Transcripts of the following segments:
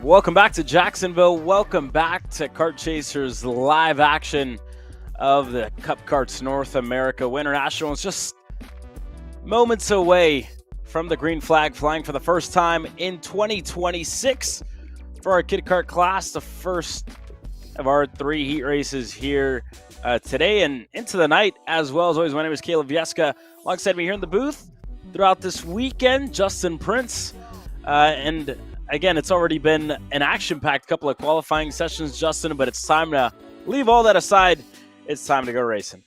Welcome back to Jacksonville. Welcome back to Kart Chasers live action of the Cup Karts North America Winter Nationals. Just moments away from the green flag flying for the first time in 2026 for our Kid Kart class. The first of our 3 heat races here today and into the night as well. As always, my name is Caleb Vieska. Alongside me here in the booth throughout this weekend, Justin Prince. And again, it's already been an action-packed couple of qualifying sessions, Justin, but it's time to leave all that aside. It's time to go racing.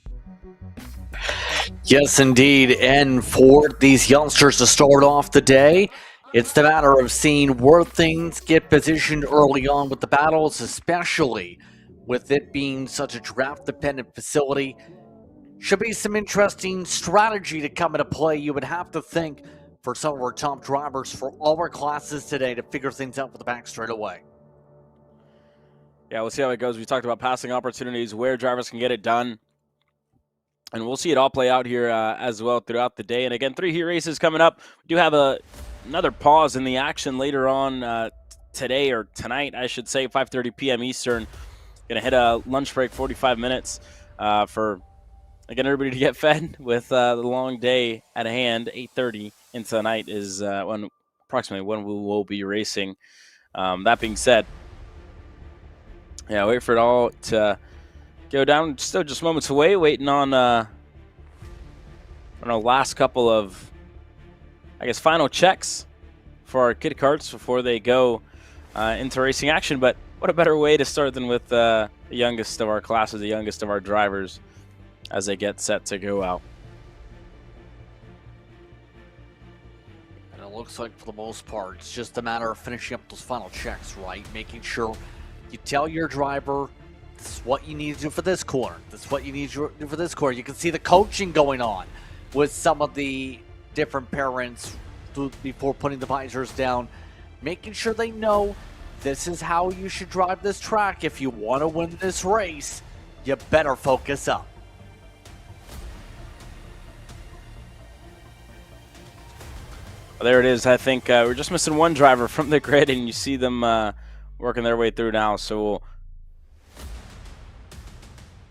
Yes, indeed. And for these youngsters to start off the day, it's the matter of seeing where things get positioned early on with the battles, especially with it being such a draft-dependent facility. Should be some interesting strategy to come into play, you would have to think, for some of our top drivers for all our classes today to figure things out for the back straight away. Yeah, we'll see how it goes. We talked about passing opportunities, where drivers can get it done. And we'll see it all play out here as well throughout the day. And again, 3 heat races coming up. We do have another pause in the action later on today, or tonight, I should say, 5:30 p.m. Eastern. Going to hit a lunch break, 45 minutes for, again, everybody to get fed with the long day at hand. 8:30 into the night is approximately when we will be racing. That being said, yeah, wait for it all to go down. Still just moments away, waiting on last couple of, I guess, final checks for our kid karts before they go into racing action. But what a better way to start than with the youngest of our classes, the youngest of our drivers, as they get set to go out. And it looks like for the most part, it's just a matter of finishing up those final checks, right? Making sure you tell your driver, this is what you need to do for this corner. This is what you need to do for this corner. You can see the coaching going on with some of the different parents before putting the visors down, making sure they know this is how you should drive this track. If you want to win this race, you better focus up. There it is. I think we're just missing one driver from the grid, and you see them working their way through now. So we'll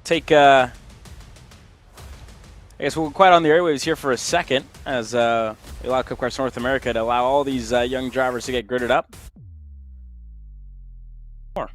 take, I guess we'll quiet on the airwaves here for a second as we allow Cup Karts North America to allow all these young drivers to get gridded up. More.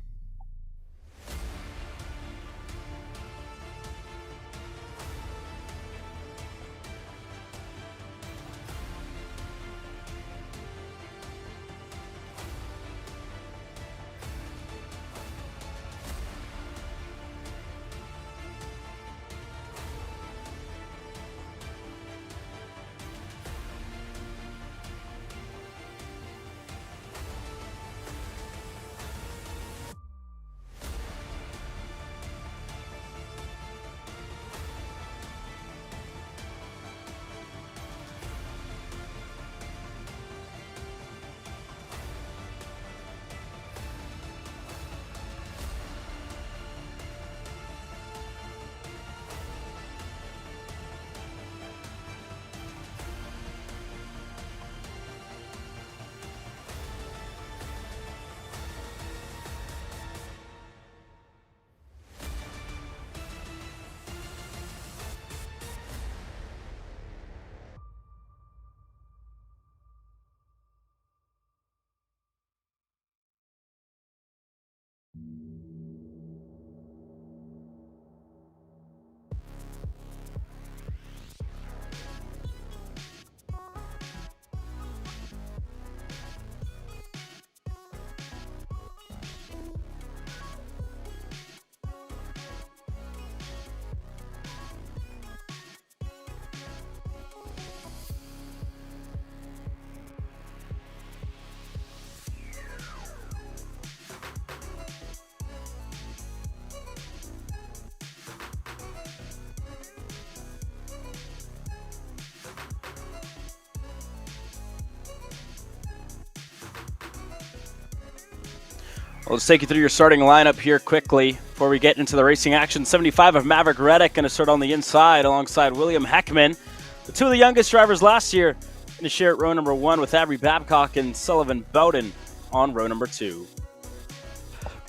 We'll just take you through your starting lineup here quickly before we get into the racing action. 75 of Maverick Reddick going to start on the inside alongside William Heckman. The two of the youngest drivers last year going to share at row number 1 with Avery Babcock and Sullivan Bowden on row number 2.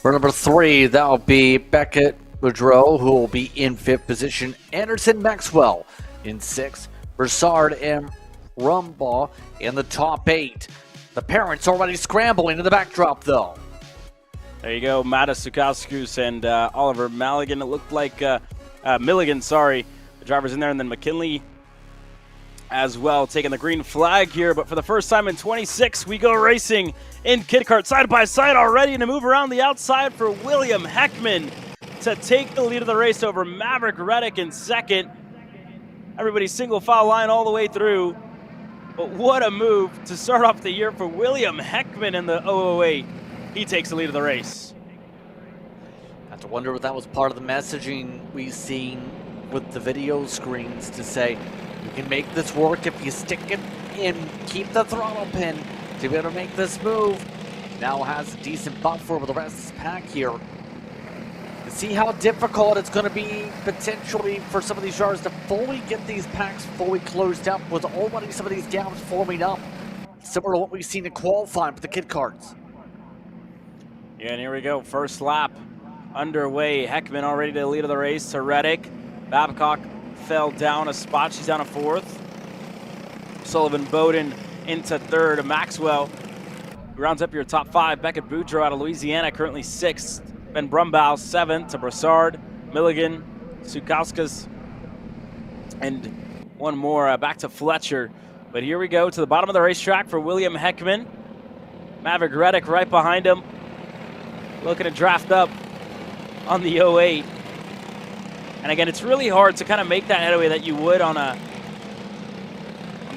Row number 3, that'll be Beckett Boudreau, who will be in 5th position. Anderson Maxwell in 6th. Broussard and Rumbaugh in the top 8. The parents already scrambling in the backdrop, though. There you go, Mattis Sukauskus and Oliver Milligan. It looked like Milligan, sorry. The driver's in there, and then McKinley as well, taking the green flag here. But for the first time in 26, we go racing in Kid Kart side by side already, and to move around the outside for William Heckman to take the lead of the race over Maverick Reddick in second. Everybody single file line all the way through. But what a move to start off the year for William Heckman in the 008. He takes the lead of the race. I have to wonder if that was part of the messaging we've seen with the video screens to say, you can make this work if you stick it in, keep the throttle pin to be able to make this move. Now has a decent buffer with the rest of this pack here. To see how difficult it's going to be potentially for some of these drivers to fully get these packs fully closed up with already some of these gaps forming up. Similar to what we've seen in qualifying for the Kid Karts. Yeah, and here we go. First lap underway. Heckman already to the lead of the race to Reddick. Babcock fell down a spot. She's down to 4th. Sullivan Bowden into 3rd. Maxwell rounds up your top 5. Beckett Boudreau out of Louisiana, currently 6th. Ben Brumbaugh 7th to Broussard, Milligan, Sukauskas, and one more back to Fletcher. But here we go to the bottom of the racetrack for William Heckman. Maverick Reddick right behind him, looking to draft up on the 08. And again, it's really hard to kind of make that headway that you would on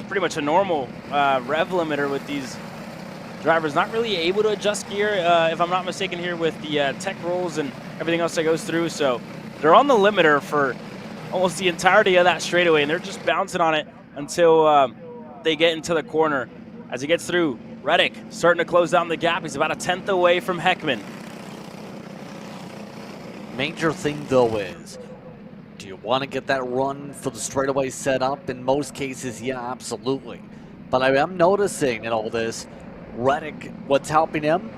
pretty much a normal rev limiter with these drivers not really able to adjust gear, if I'm not mistaken, here with the tech rolls and everything else that goes through. So they're on the limiter for almost the entirety of that straightaway, and they're just bouncing on it until they get into the corner. As he gets through, Reddick starting to close down the gap. He's about a 10th away from Heckman. Major thing, though, is do you want to get that run for the straightaway set up? In most cases, yeah, absolutely. But I am noticing in all this, Reddick, what's helping him,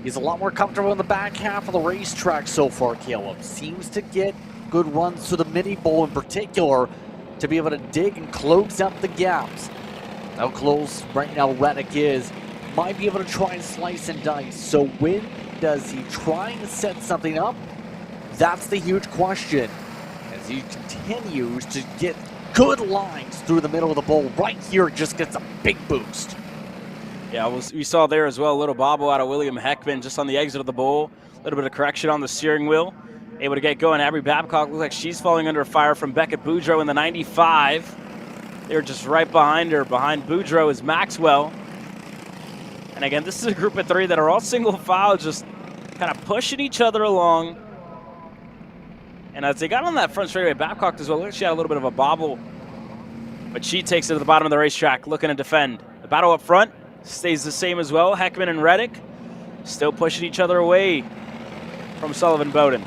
he's a lot more comfortable in the back half of the racetrack so far, Caleb. Seems to get good runs through the mini bowl in particular to be able to dig and close up the gaps. How close right now Reddick is, might be able to try and slice and dice. So when does he try and set something up? That's the huge question. As he continues to get good lines through the middle of the bowl, right here it just gets a big boost. Yeah, we saw there as well a little bobble out of William Heckman just on the exit of the bowl. A little bit of correction on the steering wheel. Able to get going. Avery Babcock looks like she's falling under fire from Beckett Boudreau in the 95. They're just right behind her. Behind Boudreau is Maxwell. And again, this is a group of 3 that are all single file, just kind of pushing each other along. And as they got on that front straightaway, Babcock as well, looks like she had a little bit of a bobble. But she takes it to the bottom of the racetrack, looking to defend. The battle up front stays the same as well. Heckman and Reddick still pushing each other away from Sullivan Bowden.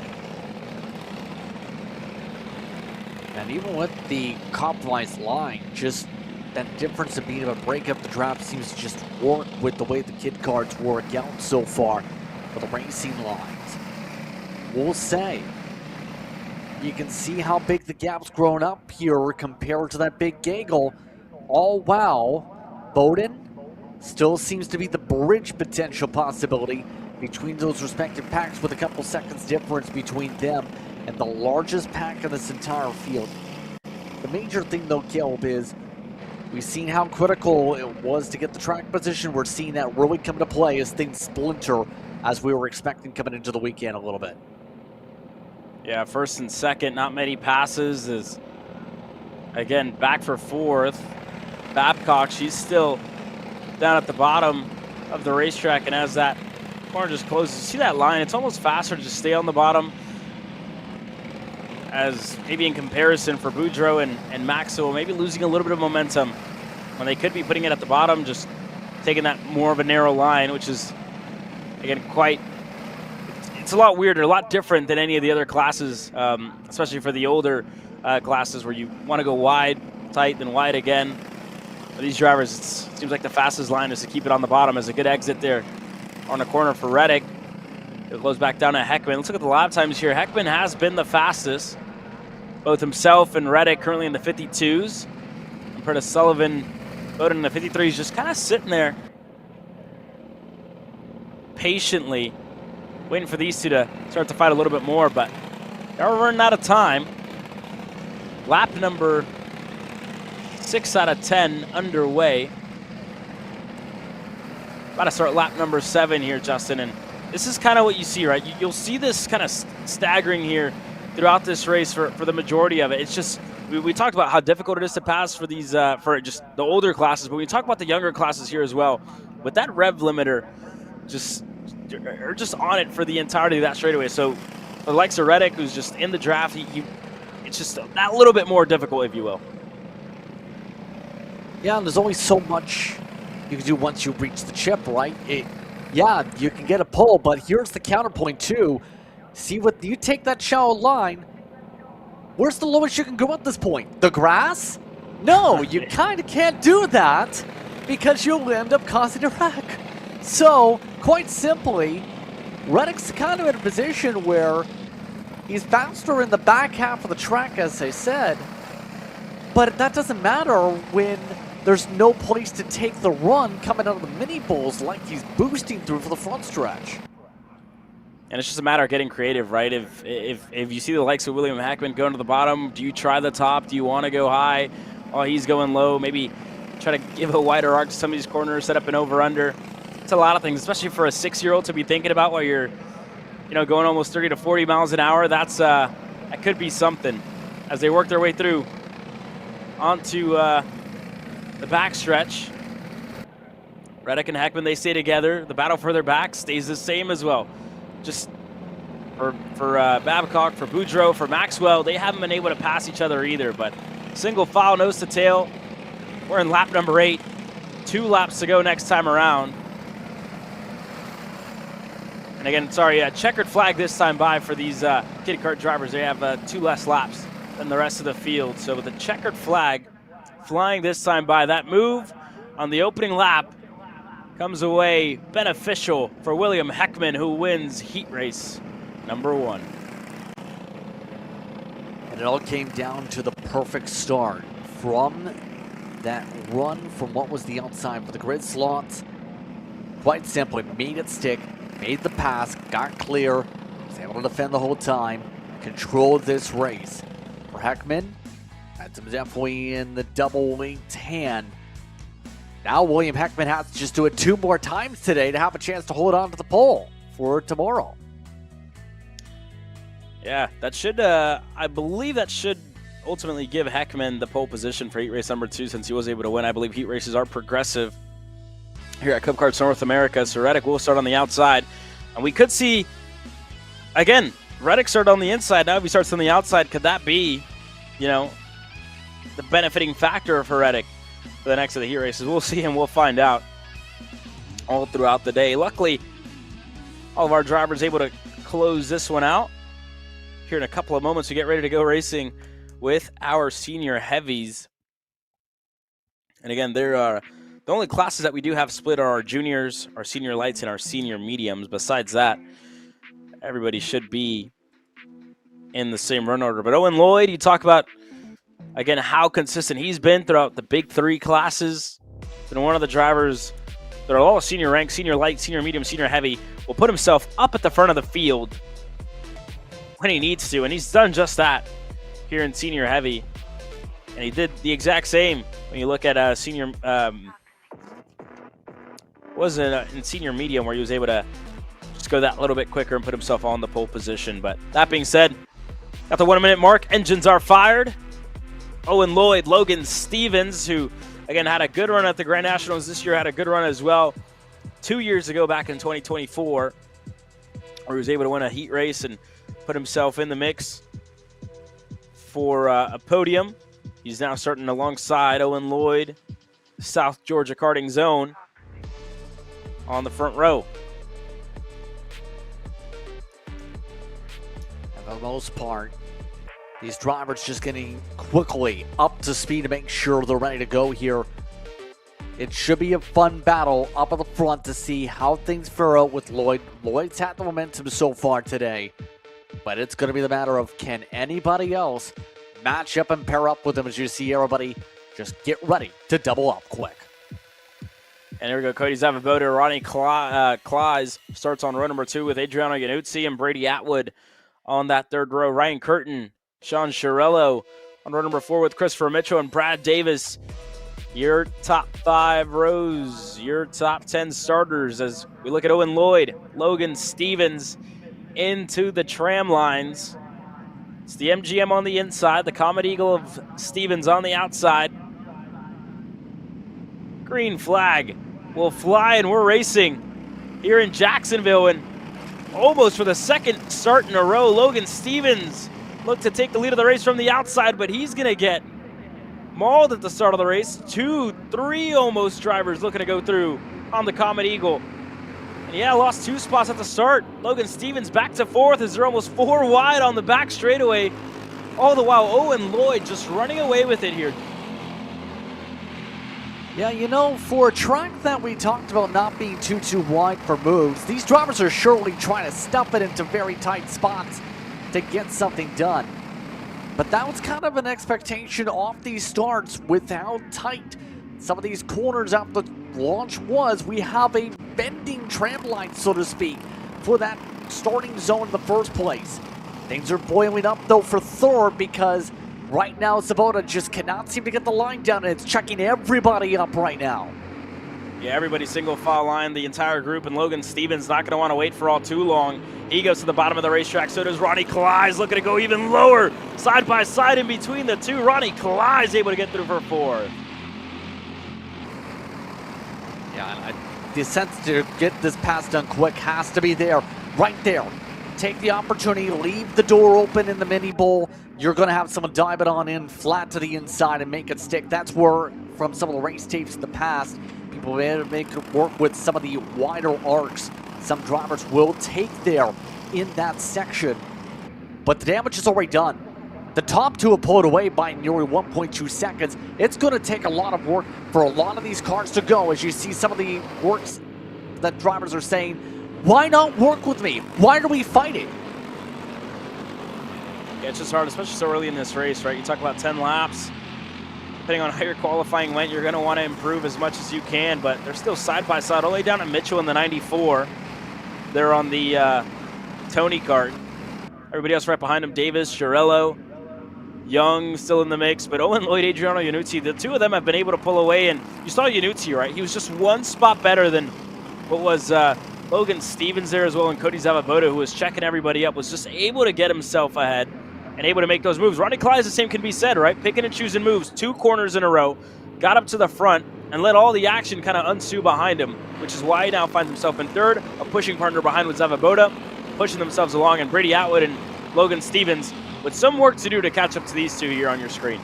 And even with the compromised line, just that difference of being able to break up the draft seems to just work with the way the Kid Karts work out so far for the racing lines. We'll say, you can see how big the gap's grown up here compared to that big gaggle. All while Bowden still seems to be the bridge potential possibility between those respective packs, with a couple seconds difference between them and the largest pack in this entire field. The major thing, though, Caleb, is we've seen how critical it was to get the track position. We're seeing that really come into play as things splinter, as we were expecting coming into the weekend a little bit. Yeah, first and second, not many passes. Is again back for 4th. Babcock, she's still down at the bottom of the racetrack, and as that corner just closes, you see that line, it's almost faster to just stay on the bottom, as maybe in comparison for Boudreau and Maxwell, maybe losing a little bit of momentum when they could be putting it at the bottom, just taking that more of a narrow line, which is, again, quite it's a lot weirder, a lot different than any of the other classes, especially for the older classes where you want to go wide, tight, then wide again. For these drivers, it seems like the fastest line is to keep it on the bottom. As a good exit there on the corner for Reddick. It goes back down to Heckman. Let's look at the lap times here. Heckman has been the fastest. Both himself and Reddick currently in the 52s. And Curtis Sullivan both in the 53s, just kind of sitting there patiently, waiting for these two to start to fight a little bit more, but they're running out of time. Lap number 6 out of 10 underway. About to start lap number 7 here, Justin, and this is kind of what you see, right? You'll see this kind of staggering here throughout this race for the majority of it. It's just, we talked about how difficult it is to pass for these, for just the older classes, but we talk about the younger classes here as well. With that rev limiter, just on it for the entirety of that straightaway. So the likes of Reddick, who's just in the draft, it's just that little bit more difficult, if you will. Yeah, and there's only so much you can do once you reach the chip, right? Yeah, you can get a pole, but here's the counterpoint too. See what you take that shallow line. Where's the lowest you can go at this point? The grass? No, you kind of can't do that because you'll end up causing a wreck. So, quite simply, Reddick's kind of in a position where he's faster in the back half of the track, as I said, but that doesn't matter when there's no place to take the run coming out of the mini bowls like he's boosting through for the front stretch. And it's just a matter of getting creative, right? If you see the likes of William Heckman going to the bottom, do you try the top? Do you want to go high? Oh, he's going low. Maybe try to give a wider arc to some of these corners, set up an over-under. It's a lot of things, especially for a 6-year-old to be thinking about while you're, going almost 30 to 40 miles an hour. That could be something as they work their way through onto the backstretch. Reddick and Heckman, they stay together. The battle for their back stays the same as well. Just for Babcock, for Boudreaux, for Maxwell, they haven't been able to pass each other either. But single file, nose to tail. We're in lap number 8. 2 laps to go next time around. And again, sorry, checkered flag this time by for these kiddie kart drivers. They have 2 less laps than the rest of the field. So with the checkered flag flying this time by, that move on the opening lap comes away beneficial for William Heckman, who wins heat race number 1. And it all came down to the perfect start from that run from what was the outside for the grid slots. Quite simply, made it stick, made the pass, got clear, was able to defend the whole time, controlled this race. For Heckman, that's definitely in the double linked hand. Now William Heckman has to just do it 2 more times today to have a chance to hold on to the pole for tomorrow. Yeah, that should, I believe that should ultimately give Heckman the pole position for heat race number 2 since he was able to win. I believe heat races are progressive here at Cup Karts North America. So Reddick will start on the outside. And we could see, again, Reddick started on the inside. Now if he starts on the outside, could that be, the benefiting factor for Reddick for the next of the heat races? We'll see and we'll find out all throughout the day. Luckily, all of our drivers able to close this one out. Here in a couple of moments, we get ready to go racing with our senior heavies. And again, there are the only classes that we do have split are our juniors, our senior lights, and our senior mediums. Besides that, everybody should be in the same run order. But Owen Lloyd, you talk about, again, how consistent he's been throughout the big 3 classes. Been one of the drivers that are all senior rank, senior light, senior medium, senior heavy, will put himself up at the front of the field when he needs to. And he's done just that here in senior heavy. And he did the exact same when you look at senior, in senior medium where he was able to just go that little bit quicker and put himself on the pole position. But that being said, at the 1 minute mark, engines are fired. Owen Lloyd, Logan Stevens, who again had a good run at the Grand Nationals this year, had a good run as well 2 years ago back in 2024, where he was able to win a heat race and put himself in the mix for a podium. He's now starting alongside Owen Lloyd, South Georgia Karting Zone, on the front row. For the most part, these drivers just getting quickly up to speed to make sure they're ready to go here. It should be a fun battle up at the front to see how things fare out with Lloyd. Lloyd's had the momentum so far today, but it's going to be the matter of can anybody else match up and pair up with him as you see everybody just get ready to double up quick. And here we go, Cody Zavaboda, Ronnie Claus starts on row number 2 with Adriano Iannuzzi and Brady Atwood on that third row. Ryan Curtin, Sean Chiarello on row number 4 with Christopher Mitchell and Brad Davis. Your top 5 rows, your top 10 starters as we look at Owen Lloyd, Logan Stevens into the tram lines. It's the MGM on the inside, the Comet Eagle of Stevens on the outside. Green flag will fly and we're racing here in Jacksonville, and almost for the second start in a row, Logan Stevens looked to take the lead of the race from the outside, but he's going to get mauled at the start of the race. 2, 3 almost drivers looking to go through on the Comet Eagle. And yeah, lost 2 spots at the start. Logan Stevens back to 4th as they're almost 4 wide on the back straightaway. All the while, Owen Lloyd just running away with it here. Yeah, you know, for a track that we talked about not being too wide for moves, these drivers are surely trying to stuff it into very tight spots to get something done. But that was kind of an expectation off these starts with how tight some of these corners after the launch was. We have a bending tram line, so to speak, for that starting zone in the first place. Things are boiling up, though, for third because right now Sabota just cannot seem to get the line down, and it's checking everybody up right now. Yeah, everybody single file line, the entire group, and Logan Stevens not going to want to wait for all too long. He goes to the bottom of the racetrack, so does Ronnie Claus, looking to go even lower, side by side in between the two. Ronnie Claus able to get through for 4th. Yeah, the sense to get this pass done quick has to be there, right there. Take the opportunity, leave the door open in the mini bowl. You're going to have someone dive it on in flat to the inside and make it stick. That's where, from some of the race tapes in the past, people make it work with some of the wider arcs. Some drivers will take there in that section, but the damage is already done. The top 2 have pulled away by nearly 1.2 seconds. It's going to take a lot of work for a lot of these cars to go, as you see some of the works that drivers are saying, why not work with me? Why are we fighting? Yeah, it's just hard, especially so early in this race, right? You talk about 10 laps. Depending on how your qualifying went, you're going to want to improve as much as you can, but they're still side by side all the way down at Mitchell in the 94. They're on the Tony kart. Everybody else right behind him, Davis, Chiarello, Young still in the mix, but Owen Lloyd, Adriano Iannuzzi, the 2 of them have been able to pull away, and you saw Iannuzzi, right? He was just 1 spot better than what was Logan Stevens there as well, and Cody Zavaboda, who was checking everybody up, was just able to get himself ahead and able to make those moves. Ronnie Claus, the same can be said, right? Picking and choosing moves, 2 corners in a row, got up to the front, and let all the action kind of ensue behind him, which is why he now finds himself in 3rd, a pushing partner behind with Zavaboda, pushing themselves along, and Brady Atwood and Logan Stevens with some work to do to catch up to these 2 here on your screen.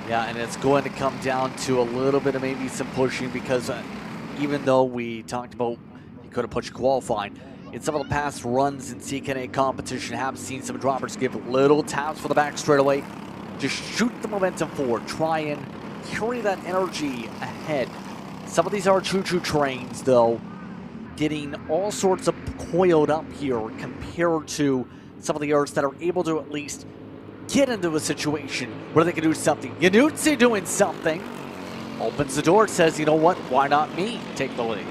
Yeah, and it's going to come down to a little bit of maybe some pushing because even though we talked about you could have pushed qualifying, in some of the past runs in CKNA competition have seen some drivers give little taps for the back straightaway. Just shoot the momentum forward. Try and carry that energy ahead. Some of these are choo-choo trains, though, getting all sorts of coiled up here compared to some of the others that are able to at least get into a situation where they can do something. Iannuzzi doing something. Opens the door, says, you know what, why not me take the lead?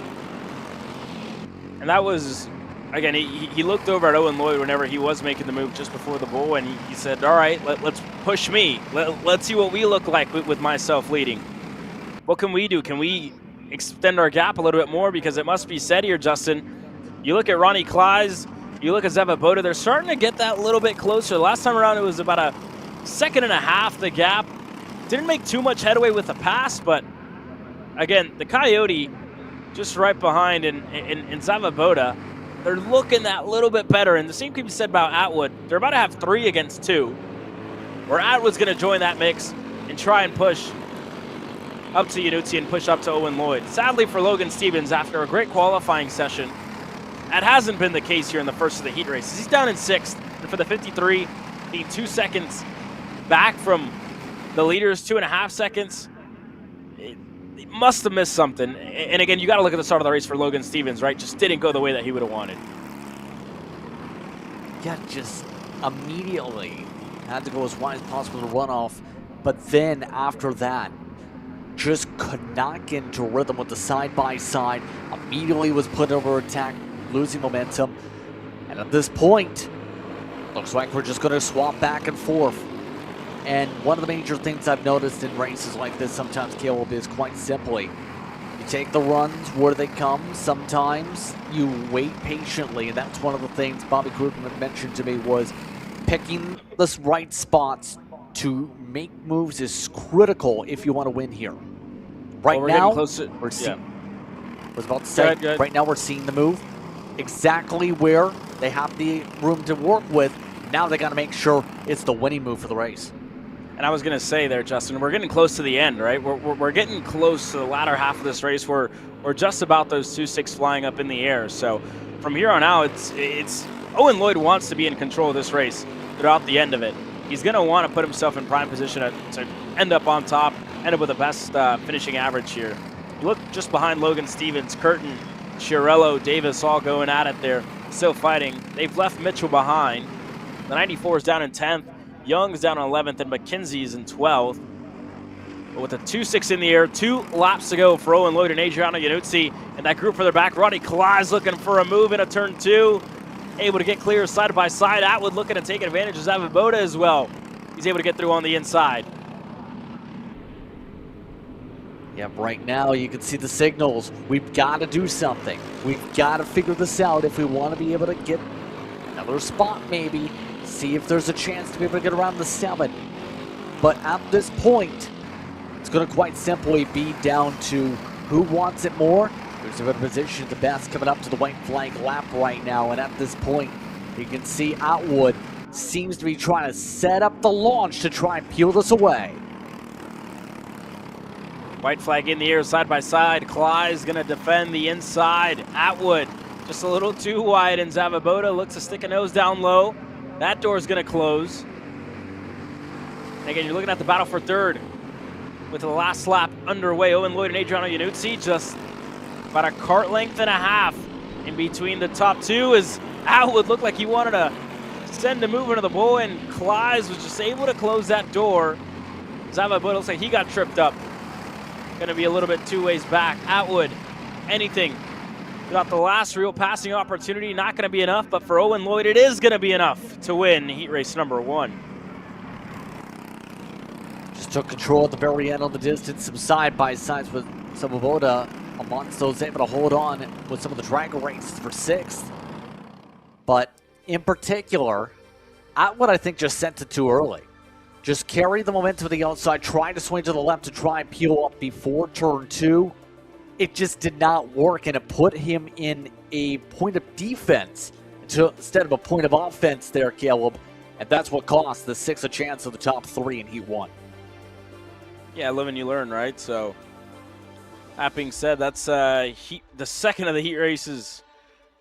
And that was, again, he looked over at Owen Lloyd whenever he was making the move just before the bull, and he said, all right, let's push me. Let's see what we look like with myself leading. What can we do? Can we extend our gap a little bit more? Because it must be said here, Justin, you look at Ronnie Claus, you look at Zavaboda, they're starting to get that little bit closer. Last time around, it was about a 1.5 seconds, the gap. Didn't make too much headway with the pass, but again, the Coyote just right behind in Zavaboda, they're looking that little bit better. And the same can be said about Atwood. They're about to have 3 against 2, where Atwood's going to join that mix and try and push up to Iannuzzi and push up to Owen Lloyd. Sadly for Logan Stevens, after a great qualifying session, That hasn't been the case here in the first of the heat races. He's down in 6th, and for the 53, being 2 seconds back from the leaders, 2.5 seconds. He must have missed something. And again, you got to look at the start of the race for Logan Stevens, right? Just didn't go the way that he would have wanted. Yeah, just immediately had to go as wide as possible to run off. But then after that, just could not get into rhythm with the side-by-side. Immediately was put over attack, losing momentum. And at this point, looks like we're just going to swap back and forth. And one of the major things I've noticed in races like this sometimes, Caleb, is quite simply, you take the runs where they come. Sometimes you wait patiently, and that's one of the things Bobby Krugman mentioned to me, was picking the right spots to make moves is critical if you want to win here. Right now, we're seeing, I was about to say, go ahead. Right now we're seeing the move exactly where they have the room to work with. Now they got to make sure it's the winning move for the race. And I was going to say there, Justin, we're getting close to the end, right? We're getting close to the latter half of this race. We're just about those 2.6 flying up in the air. So from here on out, it's Owen Lloyd wants to be in control of this race throughout the end of it. He's going to want to put himself in prime position to end up on top, end up with the best finishing average here. You look just behind Logan Stevens, Curtin, Chiarello, Davis all going at it there, still fighting. They've left Mitchell behind. The 94 is down in 10th. Young's down in 11th, and McKenzie's in 12th. But with a 2.6 in the air, 2 laps to go for Owen Lloyd and Adriano Iannuzzi. And that group further back, Ronnie Collage looking for a move in a turn 2. Able to get clear side by side. Atwood looking to take advantage of Zavaboda as well. He's able to get through on the inside. Yeah, right now you can see the signals. We've got to do something. We've got to figure this out if we want to be able to get another spot maybe. See if there's a chance to be able to get around the 7. But at this point, it's going to quite simply be down to who wants it more. Who's in a position the best coming up to the white flag lap right now. And at this point, you can see Atwood seems to be trying to set up the launch to try and peel this away. White flag in the air, side by side. Clyde's going to defend the inside. Atwood just a little too wide, and Zavaboda looks to stick a nose down low. That door is going to close. And again, you're looking at the battle for third with the last lap underway. Owen Lloyd and Adriano Iannuzzi just about a kart length and a half in between the top 2, as Atwood looked like he wanted to send a move into the bull, and Clyde was just able to close that door. Zavaboda looks like he got tripped up. Going to be a little bit 2 ways back. Atwood, anything without the last real passing opportunity, not going to be enough, but for Owen Lloyd, it is going to be enough to win heat race number 1. Just took control at the very end on the distance, some side-by-sides with Zavaboda amongst those able to hold on with some of the drag races for 6th. But in particular, Atwood, I think, just sent it too early. Just carry the momentum to the outside, try to swing to the left to try and peel up before turn 2. It just did not work, and it put him in a point of defense instead of a point of offense there, Caleb. And that's what cost the 6 a chance of the top 3 in Heat 1. Yeah, live and you learn, right? So, that being said, that's the second of the heat races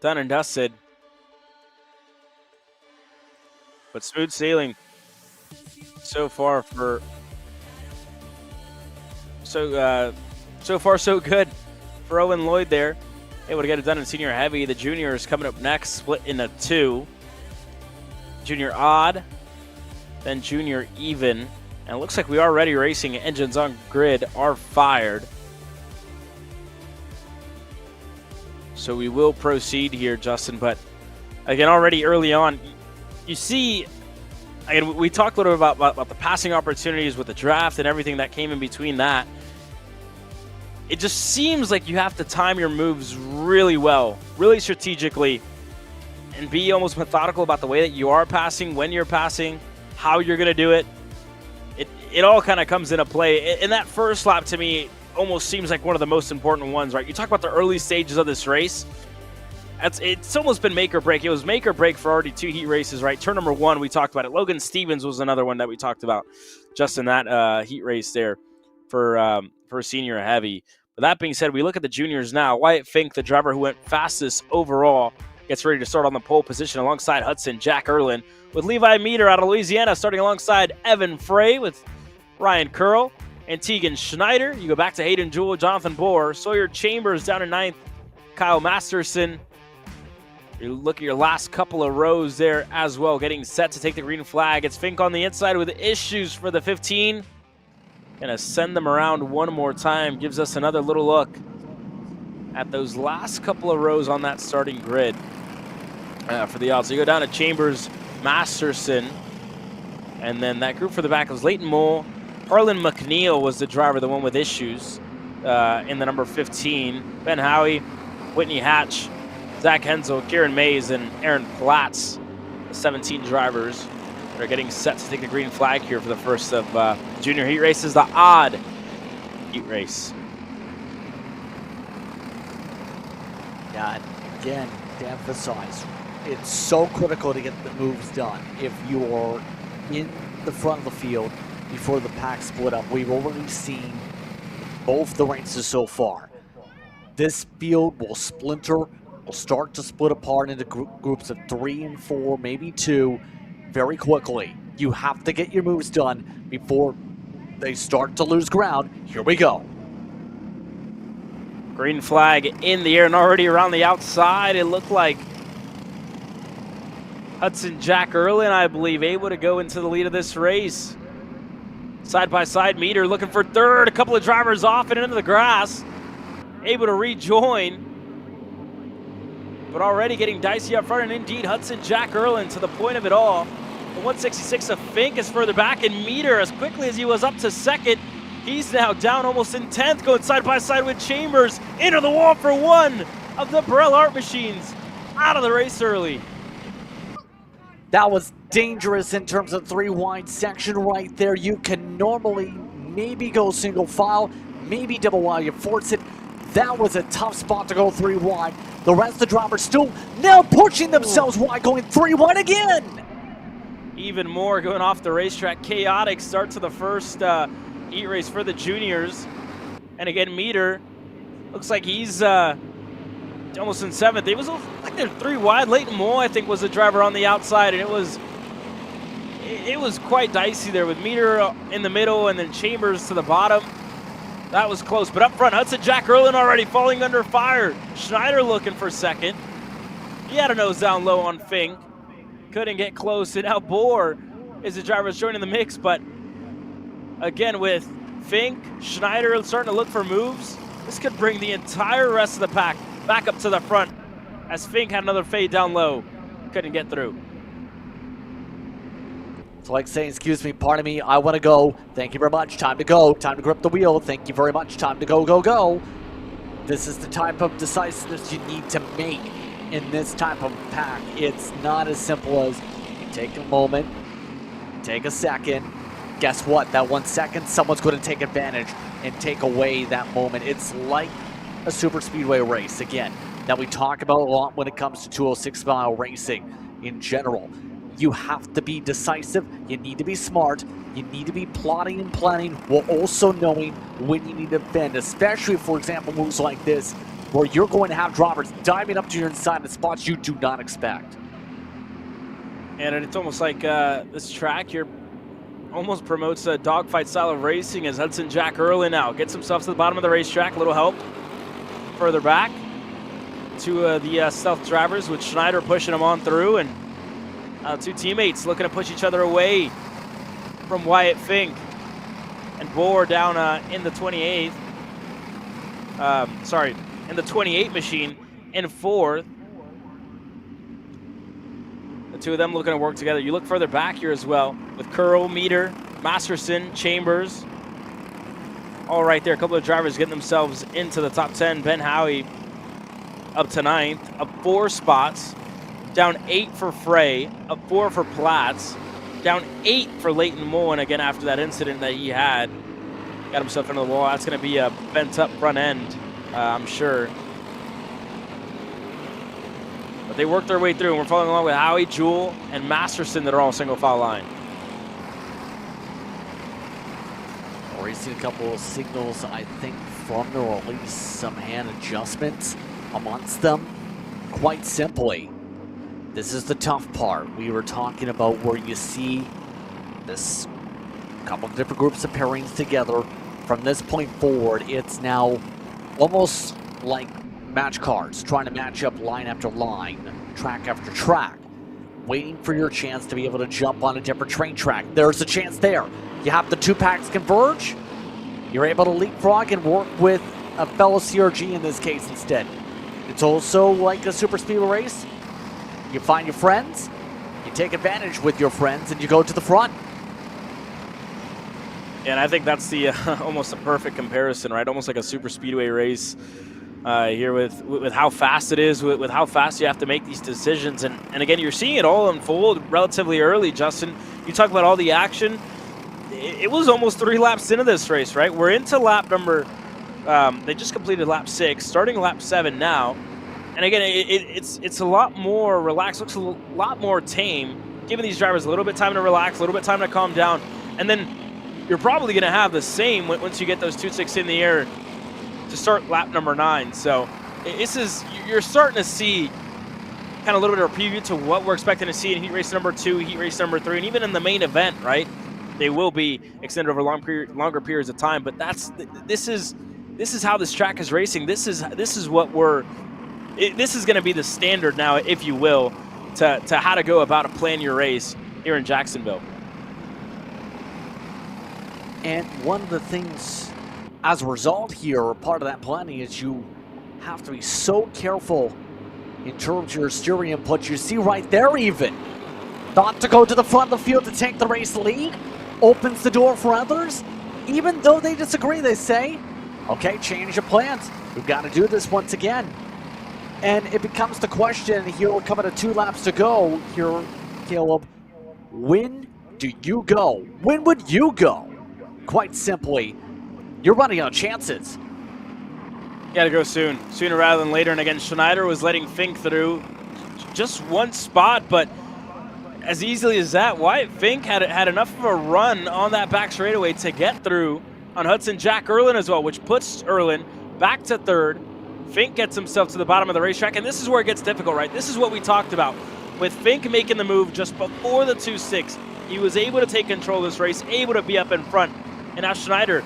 done and dusted. But smooth sailing so far so good for Owen Lloyd there. Able to get it done in senior heavy. The juniors coming up next, split into 2. Junior odd, then junior even. And it looks like we are already racing. Engines on grid are fired. So we will proceed here, Justin. But again, already early on, you see, again, we talked a little bit about the passing opportunities with the draft and everything that came in between that. It just seems like you have to time your moves really well, really strategically, and be almost methodical about the way that you are passing, when you're passing, how you're going to do it. It all kind of comes into play. And that first lap, to me, almost seems like one of the most important ones, right? You talk about the early stages of this race. It's almost been make or break. It was make or break for already 2 heat races, right? Turn number 1, we talked about it. Logan Stevens was another one that we talked about just in that heat race there for senior heavy. But that being said, we look at the juniors now. Wyatt Fink, the driver who went fastest overall gets ready to start on the pole position alongside Hudson Jack Erlin, with Levi Meter out of Louisiana starting alongside Evan Frey with Ryan Curl and Tegan Schneider. You go back to Hayden Jewell, Jonathan Bohr, Sawyer Chambers down in 9th, Kyle Masterson. You look at your last couple of rows there as well, getting set to take the green flag. It's Fink on the inside with issues for the 15. Gonna send them around one more time. Gives us another little look at those last couple of rows on that starting grid for the odds. So you go down to Chambers, Masterson, and then that group for the back was Leighton Mole. Harlan McNeil was the driver, the one with issues in the number 15. Ben Howie, Whitney Hatch, Zach Hensel, Kieran Mays, and Aaron Platts, the 17 drivers that are getting set to take the green flag here for the first of junior heat races, the odd heat race. Yeah, and again, to emphasize, it's so critical to get the moves done. If you're in the front of the field before the pack split up, we've already seen both the races so far. This field will splinter, will start to split apart into groups of 3 and 4, maybe 2, very quickly. You have to get your moves done before they start to lose ground. Here we go. Green flag in the air and already around the outside. It looked like Hudson Jack Erlin, I believe, able to go into the lead of this race. Side-by-side Meter looking for third. A couple of drivers off and into the grass. Able to rejoin. But already getting dicey up front, and indeed Hudson Jack Erlin to the point of it all. The 166 of Fink is further back, and Meter, as quickly as he was up to second, he's now down almost in 10th, going side-by-side with Chambers. Into the wall for one of the Burrell Art Machines. Out of the race early. That was dangerous in terms of 3-wide section right there. You can normally maybe go single file, maybe double wide. You force it. That was a tough spot to go 3 wide. The rest of the drivers still now pushing themselves wide, going 3 wide again. Even more going off the racetrack. Chaotic start to the first heat race for the juniors. And again, Meter looks like he's almost in 7th. It was like they're 3 wide. Leighton Moore, I think, was the driver on the outside, and it was quite dicey there with Meter in the middle and then Chambers to the bottom. That was close, but up front, Hudson Jack Erlin already falling under fire. Schneider looking for second. He had a nose down low on Fink. Couldn't get close, and now Bohr is the driver that's joining the mix, but again with Fink, Schneider starting to look for moves. This could bring the entire rest of the pack back up to the front as Fink had another fade down low. Couldn't get through. It's like saying, excuse me, pardon me, I want to go. Thank you very much. Time to go. Time to grip the wheel. Thank you very much. Time to go, go, go. This is the type of decisiveness you need to make in this type of pack. It's not as simple as you take a moment, take a second. Guess what? That 1 second, someone's going to take advantage and take away that moment. It's like a super speedway race, again, that we talk about a lot when it comes to 206-mile racing in general. You have to be decisive. You need to be smart. You need to be plotting and planning while also knowing when you need to bend, especially, for example, moves like this, where you're going to have drivers diving up to your inside in spots you do not expect. And it's almost like this track here almost promotes a dogfight style of racing as Hudson Jack Erlin now gets himself to the bottom of the racetrack. A little help further back to the stealth drivers with Schneider pushing him on through, and 2 teammates looking to push each other away from Wyatt Fink. And Bohr down in the 28th. In the 28 machine in 4th. The 2 of them looking to work together. You look further back here as well with Curl, Meter, Masterson, Chambers. All right there. A couple of drivers getting themselves into the top 10. Ben Howie up to 9th, up 4 spots. Down 8 for Frey, up 4 for Platts. Down 8 for Leighton Mullen, again, after that incident that he had. Got himself into the wall. That's going to be a bent-up front end, I'm sure. But they worked their way through, and we're following along with Howie, Jewell, and Masterson that are all single foul line. Already seen a couple of signals, I think, from the release. Some hand adjustments amongst them. Quite simply, This is the tough part. We were talking about where you see this couple of different groups of pairings together. From this point forward, it's now almost like match cards, trying to match up line after line, track after track, waiting for your chance to be able to jump on a different train track. There's a chance there. You have the two packs converge. You're able to leapfrog and work with a fellow CRG in this case instead. It's also like a super speedway race. You find your friends, you take advantage with your friends, and you go to the front. And I think that's the almost a perfect comparison, right? Almost like a super speedway race here with how fast it is, with how fast you have to make these decisions. And again, you're seeing it all unfold relatively early, Justin. You talk about all the action. It was almost 3 laps into this race, right? We're into lap number, they just completed lap 6, starting lap 7 now. And again, it's a lot more relaxed, looks a lot more tame, giving these drivers a little bit of time to relax, a little bit of time to calm down. And then you're probably going to have the same once you get those 2.6 in the air to start lap number 9. So you're starting to see kind of a little bit of a preview to what we're expecting to see in heat race number 2, heat race number 3, and even in the main event, right? They will be extended over longer periods of time. But this is how this track is racing. This is going to be the standard now, if you will, to how to go about to plan your race here in Jacksonville. And one of the things, as a result here, part of that planning is you have to be so careful in terms of your steering input. You see right there even, thought to go to the front of the field to take the race lead, opens the door for others. Even though they disagree, they say, okay, change your plans. We've got to do this once again. And it becomes the question here, we're coming to 2 laps to go here, Caleb. When do you go? When would you go? Quite simply, you're running out of chances. Got to go sooner rather than later. And again, Schneider was letting Fink through just one spot, but as easily as that, Wyatt Fink had enough of a run on that back straightaway to get through on Hudson Jack Erlin as well, which puts Erlin back to 3rd. Fink gets himself to the bottom of the racetrack, and this is where it gets difficult, right? This is what we talked about. With Fink making the move just before the 2.6, he was able to take control of this race, able to be up in front. And now Schneider,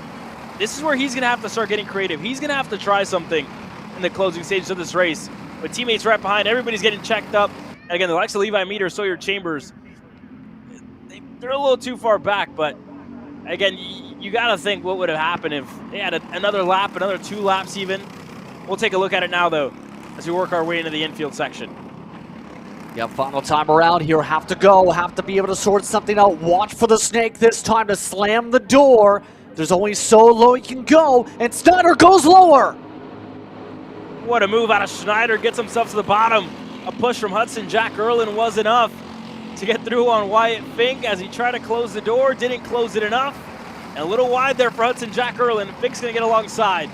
this is where he's going to have to start getting creative. He's going to have to try something in the closing stages of this race. With teammates right behind, everybody's getting checked up. And again, the likes of Levi Meter, Sawyer Chambers, they're a little too far back. But again, you got to think what would have happened if they had another lap, another 2 laps even. We'll take a look at it now, though, as we work our way into the infield section. Yeah, final time around here. Have to go. Have to be able to sort something out. Watch for the snake this time to slam the door. There's only so low he can go, and Schneider goes lower. What a move out of Schneider. Gets himself to the bottom. A push from Hudson Jack Erlin was enough to get through on Wyatt Fink as he tried to close the door. Didn't close it enough. And a little wide there for Hudson Jack Erlin. Fink's going to get alongside.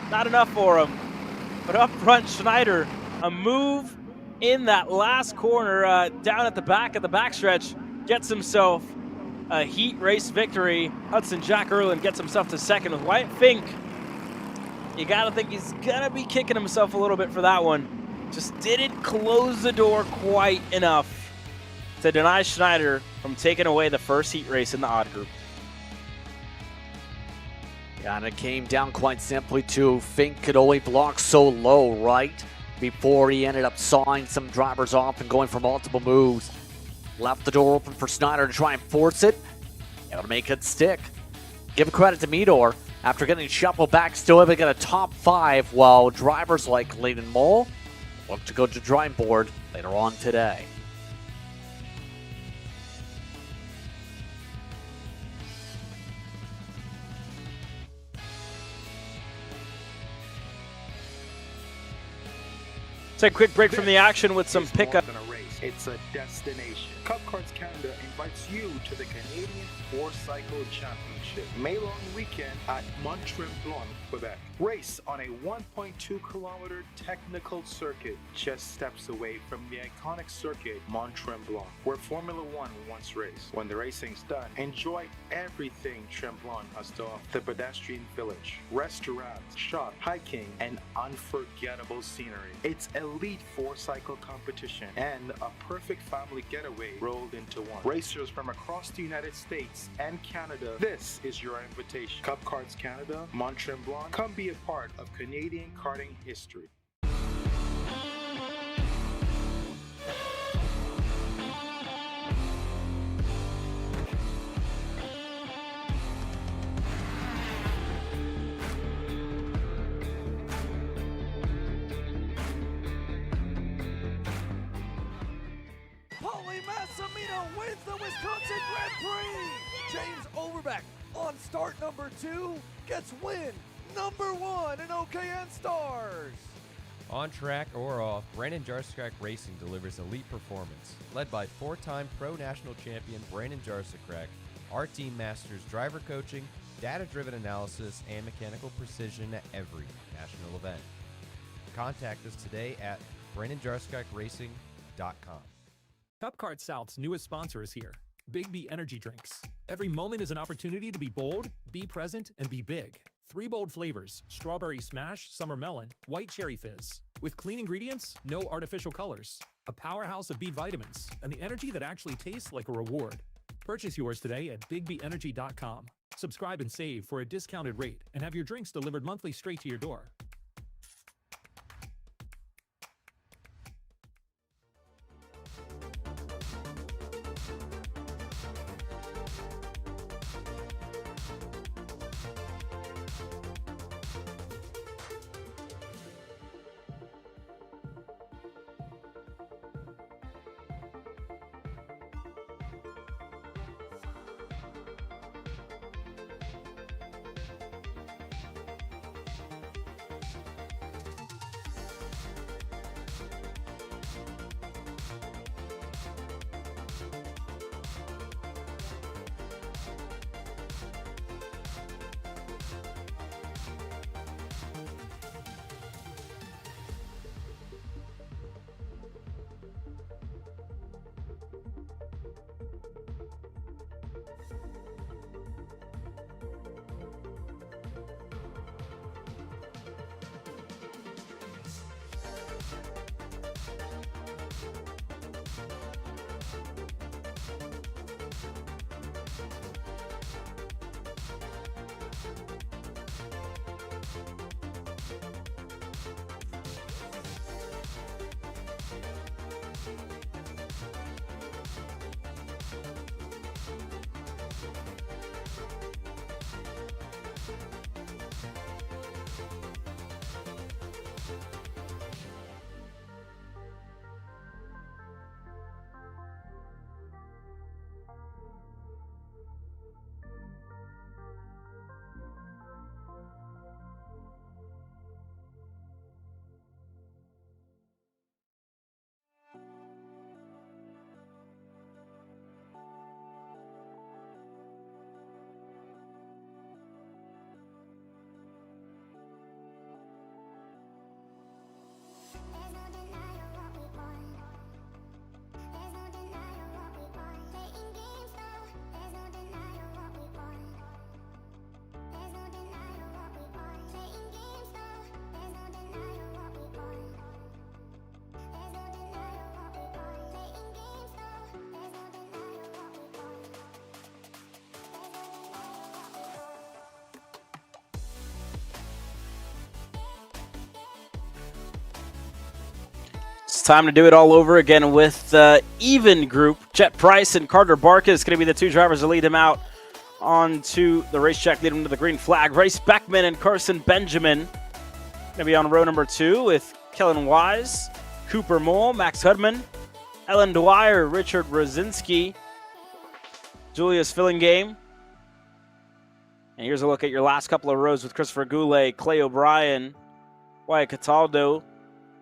Not enough for him. But up front, Schneider, a move in that last corner down at the back of the backstretch, gets himself a heat race victory. Hudson Jack Erlin gets himself to 2nd with Wyatt Fink. You gotta think he's gonna be kicking himself a little bit for that one. Just didn't close the door quite enough to deny Schneider from taking away the first heat race in the odd group. Yeah, and it came down quite simply to Fink could only block so low, right? Before he ended up sawing some drivers off and going for multiple moves. Left the door open for Schneider to try and force it. Able to make it stick. Give credit to Meador. After getting shuffled back, still able to get a top 5, while drivers like Layden Mole look to go to the drawing board later on today. Take a quick break from the action with some pickup. It's a destination. Cup Karts Canada invites you to the Canadian 4-Cycle Championship, May long weekend at Mont Tremblant, Quebec. Race on a 1.2-kilometer technical circuit just steps away from the iconic circuit Mont Tremblant, where Formula One once raced. When the racing's done, enjoy everything Tremblant has to offer. The pedestrian village, restaurants, shop, hiking, and unforgettable scenery. It's a elite 4-cycle competition, and a perfect family getaway rolled into one. Racers from across the United States and Canada, this is your invitation. Cup Karts Canada, Mont Tremblant, come be a part of Canadian karting history. Wins the Wisconsin Grand Prix! James Overbeck on start number 2 gets win number 1 in OKN Stars. On track or off, Brandon Jarsekrak Racing delivers elite performance. Led by 4-time Pro National Champion Brandon Jarsekrak, our team masters driver coaching, data-driven analysis, and mechanical precision at every national event. Contact us today at BrandonJarsekrakRacing.com. Cup Kart South's newest sponsor is here, Big B Energy Drinks. Every moment is an opportunity to be bold, be present, and be big. 3 bold flavors: strawberry smash, summer melon, white cherry fizz. With clean ingredients, no artificial colors. A powerhouse of B vitamins, and the energy that actually tastes like a reward. Purchase yours today at BigBenergy.com. Subscribe and save for a discounted rate, and have your drinks delivered monthly straight to your door. It's time to do it all over again with the even group. Jet Price and Carter Barkas is going to be the 2 drivers to lead him out onto the racetrack, lead him to the green flag. Race Beckman and Carson Benjamin going to be on row number 2 with Kellen Wise, Cooper Mole, Max Hudman, Ellen Dwyer, Richard Rosinski, Julius Fillingame. And here's a look at your last couple of rows with Christopher Goulet, Clay O'Brien, Wyatt Cataldo,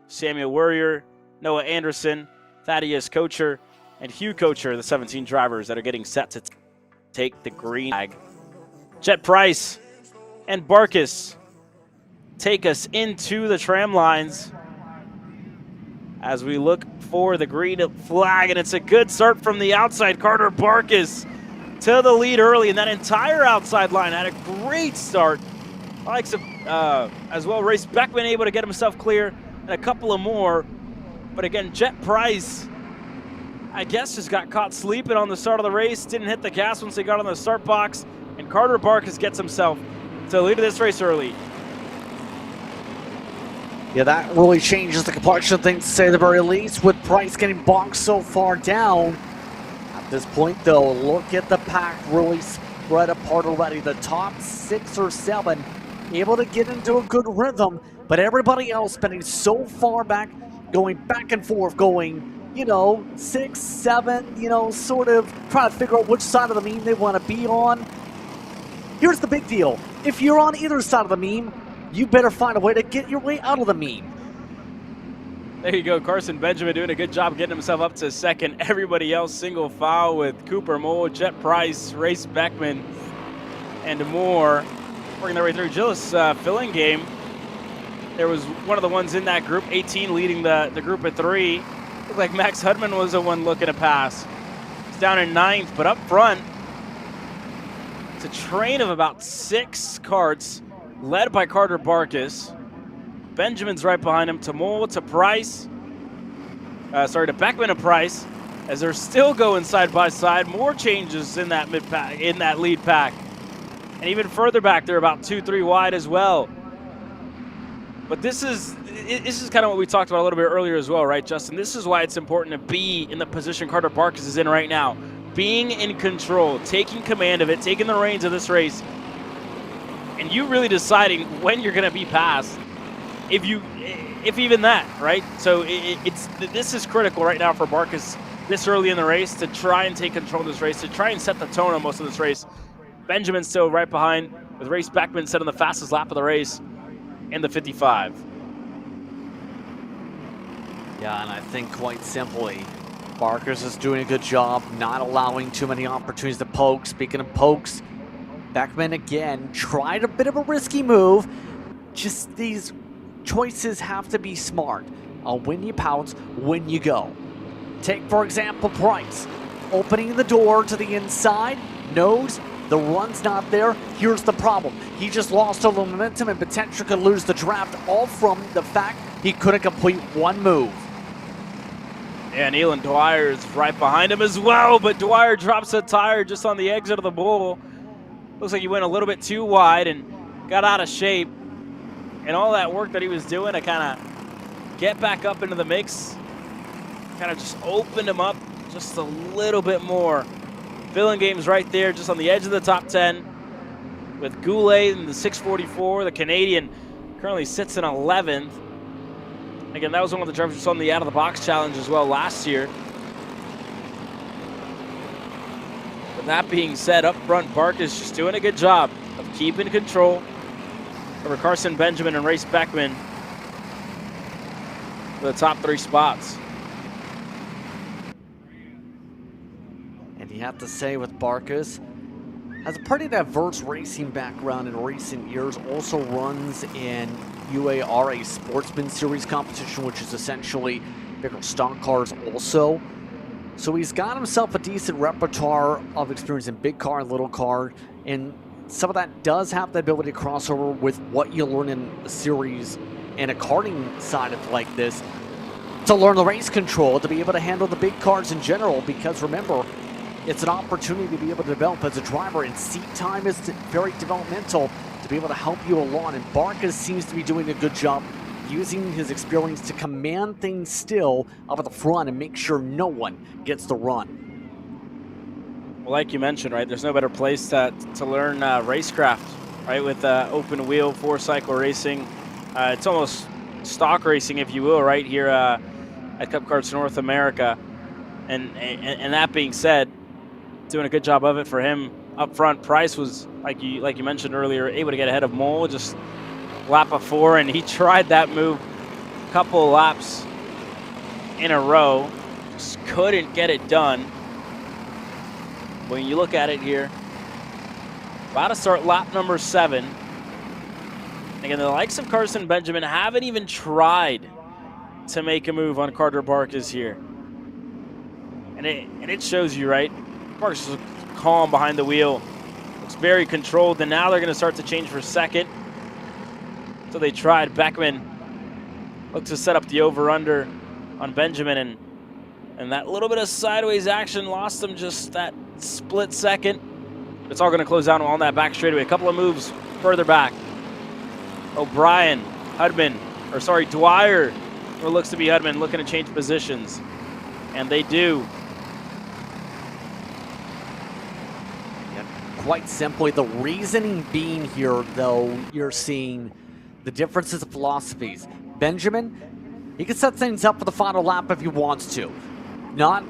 Samuel Worrier, Noah Anderson, Thaddeus Kocher, and Hugh Kocher, the 17 drivers that are getting set to take the green flag. Jet Price and Barkas take us into the tram lines as we look for the green flag, and it's a good start from the outside. Carter Barkas to the lead early, and that entire outside line had a great start. As well, Race Beckman able to get himself clear, and a couple of more But again, Jet Price, I guess, just got caught sleeping on the start of the race, didn't hit the gas once he got on the start box, and Carter Barkas gets himself to the lead of this race early. Yeah, that really changes the complexion of things, to say the very least, with Price getting bonked so far down. At this point, though, look at the pack really spread apart already. The top 6 or 7 able to get into a good rhythm, but everybody else spending so far back, going back and forth, going, 6, 7, sort of trying to figure out which side of the meme they want to be on. Here's the big deal. If you're on either side of the meme, you better find a way to get your way out of the meme. There you go, Carson Benjamin doing a good job getting himself up to second. Everybody else single file with Cooper Mole, Jet Price, Race Beckman, and more. Working their way through. Gillis filling game. There was one of the ones in that group, 18 leading the group of 3. Looked like Max Hudman was the one looking to pass. He's down in 9th, but up front, it's a train of about 6 carts led by Carter Barkas. Benjamin's right behind him, to Mole, to Price. To Beckman and Price, as they're still going side by side. More changes in that mid-pack, in that lead pack. And even further back, they're about 2-3 wide as well. But this is kind of what we talked about a little bit earlier as well, right, Justin? This is why it's important to be in the position Carter Barkas is in right now. Being in control, taking command of it, taking the reins of this race, and you really deciding when you're going to be passed, if even that, right? So this is critical right now for Barkas this early in the race to try and take control of this race, to try and set the tone on most of this race. Benjamin's still right behind, with Race Beckman setting the fastest lap of the race in the 55. Yeah, and I think quite simply, Barkas is doing a good job not allowing too many opportunities to poke. Speaking of pokes, Beckman again tried a bit of a risky move. Just these choices have to be smart on when you pounce, when you go. Take, for example, Price. Opening the door to the inside, knows the run's not there. Here's the problem. He just lost a little momentum and potentially could lose the draft, all from the fact he couldn't complete one move. And Elon Dwyer is right behind him as well, but Dwyer drops a tire just on the exit of the bowl. Looks like he went a little bit too wide and got out of shape. And all that work that he was doing to kind of get back up into the mix kind of just opened him up just a little bit more. Filling game's right there, just on the edge of the top 10, with Goulet in the 644. The Canadian currently sits in 11th. Again, that was one of the drivers we saw in the out-of-the-box challenge as well last year. But that being said, up front, Barkas just doing a good job of keeping control over Carson Benjamin and Race Beckman for the top 3 spots. And you have to say with Barkas, has a pretty diverse racing background in recent years, also runs in UARA Sportsman Series competition, which is essentially bigger stock cars also. So he's got himself a decent repertoire of experience in big car and little car, and some of that does have the ability to cross over with what you learn in a series and a karting side of like this, to learn the race control, to be able to handle the big cars in general, because remember, it's an opportunity to be able to develop as a driver, and seat time is very developmental to be able to help you along, and Barkas seems to be doing a good job using his experience to command things still up at the front and make sure no one gets the run. Well, like you mentioned, right, there's no better place to learn racecraft, right, with open wheel 4-cycle racing. It's almost stock racing, if you will, right here at Cup Karts North America. And that being said, doing a good job of it for him up front. Price was, like you mentioned earlier, able to get ahead of Mole just lap of 4, and he tried that move a couple laps in a row, just couldn't get it done. When you look at it here, about to start lap number 7. Again, the likes of Carson Benjamin haven't even tried to make a move on Carter Barkas here. And it shows you, right? Barkas is calm behind the wheel. Looks very controlled, and now they're going to start to change for second. So they tried. Beckman looked to set up the over-under on Benjamin, and that little bit of sideways action lost him just that split second. It's all going to close down on that back straightaway. A couple of moves further back. O'Brien, Dwyer, or looks to be Hudman, looking to change positions, and they do. Quite simply, the reasoning being here, though, you're seeing the differences of philosophies. Benjamin, he can set things up for the final lap if he wants to. Not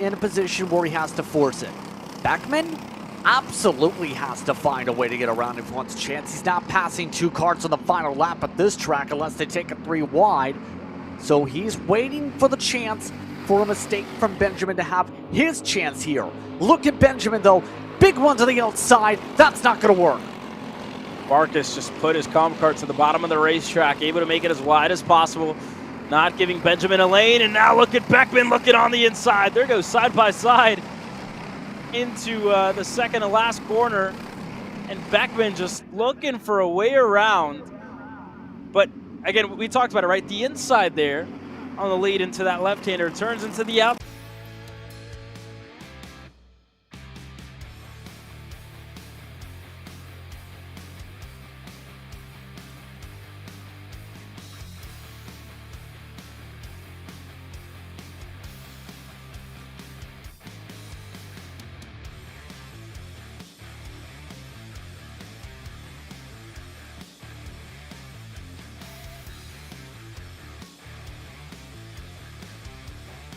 in a position where he has to force it. Beckman absolutely has to find a way to get around if he wants a chance. He's not passing 2 karts on the final lap at this track unless they take it 3 wide. So he's waiting for the chance for a mistake from Benjamin to have his chance here. Look at Benjamin, though. Big one to the outside. That's not going to work. Marcus just put his comp cart to the bottom of the racetrack, able to make it as wide as possible, not giving Benjamin a lane. And now look at Beckman looking on the inside. There goes side by side into the second to last corner. And Beckman just looking for a way around. But again, we talked about it, right? The inside there on the lead into that left-hander turns into the out.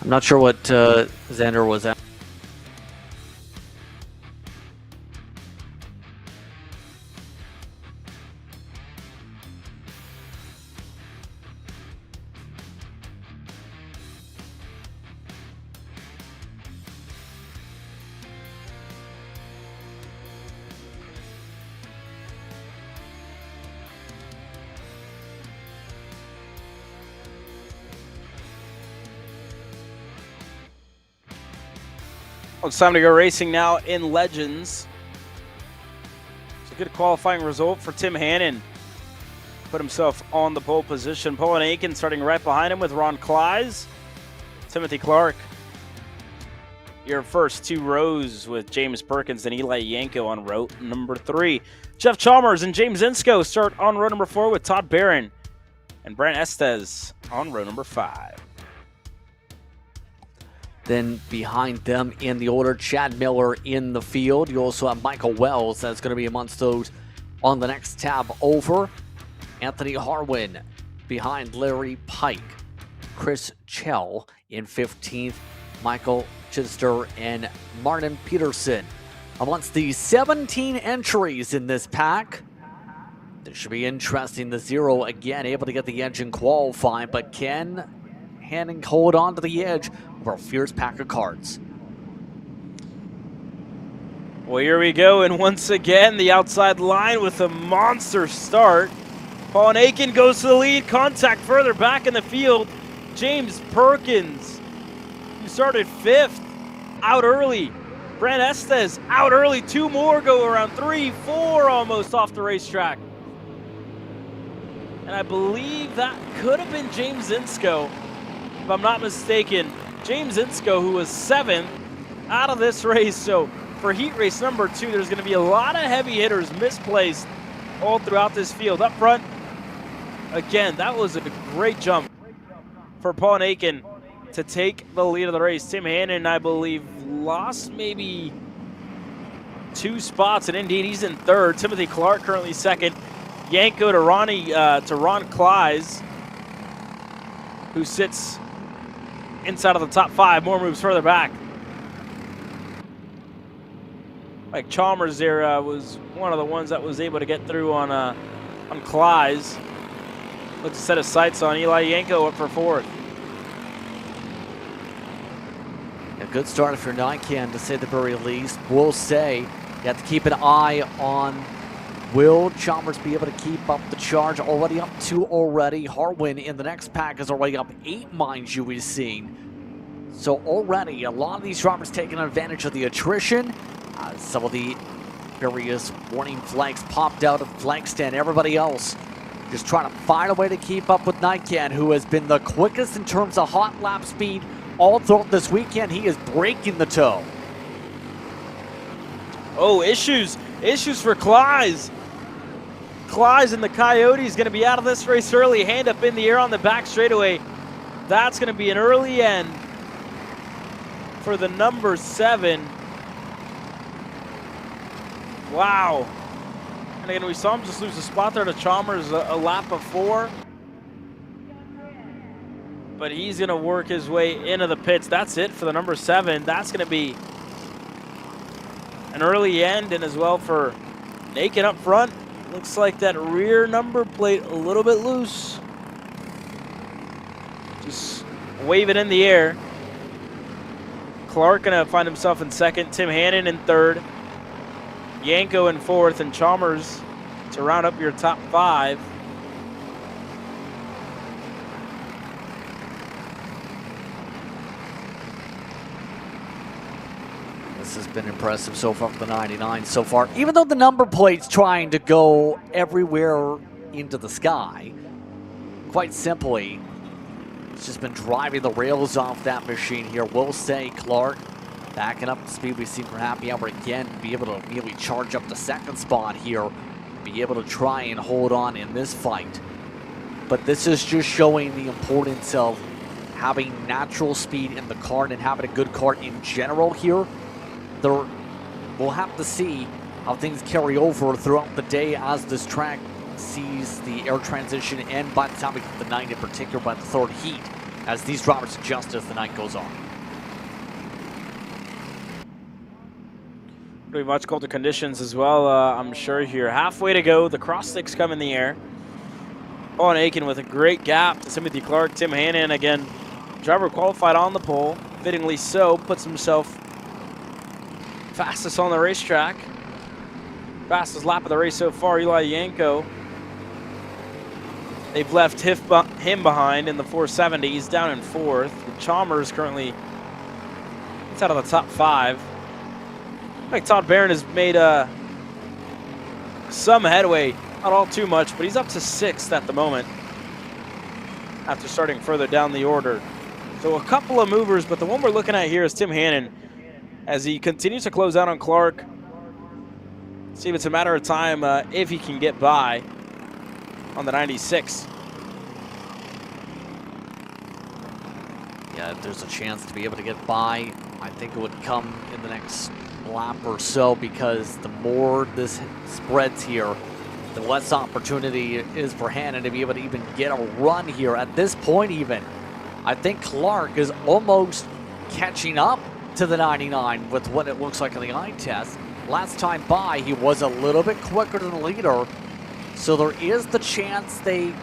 I'm not sure what Xander was at. Well, it's time to go racing now in Legends. It's a good qualifying result for Tim Hannon. Put himself on the pole position. Paul Aiken starting right behind him with Ron Kleiss. Timothy Clark. Your first 2 rows with James Perkins and Eli Yanko on row number 3. Jeff Chalmers and James Insko start on row number 4 with Todd Barron and Brent Estes on row number 5. Then behind them in the order, Chad Miller in the field. You also have Michael Wells. That's going to be amongst those on the next tab over. Anthony Harwin behind Larry Pike. Chris Chell in 15th. Michael Chittister and Martin Peterson. Amongst the 17 entries in this pack, this should be interesting. The 0 again able to get the engine qualified, but can Hannon hold on to the edge of our fierce pack of carts? Well, here we go, and once again, the outside line with a monster start. Paul Aiken goes to the lead, contact further back in the field. James Perkins, who started 5th, out early. Brent Estes, out early. 2 more go around, 3, 4 almost off the racetrack. And I believe that could have been James Insko, if I'm not mistaken. James Insko, who was 7th out of this race. So for heat race number 2, there's going to be a lot of heavy hitters misplaced all throughout this field. Up front, again, that was a great jump for Paul Aiken to take the lead of the race. Tim Hannon, I believe, lost maybe 2 spots, and indeed he's in 3rd. Timothy Clark currently 2nd. Yanko to Ron Kleiss, who sits inside of the top 5. More moves further back. Like Chalmers there was one of the ones that was able to get through on Kleiss. Looks to set his sights on Eli Yanko up for 4th. A good start for Nycan, to say the very least. We'll say you have to keep an eye on, will Chalmers be able to keep up the charge? Already up 2 already. Harwin in the next pack is already up 8, mind you, we've seen. So already a lot of these drivers taking advantage of the attrition. Some of the various warning flags popped out of flag stand. Everybody else just trying to find a way to keep up with Nikan, who has been the quickest in terms of hot lap speed all throughout this weekend. He is breaking the toe. Oh, issues for Klyes. Klyes and the Coyotes going to be out of this race early. Hand up in the air on the back straightaway. That's going to be an early end for the number 7. Wow. And again, we saw him just lose a spot there to Chalmers a lap before. But he's going to work his way into the pits. That's it for the number 7. That's going to be an early end, and as well for Nakin up front. Looks like that rear number plate a little bit loose. Just wave it in the air. Clark gonna find himself in second. Tim Hannon in third. Yanko in fourth, and Chalmers to round up your top 5. This has been impressive so far for the 99 so far. Even though the number plate's trying to go everywhere into the sky, quite simply, it's just been driving the rails off that machine here. We'll say Clark backing up the speed we've seen from Happy Hour again, be able to immediately charge up the second spot here, be able to try and hold on in this fight. But this is just showing the importance of having natural speed in the kart and having a good kart in general here. We'll have to see how things carry over throughout the day as this track sees the air transition, and by the time we get to the night, in particular by the third heat, as these drivers adjust as the night goes on. Pretty much colder conditions as well, I'm sure here. Halfway to go, the cross sticks come in the air. Paul Aiken with a great gap to Timothy Clark. Tim Hannon, again, driver qualified on the pole, fittingly so, puts himself fastest on the racetrack. Fastest lap of the race so far, Eli Yanko. They've left him behind in the 470. He's down in 4th. Chalmers currently, it's out of the top 5. I think Todd Barron has made some headway, not all too much, but he's up to 6th at the moment after starting further down the order. So a couple of movers, but the one we're looking at here is Tim Hannon as he continues to close out on Clark. See if it's a matter of time if he can get by on the 96. Yeah, if there's a chance to be able to get by, I think it would come in the next lap or so, because the more this spreads here, the less opportunity is for Hannon to be able to even get a run here. At this point even, I think Clark is almost catching up to the 99 with what it looks like in the eye test. Last time by, he was a little bit quicker than the leader, so there is the chance they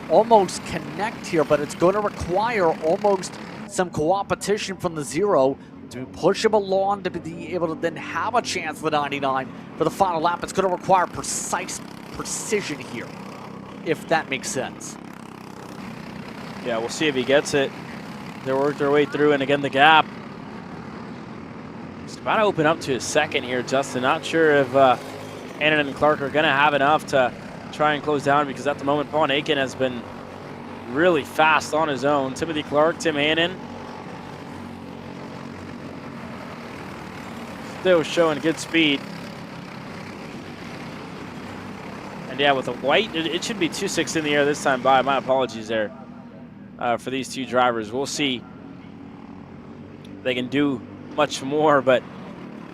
almost connect here, but it's going to require almost some co-opetition from the 0 to push him along to be able to then have a chance at the 99 for the final lap. It's going to require precise precision here, if that makes sense. Yeah, we'll see if he gets it. They work their way through, and again, the gap. It's about to open up to a second here, Justin. Not sure if Hannon and Clark are going to have enough to try and close down, because at the moment, Paul Aiken has been really fast on his own. Timothy Clark, Tim Hannon, still showing good speed. And yeah, with a white, it should be 2.6 in the air this time by. My apologies there for these two drivers. We'll see if they can do much more, but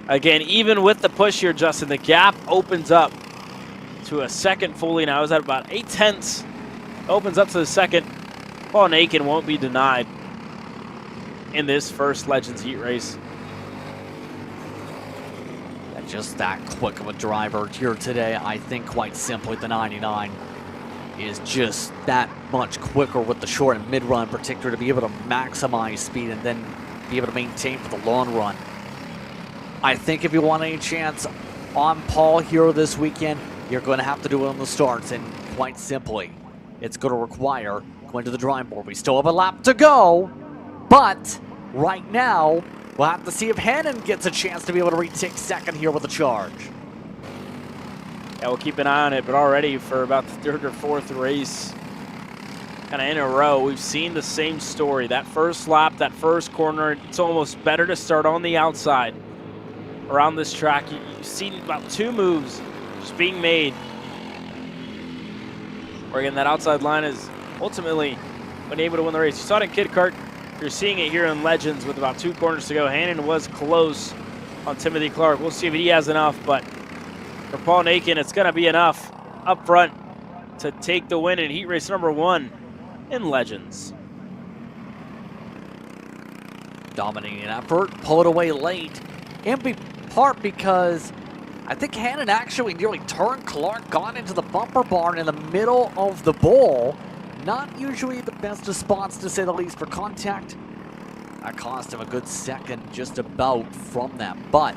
again, even with the push here, Justin, the gap opens up to a second fully now. Is at about 0.8. Opens up to the second. Paul Aiken won't be denied in this first Legends Heat race. Just that quick of a driver here today. I think quite simply the 99 is just that much quicker with the short and mid-run in particular, to be able to maximize speed and then be able to maintain for the long run. I think if you want any chance on Paul here this weekend, you're going to have to do it on the starts, and quite simply, it's going to require going to the drawing board. We still have a lap to go, but right now, we'll have to see if Hannon gets a chance to be able to retake second here with a charge. Yeah, we'll keep an eye on it, but already for about the third or fourth race kind of in a row, we've seen the same story. That first lap, that first corner, it's almost better to start on the outside around this track. You've seen about 2 moves just being made, where again, that outside line is ultimately been able to win the race. You saw it in Kid Kart. You're seeing it here in Legends with about 2 corners to go. Hannon was close on Timothy Clark. We'll see if he has enough, but for Paul Nakin, it's going to be enough up front to take the win in heat race number 1 in Legends. Dominating effort, pull it away late, in part because I think Hannon actually nearly turned Clark, got into the bumper barn in the middle of the bowl. Not usually the best response, to say the least, for contact. That cost him a good second just about from that. But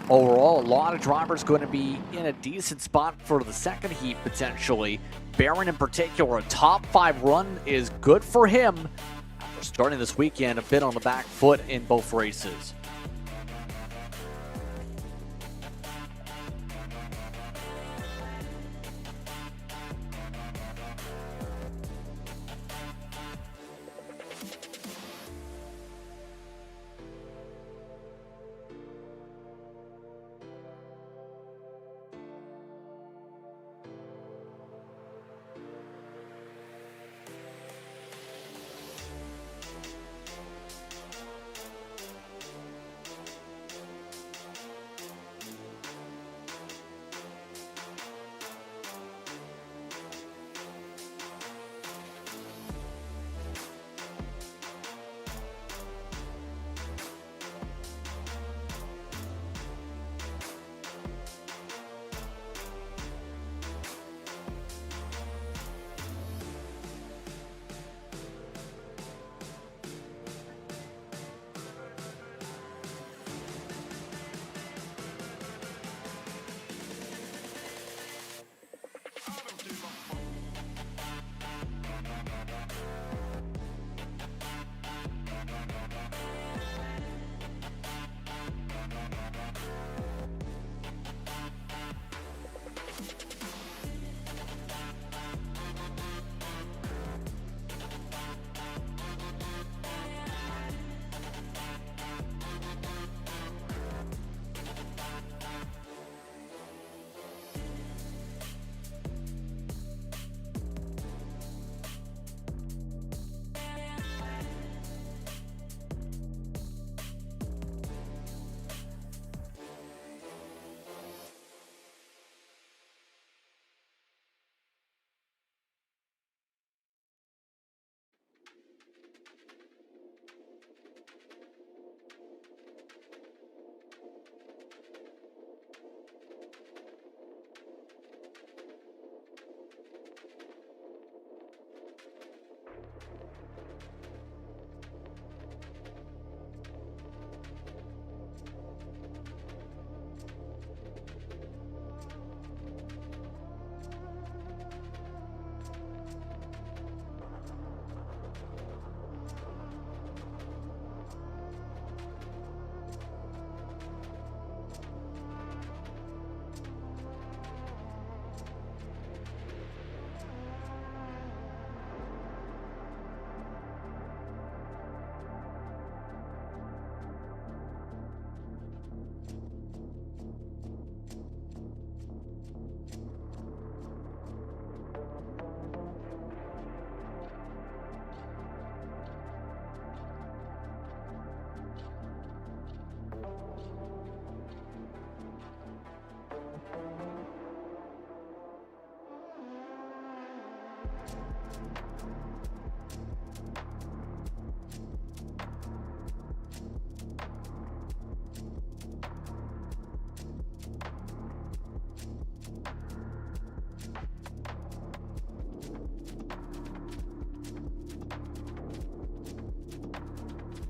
overall, a lot of drivers going to be in a decent spot for the second heat, potentially. Barron in particular, a top 5 run is good for him after starting this weekend a bit on the back foot in both races.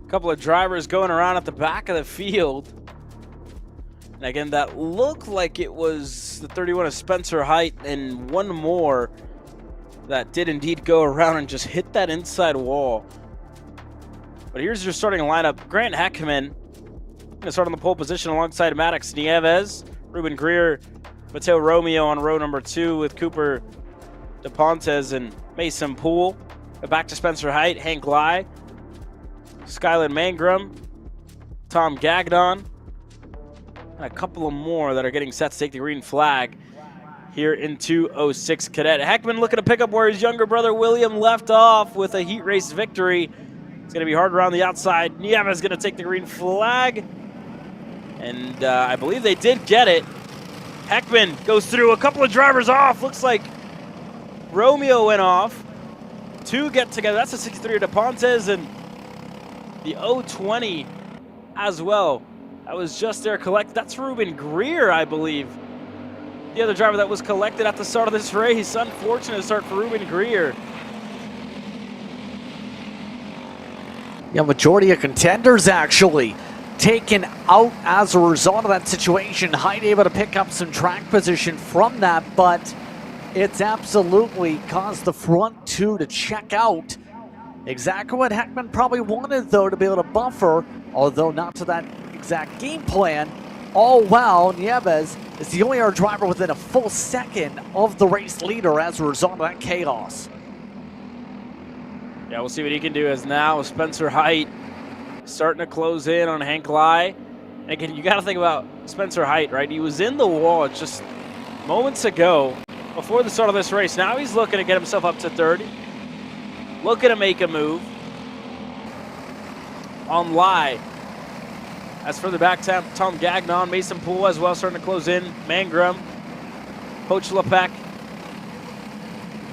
Couple of drivers going around at the back of the field. And again, that looked like it was the 31 of Spencer Height, and one more that did indeed go around and just hit that inside wall. But here's your starting lineup. Grant Heckman going to start on the pole position alongside Maddox Nieves. Ruben Greer Mateo Romeo on row number 2 with Cooper DePontes and Mason Poole. Back to Spencer Height, Hank Lai, Skyland Mangrum, Tom Gagnon, and a couple of more that are getting set to take the green flag here in 206 Cadet. Heckman looking to pick up where his younger brother William left off with a heat race victory. It's going to be hard around the outside. Nieves going to take the green flag. And I believe they did get it. Heckman goes through, a couple of drivers off. Looks like Romeo went off. 2 get together. That's a 63 of DePontes and the 020 as well. That was just there collected. That's Ruben Greer, I believe. The other driver that was collected at the start of this race. Unfortunate start for Ruben Greer. Yeah, majority of contenders actually taken out as a result of that situation. Height able to pick up some track position from that, but it's absolutely caused the front 2 to check out. Exactly what Heckman probably wanted, though, to be able to buffer, although not to that exact game plan. All while Nieves is the only other driver within a full second of the race leader as a result of that chaos. Yeah, we'll see what he can do as now Spencer Height starting to close in on Hank Lai. And again, you got to think about Spencer Height, right? He was in the wall just moments ago before the start of this race. Now he's looking to get himself up to third, looking to make a move on Lai. As further back, Tom Gagnon, Mason Poole as well starting to close in. Mangrum, Coach Lepec.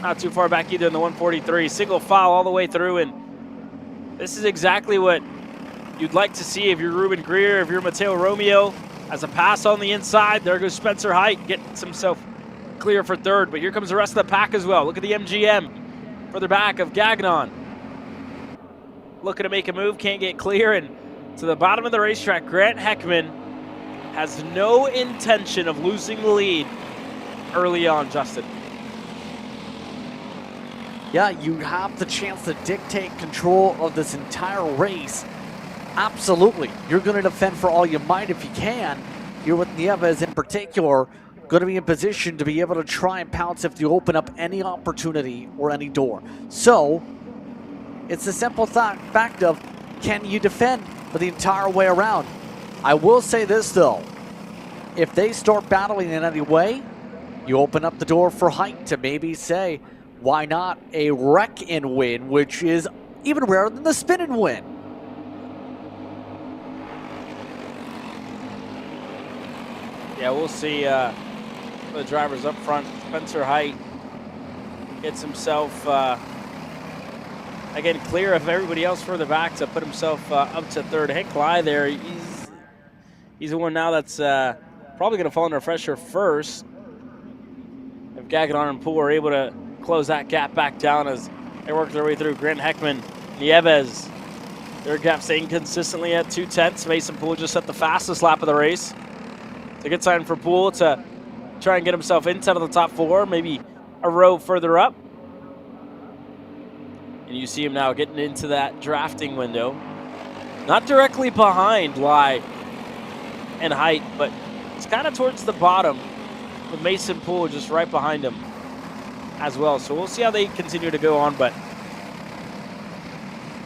Not too far back either in the 143. Single file all the way through, and this is exactly what you'd like to see if you're Ruben Greer, if you're Mateo Romeo. As a pass on the inside, there goes Spencer Height, gets himself clear for third, but here comes the rest of the pack as well. Look at the MGM further back of Gagnon. Looking to make a move, can't get clear, and to the bottom of the racetrack, Grant Heckman has no intention of losing the lead early on, Justin. Yeah, you have the chance to dictate control of this entire race. Absolutely. You're going to defend for all you might if you can. You're with Nieves in particular, going to be in position to be able to try and pounce if you open up any opportunity or any door. So, it's a simple fact of, can you defend for the entire way around? I will say this, though. If they start battling in any way, you open up the door for Height to maybe say, why not a wreck-in win, which is even rarer than the spin-in win. Yeah, we'll see the drivers up front. Spencer Height gets himself, again, clear of everybody else further back to put himself up to third. Hank Lai there, he's the one now that's probably going to fall under pressure first. If Gagnon and Poole are able to close that gap back down as they work their way through. Grant Heckman, Nieves, their gap staying consistently at 2/10. Mason Poole just set the fastest lap of the race. It's a good sign for Poole to try and get himself inside of the top 4, maybe a row further up. And you see him now getting into that drafting window. Not directly behind Lai and Height, but it's kind of towards the bottom with Mason Poole just right behind him as well. So we'll see how they continue to go on, but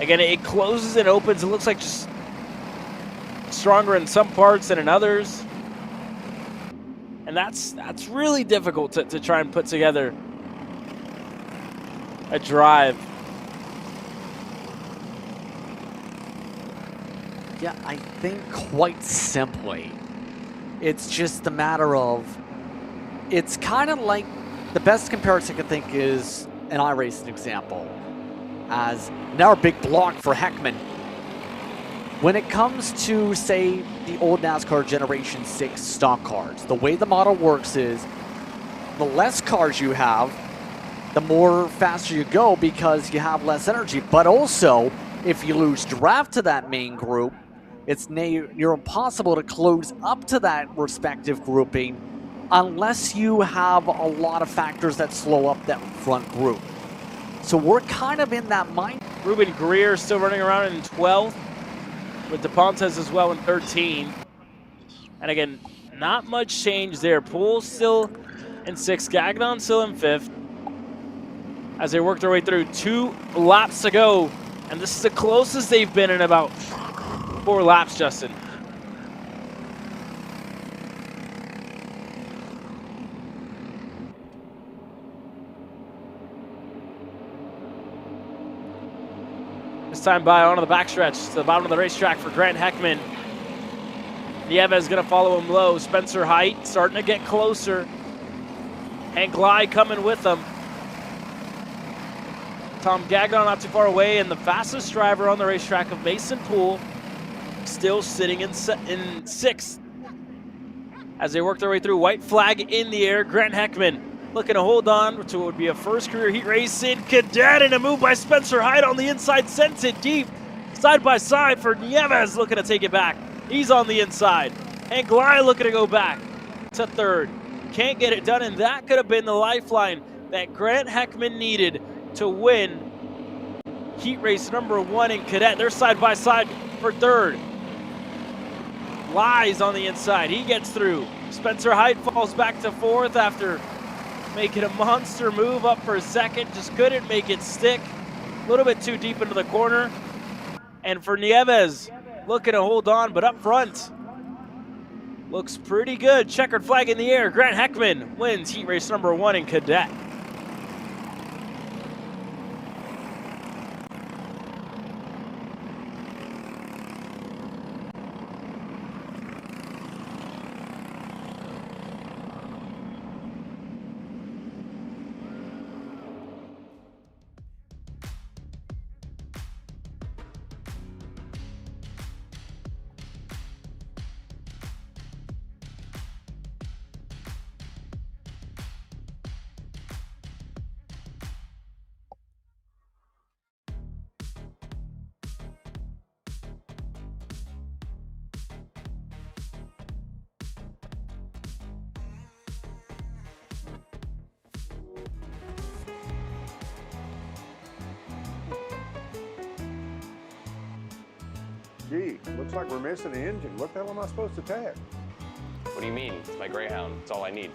again, it closes and opens. It looks like just stronger in some parts than in others. And that's really difficult to try and put together a drive. Yeah, I think quite simply, it's just a matter of, it's kind of like, the best comparison I can think is an iRacing example. As now a big block for Heckman. When it comes to, say, the old NASCAR Generation 6 stock cars, the way the model works is the less cars you have, the more faster you go because you have less energy. But also, if you lose draft to that main group, it's near impossible to close up to that respective grouping unless you have a lot of factors that slow up that front group. So we're kind of in that mind. Ruben Greer still running around in 12th, with DePontes as well in 13. And again, Not much change there. Poole still in 6th, Gagnon still in 5th. As they work their way through 2 laps to go. And this is the closest they've been in about 4 laps, Justin. This time by onto the backstretch to the bottom of the racetrack for Grant Heckman. Nieves going to follow him low. Spencer Height starting to get closer. Hank Lai coming with them. Tom Gagnon not too far away, and the fastest driver on the racetrack of Mason Poole still sitting in 6th. As they work their way through, white flag in the air. Grant Heckman looking to hold on to what would be a first career heat race in Cadet, and a move by Spencer Hyde on the inside sends it deep. Side by side for Nieves looking to take it back. He's on the inside. Hank Lai looking to go back to 3rd. Can't get it done, and that could have been the lifeline that Grant Heckman needed to win heat race number 1 in Cadet. They're side by side for 3rd. Lies on the inside. He gets through. Spencer Hyde falls back to 4th after making a monster move up for 2nd. Just couldn't make it stick. A little bit too deep into the corner. And for Nieves, looking to hold on, but up front, looks pretty good. Checkered flag in the air. Grant Heckman wins heat race number 1 in Cadet. Gee, looks like we're missing an engine. What the hell am I supposed to tag? What do you mean? It's my Greyhound. It's all I need.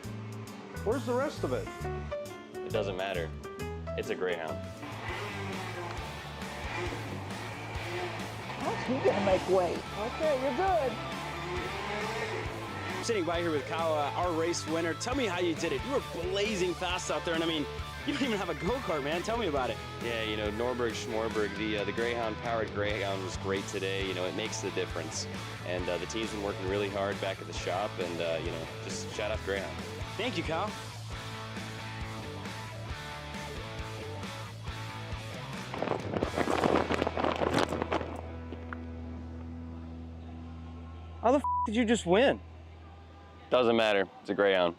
Where's the rest of it? It doesn't matter. It's a Greyhound. You gotta make way. Okay, you're good. I'm sitting by here with Kyle, our race winner. Tell me how you did it. You were blazing fast out there, and I mean, you don't even have a go-kart, man. Tell me about it. Yeah, you know, Norberg, Schmorberg, the Greyhound-powered Greyhound was great today. You know, it makes the difference. And the team's been working really hard back at the shop, and, you know, just shout out Greyhound. Thank you, Kyle. How the f did you just win? Doesn't matter. It's a Greyhound.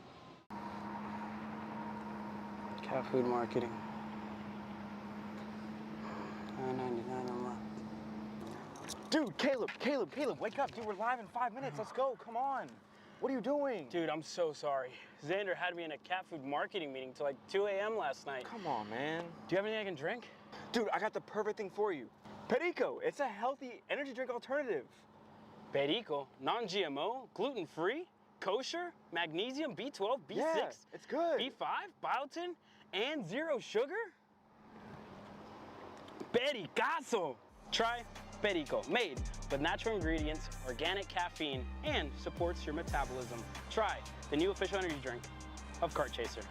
Cat food marketing. $9.99 a month. Dude, Caleb, wake up. Dude, we're live in 5 minutes. Let's go. Come on. What are you doing? Dude, I'm so sorry. Xander had me in a cat food marketing meeting till like 2 a.m. last night. Come on, man. Do you have anything I can drink? Dude, I got the perfect thing for you. Perico. It's a healthy energy drink alternative. Perico, non-GMO, gluten-free, kosher, magnesium, B12, B6, Yeah, it's good. B5, biotin, and 0 sugar? Pericazo! Try Perico, made with natural ingredients, organic caffeine, and supports your metabolism. Try the new official energy drink of Kart Chaser.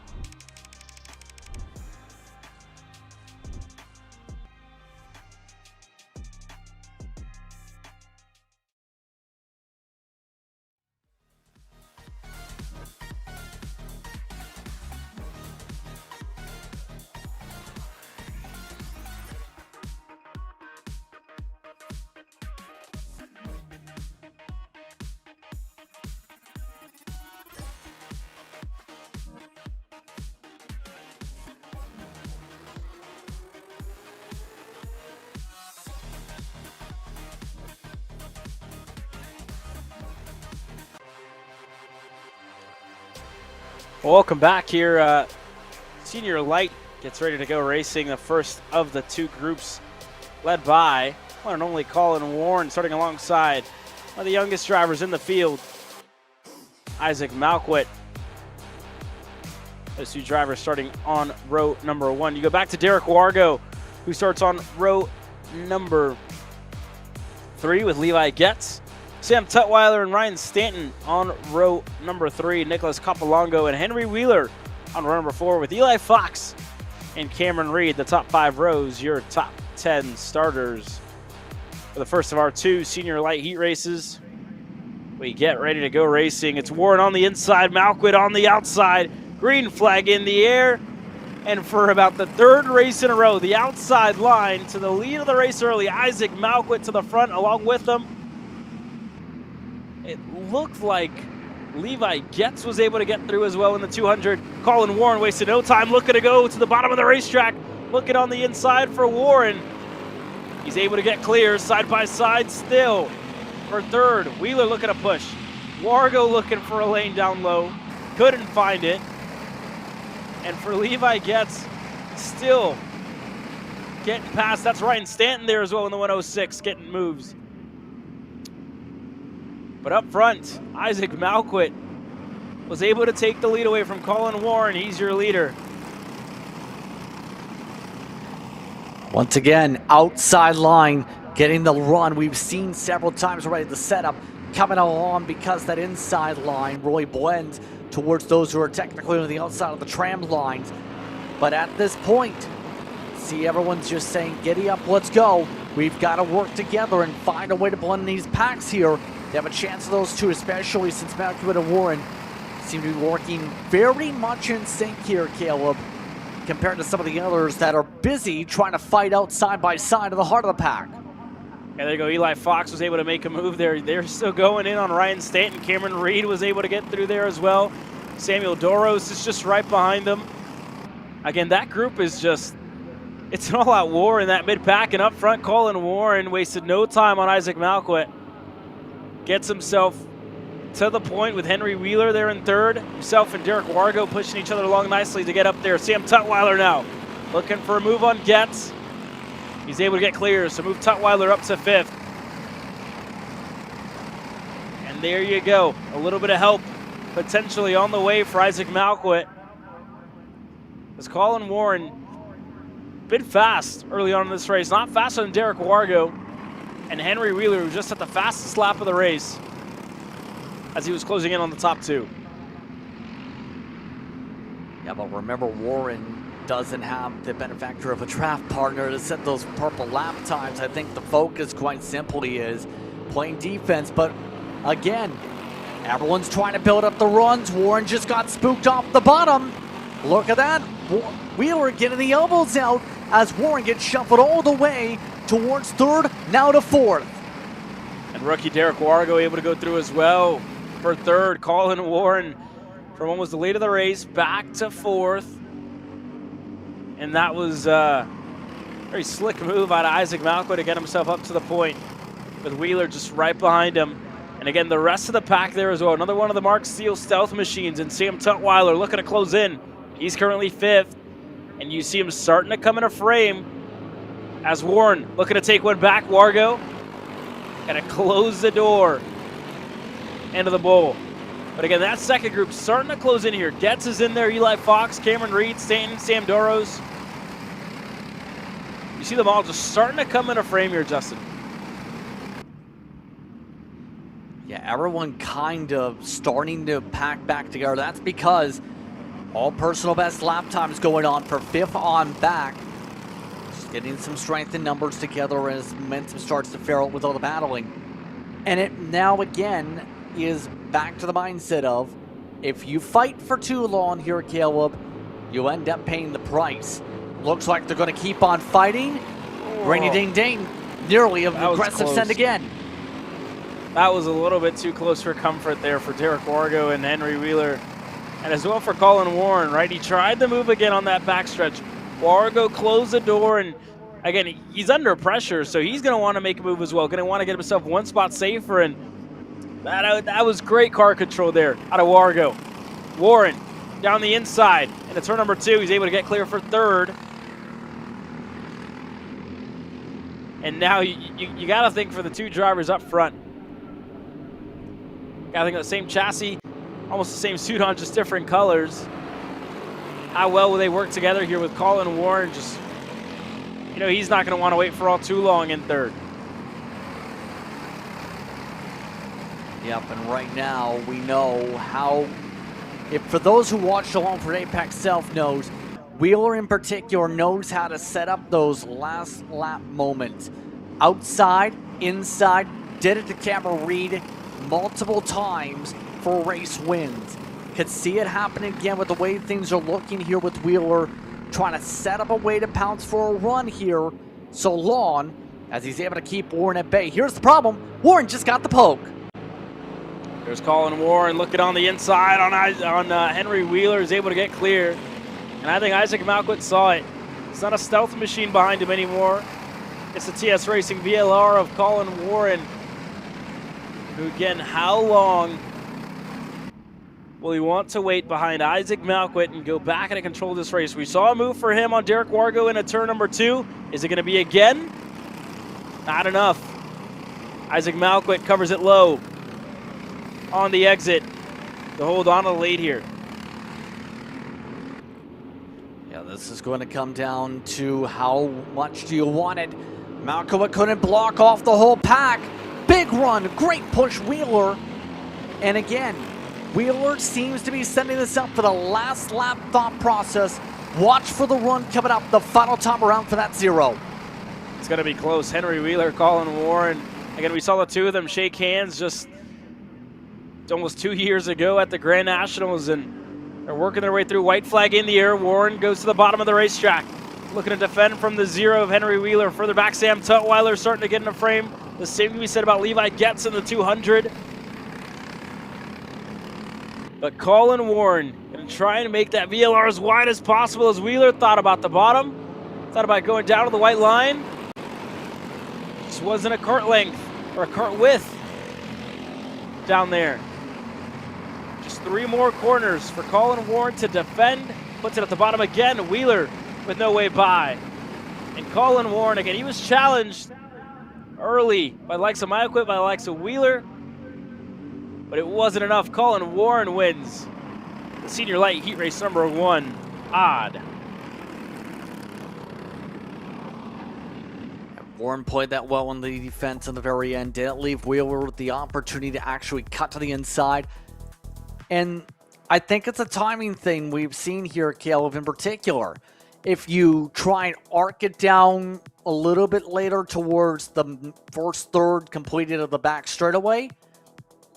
Welcome back here. Senior Light gets ready to go racing the first of the 2 groups, led by one and only Colin Warren, starting alongside one of the youngest drivers in the field. Isaac Malquit. Those two drivers starting on row number 1. You go back to Derek Wargo, who starts on row number 3 with Levi Getz. Sam Tutwiler and Ryan Stanton on row number 3. Nicholas Capolongo and Henry Wheeler on row number 4 with Eli Fox and Cameron Reed. The top 5 rows, your top 10 starters for the first of our 2 senior light heat races. We get ready to go racing. It's Warren on the inside, Malquit on the outside. Green flag in the air. And for about the 3rd race in a row, the outside line to the lead of the race early, Isaac Malquit to the front along with them. It looked like Levi Getz was able to get through as well in the 200. Colin Warren wasted no time looking to go to the bottom of the racetrack. Looking on the inside for Warren. He's able to get clear side by side still for 3rd. Wheeler looking to push. Wargo looking for a lane down low. Couldn't find it. And for Levi Getz, still getting past. That's Ryan Stanton there as well in the 106, getting moves. But up front, Isaac Malquit was able to take the lead away from Colin Warren. He's your leader. Once again, outside line, getting the run. We've seen several times already the setup coming along because that inside line really blends towards those who are technically on the outside of the tram lines. But at this point, see everyone's just saying, giddy up, let's go. We've got to work together and find a way to blend these packs here. They have a chance of those two, especially since Malquit and Warren seem to be working very much in sync here, Caleb, compared to some of the others that are busy trying to fight out side by side of the heart of the pack. Yeah, there you go. Eli Fox was able to make a move there. They're still going in on Ryan Stanton. Cameron Reed was able to get through there as well. Samuel Doros is just right behind them. Again, that group is just, it's an all-out war in that mid-pack. And up front, Colin Warren wasted no time on Isaac Malquit. Gets himself to the point with Henry Wheeler there in 3rd. Himself and Derek Wargo pushing each other along nicely to get up there. Sam Tutwiler now looking for a move on Getz. He's able to get clear, so move Tutwiler up to 5th. And there you go. A little bit of help potentially on the way for Isaac Malquit. As Colin Warren been fast early on in this race. Not faster than Derek Wargo. And Henry Wheeler was just at the fastest lap of the race as he was closing in on the top 2. Yeah, but remember, Warren doesn't have the benefactor of a draft partner to set those purple lap times. I think the focus quite simply is playing defense, but again, everyone's trying to build up the runs. Warren just got spooked off the bottom. Look at that. Wheeler getting the elbows out as Warren gets shuffled all the way towards 3rd, now to 4th. And rookie Derek Wargo able to go through as well for 3rd. Colin Warren from what was the lead of the race back to 4th. And that was a very slick move out of Isaac Malquit to get himself up to the point with Wheeler just right behind him. And again, the rest of the pack there as well. Another one of the Mark Steele stealth machines, and Sam Tutwiler looking to close in. He's currently 5th, and you see him starting to come in a frame as Warren looking to take one back. Wargo gonna close the door into the bowl. But again, that second group starting to close in here. Getz is in there, Eli Fox, Cameron Reed, Stanton, Sam Doros. You see them all just starting to come in a frame here, Justin. Yeah, everyone kind of starting to pack back together. That's because all personal best lap times going on for 5th on back. Just getting some strength in numbers together as momentum starts to fare out with all the battling. And it now again is back to the mindset of, if you fight for too long here, Caleb, you end up paying the price. Looks like they're going to keep on fighting. Rainy ding ding, nearly an aggressive send again. That was a little bit too close for comfort there for Derek Wargo and Henry Wheeler. And as well for Colin Warren, right? He tried the move again on that backstretch. Wargo closed the door, and again, he's under pressure, so he's going to want to make a move as well. Going to want to get himself one spot safer, and that was great car control there out of Wargo. Warren down the inside into turn number 2. He's able to get clear for 3rd. And now you got to think for the 2 drivers up front. Got to think of the same chassis almost the same suit on, just different colors. How well will they work together here with Colin Warren? Just, you know, he's not going to want to wait for all too long in third. Yep, and right now we know how, if for those who watched along for Apex Self knows, Wheeler in particular knows how to set up those last lap moments. Outside, inside, did it to camera read multiple times for race wins. Could see it happen again with the way things are looking here with Wheeler trying to set up a way to pounce for a run here so long as he's able to keep Warren at bay. Here's the problem. Warren just got the poke. There's Colin Warren looking on the inside on Henry Wheeler, is able to get clear. And I think Isaac Malquit saw it. It's not a stealth machine behind him anymore. It's the TS Racing VLR of Colin Warren, who again, how long will he want to wait behind Isaac Malquit and go back and control this race? We saw a move for him on Derek Wargo in a turn number 2. Is it going to be again? Not enough. Isaac Malquit covers it low on the exit to hold on to the lead here. Yeah, this is going to come down to how much do you want it. Malcolm couldn't block off the whole pack. Big run, great push Wheeler. And again, Wheeler seems to be setting this up for the last lap thought process. Watch for the run coming up, the final time around for that 0. It's going to be close. Henry Wheeler, Colin Warren. Again, we saw the two of them shake hands just almost 2 years ago at the Grand Nationals, and they're working their way through. White flag in the air. Warren goes to the bottom of the racetrack, looking to defend from the 0 of Henry Wheeler. Further back, Sam Tutwiler starting to get in the frame. The same can be said about Levi Getz in the 200. But Colin Warren going to try and make that VLR as wide as possible, as Wheeler thought about the bottom. Thought about going down to the white line. Just wasn't a cart length or a cart width down there. Just 3 more corners for Colin Warren to defend. Puts it at the bottom again. Wheeler with no way by. And Colin Warren, again, he was challenged early by the likes of Myaquit, by the likes of Wheeler, but it wasn't enough. Colin Warren wins the senior light heat race number 1. Odd. Warren played that well on the defense in the very end. Didn't leave Wheeler with the opportunity to actually cut to the inside. And I think it's a timing thing we've seen here, Caleb, in particular. If you try and arc it down a little bit later towards the first third completed of the back straightaway,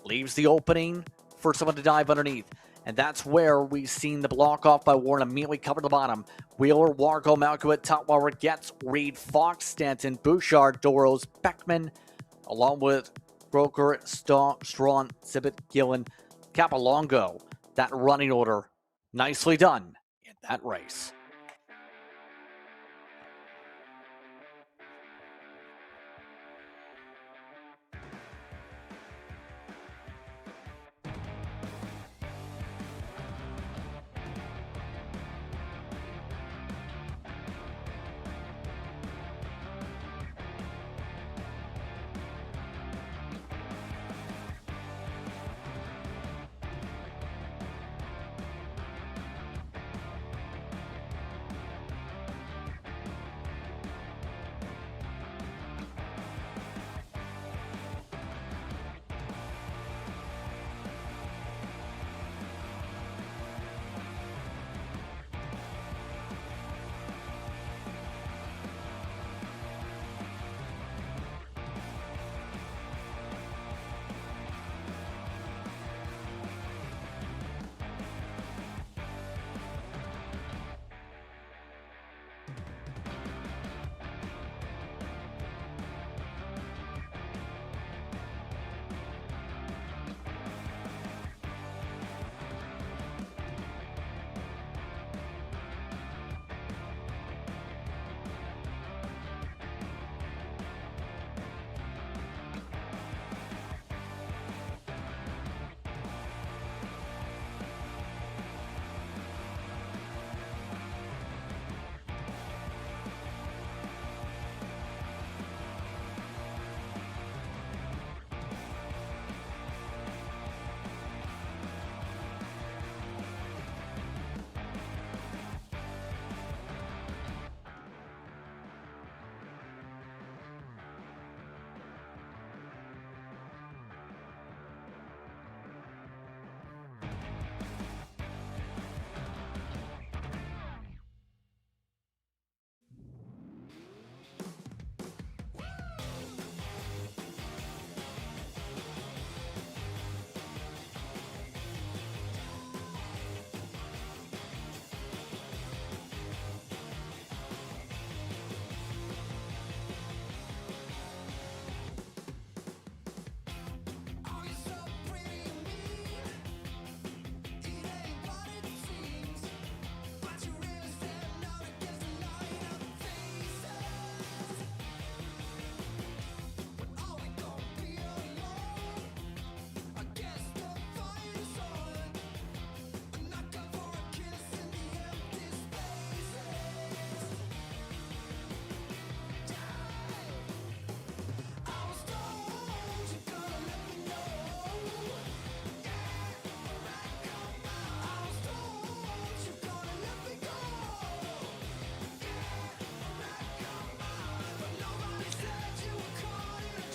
leaves the opening for someone to dive underneath. And that's where we've seen the block off by Warren immediately cover the bottom. Wheeler, Wargo, Malkiewicz, Tutwiler, Getz, Reed, Fox, Stanton, Bouchard, Doros, Beckman, along with Broker, Strawn, Sibit, Gillen, Capolongo. That running order, nicely done in that race.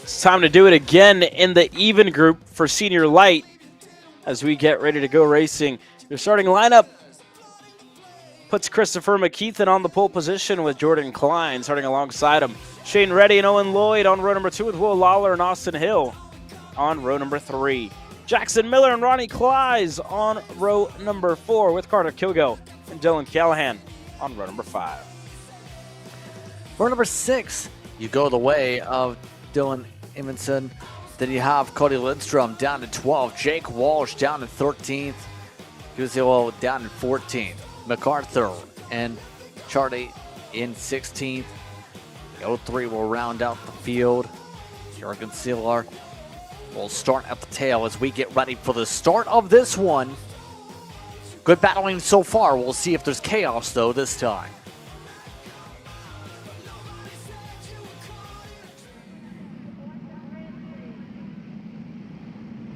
It's time to do it again in the even group for senior light as we get ready to go racing. Your starting lineup puts Christopher McKeithen on the pole position with Jordan Klein starting alongside him. Shane Reddy and Owen Lloyd on row number 2 with Will Lawler and Austin Hill on row number 3. Jackson Miller and Ronnie Kleiss on row number 4 with Carter Kilgo and Dylan Callahan on row number 5. Row number 6, you go the way of Dylan Evanson. Then you have Cody Lindstrom down to 12th, Jake Walsh down to 13th, Guzio down in 14th, MacArthur and Charlie in 16th. The 03 will round out the field. Jurgen Seeler will start at the tail as we get ready for the start of this one. Good battling so far. We'll see if there's chaos, though, this time.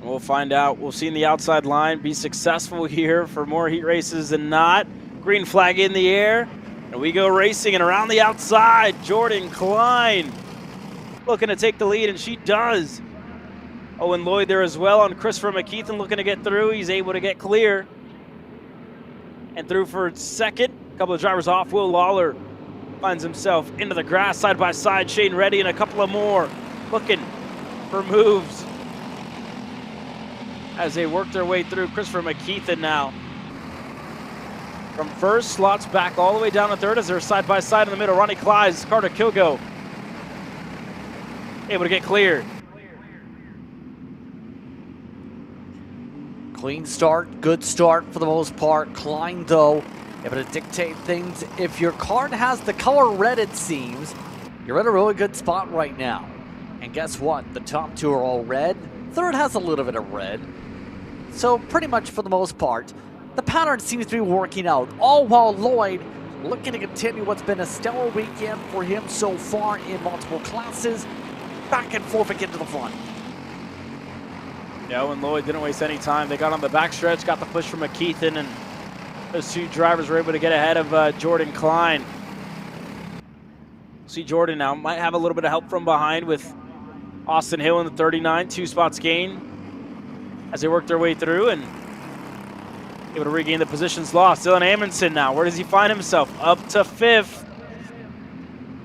We'll find out. We'll see in the outside line. Be successful here for more heat races than not. Green flag in the air. And we go racing, and around the outside, Jordan Klein looking to take the lead, and she does. Owen Lloyd there as well on Christopher McKeithen looking to get through. He's able to get clear. And through for second. A couple of drivers off. Will Lawler finds himself into the grass side by side. Shane Reddy and a couple of more looking for moves as they work their way through. Christopher McKeithen now from first, slots back all the way down to third as they're side by side in the middle. Ronnie Kleiss, Carter Kilgo able to get clear. Clean start, good start for the most part. Klein, though, able to dictate things. If your card has the color red, it seems, you're in a really good spot right now. And guess what? The top 2 are all red. Third has a little bit of red. So pretty much for the most part, the pattern seems to be working out. All while Lloyd looking to continue what's been a stellar weekend for him so far in multiple classes. Back and forth again to the front. Yeah, and Lloyd didn't waste any time. They got on the backstretch, got the push from McKeithen, and those 2 drivers were able to get ahead of Jordan Klein. See Jordan now might have a little bit of help from behind with Austin Hill in the 39, 2 spots gain as they work their way through and able to regain the positions lost. Dylan Amundsen now, where does he find himself? Up to 5th.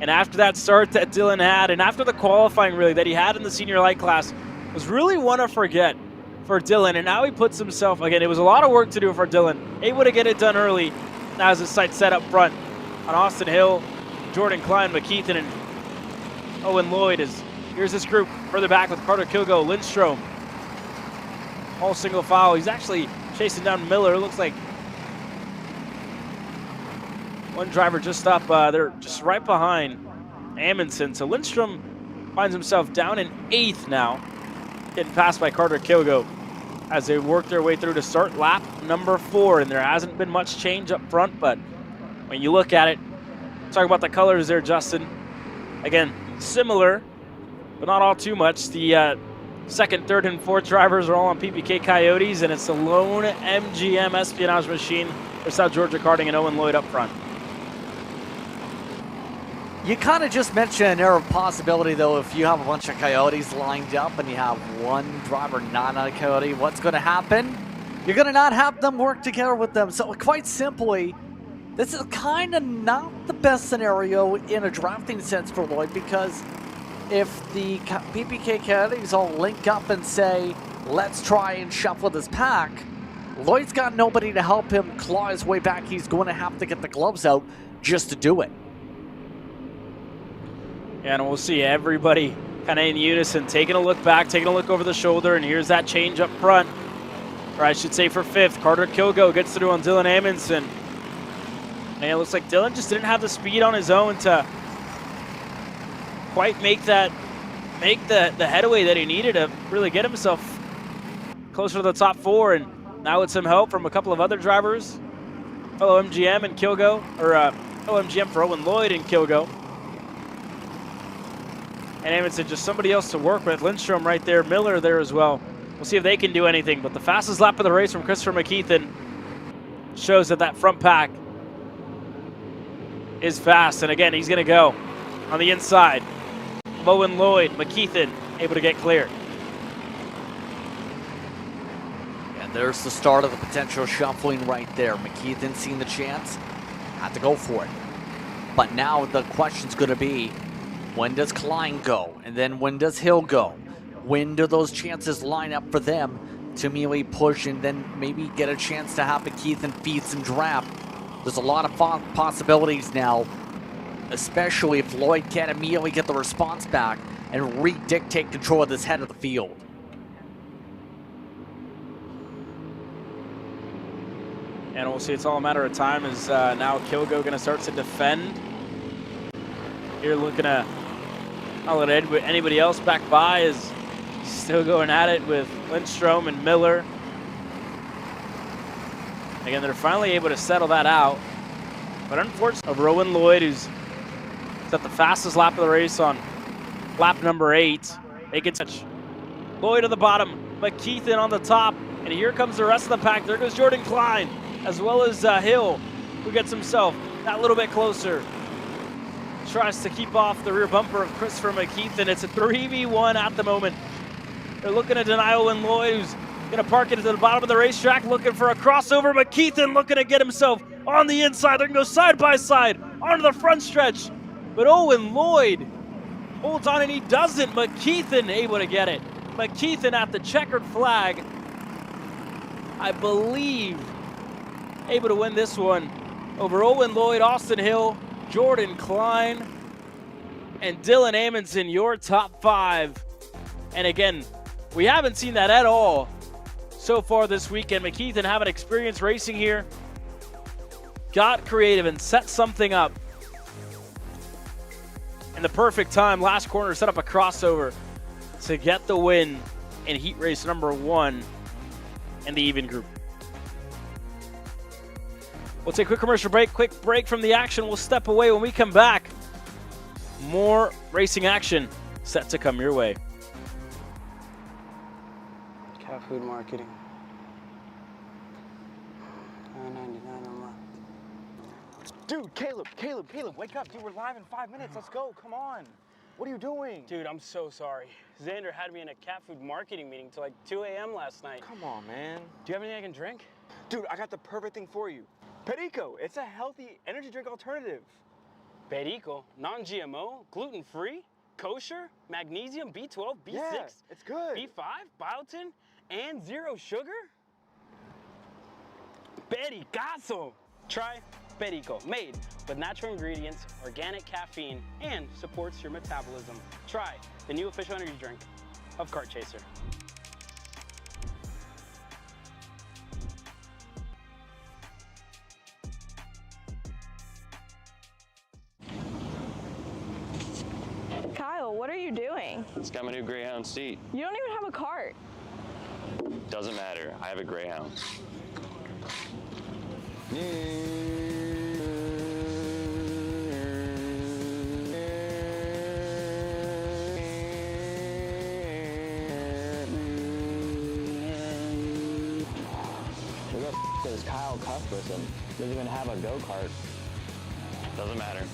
And after that start that Dylan had, and after the qualifying really that he had in the senior light class, was really one to forget for Dylan. And now he puts himself, again, it was a lot of work to do for Dylan. Able to get it done early. Now has his sights set up front on Austin Hill, Jordan Klein, McKeithen, and Owen Lloyd. Here's this group further back with Carter Kilgo, Lindstrom. All single file. He's actually chasing down Miller. It looks like one driver just up. They're just right behind Amundsen. So Lindstrom finds himself down in 8th now, getting passed by Carter Kilgo as they work their way through to start lap number 4. And there hasn't been much change up front, but when you look at it, talk about the colors there, Justin. Again, similar, but not all too much. The second, third, and fourth drivers are all on PPK Coyotes, and it's the lone MGM Espionage Machine for South Georgia Karting and Owen Lloyd up front. You kind of just mentioned an error of possibility, though. If you have a bunch of Coyotes lined up and you have one driver not on a Coyote, what's going to happen? You're going to not have them work together with them. So quite simply, this is kind of not the best scenario in a drafting sense for Lloyd, because if the PPK Coyotes all link up and say, let's try and shuffle this pack, Lloyd's got nobody to help him claw his way back. He's going to have to get the gloves out just to do it. Yeah, and we'll see everybody kind of in unison, taking a look back, taking a look over the shoulder, and here's that change up front. Or I should say for 5th, Carter Kilgo gets through on Dylan Amundsen. And it looks like Dylan just didn't have the speed on his own to quite make the headway that he needed to really get himself closer to the top 4. And now with some help from a couple of other drivers, fellow MGM and Kilgo, or fellow MGM for Owen Lloyd and Kilgo. And Amundsen just somebody else to work with. Lindstrom right there, Miller there as well. We'll see if they can do anything. But the fastest lap of the race from Christopher McKeithen shows that front pack is fast. And again, he's going to go on the inside. Owen Lloyd, McKeithen, able to get clear. And there's the start of the potential shuffling right there. McKeithen seen the chance, had to go for it. But now the question's going to be, when does Klein go? And then when does Hill go? When do those chances line up for them to immediately push and then maybe get a chance to have McKeithen feed some draft? There's a lot of possibilities now, especially if Lloyd can't immediately get the response back and re-dictate control of this head of the field. And we'll see, it's all a matter of time as now Kilgo going to start to defend. Here looking to not let anybody else back by, is still going at it with Lindstrom and Miller. Again, they're finally able to settle that out. But unfortunately, of Rowan Lloyd, who's at the fastest lap of the race on lap number 8. They can touch Lloyd at the bottom, McKeithen on the top. And here comes the rest of the pack. There goes Jordan Klein, as well as Hill, who gets himself that little bit closer. Tries to keep off the rear bumper of Christopher McKeithen. It's a 3v1 at the moment. They're looking to deny Owen Lloyd, who's going to park it to the bottom of the racetrack, looking for a crossover. McKeithen looking to get himself on the inside. They're going to go side by side onto the front stretch. But Owen Lloyd holds on and he doesn't. McKeithen able to get it. McKeithen at the checkered flag, I believe, able to win this one over Owen Lloyd, Austin Hill, Jordan Klein, and Dylan Amundsen, your top 5. And again, we haven't seen that at all so far this weekend. McKeithen having experience racing here, got creative and set something up in the perfect time. Last corner, set up a crossover to get the win in heat race number 1 in the even group. We'll take a quick commercial break, quick break from the action. We'll step away. When we come back, more racing action set to come your way. Cat food marketing. $9.99 a month. Dude, Caleb, wake up. Dude, we're live in 5 minutes. Let's go. Come on. What are you doing? Dude, I'm so sorry. Xander had me in a cat food marketing meeting till like 2 a.m. last night. Come on, man. Do you have anything I can drink? Dude, I got the perfect thing for you. Perico, it's a healthy energy drink alternative. Perico, non-GMO, gluten-free, kosher, magnesium, B12, B6, Yeah, it's good. B5, biotin, and 0 sugar? Pericazo! Try Perico, made with natural ingredients, organic caffeine, and supports your metabolism. Try the new official energy drink of Kart Chaser. Kyle, what are you doing? It's got my new Greyhound seat. You don't even have a cart. Doesn't matter. I have a Greyhound. Who the f is Kyle Cuthbertson? Doesn't even have a go-kart. Doesn't matter.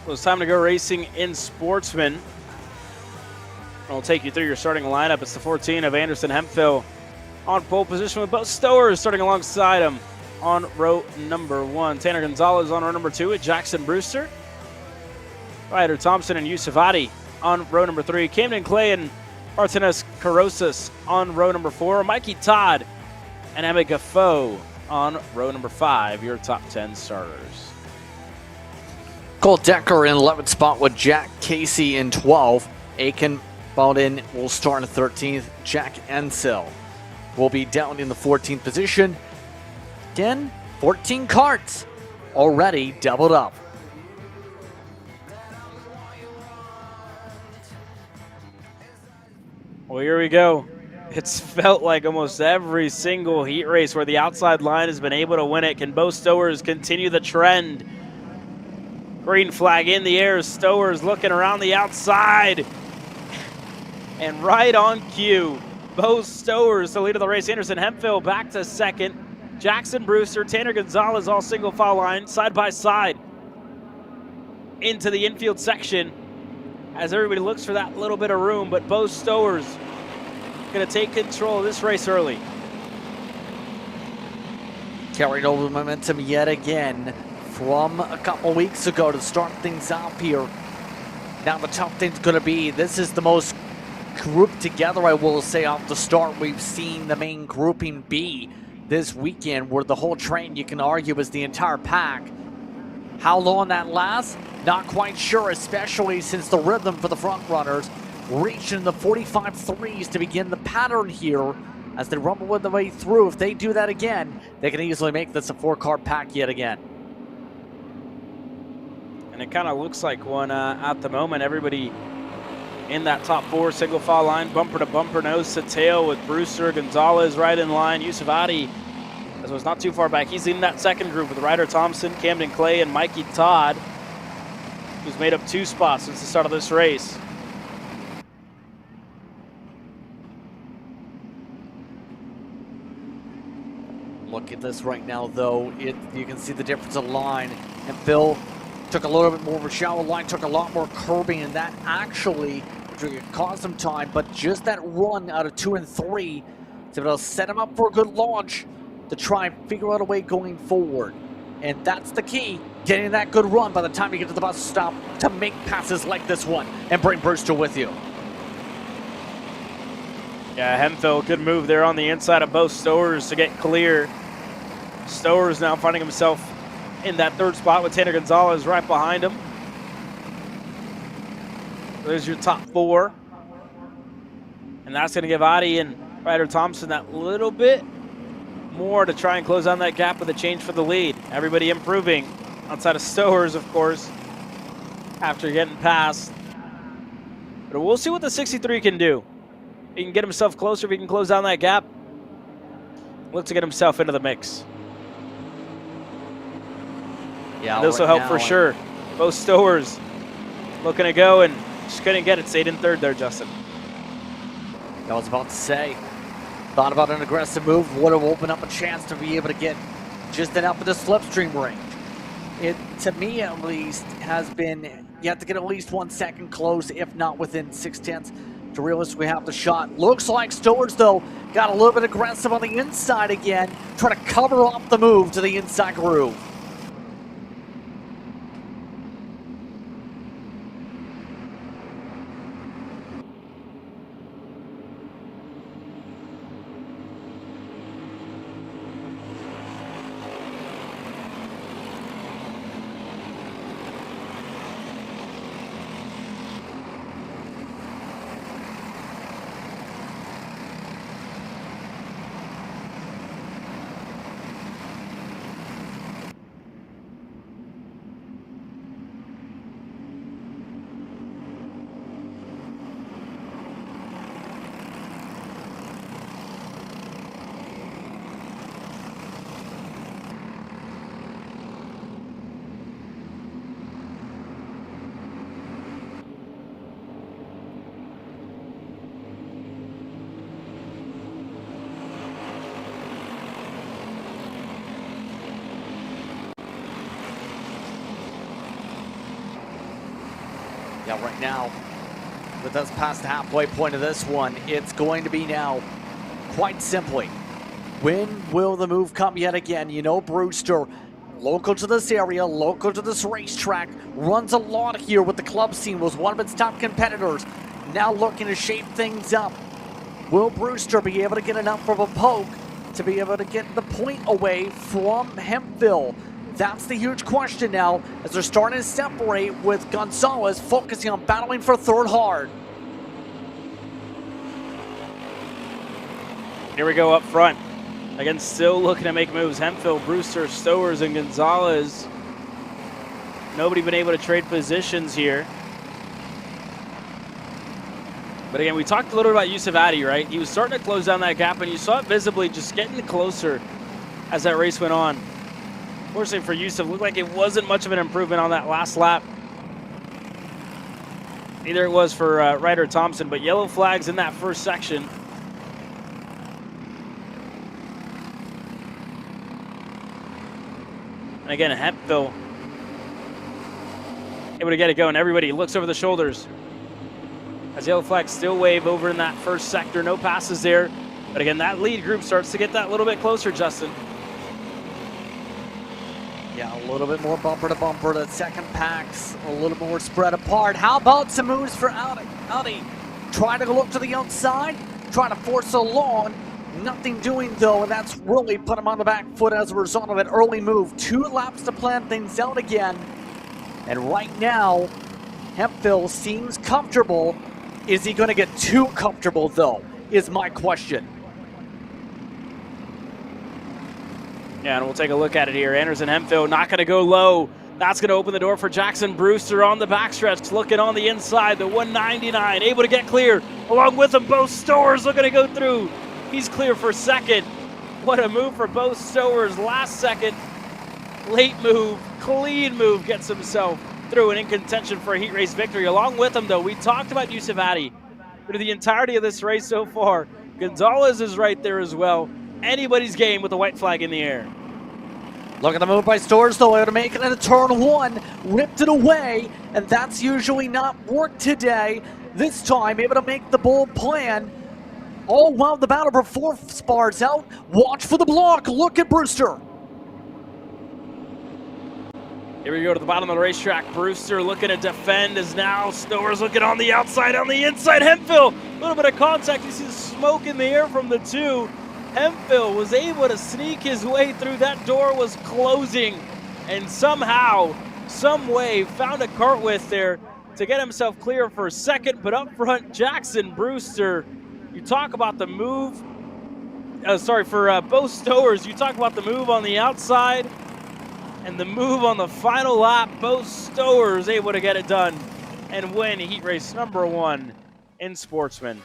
So it's time to go racing in Sportsman. I'll take you through your starting lineup. It's the 14 of Anderson Hemphill on pole position with both Stowers starting alongside him on row number 1. Tanner Gonzalez on row number 2 with Jackson Brewster. Ryder Thompson and Yusuf Adi on row number 3. Camden Clay and Martinez Carosas on row number 4. Mikey Todd and Emma Gaffoe on row number 5, your top 10 starters. Cole Decker in 11th spot with Jack Casey in 12. Aiken Bowden will start in 13th. Jack Ensel will be down in the 14th position. Again, 14 carts already doubled up. Well, here we go. It's felt like almost every single heat race where the outside line has been able to win it. Can both Stowers continue the trend? Green flag in the air. Stowers looking around the outside. And right on cue, both Stowers the lead of the race. Anderson Hemphill back to second. Jackson Brewster, Tanner Gonzalez all single file line, side by side into the infield section as everybody looks for that little bit of room, but both Stowers going to take control of this race early. Carrying over the momentum yet again from a couple weeks ago to start things off here. Now the tough thing's going to be, this is the most grouped together, I will say, off the start we've seen the main grouping be this weekend, where the whole train, you can argue, is the entire pack. How long that lasts? Not quite sure, especially since the rhythm for the front runners reaching the 45.3s to begin the pattern here as they rumble their way through. If they do that again, they can easily make this a 4-car pack yet again. And it kind of looks like one at the moment. Everybody in that top 4 single file line, bumper to bumper, nose to tail, with Brewster, Gonzalez right in line. Yusuf Adi, as was not too far back. He's in that second group with Ryder Thompson, Camden Clay, and Mikey Todd, who's made up 2 spots since the start of this race. Look at this right now, though. You can see the difference in line. And Phil took a little bit more of a shallow line, took a lot more curbing, and that actually caused some time. But just that run out of 2 and 3 to be able to set him up for a good launch to try and figure out a way going forward. And that's the key, getting that good run by the time you get to the bus stop to make passes like this one and bring Brewster with you. Yeah, Hemphill, good move there on the inside of both Stowers to get clear. Stowers now finding himself in that 3rd spot with Tanner Gonzalez right behind him. There's your top 4. And that's going to give Adi and Ryder Thompson that little bit more to try and close down that gap with a change for the lead. Everybody improving outside of Stowers, of course, after getting past. But we'll see what the 63 can do. He can get himself closer if he can close down that gap. Look to get himself into the mix. Yeah, this will help for sure. Both Stowers looking to go and just couldn't get it. Stayed in 3rd there, Justin. I was about to say, thought about an aggressive move, would have opened up a chance to be able to get just enough of the slipstream range. It, to me at least, has been, you have to get at least 1 second close, if not within 0.6 to realistically have the shot. Looks like Stowers, though, got a little bit aggressive on the inside again, trying to cover off the move to the inside groove. Yeah, right now, with us past the halfway point of this one, it's going to be now quite simply, when will the move come yet again? You know, Brewster, local to this area, local to this racetrack, runs a lot here with the club scene, was one of its top competitors, now looking to shape things up. Will Brewster be able to get enough of a poke to be able to get the point away from Hempville? That's the huge question now, as they're starting to separate with Gonzalez focusing on battling for third hard. Here we go up front. Again, still looking to make moves. Hempville, Brewster, Stowers, and Gonzalez. Nobody been able to trade positions here. But again, we talked a little bit about Yusuf Addy, right? He was starting to close down that gap, and you saw it visibly just getting closer as that race went on. Fortunately for Yusuf, looked like it wasn't much of an improvement on that last lap. Neither it was for Ryder Thompson, but yellow flags in that first section. And again, Hempville able to get it going. Everybody looks over the shoulders as yellow flags still wave over in that first sector. No passes there. But again, that lead group starts to get that little bit closer, Justin. Yeah, a little bit more bumper to bumper. The second pack's a little more spread apart. How about some moves for Audi? Trying to look to the outside, trying to force a long. Nothing doing though, and that's really put him on the back foot as a result of an early move. 2 laps to plan things out again. And right now, Hempville seems comfortable. Is he going to get too comfortable though, is my question. Yeah, and we'll take a look at it here. Anderson Hempville not going to go low. That's going to open the door for Jackson Brewster on the backstretch. Looking on the inside, the 199, able to get clear. Along with him, Bo Stowers looking to go through. He's clear for second. What a move for Bo Stowers. Last second, late move, clean move, gets himself through and in contention for a heat race victory. Along with him, though, we talked about Yusuf Addy through the entirety of this race so far. Gonzalez is right there as well. Anybody's game with the white flag in the air. Look at the move by Stowers, though, able to make it into turn 1, whipped it away, and that's usually not worked today. This time, able to make the bold plan. Oh, wow, the battle for 4th spars out. Watch for the block. Look at Brewster. Here we go to the bottom of the racetrack. Brewster looking to defend as now Stowers looking on the outside, on the inside. Hempville, a little bit of contact. You see the smoke in the air from the 2. Hempville was able to sneak his way through. That door was closing, and somehow, some way, found a cart width there to get himself clear for second. But up front, Jackson Brewster. You talk about the move. For Bo Stowers, you talk about the move on the outside and the move on the final lap. Bo Stowers able to get it done and win heat race number 1 in Sportsman.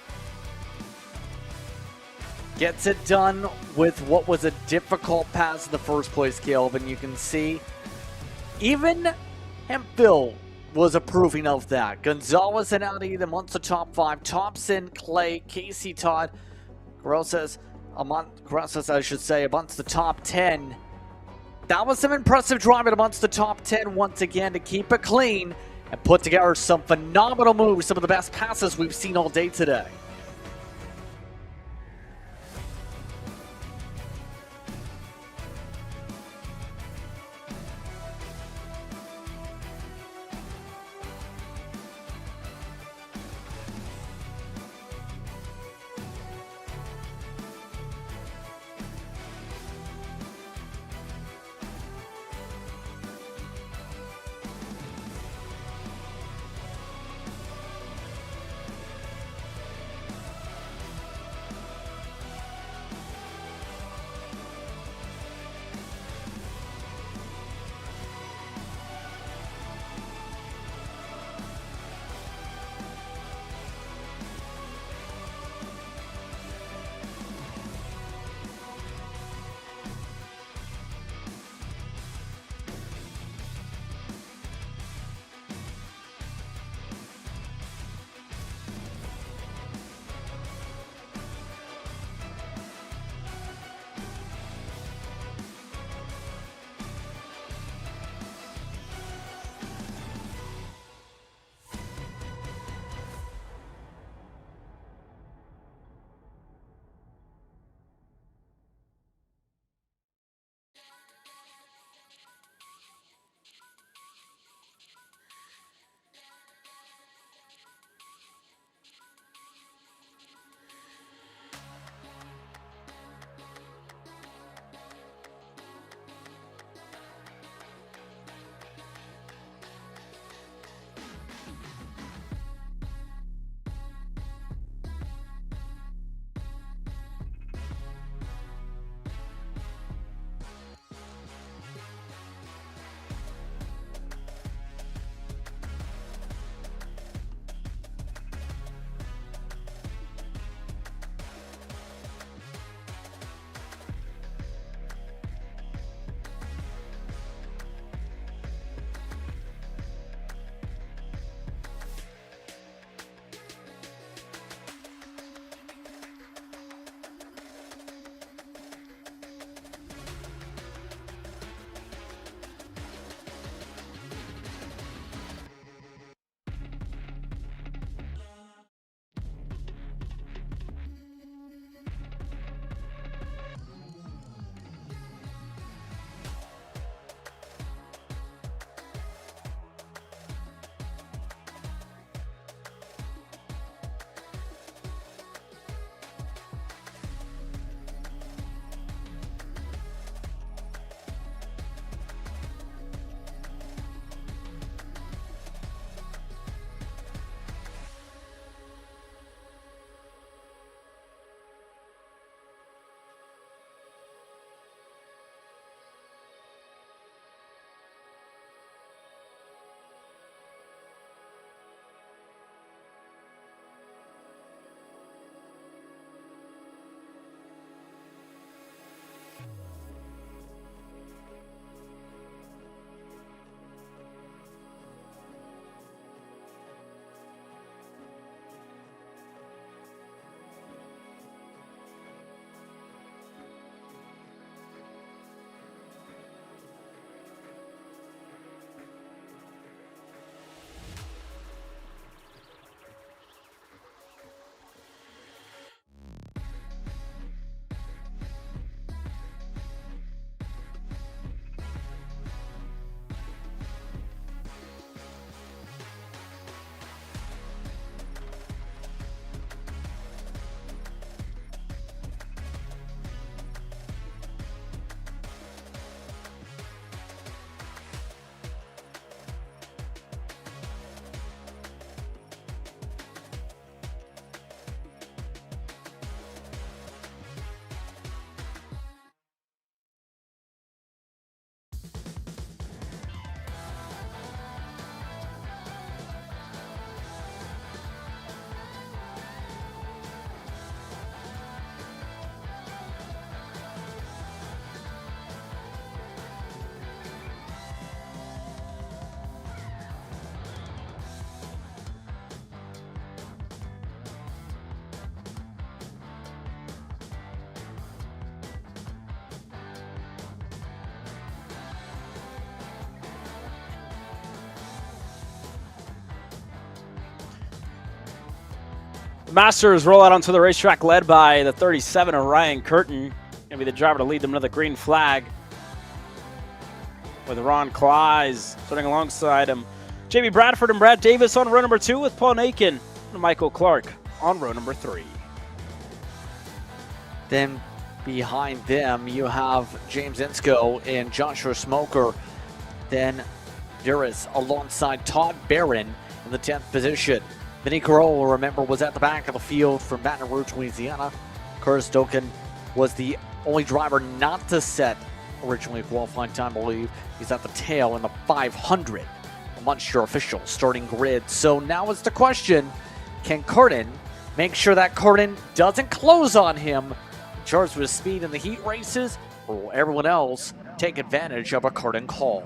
Gets it done with what was a difficult pass in the first place, Calvin. You can see even Hempville was approving of that. Gonzalez and Audi amongst the top 5. Thompson, Clay, Casey, Todd, Grosses, I should say, amongst the top 10. That was some impressive driving amongst the top 10 once again to keep it clean and put together some phenomenal moves, some of the best passes we've seen all day today. Masters roll out onto the racetrack led by the 37 of Ryan Curtin. Gonna be the driver to lead them to the green flag. With Ron Kleiss starting alongside him. Jamie Bradford and Brad Davis on row number 2 with Paul Nakin and Michael Clark on row number 3. Then behind them, you have James Insko and Joshua Smoker. Then there is alongside Todd Barron in the 10th position. Vinny Carollo, remember, was at the back of the field from Baton Rouge, Louisiana. Curtis Doken was the only driver not to set originally a qualifying time, I believe. He's at the tail in the 500. Munster official starting grid. So now is the question, can Curtin make sure that Curtin doesn't close on him, charged with speed in the heat races, or will everyone else take advantage of a Curtin call?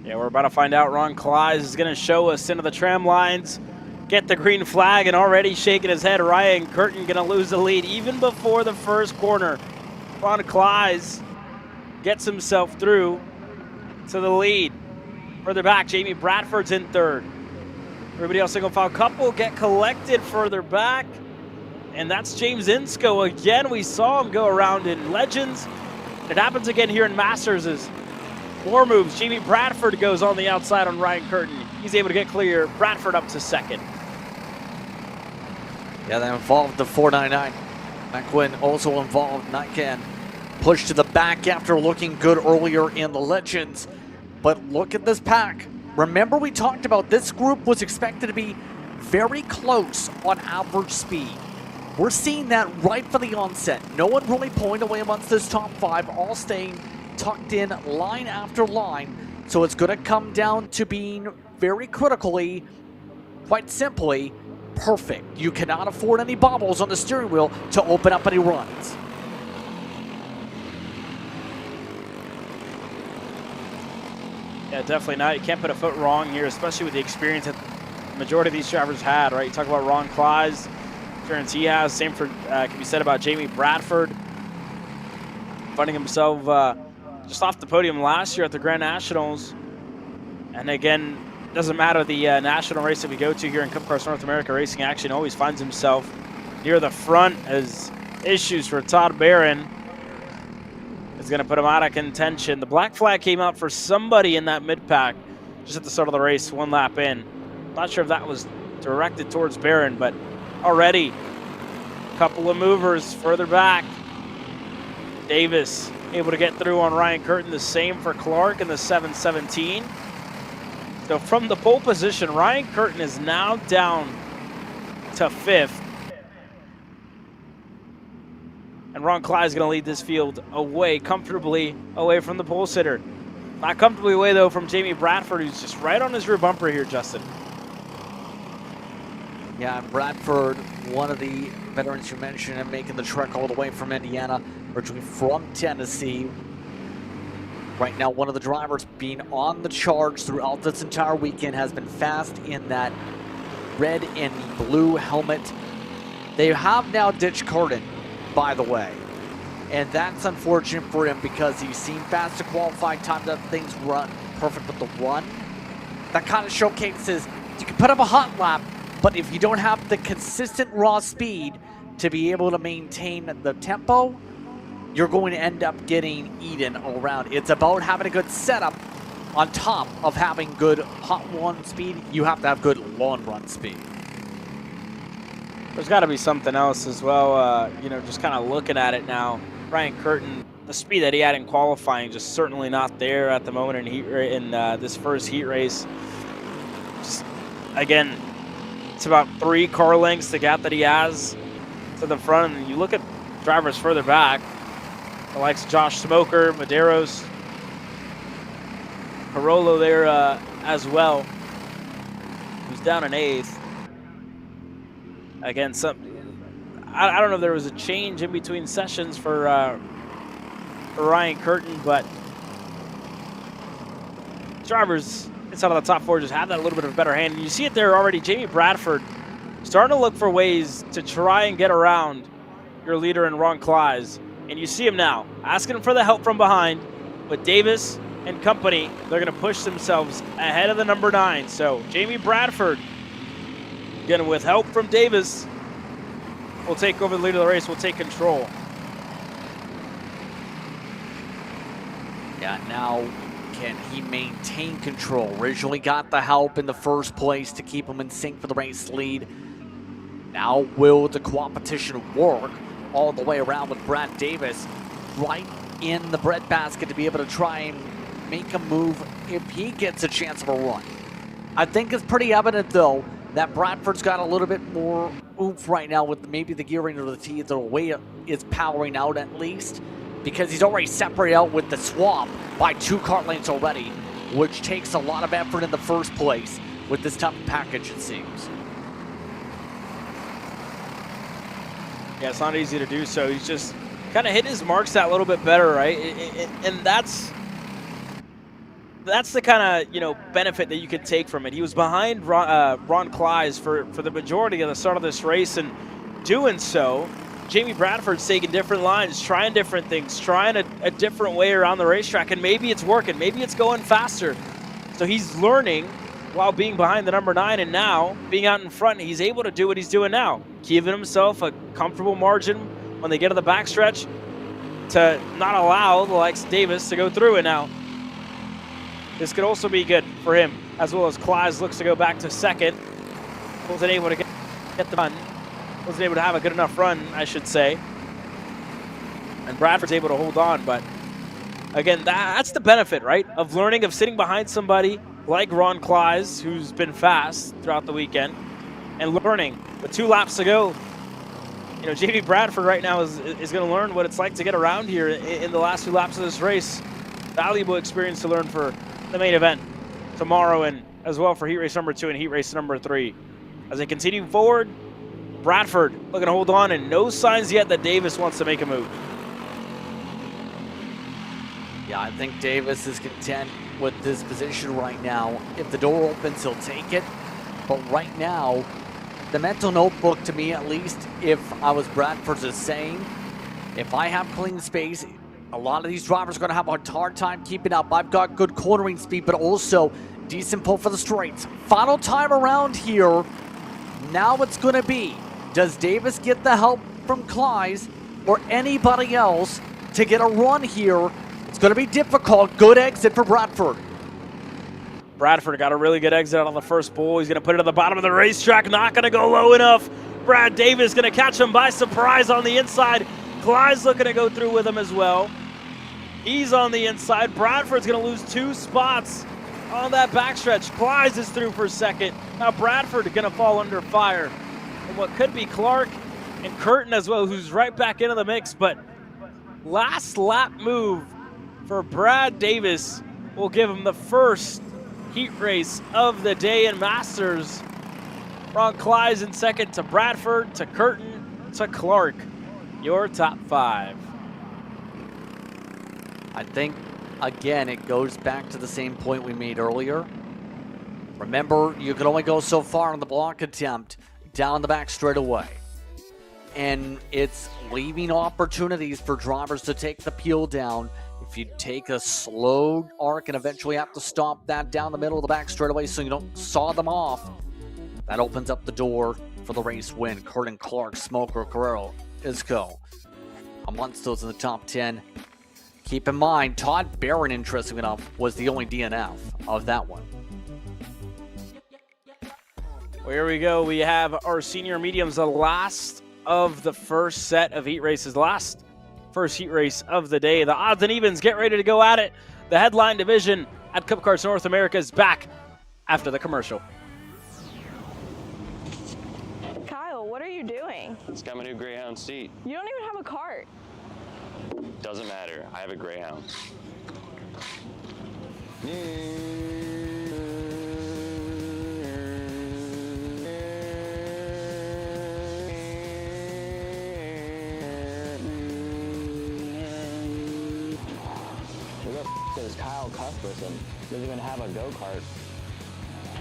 Yeah, we're about to find out. Ron Kleiss is going to show us into the tram lines, get the green flag, and already shaking his head. Ryan Curtin going to lose the lead even before the first corner. Ron Kleiss gets himself through to the lead. Further back, Jamie Bradford's in third. Everybody else single file couple get collected further back. And that's James Insko again. We saw him go around in Legends. It happens again here in Masters as more moves. Jamie Bradford goes on the outside on Ryan Curtin. He's able to get clear. Bradford up to second. Yeah, they involved the 499. McQuinn also involved. Nightcan pushed to the back after looking good earlier in the Legends. But look at this pack. Remember, we talked about this group was expected to be very close on average speed. We're seeing that right from the onset. No one really pulling away amongst this top 5, all staying tucked in line after line. So it's going to come down to being very critically, quite simply, perfect. You cannot afford any bobbles on the steering wheel to open up any runs. Yeah, definitely not. You can't put a foot wrong here, especially with the experience that the majority of these drivers had, right? You talk about Ron Kleiss, experience he has. Same for can be said about Jamie Bradford, finding himself just off the podium last year at the Grand Nationals. And again, doesn't matter the national race that we go to here in Cup Cars North America Racing Action, always finds himself near the front as issues for Todd Barron is going to put him out of contention. The black flag came out for somebody in that mid-pack just at the start of the race, one lap in. Not sure if that was directed towards Barron, but already a couple of movers further back. Davis able to get through on Ryan Curtin, the same for Clark in the 717. So from the pole position, Ryan Curtin is now down to 5th. And Ron Kleiss is going to lead this field away, comfortably away from the pole sitter. Not comfortably away, though, from Jamie Bradford, who's just right on his rear bumper here, Justin. Yeah, Bradford, one of the veterans you mentioned, and making the trek all the way from Indiana, originally from Tennessee. Right now, one of the drivers being on the charge throughout this entire weekend has been fast in that red and blue helmet. They have now ditched Curtin, by the way. And that's unfortunate for him because he seemed fast to qualify, time that things run perfect with the run. That kind of showcases you can put up a hot lap, but if you don't have the consistent raw speed to be able to maintain the tempo, you're going to end up getting eaten all around. It's about having a good setup on top of having good hot run speed. You have to have good long run speed. There's got to be something else as well, you know, just kind of looking at it now. Ryan Curtin, the speed that he had in qualifying, just certainly not there at the moment in this first heat race. Just, again, it's about 3 car lengths, the gap that he has to the front. And you look at drivers further back, the likes of Josh Smoker, Medeiros, Carollo there as well, who's down in 8th. Again, I don't know if there was a change in between sessions for Ryan Curtin, but drivers inside of the top 4 just have that little bit of a better hand. And you see it there already. Jamie Bradford starting to look for ways to try and get around your leader in Ron Kleiss. And you see him now, asking for the help from behind. With Davis and company, they're going to push themselves ahead of the number 9. So Jamie Bradford Again, with help from Davis, we'll take over the lead of the race. We'll take control. Yeah, now can he maintain control? Originally got the help in the first place to keep him in sync for the race lead. Now will the competition work all the way around with Brad Davis right in the breadbasket to be able to try and make a move if he gets a chance of a run? I think it's pretty evident, though, that Bradford's got a little bit more oomph right now with maybe the gearing of the teeth, the way it is powering out at least, because he's already separated out with the swap by 2 kart lanes already, which takes a lot of effort in the first place with this type of package, it seems. Yeah, it's not easy to do so. He's just kind of hit his marks that little bit better, right? And that's the kind of benefit that you could take from it. He was behind Ron Kleiss for the majority of the start of this race, and doing so, Jamie Bradford's taking different lines, trying different things, trying a different way around the racetrack, and maybe it's working, maybe it's going faster. So he's learning while being behind the number 9, and now being out in front, he's able to do what he's doing now, giving himself a comfortable margin when they get to the backstretch to not allow the likes of Davis to go through it now. This could also be good for him, as well as Kleiss looks to go back to second. Wasn't able to get the run. Wasn't able to have a good enough run, I should say. And Bradford's able to hold on, but again, that's the benefit, right, of learning, of sitting behind somebody like Ron Kleiss, who's been fast throughout the weekend, and learning. With 2 laps to go, Jamie Bradford right now is going to learn what it's like to get around here in the last 2 laps of this race. Valuable experience to learn for the main event tomorrow, and as well for heat race number 2 and heat race number 3. As they continue forward, Bradford looking to hold on, and no signs yet that Davis wants to make a move. Yeah, I think Davis is content with this position right now. If the door opens, he'll take it. But right now, the mental notebook, to me at least, if I was Bradford, is saying, if I have clean space, a lot of these drivers are going to have a hard time keeping up. I've got good cornering speed, but also decent pull for the straights. Final time around here. Now it's going to be, does Davis get the help from Kleiss or anybody else to get a run here? It's going to be difficult. Good exit for Bradford. Bradford got a really good exit on the first pull. He's going to put it at the bottom of the racetrack. Not going to go low enough. Brad Davis going to catch him by surprise on the inside. Kleiss looking to go through with him as well. He's on the inside. Bradford's going to lose 2 spots on that backstretch. Kleiss is through for second. Now Bradford going to fall under fire from what could be Clark and Curtin as well, who's right back into the mix. But last lap move for Brad Davis will give him the first heat race of the day in Masters. Ron Kleiss in second to Bradford, to Curtin, to Clark. Your top 5. I think, again, it goes back to the same point we made earlier. Remember, you can only go so far on the block attempt down the back straightaway. And it's leaving opportunities for drivers to take the peel down. If you take a slow arc and eventually have to stop that down the middle of the back straightaway so you don't saw them off, that opens up the door for the race win. Curtin, Clark, Smoker, Guerrero, Isco amongst those in the top 10. Keep in mind, Todd Barron, interesting enough, was the only DNF of that one. Well, here we go. We have our senior mediums, the last of the first set of heat races, the first heat race of the day. The odds and evens get ready to go at it. The headline division at Cup Karts North America is back after the commercial. Kyle, what are you doing? It's got my new Greyhound seat. You don't even have a cart. Doesn't matter. I have a Greyhound. Who the f is Kyle Cuthbertson? Doesn't even have a go-kart.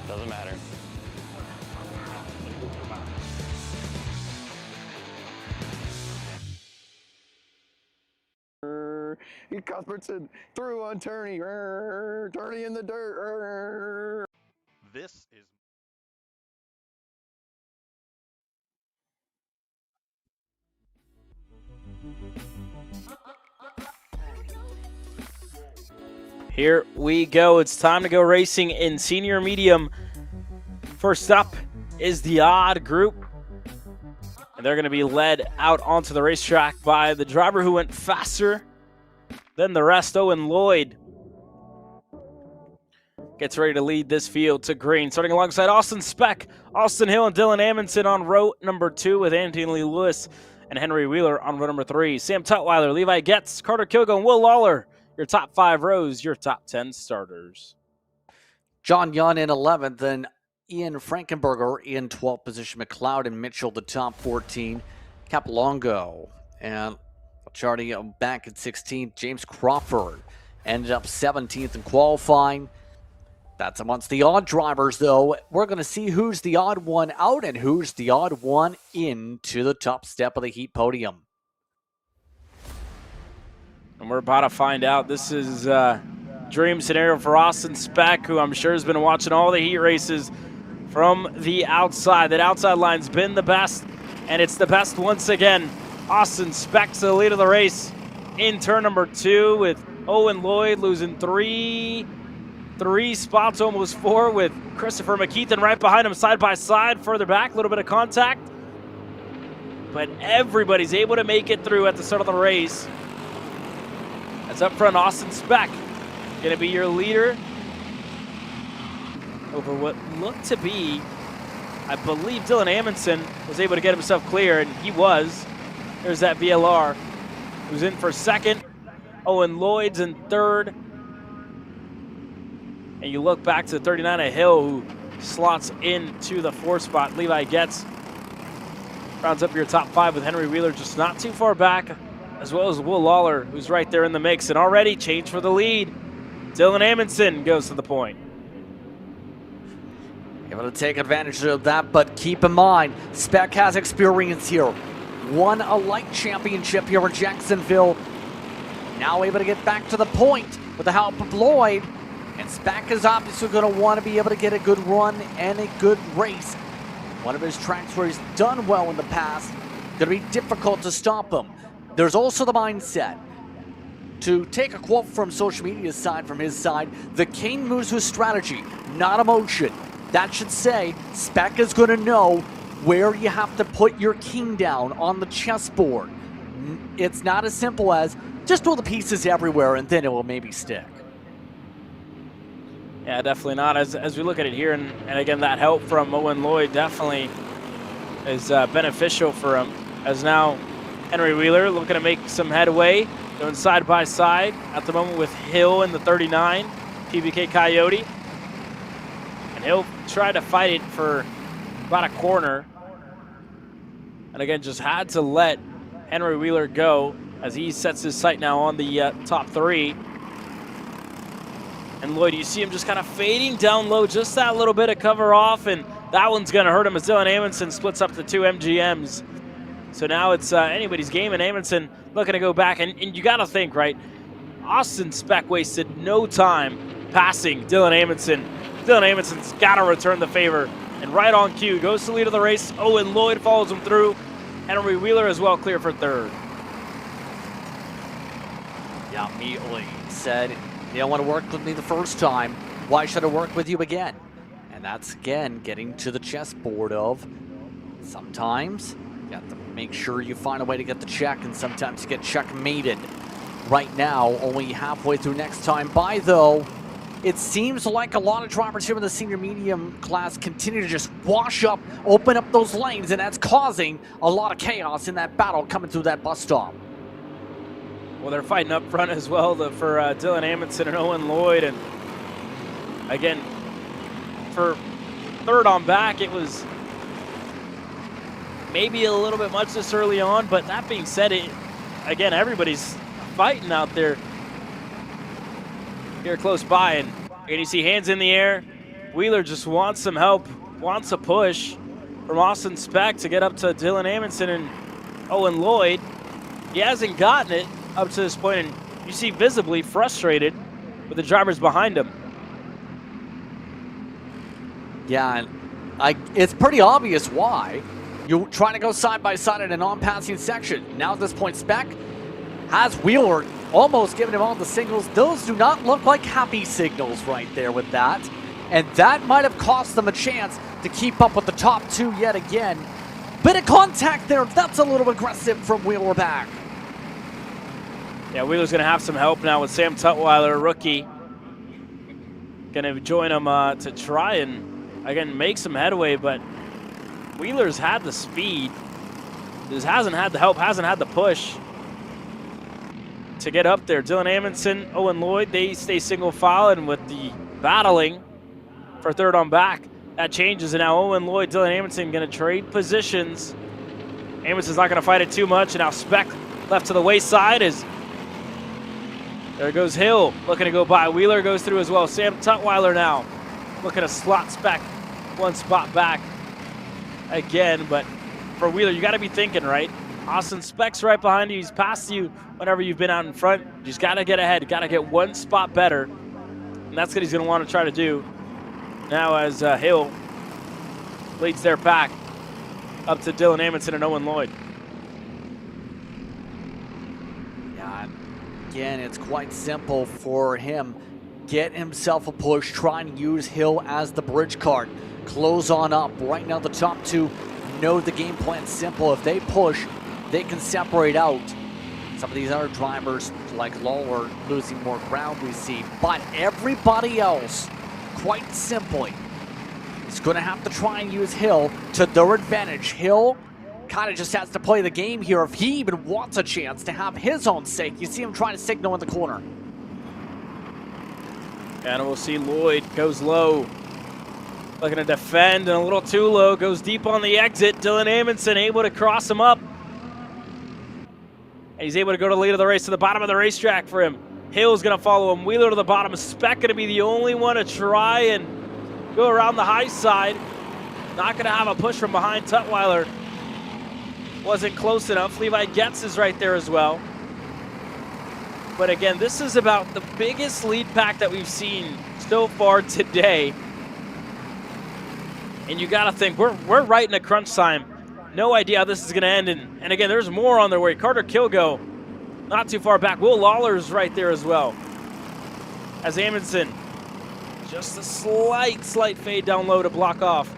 Doesn't matter. Cuthbertson through on Turney. Turney in the dirt. This is Here we go. It's time to go racing in senior medium. First up is the odd group. And they're going to be led out onto the racetrack by the driver who went faster than the rest, Owen Lloyd. Gets ready to lead this field to green. Starting alongside Austin Speck, Austin Hill, and Dylan Amundsen on row number 2 with Anthony Lewis and Henry Wheeler on row number 3. Sam Tutwiler, Levi Getz, Carter Kilgo, and Will Lawler. Your top 5 rows, your top 10 starters. John Young in 11th, then Ian Frankenberger in 12th position. McLeod and Mitchell, the top 14. Capolongo and Chardy back at 16th. James Crawford ended up 17th in qualifying. That's amongst the odd drivers, though. We're going to see who's the odd one out and who's the odd one into the top step of the Heat podium. And we're about to find out. This is dream scenario for Austin Speck, who I'm sure has been watching all the Heat races from the outside. That outside line's been the best, and it's the best once again. Austin Speck's the lead of the race in turn number 2 with Owen Lloyd losing three spots, almost 4, with Christopher McKeithen right behind him side by side. Further back, a little bit of contact. But everybody's able to make it through at the start of the race. That's up front, Austin Speck. Going to be your leader over what looked to be, I believe Dylan Amundsen was able to get himself clear, and he was. There's that VLR who's in for second. Owen Lloyd's in third. And you look back to the 39 of Hill, who slots into the 4th spot. Levi Getz rounds up your top 5 with Henry Wheeler just not too far back, as well as Will Lawler, who's right there in the mix. And already changed for the lead. Dylan Amundsen goes to the point. Able to take advantage of that, but keep in mind, Speck has experience here. Won a light championship here in Jacksonville. Now able to get back to the point with the help of Lloyd. And Speck is obviously going to want to be able to get a good run and a good race. One of his tracks where he's done well in the past. Going to be difficult to stop him. There's also the mindset. To take a quote from social media side, from his side, the king moves with strategy, not emotion. That should say Speck is going to know where you have to put your king down on the chessboard. It's not as simple as just throw the pieces everywhere and then it will maybe stick. Yeah, definitely not. As we look at it here, and again, that help from Owen Lloyd definitely is beneficial for him. As now Henry Wheeler looking to make some headway, going side by side at the moment with Hill in the 39, PBK Coyote. And Hill tried to fight it for about a corner. And again, just had to let Henry Wheeler go as he sets his sight now on the top 3. And Lloyd, you see him just kind of fading down low, just that little bit of cover off, and that one's going to hurt him as Dylan Amundsen splits up the 2 MGMs. So now it's anybody's game, and Amundsen looking to go back. And you got to think, right, Austin Speck wasted no time passing Dylan Amundsen. Dylan Amundsen's got to return the favor. And right on cue, goes to lead of the race. Owen Lloyd follows him through. Henry Wheeler as well, clear for 3rd. Yeah, immediately said, you don't want to work with me the first time. Why should I work with you again? And that's, again, getting to the chessboard of sometimes you have to make sure you find a way to get the check, and sometimes you get checkmated. Right now, only halfway through next time by, though, it seems like a lot of drivers here in the senior medium class continue to just wash up, open up those lanes, and that's causing a lot of chaos in that battle coming through that bus stop. Well, they're fighting up front as well for Dylan Amundsen and Owen Lloyd. And again, for 3rd on back, it was maybe a little bit much this early on. But that being said, again, everybody's fighting out there here close by. And again, you see hands in the air. Wheeler just wants some help, wants a push from Austin Speck to get up to Dylan Amundsen and Owen Lloyd. He hasn't gotten it up to this point, and you see visibly frustrated with the drivers behind him. Yeah, and it's pretty obvious why. You're trying to go side by side in a non-passing section. Now at this point, Speck has Wheeler almost giving him all the signals. Those do not look like happy signals right there with that. And that might have cost them a chance to keep up with the top two yet again. Bit of contact there. That's a little aggressive from Wheeler back. Yeah, Wheeler's going to have some help now with Sam Tutwiler, rookie. Going to join him to try and, again, make some headway, but Wheeler's had the speed. Just hasn't had the help, hasn't had the push to get up there. Dylan Amundsen, Owen Lloyd, they stay single file, and with the battling for third on back, that changes, and now Owen Lloyd, Dylan Amundsen going to trade positions. Amundsen's not going to fight it too much, and now Speck left to the wayside as there goes Hill looking to go by. Wheeler goes through as well. Sam Tutwiler now looking to slot Speck one spot back again, but for Wheeler, you got to be thinking, right? Austin Speck's right behind you. He's passed you whenever you've been out in front. You just got to get ahead. Got to get one spot better, and that's what he's going to want to try to do. Now as Hill leads their pack up to Dylan Amundsen and Owen Lloyd. Yeah, again, it's quite simple for him. Get himself a push, try and use Hill as the bridge card. Close on up. Right now the top two know the game plan's simple. If they push, they can separate out. Some of these other drivers, like Lawler, losing more ground we see. But everybody else, quite simply, is going to have to try and use Hill to their advantage. Hill kind of just has to play the game here if he even wants a chance to have his own sake. You see him trying to signal in the corner. And we'll see Lloyd goes low. Looking to defend and a little too low. Goes deep on the exit. Dylan Amundsen able to cross him up. And he's able to go to the lead of the race to the bottom of the racetrack for him. Hill's going to follow him. Wheeler to the bottom. Speck going to be the only one to try and go around the high side. Not going to have a push from behind. Tutwiler wasn't close enough. Levi Getz is right there as well. But again, this is about the biggest lead pack that we've seen so far today. And you got to think, we're right in a crunch time. No idea how this is going to end. And again, there's more on their way. Carter Kilgo, not too far back. Will Lawler's right there as well. As Amundsen, just a slight fade down low to block off.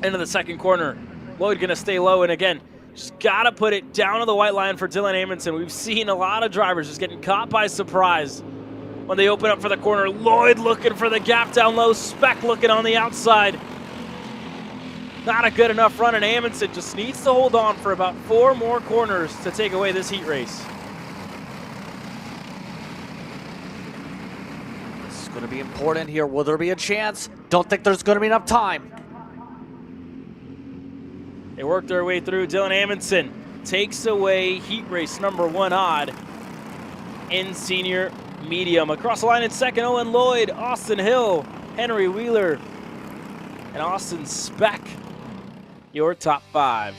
Into the second corner. Lloyd going to stay low. And again, just got to put it down to the white line for Dylan Amundsen. We've seen a lot of drivers just getting caught by surprise when they open up for the corner. Lloyd looking for the gap down low. Speck looking on the outside. Not a good enough run, and Amundsen just needs to hold on for about 4 more corners to take away this heat race. This is going to be important here. Will there be a chance? Don't think there's going to be enough time. They work their way through. Dylan Amundsen takes away heat race number 1 odd in senior medium. Across the line in second, Owen Lloyd, Austin Hill, Henry Wheeler, and Austin Speck. Your top 5.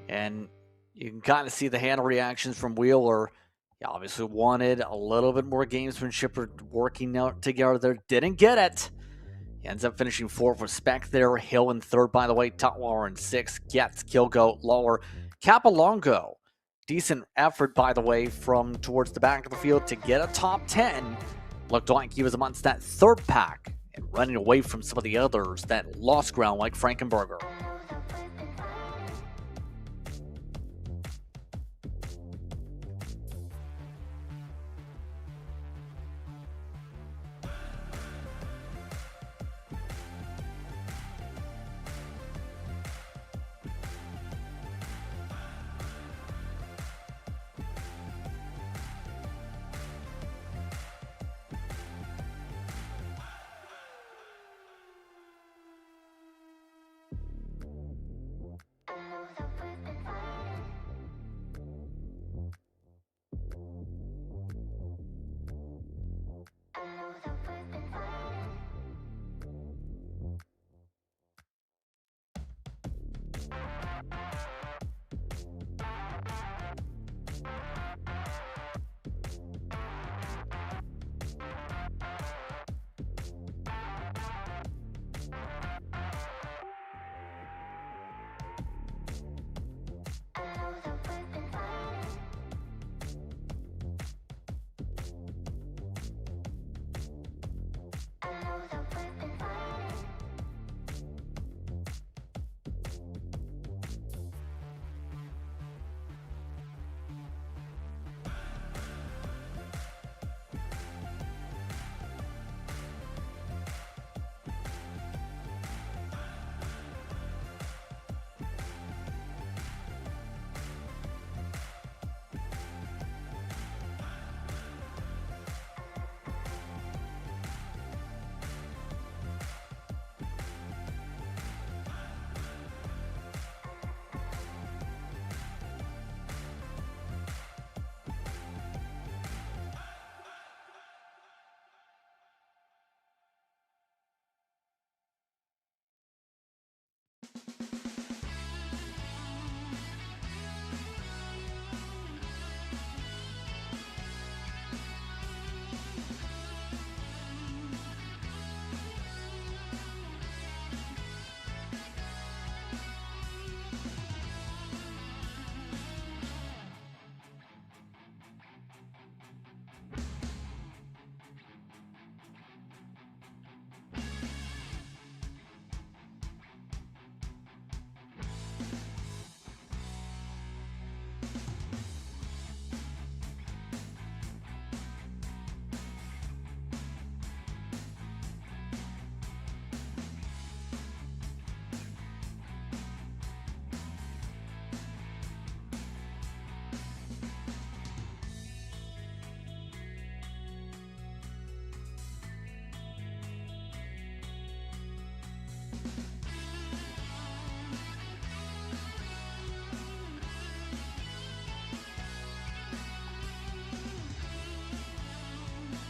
And you can kind of see the hand reactions from Wheeler. He obviously wanted a little bit more gamesmanship or working out together there. Didn't get it. He ends up finishing 4th with Speck there. Hill in 3rd, by the way. Tutwiler in 6th. Getz, Kilgo, Lawler, Capilongo. Decent effort, by the way, from towards the back of the field to get a top 10. Looked like he was amongst that 3rd pack and running away from some of the others that lost ground like Frankenberger.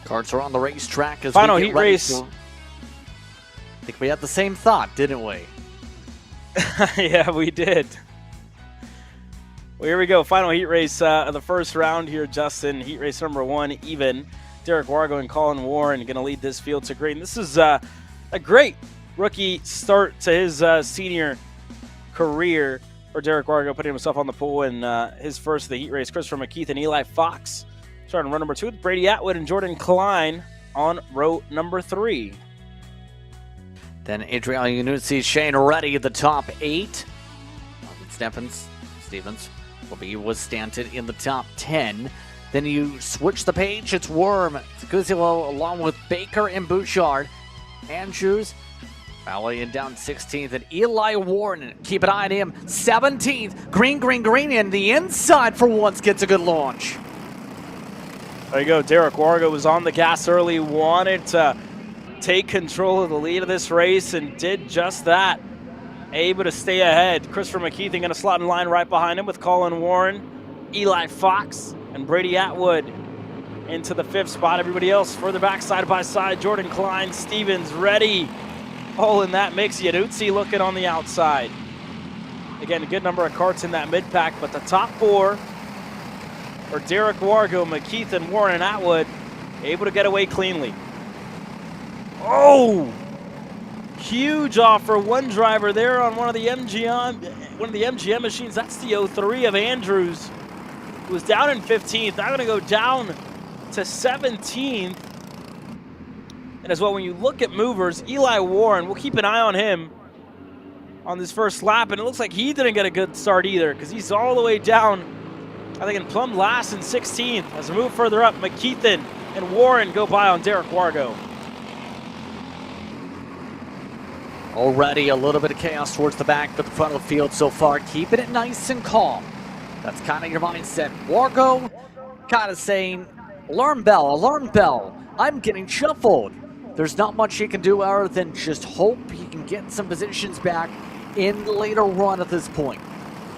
Carts are on the racetrack as Final we get heat ready race. I think we had the same thought, didn't we? Yeah, we did. Well, here we go. Final heat race of the first round here, Justin. Heat race number 1, even. Derek Wargo and Colin Warren going to lead this field to green. This is a great rookie start to his senior career for Derek Wargo, putting himself on the pole in his first of the heat race. Christopher McKeith and Eli Fox starting row number 2 with Brady Atwood and Jordan Klein on row number 3. Then Adriano Iannuzzi, Shane Reddy at the top 8. Stevens will be with Stanton in the top 10. Then you switch the page. It's Worm, Guzilo, along with Baker and Bouchard. Andrews, Valley and down 16th. And Eli Warren, keep an eye on him, 17th. Green, and the inside for once gets a good launch. There you go. Derek Wargo was on the gas early, wanted to take control of the lead of this race, and did just that. Able to stay ahead. Christopher McKeith going to slot in line right behind him with Colin Warren, Eli Fox, and Brady Atwood into the 5th spot. Everybody else further back, side by side. Jordan Klein, Stevens, Reddy, all in that mix. Iannuzzi looking on the outside. Again, a good number of carts in that mid-pack, but the top 4 are Derek Wargo, McKeith, and Warren and Atwood, able to get away cleanly. Oh! Huge offer, one driver there on one of the MGM machines. That's the 03 of Andrews, who was down in 15th. Now going to go down to 17th. And as well, when you look at movers, Eli Warren, we'll keep an eye on him on this first lap. And it looks like he didn't get a good start either, because he's all the way down, I think, in plumb last in 16th. As we move further up, McKeith and Warren go by on Derek Wargo. Already a little bit of chaos towards the back, but the front of the field so far, keeping it nice and calm. That's kind of your mindset. Wargo kind of saying, alarm bell, I'm getting shuffled. There's not much he can do other than just hope he can get some positions back in the later run at this point.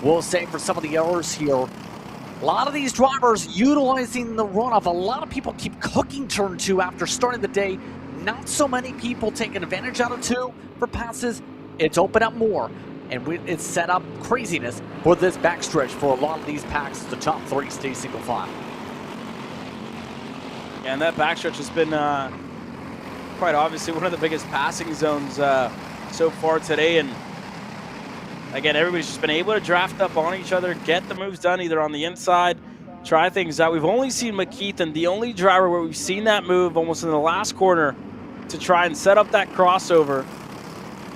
We'll say for some of the errors here, a lot of these drivers utilizing the runoff. A lot of people keep cooking turn 2 after starting the day. Not so many people taking advantage out of 2 for passes. It's opened up more, and it's set up craziness for this backstretch for a lot of these packs. The top 3 stay single file. Yeah, and that backstretch has been quite obviously one of the biggest passing zones so far today. And again, everybody's just been able to draft up on each other, get the moves done either on the inside, try things out. We've only seen McKeith, and the only driver where we've seen that move almost in the last corner to try and set up that crossover.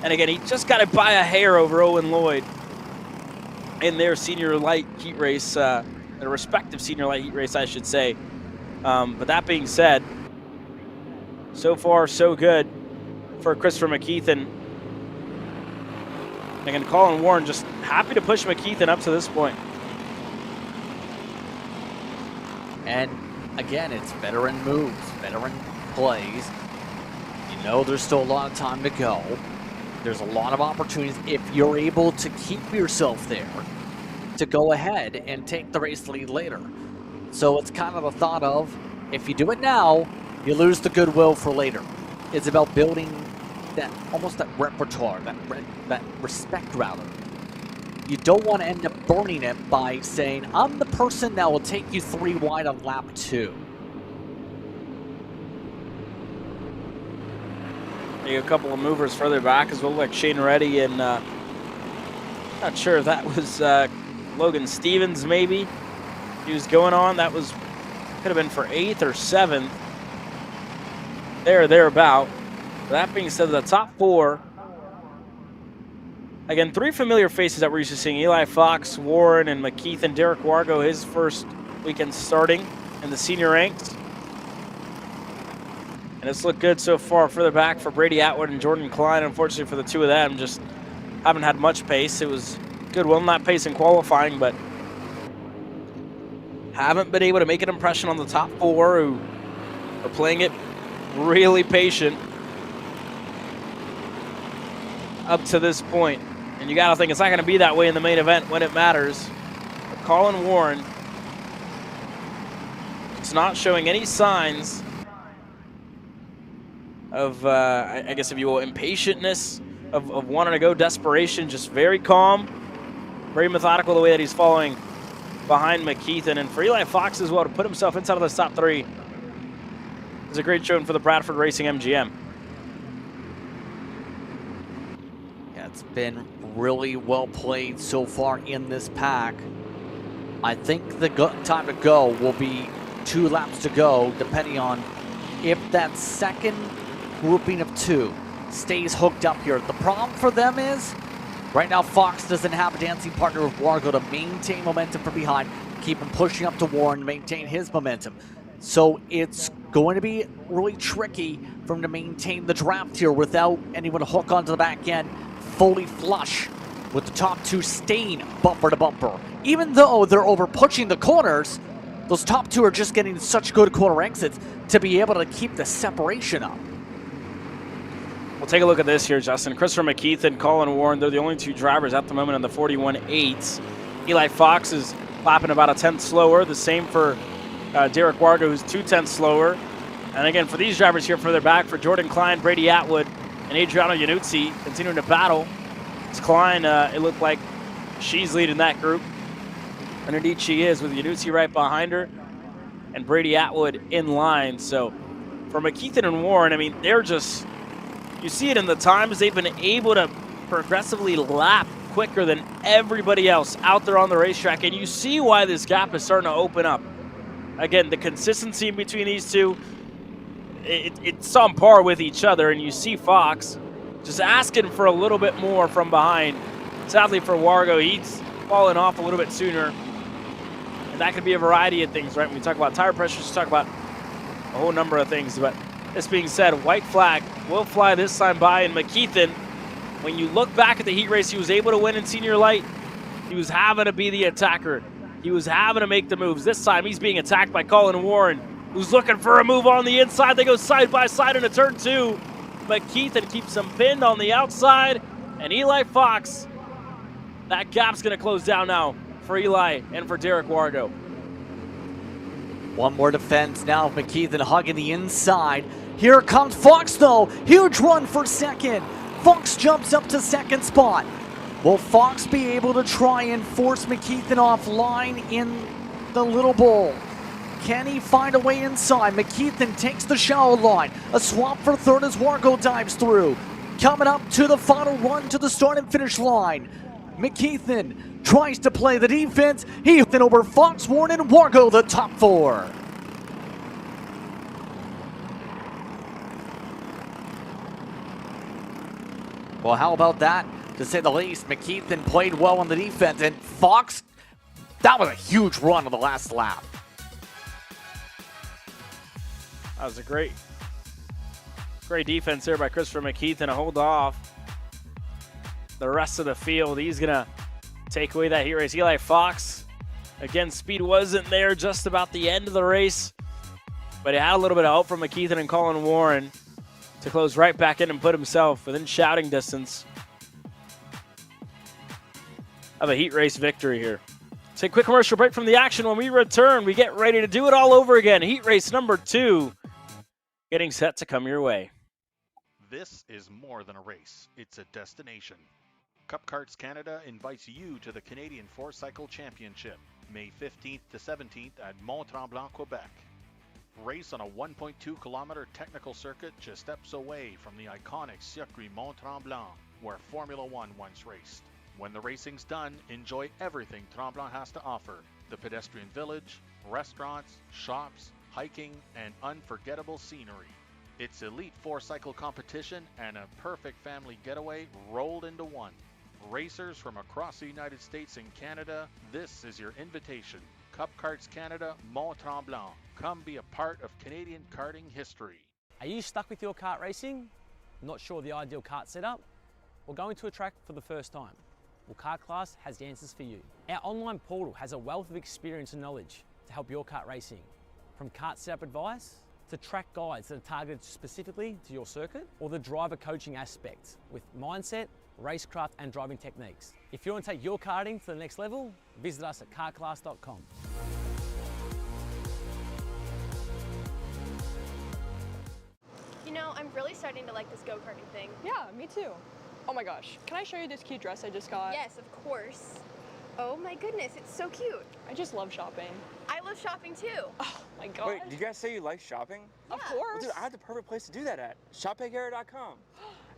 And again, he just got it by a hair over Owen Lloyd in their senior light heat race, their respective senior light heat race, I should say. But that being said, so far so good for Christopher McKeith. And again, Colin Warren just happy to push McKeith up to this point. And again, it's veteran moves, veteran plays. You know there's still a lot of time to go. There's a lot of opportunities if you're able to keep yourself there to go ahead and take the race lead later. So it's kind of a thought of, if you do it now, you lose the goodwill for later. It's about building that, almost that repertoire, that respect rather. You don't want to end up burning it by saying, I'm the person that will take you 3 wide on lap 2. A couple of movers further back as well, like Shane Reddy and not sure if that was Logan Stevens maybe he was going on. That was, could have been for 8th or 7th. Thereabout. That being said, the top 4, again, 3 familiar faces that we're used to seeing: Eli Fox, Warren, and McKeith, and Derek Wargo, his first weekend starting in the senior ranks. And it's looked good so far. Further back for Brady Atwood and Jordan Klein. Unfortunately for the 2 of them, just haven't had much pace. It was good one-lap pace in qualifying, but haven't been able to make an impression on the top 4, who are playing it really patient. up to this point. And you got to think it's not going to be that way in the main event when it matters. But Colin Warren is not showing any signs of, I guess if you will, impatientness, of wanting to go, desperation, just very calm, very methodical the way that he's following behind McKeithen. And for Eli Fox as well to put himself inside of the top 3 is a great showing for the Bradford Racing MGM. Yeah, it's been really well played so far in this pack. I think the time to go will be 2 laps to go, depending on if that second grouping of 2 stays hooked up here. The problem for them is, right now Fox doesn't have a dancing partner with Wargo to maintain momentum from behind, keep him pushing up to Warren, maintain his momentum. So it's going to be really tricky for him to maintain the draft here without anyone to hook onto the back end fully flush, with the top 2 staying bumper to bumper. Even though they're over pushing the corners, those top 2 are just getting such good corner exits to be able to keep the separation up. We'll take a look at this here, Justin. Christopher McKeith and Colin Warren, they're the only 2 drivers at the moment on the 41.8s. Eli Fox is lapping about a 10th slower. The same for Derek Wargo, who's 2/10 slower. And again, for these drivers here further back, for Jordan Klein, Brady Atwood, and Adriano Iannuzzi continuing to battle. It's Klein, it looked like she's leading that group. Underneath she is, with Iannuzzi right behind her and Brady Atwood in line. So for McKeithen and Warren, I mean, they're just, you see it in the times they've been able to progressively lap quicker than everybody else out there on the racetrack. And you see why this gap is starting to open up. Again, the consistency in between these 2, it's on par with each other. And you see Fox just asking for a little bit more from behind. Sadly for Wargo, he's falling off a little bit sooner. And that could be a variety of things, right? When we talk about tire pressures, we talk about a whole number of things. But this being said, white flag will fly this time by, and McKeithen, when you look back at the heat race he was able to win in senior light, he was having to be the attacker. He was having to make the moves. This time he's being attacked by Colin Warren, who's looking for a move on the inside. They go side by side into turn 2. McKeithen keeps him pinned on the outside, and Eli Fox, that gap's going to close down now for Eli and for Derek Wargo. One more defense now of McKeithen hugging the inside. Here comes Fox though. Huge run for second. Fox jumps up to second spot. Will Fox be able to try and force McKeithen offline in the little bowl? Can he find a way inside? McKeithen takes the shallow line. A swap for third as Wargo dives through. Coming up to the final run to the start and finish line. McKeithen tries to play the defense. He then over Fox, Warren, and Wargo, the top 4. Well, how about that? To say the least, McKeithen played well on the defense, and Fox, that was a huge run on the last lap. That was a great defense there by Christopher McKeithen to hold off the rest of the field. He's going to take away that heat race. Eli Fox, again, speed wasn't there just about the end of the race, but he had a little bit of help from McKeithen and Colin Warren to close right back in and put himself within shouting distance of a heat race victory here. Take a quick commercial break from the action. When we return, we get ready to do it all over again. Heat race number 2 getting set to come your way. This is more than a race. It's a destination. Cup Karts Canada invites you to the Canadian 4-Cycle Championship, May 15th to 17th at Mont-Tremblant, Quebec. Race on a 1.2-kilometer technical circuit just steps away from the iconic Circuit Mont-Tremblant, where Formula One once raced. When the racing's done, enjoy everything Tremblant has to offer. The pedestrian village, restaurants, shops, hiking, and unforgettable scenery. It's elite 4-cycle competition and a perfect family getaway rolled into one. Racers from across the United States and Canada, this is your invitation. Cup Karts Canada, Mont-Tremblant. Come be a part of Canadian karting history. Are you stuck with your kart racing? Not sure the ideal kart setup? Or going to a track for the first time? Well, Kart Class has the answers for you. Our online portal has a wealth of experience and knowledge to help your kart racing. From kart setup advice to track guides that are targeted specifically to your circuit, or the driver coaching aspect with mindset, racecraft, and driving techniques. If you want to take your karting to the next level, visit us at kartclass.com. You know, I'm really starting to like this go-karting thing. Yeah, me too. Oh my gosh, can I show you this cute dress I just got? Yes, of course. Oh my goodness, it's so cute. I just love shopping. I love shopping too. Oh my god. Wait, did you guys say you like shopping? Of course. Well, dude, I have the perfect place to do that at. ShopPayCara.com.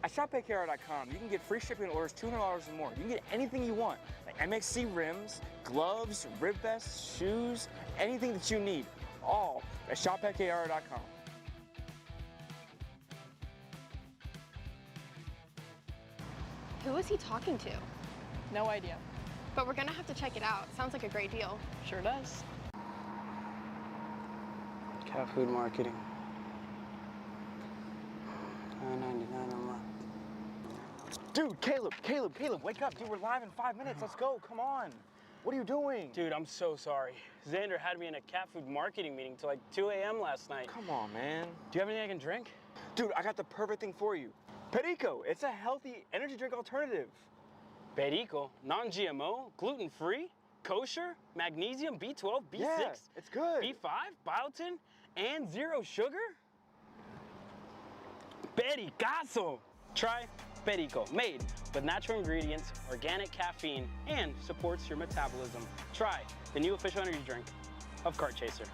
At ShopPayCara.com, you can get free shipping on orders $200 or more. You can get anything you want, like MXC rims, gloves, rib vests, shoes, anything that you need, all at ShopPayCara.com. Who is he talking to? No idea. But we're gonna have to check it out. Sounds like a great deal. Sure does. Cat food marketing. $9.99 a month. Dude, Caleb, wake up. Dude, we're live in 5 minutes. Let's go. Come on. What are you doing? Dude, I'm so sorry. Xander had me in a cat food marketing meeting till like 2 a.m. last night. Come on, man. Do you have anything I can drink? Dude, I got the perfect thing for you. Perico, it's a healthy energy drink alternative. Perico, non-GMO, gluten-free, kosher, magnesium, B12, B6, Yeah, it's good. B5, biotin, and zero sugar? Pericazo! Try Perico, made with natural ingredients, organic caffeine, and supports your metabolism. Try the new official energy drink of Kart Chaser.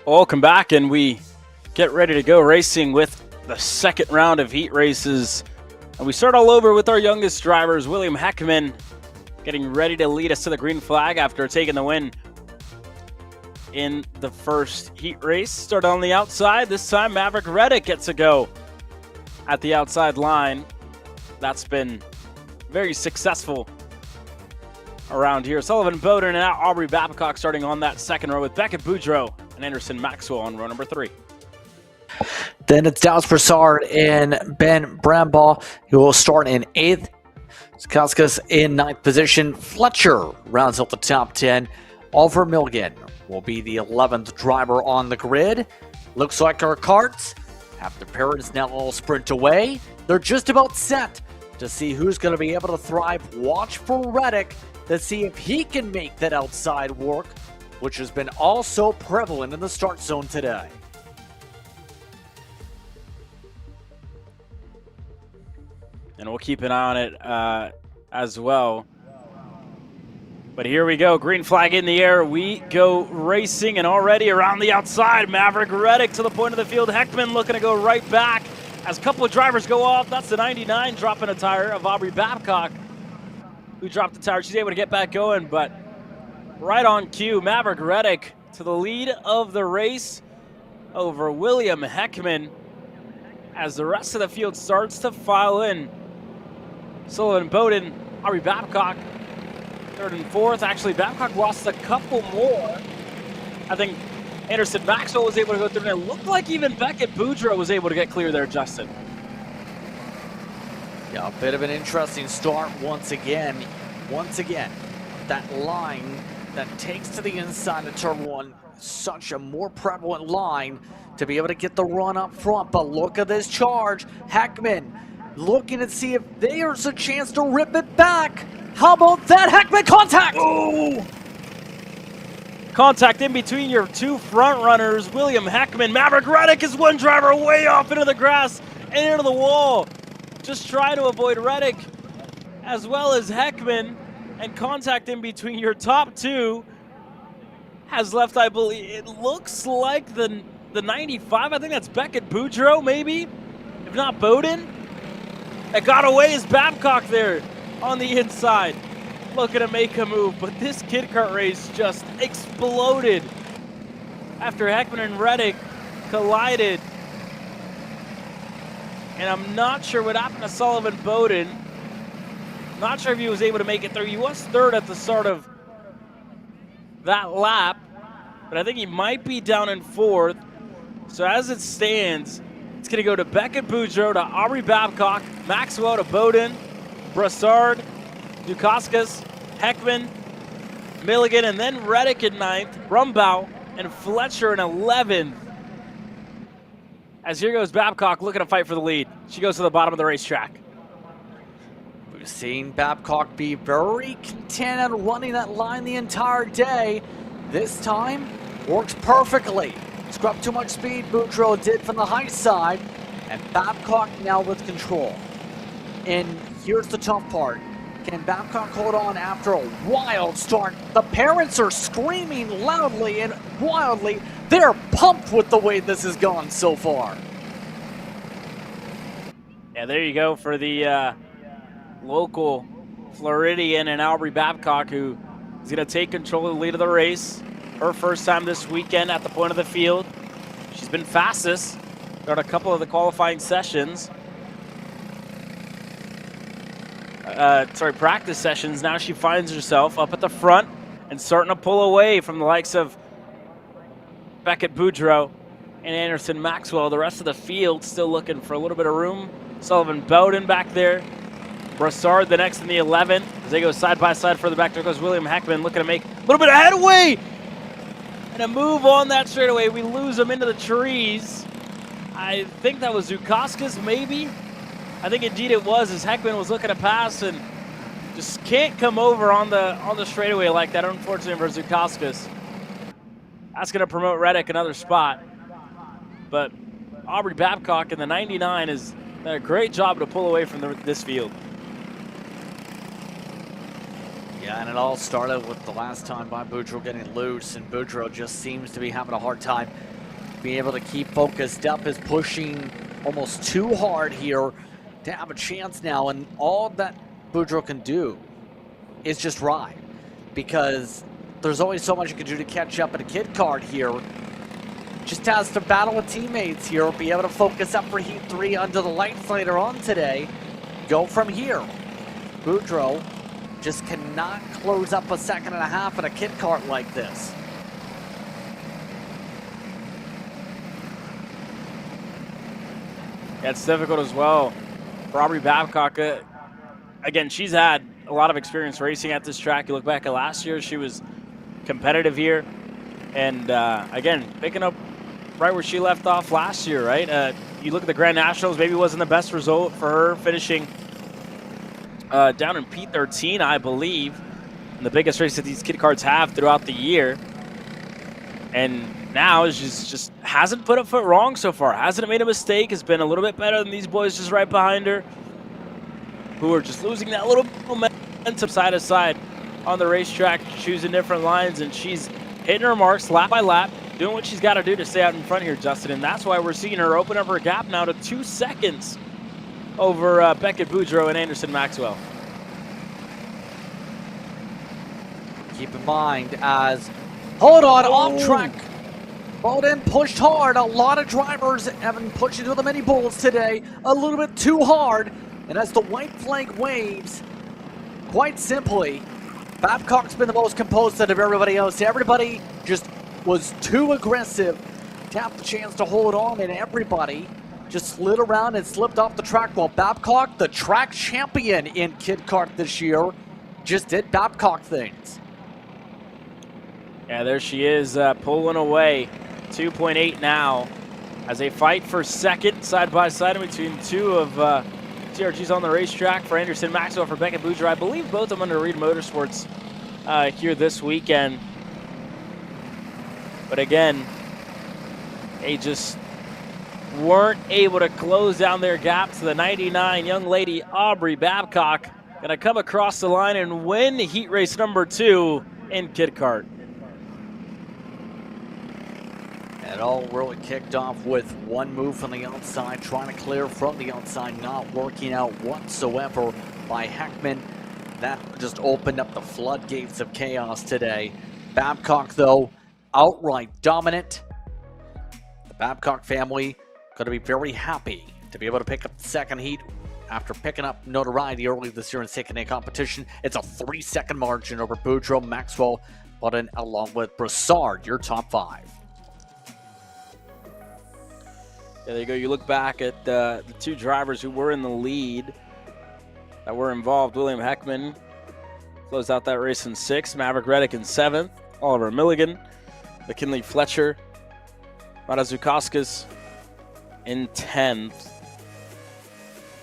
Welcome back, and we get ready to go racing with the second round of heat races. And we start all over with our youngest drivers, William Heckman, getting ready to lead us to the green flag after taking the win in the first heat race. Started on the outside. This time, Maverick Reddick gets a go at the outside line. That's been very successful around here. Sullivan Bowden and Aubrey Babcock starting on that second row with Beckett Boudreaux and Anderson Maxwell on row number 3. Then it's Dallas Broussard and Ben Brambaugh, who will start in 8th. Skauskas in 9th position. Fletcher rounds out the top 10. Oliver Milligan will be the 11th driver on the grid. Looks like our carts have the parents now all sprint away. They're just about set to see who's going to be able to thrive. Watch for Reddick to see if he can make that outside work, which has been also prevalent in the start zone today. And we'll keep an eye on it as well. But here we go, green flag in the air. We go racing, and already around the outside, Maverick Reddick to the point of the field. Heckman looking to go right back as a couple of drivers go off. That's the 99 dropping a tire of Aubrey Babcock, who dropped the tire. She's able to get back going, but right on cue, Maverick Reddick to the lead of the race over William Heckman as the rest of the field starts to file in. Sullivan Bowden, Aubrey Babcock, 3rd and 4th. Actually, Babcock lost a couple more. I think Anderson Maxwell was able to go through, and it looked like even Beckett Boudreaux was able to get clear there, Justin. Yeah, a bit of an interesting start once again. That line that takes to the inside of turn 1, such a more prevalent line to be able to get the run up front. But look at this charge. Heckman looking to see if there's a chance to rip it back. How about that? Heckman contact! Oh! Contact in between your two front runners, William Heckman. Maverick Reddick is one driver way off into the grass and into the wall. Just try to avoid Reddick as well as Heckman, and contact in between your top two has left, I believe, it looks like the 95. I think that's Beckett Boudreaux, maybe, if not Bowden. That got away is Babcock there on the inside, looking to make a move, but this kid kart race just exploded after Heckman and Reddick collided. And I'm not sure what happened to Sullivan Bowden. Not sure if he was able to make it through. He was 3rd at the start of that lap, but I think he might be down in 4th. So as it stands, it's going to go to Beckett Boudreaux, to Aubrey Babcock, Maxwell to Bowden, Broussard, Dukaskas, Heckman, Milligan, and then Reddick in 9th, Brumbaugh, and Fletcher in 11th. As here goes Babcock looking to fight for the lead. She goes to the bottom of the racetrack. We've seen Babcock be very content on running that line the entire day. This time, works perfectly. Scrubbed too much speed, Boudreaux did from the high side, and Babcock now with control. And here's the tough part. Can Babcock hold on after a wild start? The parents are screaming loudly and wildly. They're pumped with the way this has gone so far. Yeah, there you go for the local Floridian and Aubrey Babcock, who is going to take control of the lead of the race. Her first time this weekend at the point of the field. She's She's been fastest throughout a couple of the qualifying sessions. Practice sessions. Now she finds herself up at the front and starting to pull away from the likes of Beckett Boudreaux and Anderson Maxwell. The rest of the field still looking for a little bit of room. Sullivan Bowden back there. Brassard the next in the 11. As they go side by side further back, there goes William Heckman looking to make a little bit of headway. And a move on that straightaway. We lose him into the trees. I think that was Zukowskis, maybe. I think indeed it was, as Heckman was looking to pass and just can't come over on the straightaway like that, unfortunately for Zukowskis. That's going to promote Reddick another spot. But Aubrey Babcock in the 99 has done a great job to pull away from this field. Yeah, and it all started with the last time by Boudreaux getting loose, and Boudreaux just seems to be having a hard time being able to keep focused. Up is pushing almost too hard here to have a chance now, and all that Boudreaux can do is just ride, because there's only so much you can do to catch up at a kid card here. Just has to battle with teammates here, be able to focus up for Heat 3 under the lights later on today. Go from here. Boudreaux just cannot close up a second and a half at a kid cart like this. Yeah, it's difficult as well for Aubrey Babcock. Again, she's had a lot of experience racing at this track. You look back at last year, she was competitive here. And again, picking up right where she left off last year, right? You look at the Grand Nationals, maybe wasn't the best result for her, finishing down in P13, I believe, in the biggest race that these kid cards have throughout the year. And now she's just hasn't put a foot wrong so far. Hasn't made a mistake. Has been a little bit better than these boys just right behind her, who are just losing that little momentum side to side on the racetrack, choosing different lines, and she's hitting her marks lap by lap, doing what she's got to do to stay out in front here, Justin. And that's why we're seeing her open up her gap now to 2 seconds over Beckett Boudreaux and Anderson Maxwell. Keep in mind as, hold on, off track. Bowden pushed hard. A lot of drivers have been pushing to the mini bulls today. A little bit too hard. And as the white flag waves, quite simply, Babcock's been the most composed out of everybody else. Everybody just was too aggressive to have the chance to hold on, and everybody just slid around and slipped off the track, while Babcock, the track champion in kid kart this year, just did Babcock things. Yeah, there she is, pulling away. 2.8 now as they fight for second side by side in between two of TRGs on the racetrack. For Anderson Maxwell, for Beckett Boudreaux, I believe both of them under Reed Motorsports here this weekend. But again, they just weren't able to close down their gap to the 99 young lady Aubrey Babcock. Gonna come across the line and win heat race number 2 in kid kart. It all really kicked off with one move from the outside, trying to clear from the outside, not working out whatsoever by Heckman. That just opened up the floodgates of chaos today. Babcock, though, outright dominant. The Babcock family going to be very happy to be able to pick up the second heat after picking up notoriety early this year in CKNA competition. It's a 3-second margin over Boudreaux, Maxwell, Button, along with Brassard, your top 5. Yeah, there you go. You look back at the two drivers who were in the lead that were involved. William Heckman closed out that race in 6th. Maverick Reddick in 7th. Oliver Milligan, McKinley Fletcher, Mata Zukowskis in 10th.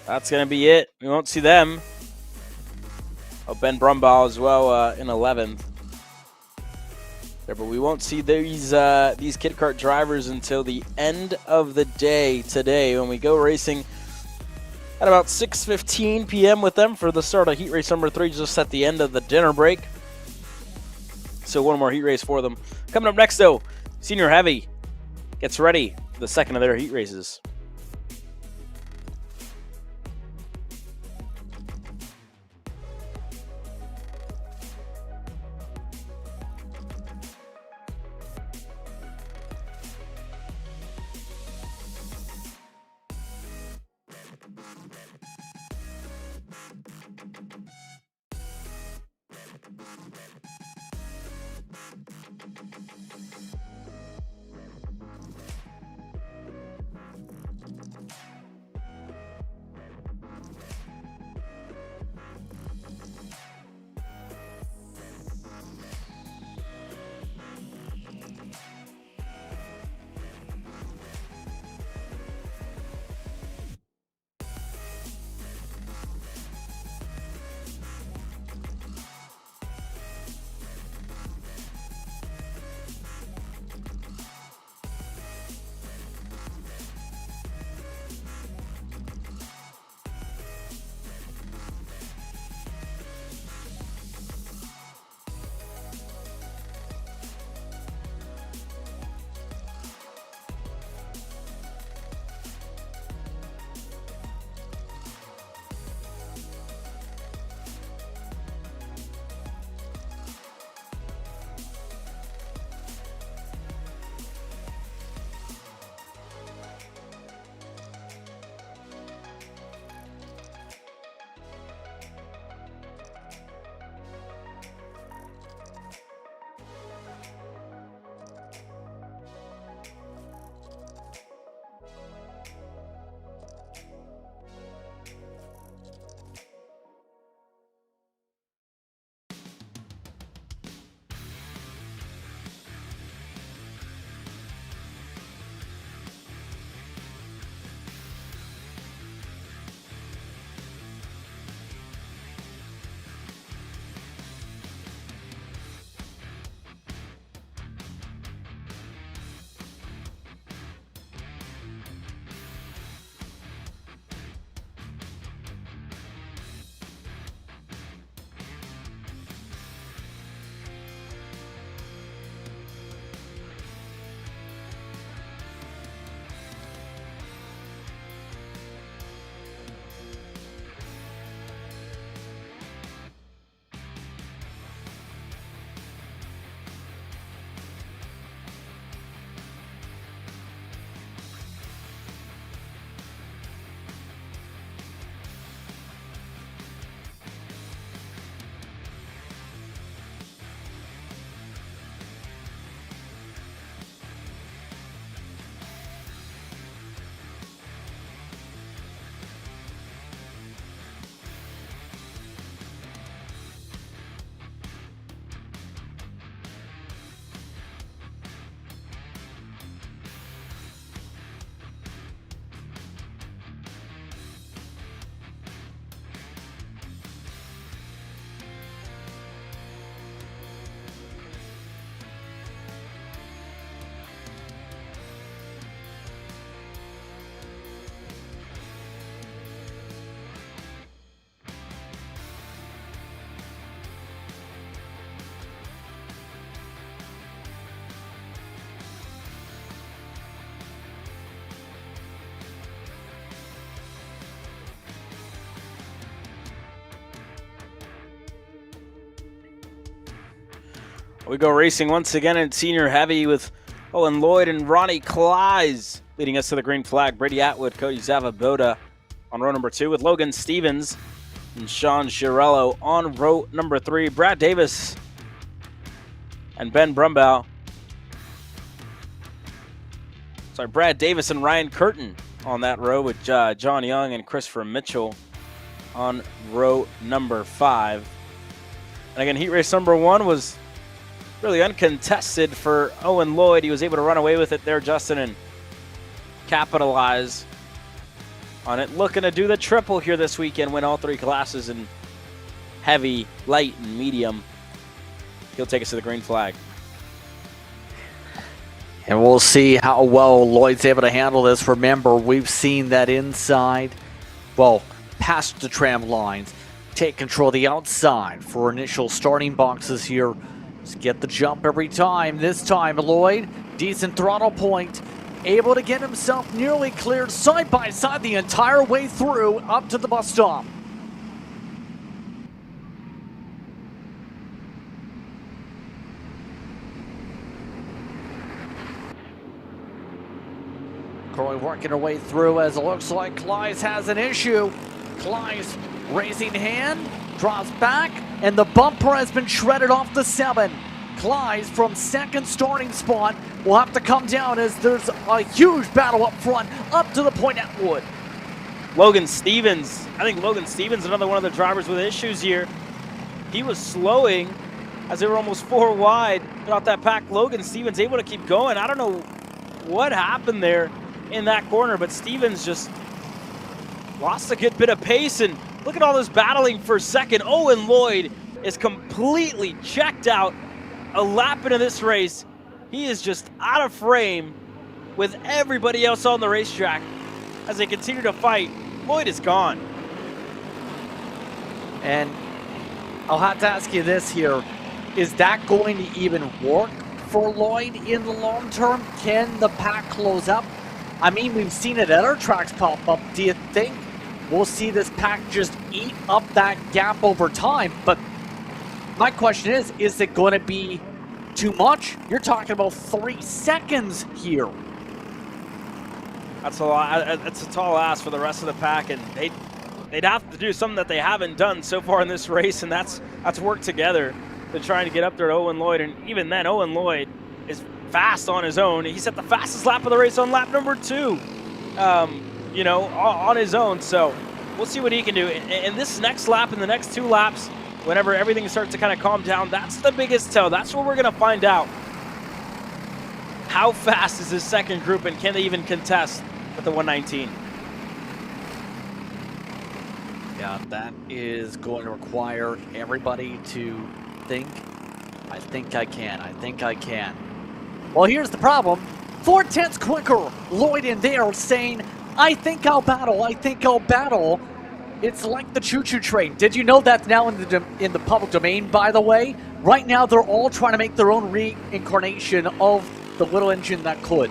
That's going to be it. We won't see them. Oh, Ben Brumbaugh as well in 11th. There, but we won't see these kid kart drivers until the end of the day today, when we go racing at about 6:15 p.m. with them for the start of heat race number 3, just at the end of the dinner break. So one more heat race for them. Coming up next, though, Senior Heavy gets ready for the second of their heat races. We go racing once again in senior heavy with Owen Lloyd and Ronnie Kleiss leading us to the green flag. Brady Atwood, Cody Zavaboda on row number 2 with Logan Stevens and Sean Girello on row number 3. Brad Davis and Ben Brumbaugh. Sorry, Brad Davis and Ryan Curtin on that row with John Young and Christopher Mitchell on row number 5. And again, heat race number 1 was really uncontested for Owen Lloyd. He was able to run away with it there, Justin, and capitalize on it. Looking to do the triple here this weekend, win all 3 classes in heavy, light, and medium. He'll take us to the green flag. And we'll see how well Lloyd's able to handle this. Remember, we've seen that inside, well, past the tram lines, take control of the outside for initial starting boxes here. Just get the jump every time. This time, Lloyd, decent throttle point, able to get himself nearly cleared side by side the entire way through up to the bus stop. Corey working her way through as it looks like Kleiss has an issue. Kleiss Raising hand, draws back, and the bumper has been shredded off the 7. Clyde from second starting spot will have to come down as there's a huge battle up front, up to the point at Wood. Logan Stevens, I think Logan Stevens, another one of the drivers with issues here. He was slowing as they were almost 4 wide throughout that pack. Logan Stevens able to keep going. I don't know what happened there in that corner, but Stevens just lost a good bit of pace, and look at all this battling for second. Owen Lloyd is completely checked out a lap into this race. He is just out of frame with everybody else on the racetrack as they continue to fight. Lloyd is gone. And I'll have to ask you this here. Is that going to even work for Lloyd in the long term? Can the pack close up? I mean, we've seen it at other tracks pop up. Do you think we'll see this pack just eat up that gap over time? But my question is it going to be too much? You're talking about 3 seconds here. That's a lot. It's a tall ask for the rest of the pack, and they'd have to do something that they haven't done so far in this race, and that's work together to try to get up there to Owen Lloyd. And even then, Owen Lloyd is fast on his own. He set the fastest lap of the race on lap number 2, on his own. So we'll see what he can do. And this next lap and the next 2 laps, whenever everything starts to kind of calm down, that's the biggest tell. That's where we're going to find out how fast is this second group, and can they even contest with the 119. Yeah, that is going to require everybody to think, I think I can, I think I can. Well, here's the problem. 4/10 quicker. Lloyd in there saying, I think I'll battle, I think I'll battle. It's like the choo-choo train. Did you know that's now in the public domain, by the way? Right now, they're all trying to make their own reincarnation of the little engine that could.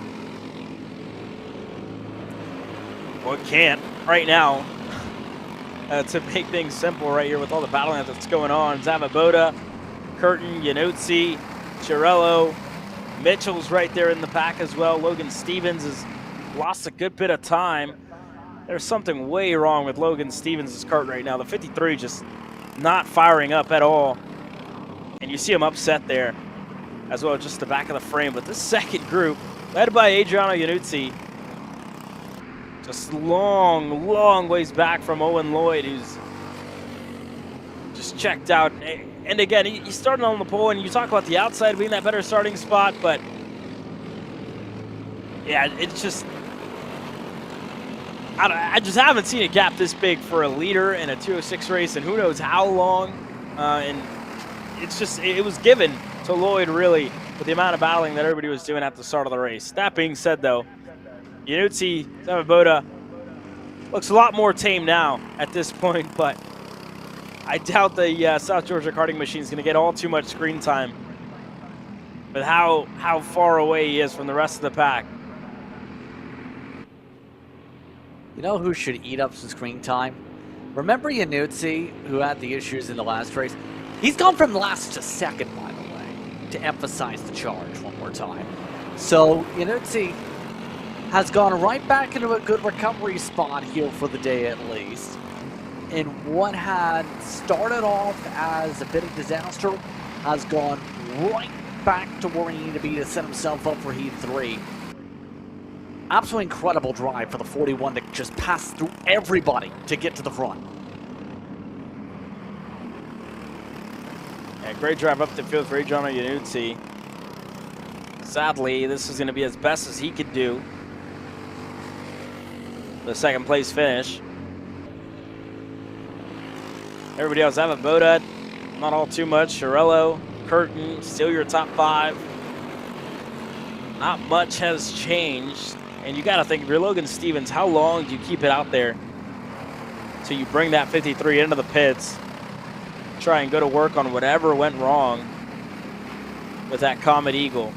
Well, it can't right now. To make things simple right here with all the battling that's going on. Zavaboda, Curtin, Yanotzi, Chiarello, Mitchell's right there in the pack as well. Logan Stevens has lost a good bit of time. There's something way wrong with Logan Stevens' kart right now. The 53 just not firing up at all. And you see him upset there as well, just the back of the frame. But this second group, led by Adriano Yanuzzi, just long ways back from Owen Lloyd, who's just checked out. And again, he's starting on the pole, and you talk about the outside being that better starting spot, but yeah, it's just, I just haven't seen a gap this big for a leader in a 206 race, and who knows how long. And it's just, it was given to Lloyd, really, with the amount of battling that everybody was doing at the start of the race. That being said, though, Yanutzi Zavaboda looks a lot more tame now at this point, but I doubt the South Georgia karting machine is going to get all too much screen time with how far away he is from the rest of the pack. You know who should eat up some screen time? Remember Yanutzi, who had the issues in the last race? He's gone from last to second, by the way, to emphasize the charge one more time. So Yanutzi has gone right back into a good recovery spot here for the day at least. And what had started off as a bit of disaster has gone right back to where he needed to be to set himself up for Heat 3. Absolutely incredible drive for the 41 to just pass through everybody to get to the front. Yeah, great drive up the field for Adriano Yanuzzi. Sadly, this is going to be as best as he could do. The second place finish. Everybody else, Zavaboda, not all too much. Chiarello, Curtin, still your top 5. Not much has changed. And you got to think, if you're Logan Stevens, how long do you keep it out there till you bring that 53 into the pits? Try and go to work on whatever went wrong with that Comet Eagle.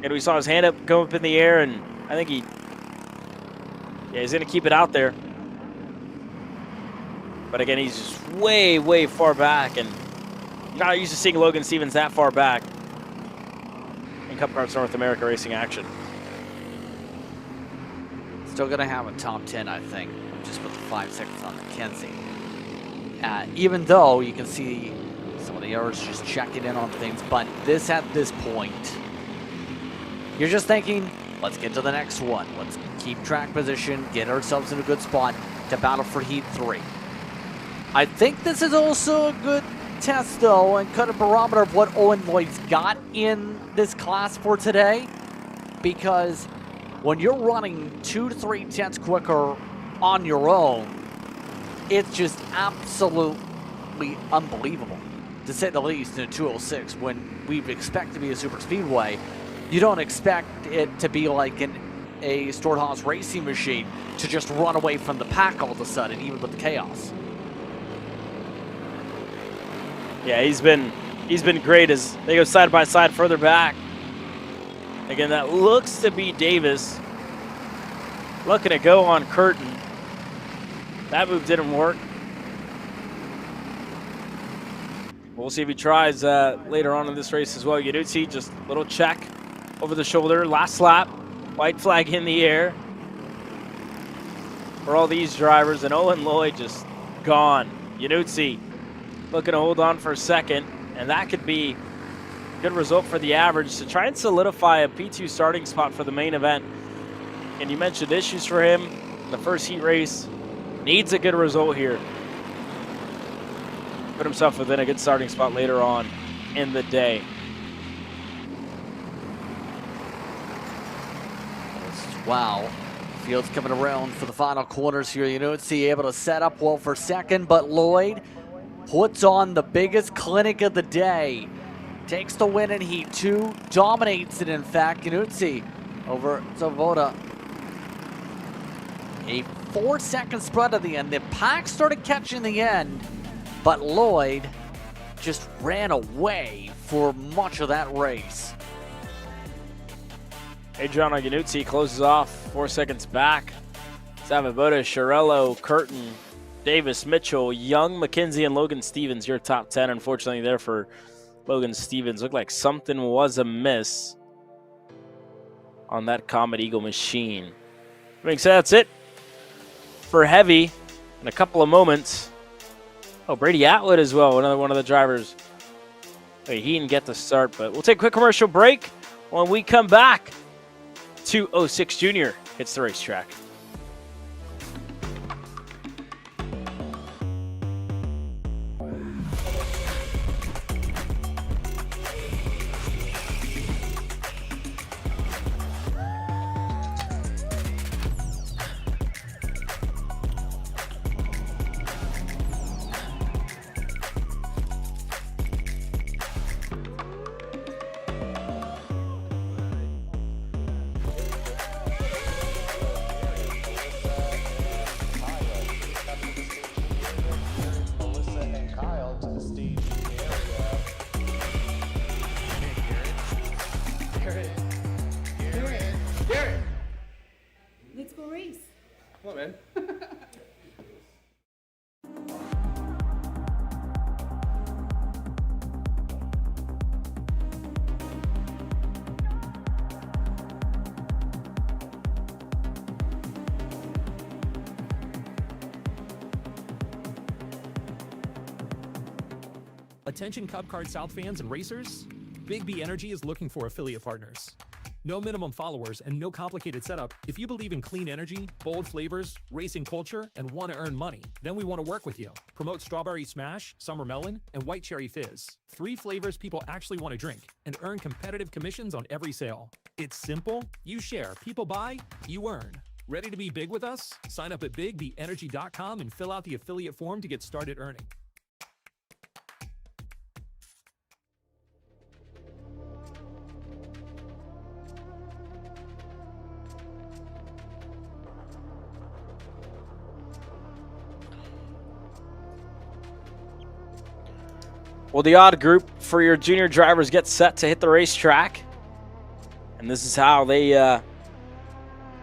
And we saw his hand go up in the air, and I think he's going to keep it out there. But again, he's just way far back, and you're not used to seeing Logan Stevens that far back in Cup Karts North America racing action. Still going to have a top 10, I think, just with the 5 seconds on Mackenzie. Even though you can see some of the others just checking in on things, but at this point, you're just thinking, let's get to the next one. Let's keep track position, get ourselves in a good spot to battle for Heat 3. I think this is also a good test, though, and kind of barometer of what Owen Lloyd's got in this class for today, because when you're running 2 to 3 tenths quicker on your own, it's just absolutely unbelievable, to say the least, in a 206. When we expect to be a super speedway, you don't expect it to be like a Storehouse racing machine to just run away from the pack all of a sudden, even with the chaos. Yeah, he's been great as they go side by side further back. Again, that looks to be Davis looking to go on Curtin. That move didn't work. We'll see if he tries later on in this race as well. Yannuzzi, just a little check over the shoulder. Last lap, white flag in the air for all these drivers, and Owen Lloyd just gone. Yannuzzi looking to hold on for a second, and that could be a good result for the average to try and solidify a P2 starting spot for the main event. And you mentioned issues for him. The first heat race needs a good result here. Put himself within a good starting spot later on in the day. Wow. Field's coming around for the final quarters here. Yannuzzi able to set up well for second, but Lloyd puts on the biggest clinic of the day. Takes the win in Heat 2, dominates it, in fact. Yannuzzi over Zavoda. A 4-second spread at the end. The pack started catching the end, but Lloyd just ran away for much of that race. Adriano Yannuzzi closes off 4 seconds back. Zavoda, Chiarello, Curtin, Davis, Mitchell, Young, McKenzie, and Logan Stevens, your top 10. Unfortunately there for Logan Stevens. Looked like something was amiss on that Comet Eagle machine. I think so that's it for heavy in a couple of moments. Oh, Brady Atwood as well, another one of the drivers. Wait, he didn't get the start, but we'll take a quick commercial break. When we come back, 206 Junior hits the racetrack. Let's go race. Come on, man. Attention Cup Kart South fans and racers, Big B Energy is looking for affiliate partners. No minimum followers and no complicated setup. If you believe in clean energy, bold flavors, racing culture, and want to earn money, then we want to work with you. Promote Strawberry Smash, Summer Melon, and White Cherry Fizz. 3 flavors people actually want to drink, and earn competitive commissions on every sale. It's simple. You share, people buy, you earn. Ready to be big with us? Sign up at bigbeenergy.com and fill out the affiliate form to get started earning. Well, the odd group for your junior drivers gets set to hit the racetrack. And this is how they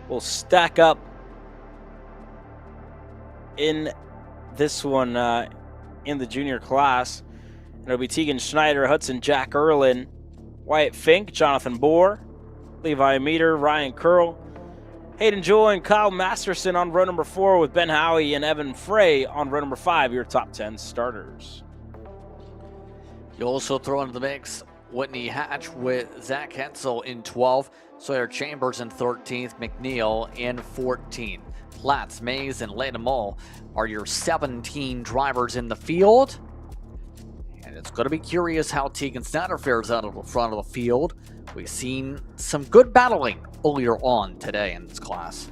will stack up in this one in the junior class. It'll be Tegan Schneider, Hudson Jack Erlin, Wyatt Fink, Jonathan Bohr, Levi Meter, Ryan Curl, Hayden Jewell and Kyle Masterson on row number 4 with Ben Howie and Evan Frey on row number 5, your top 10 starters. You also throw into the mix Whitney Hatch with Zach Hensel in 12th, Sawyer Chambers in 13th, McNeil in 14th. Platts, Mays, and Leighton Mull are your 17 drivers in the field. And it's going to be curious how Tegan Snyder fares out of the front of the field. We've seen some good battling earlier on today in this class.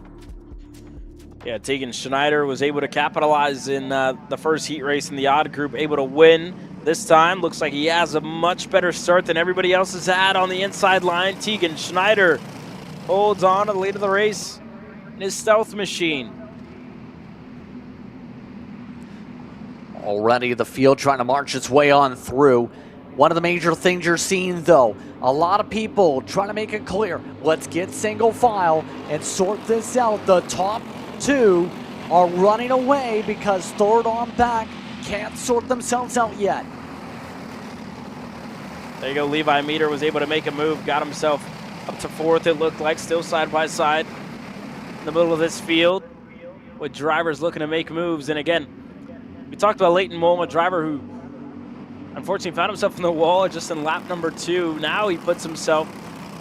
Yeah, Tegan Schneider was able to capitalize in the first heat race in the odd group, able to win this time. Looks like he has a much better start than everybody else has had on the inside line. Tegan Schneider holds on to the lead of the race in his stealth machine. Already the field trying to march its way on through. One of the major things you're seeing, though, a lot of people trying to make it clear. Let's get single file and sort this out. The top 2 are running away because third on back can't sort themselves out yet. There you go. Levi Meter was able to make a move, got himself up to 4th, it looked like, still side by side in the middle of this field with drivers looking to make moves. And again, we talked about Leighton Mull, a driver who unfortunately found himself in the wall just in lap number 2. Now he puts himself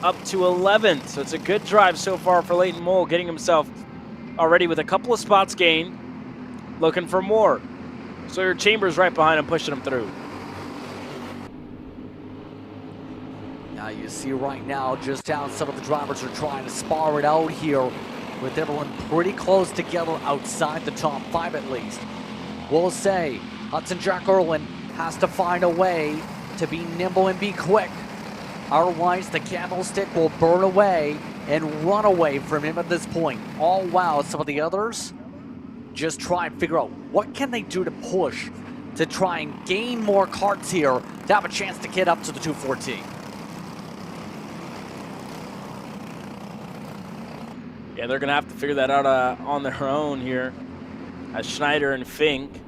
up to 11th. So it's a good drive so far for Leighton Mull, getting himself already with a couple of spots gained, looking for more. Sawyer Chambers right behind him, pushing him through. Now you see right now just how some of the drivers are trying to spar it out here, with everyone pretty close together outside the top 5 at least. We'll say Hudson Jack Erlin has to find a way to be nimble and be quick. Otherwise, the candlestick will burn away and run away from him at this point. All while some of the others just try and figure out what can they do to push to try and gain more carts here to have a chance to get up to the 214. Yeah, they're going to have to figure that out on their own here, as Schneider and Fink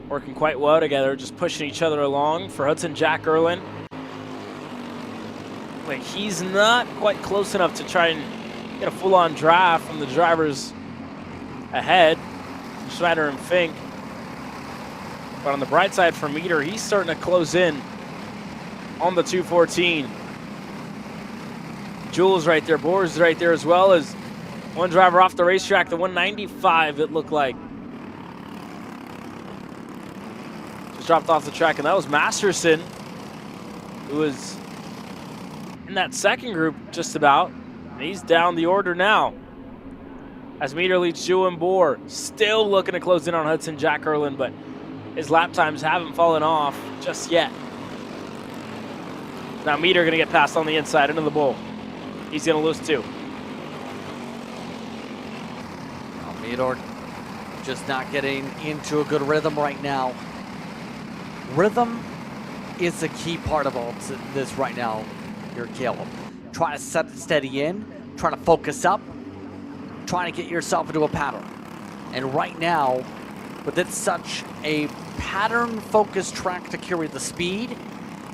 working quite well together, just pushing each other along. For Hudson Jack Erlin, like, he's not quite close enough to try and get a full-on draft from the drivers ahead, Schneider and Fink. But on the bright side for Meter, he's starting to close in on the 214. Jules right there, Boers right there, as well as one driver off the racetrack, the 195 it looked like. Just dropped off the track, and that was Masterson, who was in that second group just about. And he's down the order now, as Meter leads Jewel and Boer, still looking to close in on Hudson Jack Erlin, but his lap times haven't fallen off just yet. Now Meter going to get passed on the inside into the bull. He's going to lose 2. Now Meter just not getting into a good rhythm right now. Rhythm is a key part of all this right now here, Caleb. Trying to set it steady in, trying to focus up, trying to get yourself into a pattern. And right now, with it such a pattern-focused track to carry the speed,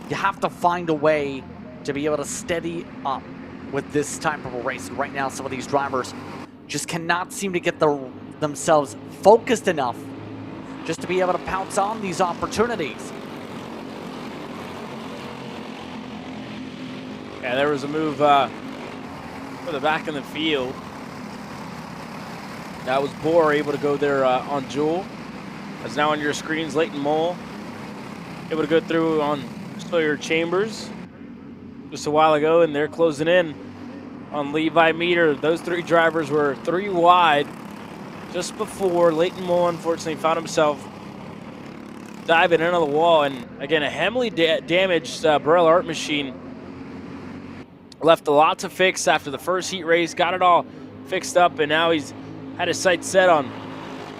you have to find a way to be able to steady up with this type of a race. And right now, some of these drivers just cannot seem to get themselves focused enough just to be able to pounce on these opportunities. Yeah, there was a move for the back in the field. That was Boer able to go there on Jewel. As now on your screens, Leighton Mull able to go through on Sawyer Chambers just a while ago, and they're closing in on Levi Meter. Those 3 drivers were 3 wide just before Leighton Mull unfortunately found himself diving into the wall. And again, a heavily damaged Burrell Art machine. Left a lot to fix after the first heat race, got it all fixed up, and now he's had his sights set on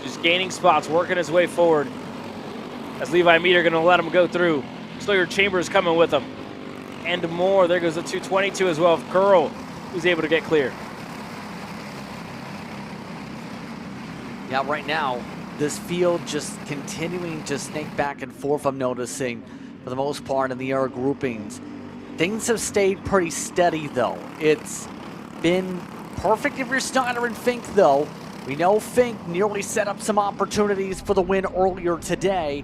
just gaining spots, working his way forward. As Levi Meter going to let him go through. Sawyer Chambers coming with him. And more. There goes the 222 as well. Curl, who's able to get clear. Yeah, right now, this field just continuing to snake back and forth, I'm noticing, for the most part in the air groupings. Things have stayed pretty steady, though. It's been perfect if you're Snyder and Fink, though. We know Fink nearly set up some opportunities for the win earlier today.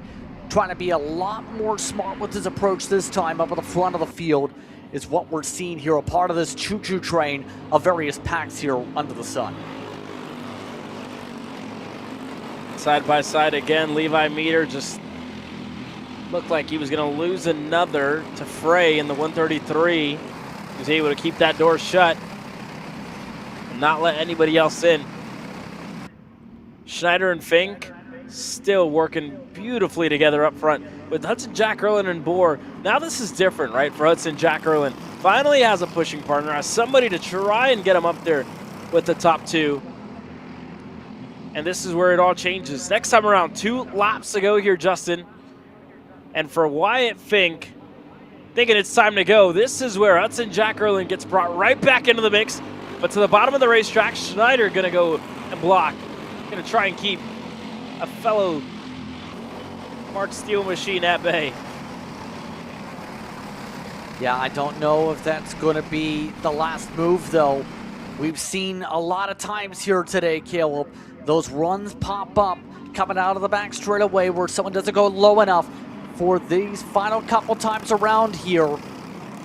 Trying to be a lot more smart with his approach this time up at the front of the field is what we're seeing here, a part of this choo-choo train of various packs here under the sun. Side by side again, Levi Meter just looked like he was going to lose another to Frey in the 133. He was able to keep that door shut and not let anybody else in. Schneider and Fink still working beautifully together up front with Hudson, Jack Erlin, and Bohr. Now this is different, right, for Hudson. Jack Erlin finally has a pushing partner, has somebody to try and get him up there with the top two. And this is where it all changes. Next time around, 2 laps to go here, Justin. And for Wyatt Fink, thinking it's time to go, this is where Hudson Jack Erlin gets brought right back into the mix. But to the bottom of the racetrack, Schneider going to go and block. Going to try and keep a fellow Mark Steel machine at bay. Yeah, I don't know if that's going to be the last move, though. We've seen a lot of times here today, Caleb, those runs pop up coming out of the back straightaway where someone doesn't go low enough. For these final couple times around here,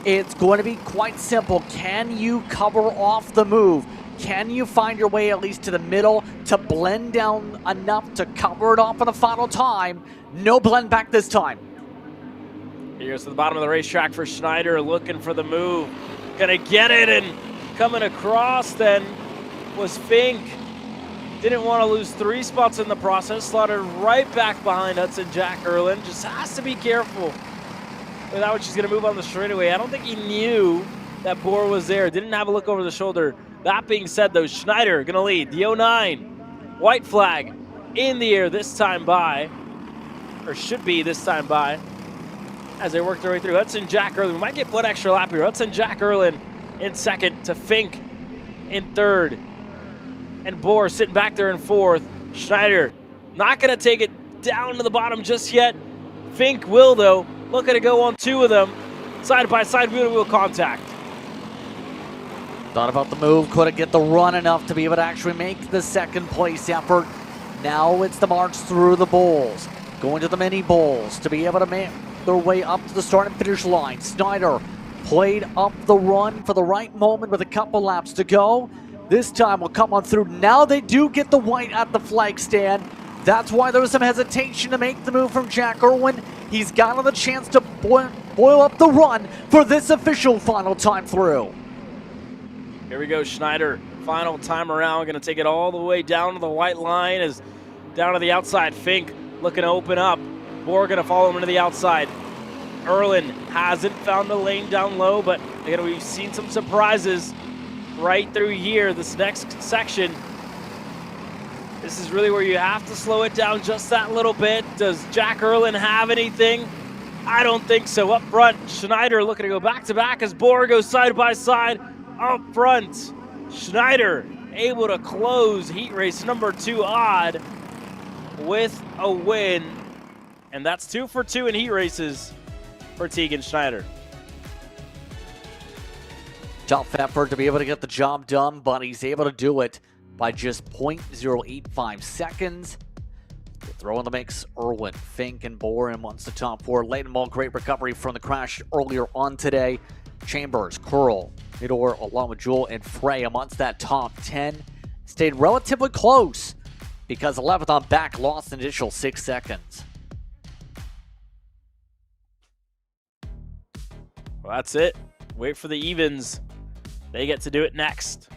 it's going to be quite simple. Can you cover off the move? Can you find your way at least to the middle to blend down enough to cover it off for the final time? No blend back this time. Here's to the bottom of the racetrack for Schneider, looking for the move. Gonna get it, and coming across then was Fink. Didn't want to lose 3 spots in the process. Slotted right back behind Hudson Jack Erlin. Just has to be careful with how she's going to move on the straightaway. I don't think he knew that Bohr was there. Didn't have a look over the shoulder. That being said, though, Schneider going to lead. The 09. White flag in the air this time by, or should be this time by, as they work their way through. Hudson Jack Erlin. We might get one extra lap here. Hudson Jack Erlin in second to Fink in third. And Bohr sitting back there in fourth. Schneider not going to take it down to the bottom just yet. Fink will, though. Looking to go on 2 of them. Side by side, wheel-to-wheel contact. Thought about the move, couldn't get the run enough to be able to actually make the second place effort. Now it's the march through the bowls. Going to the mini bowls to be able to make their way up to the start and finish line. Schneider played up the run for the right moment with a couple laps to go. This time will come on through. Now they do get the white at the flag stand. That's why there was some hesitation to make the move from Jack Erwin. He's gotten the chance to boil up the run for this official final time through. Here we go, Schneider. Final time around. Going to take it all the way down to the white line. Is down to the outside. Fink looking to open up. Bohr going to follow him to the outside. Erlin hasn't found the lane down low, but again, we've seen some surprises right through here, this next section. This is really where you have to slow it down just that little bit. Does Jack Erlin have anything? I don't think so. Up front, Schneider looking to go back-to-back as Bohr goes side by side. Up front, Schneider able to close heat race number 2 odd with a win. And that's 2 for 2 in heat races for Tegan Schneider. Tough effort to be able to get the job done, but he's able to do it by just 0.085 seconds. We'll throw in the mix Erwin, Fink, and Bohr in once the top 4. Leighton Mull, great recovery from the crash earlier on today. Chambers, Curl, Midor, along with Jewel and Frey amongst that top 10. Stayed relatively close because 11th on back lost an additional 6 seconds. Well, that's it. Wait for the evens. They get to do it next.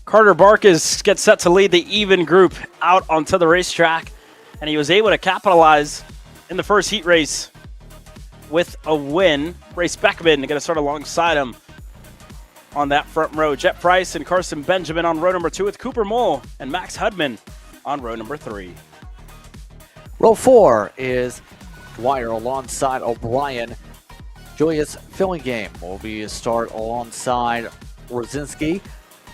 Carter Barkis gets set to lead the even group out onto the racetrack, and he was able to capitalize in the first heat race with a win. Race Beckman going to start alongside him on that front row. Jet Price and Carson Benjamin on row number 2 with Cooper Mole and Max Hudman on row number 3. Row 4 is Dwyer alongside O'Brien. Julius Fillingham will be a start alongside Rosinski.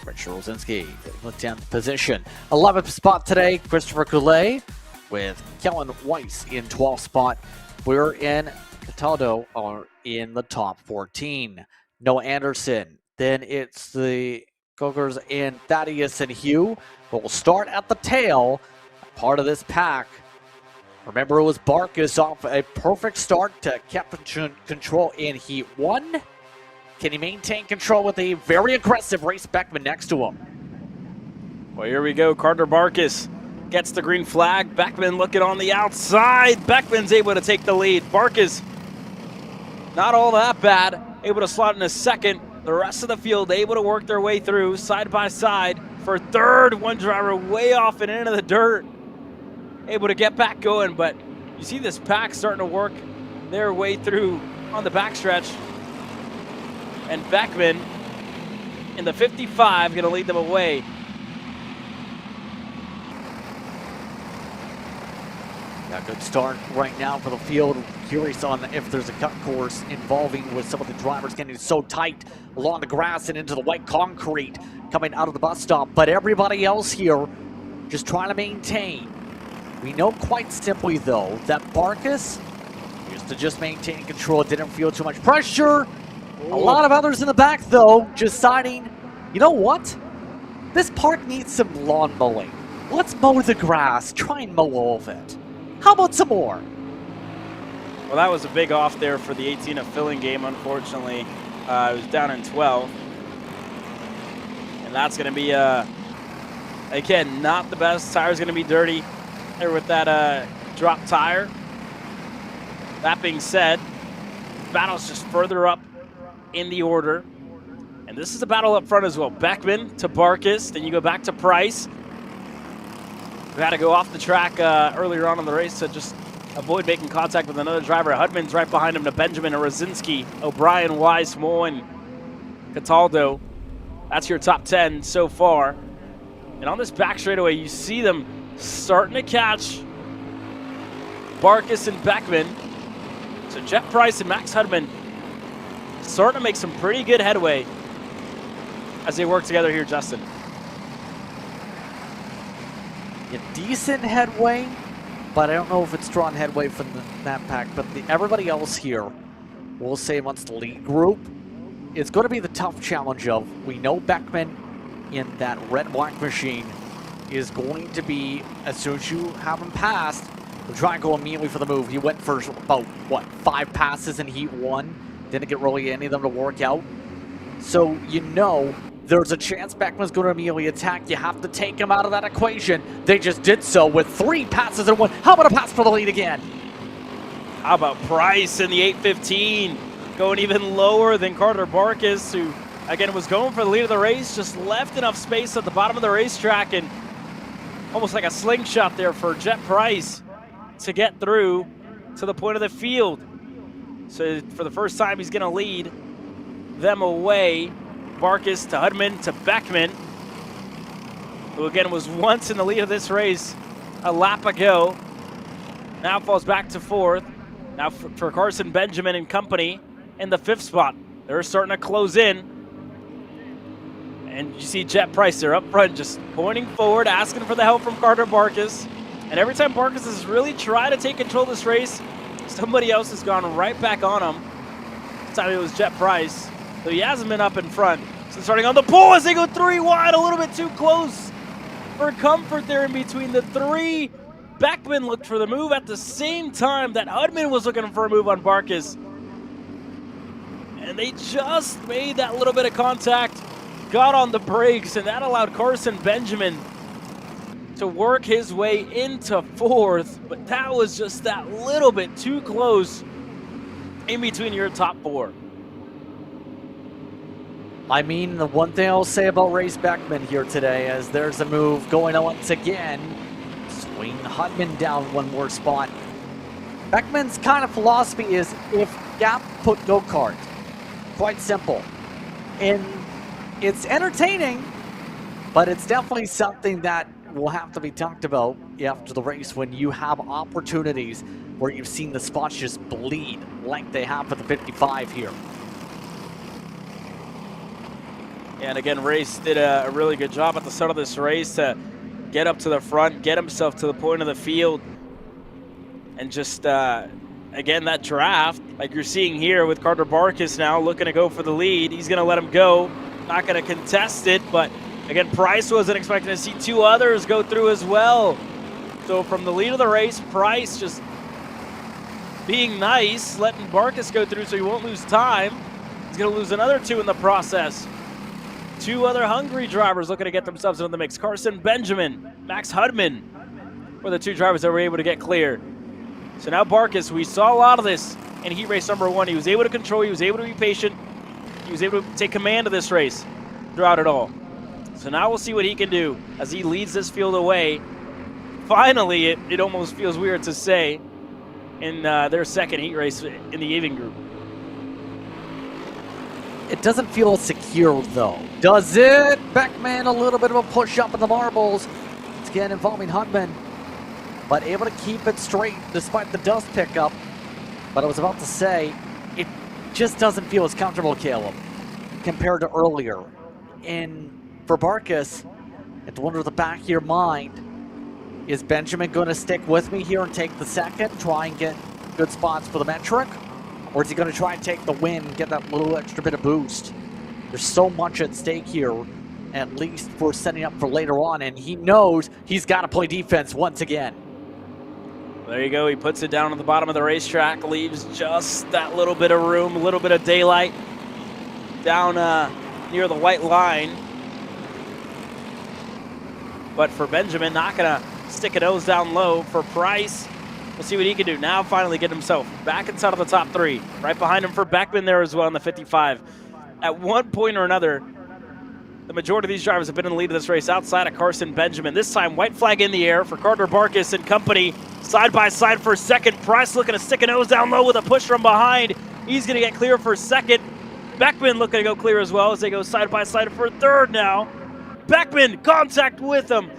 Richard Rosinski in the 10th position. 11th spot today, Christopher Goulet with Kellen Weiss in 12th spot. We're in Cataldo are in the top 14. Noah Anderson. Then it's the Cougars and Thaddeus and Hugh. But we'll start at the tail. Part of this pack. Remember, it was Barkis off a perfect start to kept control in Heat 1. Can he maintain control with a very aggressive Race Beckman next to him? Well, here we go. Carter Barkis gets the green flag. Beckman looking on the outside. Beckman's able to take the lead. Barkis, not all that bad. Able to slot in a second. The rest of the field able to work their way through side by side. For third, one driver way off and into the dirt. Able to get back going, but you see this pack starting to work their way through on the backstretch. And Beckman in the 55 going to lead them away. Yeah, good start right now for the field. Curious on if there's a cut course involving with some of the drivers getting so tight along the grass and into the white concrete coming out of the bus stop. But everybody else here just trying to maintain. We know quite simply, though, that Barkis used to just maintain control, didn't feel too much pressure. A lot of others in the back, though, deciding, you know what? This park needs some lawn mowing. Let's mow the grass, try and mow all of it. How about some more? Well, that was a big off there for the 18 of filling game, unfortunately. It was down in 12. And that's going to be, again, not the best. Tire's going to be dirty there with that drop tire. That being said, battle's just further up in the order. And this is a battle up front as well. Beckman to Barkis, then you go back to Price. We had to go off the track earlier on in the race to just avoid making contact with another driver. Hudman's right behind him to Benjamin and Rosinski, O'Brien, Weiss, Moore, and Cataldo. That's your top 10 so far. And on this back straightaway, you see them starting to catch Barkis and Beckman. So Jet Price and Max Hudman starting to make some pretty good headway as they work together here, Justin. A decent headway, but I don't know if it's strong headway from that pack. But everybody else here, we'll say amongst the lead group, it's going to be the tough challenge of, we know Beckman in that red-black machine is going to be, as soon as you have him passed, we'll try and go immediately for the move. He went for about, 5 passes in Heat 1. Didn't get really any of them to work out. So you know there's a chance Beckman's going to immediately attack. You have to take him out of that equation. They just did so with 3 passes in 1. How about a pass for the lead again? How about Price in the 815? Going even lower than Carter Barkis, who, again, was going for the lead of the race. Just left enough space at the bottom of the racetrack, and almost like a slingshot there for Jet Price to get through to the point of the field. So for the first time, he's going to lead them away. Barkis to Hudman to Beckman, who again was once in the lead of this race a lap ago. Now falls back to 4th. Now for Carson Benjamin and company in the 5th spot. They're starting to close in. And you see Jet Price there up front just pointing forward, asking for the help from Carter Barkis. And every time Barkis has really tried to take control of this race, somebody else has gone right back on him. This time it was Jet Price. So he hasn't been up in front. So starting on the pole as they go 3 wide, a little bit too close for comfort there in between the 3. Beckman looked for the move at the same time that Hudman was looking for a move on Barkis. And they just made that little bit of contact, got on the brakes, and that allowed Carson Benjamin to work his way into 4th. But that was just that little bit too close in between your top 4. I mean, the one thing I'll say about Race Beckman here today is there's a move going on once again. Swing Hutman down one more spot. Beckman's kind of philosophy is if gap, put go-kart. Quite simple. And it's entertaining, but it's definitely something that will have to be talked about after the race when you have opportunities where you've seen the spots just bleed like they have for the 55 here. And again, Race did a really good job at the start of this race to get up to the front, get himself to the point of the field, and just, again, that draft, like you're seeing here with Carter Barkas now looking to go for the lead. He's going to let him go, not going to contest it, but again, Price wasn't expecting to see two others go through as well. So from the lead of the race, Price just being nice, letting Barkas go through so he won't lose time. He's going to lose another two in the process. Two other hungry drivers looking to get themselves into the mix. Carson Benjamin, Max Hudman were the two drivers that were able to get clear. So now Barkas, we saw a lot of this in heat race number 1. He was able to control, he was able to be patient, he was able to take command of this race throughout it all. So now we'll see what he can do as he leads this field away. Finally, it almost feels weird to say, in their second heat race in the evening group. It doesn't feel secure, though. Does it? Beckman, a little bit of a push up in the marbles. It's again involving Hudman, but able to keep it straight despite the dust pickup. But I was about to say, it just doesn't feel as comfortable, Caleb, compared to earlier. And for Barkas, at the wonder of the back of your mind, is Benjamin going to stick with me here and take the second, try and get good spots for the metric? Or is he going to try and take the win, get that little extra bit of boost? There's so much at stake here, at least for setting up for later on, and he knows he's got to play defense once again. There you go. He puts it down at the bottom of the racetrack, leaves just that little bit of room, a little bit of daylight down near the white line. But for Benjamin, not going to stick a nose down low. For Price, we'll see what he can do. Now finally get himself back inside of the top 3. Right behind him for Beckman there as well in the 55. At one point or another, the majority of these drivers have been in the lead of this race outside of Carson Benjamin. This time, white flag in the air for Carter Barkas and company. Side by side for second. Price looking to stick a nose down low with a push from behind. He's going to get clear for second. Beckman looking to go clear as well as they go side by side for third now. Beckman, contact with him.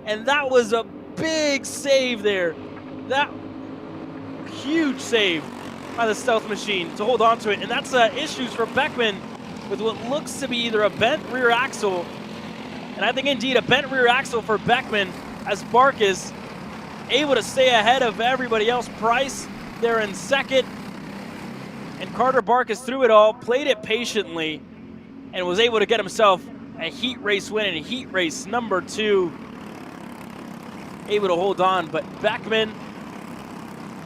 And that was a big save there. That huge save by the Stealth Machine to hold on to it. And that's issues for Beckman with what looks to be either a bent rear axle, and I think indeed a bent rear axle for Beckman, as Barkas able to stay ahead of everybody else. Price there in second, and Carter Barkas through it all, played it patiently, and was able to get himself a heat race win in heat race number 2. Able to hold on, but Beckman,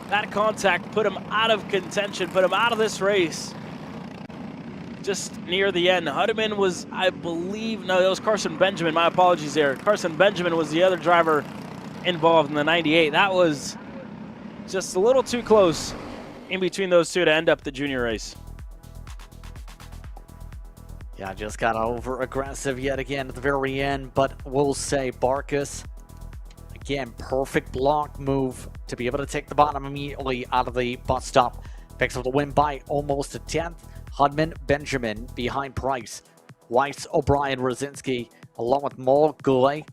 that contact put him out of contention, put him out of this race. Just near the end, Hudman was, I believe, no, that was Carson Benjamin. My apologies there. Carson Benjamin was the other driver involved in the 98. That was just a little too close in between those two to end up the junior race. Yeah, just got over aggressive yet again at the very end, but we'll say Barkas, again, perfect block move to be able to take the bottom immediately out of the bus stop. Picks up the win by almost a 10th. Hudman, Benjamin behind Price. Weiss, O'Brien, Rosinski, along with Mulgulay.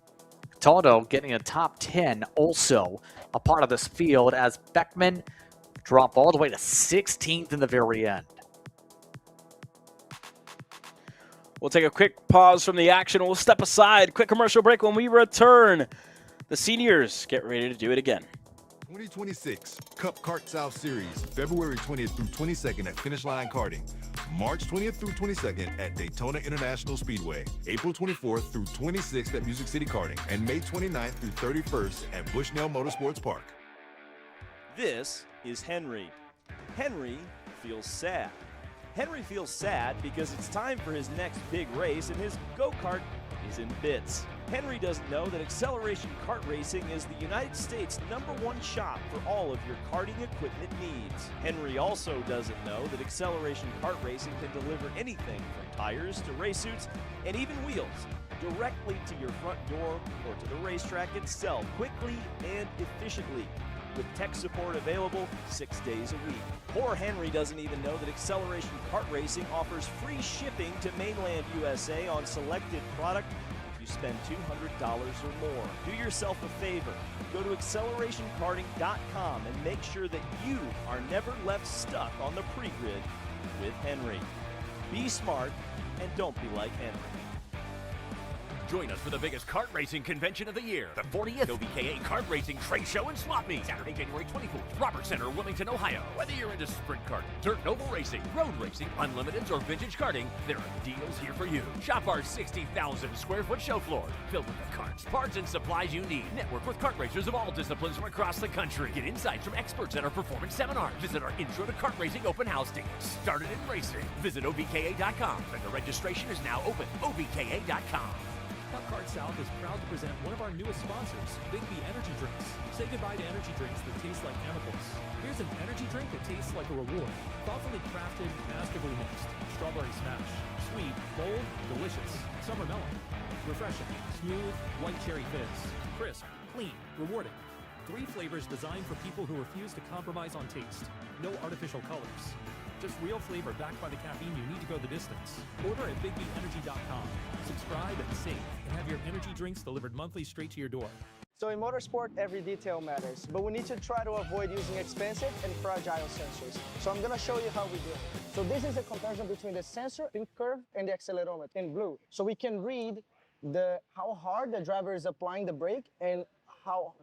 Toto getting a top 10, also a part of this field as Beckman dropped all the way to 16th in the very end. We'll take a quick pause from the action. We'll step aside. Quick commercial break. When we return, the seniors get ready to do it again. 2026 Cup Kart South Series, February 20th through 22nd at Finish Line Karting, March 20th through 22nd at Daytona International Speedway, April 24th through 26th at Music City Karting, and May 29th through 31st at Bushnell Motorsports Park. This is Henry. Henry feels sad. Henry feels sad because it's time for his next big race and his go-kart is in bits. Henry doesn't know that Acceleration Kart Racing is the United States #1 shop for all of your karting equipment needs. Henry also doesn't know that Acceleration Kart Racing can deliver anything from tires to race suits and even wheels directly to your front door or to the racetrack itself, quickly and efficiently, with tech support available 6 days a week. Poor Henry doesn't even know that Acceleration Kart Racing offers free shipping to mainland USA on selected product if you spend $200 or more. Do yourself a favor. Go to accelerationkarting.com and make sure that you are never left stuck on the pre-grid with Henry. Be smart and don't be like Henry. Join us for the biggest kart racing convention of the year, the 40th OBKA Kart Racing Trade Show and Swap Meet, Saturday, January 24th, Robert Center, Wilmington, Ohio. Whether you're into sprint karting, dirt and oval racing, road racing, unlimiteds, or vintage karting, there are deals here for you. Shop our 60,000 square foot show floor, filled with the karts, parts, and supplies you need. Network with kart racers of all disciplines from across the country. Get insights from experts at our performance seminars. Visit our Intro to Kart Racing open house day. Started in racing. Visit OBKA.com, and the registration is now open. OBKA.com. Kart South is proud to present one of our newest sponsors, Big B Energy Drinks. Say goodbye to energy drinks that taste like chemicals. Here's an energy drink that tastes like a reward. Thoughtfully crafted, masterfully mixed. Strawberry smash. Sweet, bold, delicious. Summer melon. Refreshing, smooth, white cherry fizz. Crisp, clean, rewarding. 3 flavors designed for people who refuse to compromise on taste. No artificial colors. Just real flavor backed by the caffeine you need to go the distance. Order at BigBenergy.com. Subscribe and save, and have your energy drinks delivered monthly straight to your door. So in motorsport, every detail matters, but we need to try to avoid using expensive and fragile sensors. So I'm gonna show you how we do it. So this is a comparison between the sensor in curve and the accelerometer in blue. So we can read how hard the driver is applying the brake and how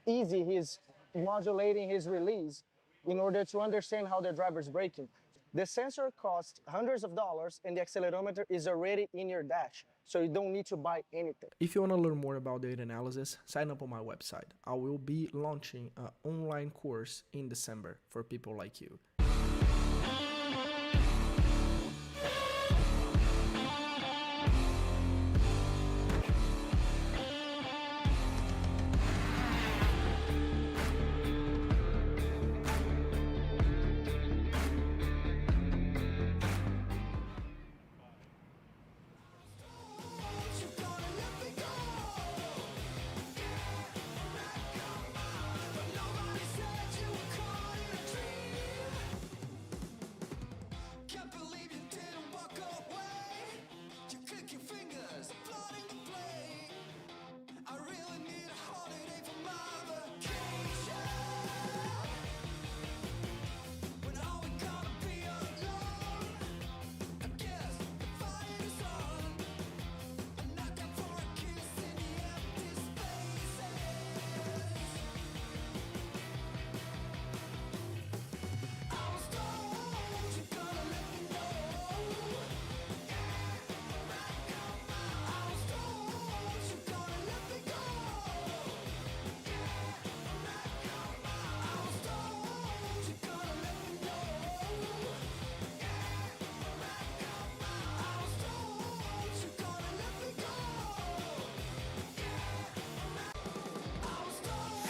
easy he's modulating his release in order to understand how the driver's braking. The sensor costs hundreds of dollars and the accelerometer is already in your dash, so you don't need to buy anything. If you want to learn more about data analysis, sign up on my website. I will be launching an online course in December for people like you.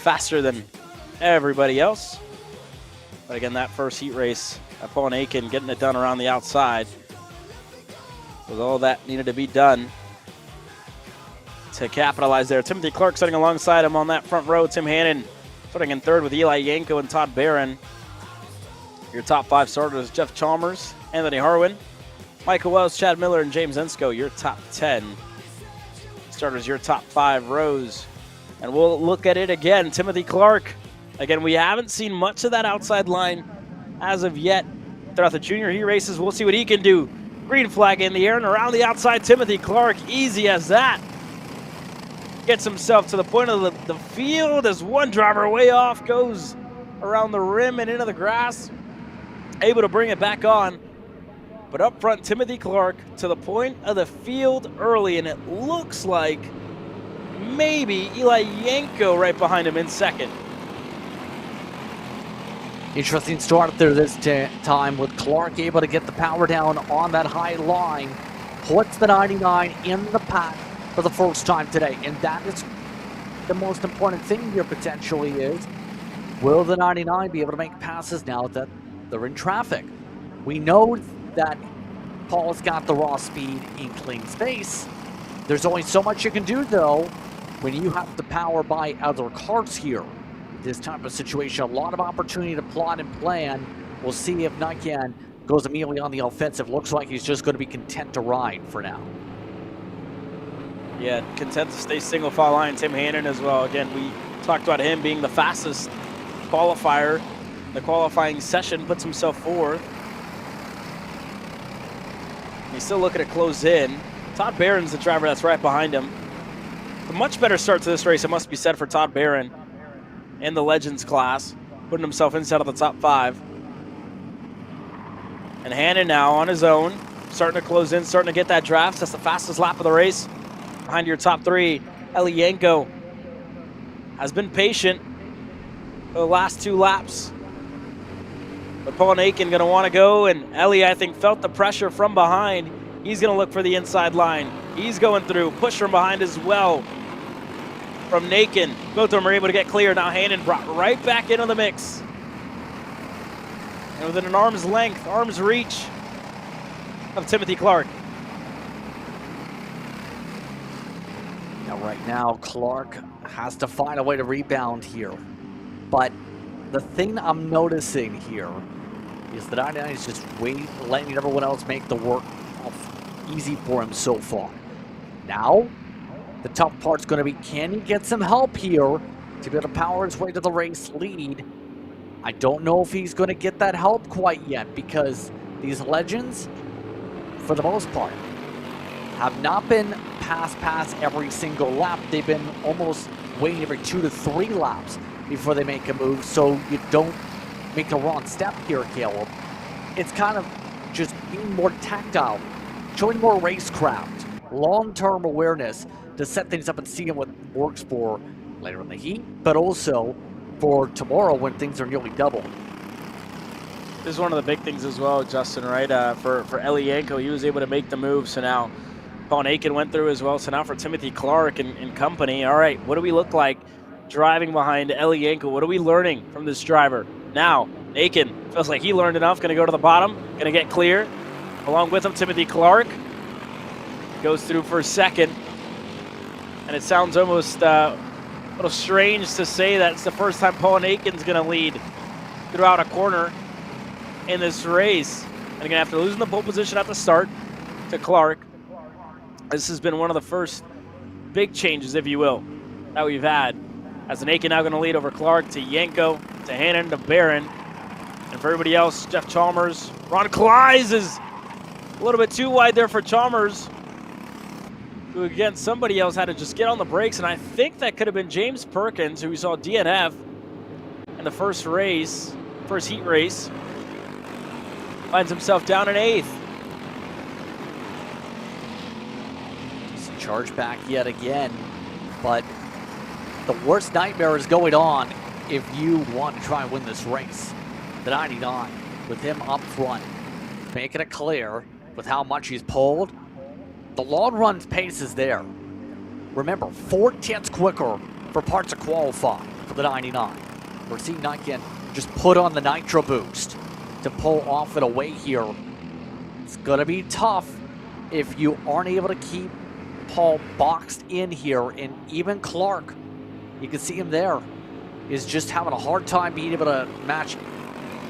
Faster than everybody else. But again, that first heat race, Paul Aiken getting it done around the outside. With all that needed to be done to capitalize there. Timothy Clark sitting alongside him on that front row. Tim Hannon starting in third with Eli Yanko and Todd Barron. Your top 5 starters, Jeff Chalmers, Anthony Harwin, Michael Wells, Chad Miller, and James Ensko. Your top 10 starters, your top 5 rows. And we'll look at it again. Timothy Clark. Again, we haven't seen much of that outside line as of yet throughout the junior heat races. We'll see what he can do. Green flag in the air and around the outside. Timothy Clark, easy as that. Gets himself to the point of the field as one driver way off goes around the rim and into the grass. Able to bring it back on. But up front, Timothy Clark to the point of the field early, and it looks like maybe Eli Yanko right behind him in second. Interesting start there this time with Clark able to get the power down on that high line. Puts the 99 in the pack. for the first time today. And that is the most important thing here potentially is, will the 99 be able to make passes now that they're in traffic? We know that Paul's got the raw speed in clean space. There's only so much you can do, though, when you have to power by other cars here. This type of situation, a lot of opportunity to plot and plan. We'll see if Nikan goes immediately on the offensive. Looks like he's just going to be content to ride for now. Yeah, content to stay single file line. Tim Hannon as well. Again, we talked about him being the fastest qualifier. The qualifying session puts himself fourth. He's still looking to close in. Todd Barron's the driver that's right behind him. A much better start to this race, it must be said, for Todd Barron in the Legends class, putting himself inside of the top 5. And Hannon now on his own, starting to close in, starting to get that draft. That's the fastest lap of the race. Behind your top 3, Elienko has been patient for the last 2 laps. But Paul Nakin going to want to go, and Ellie, I think, felt the pressure from behind. He's going to look for the inside line. He's going through, push from behind as well from Nakin. Both of them are able to get clear. Now Hannon brought right back into the mix. And within an arm's length, arm's reach of Timothy Clark. Now, right now, Clark has to find a way to rebound here. But the thing I'm noticing here is that 99 is just letting everyone else make the work easy for him so far. Now, the tough part's going to be, can he get some help here to be able to power his way to the race lead? I don't know if he's going to get that help quite yet, because these Legends, for the most part, have not been pass every single lap. They've been almost waiting every 2 to 3 laps before they make a move, so you don't make the wrong step here, Caleb. It's kind of just being more tactile, showing more racecraft, long-term awareness to set things up and see what works for later in the heat, but also for tomorrow when things are nearly double. This is one of the big things as well, Justin, right? For Elienko, he was able to make the move, so now Paul Nakin went through as well, so now for Timothy Clark and company, all right, what do we look like driving behind Elienko? What are we learning from this driver? Now, Nakin feels like he learned enough, going to go to the bottom, going to get clear. Along with him, Timothy Clark goes through for a second. And it sounds almost a little strange to say that it's the first time Paul Nakin's going to lead throughout a corner in this race. And going to have to lose in the pole position at the start to Clark. This has been one of the first big changes, if you will, that we've had. As Nakin now going to lead over Clark to Yanko, to Hannon, to Barron. And for everybody else, Jeff Chalmers. Ron Kleiss is a little bit too wide there for Chalmers, who, again, somebody else had to just get on the brakes, and I think that could have been James Perkins, who we saw DNF in the first heat race. Finds himself down in 8th. Just charge back yet again, but the worst nightmare is going on if you want to try and win this race. The 99, with him up front, making it clear with how much he's pulled. The long run pace is there. Remember, 4/10 quicker for parts of qualify for the 99. We're seeing Nikan just put on the nitro boost to pull off and away here. It's going to be tough if you aren't able to keep Paul boxed in here. And even Clark, you can see him there, is just having a hard time being able to match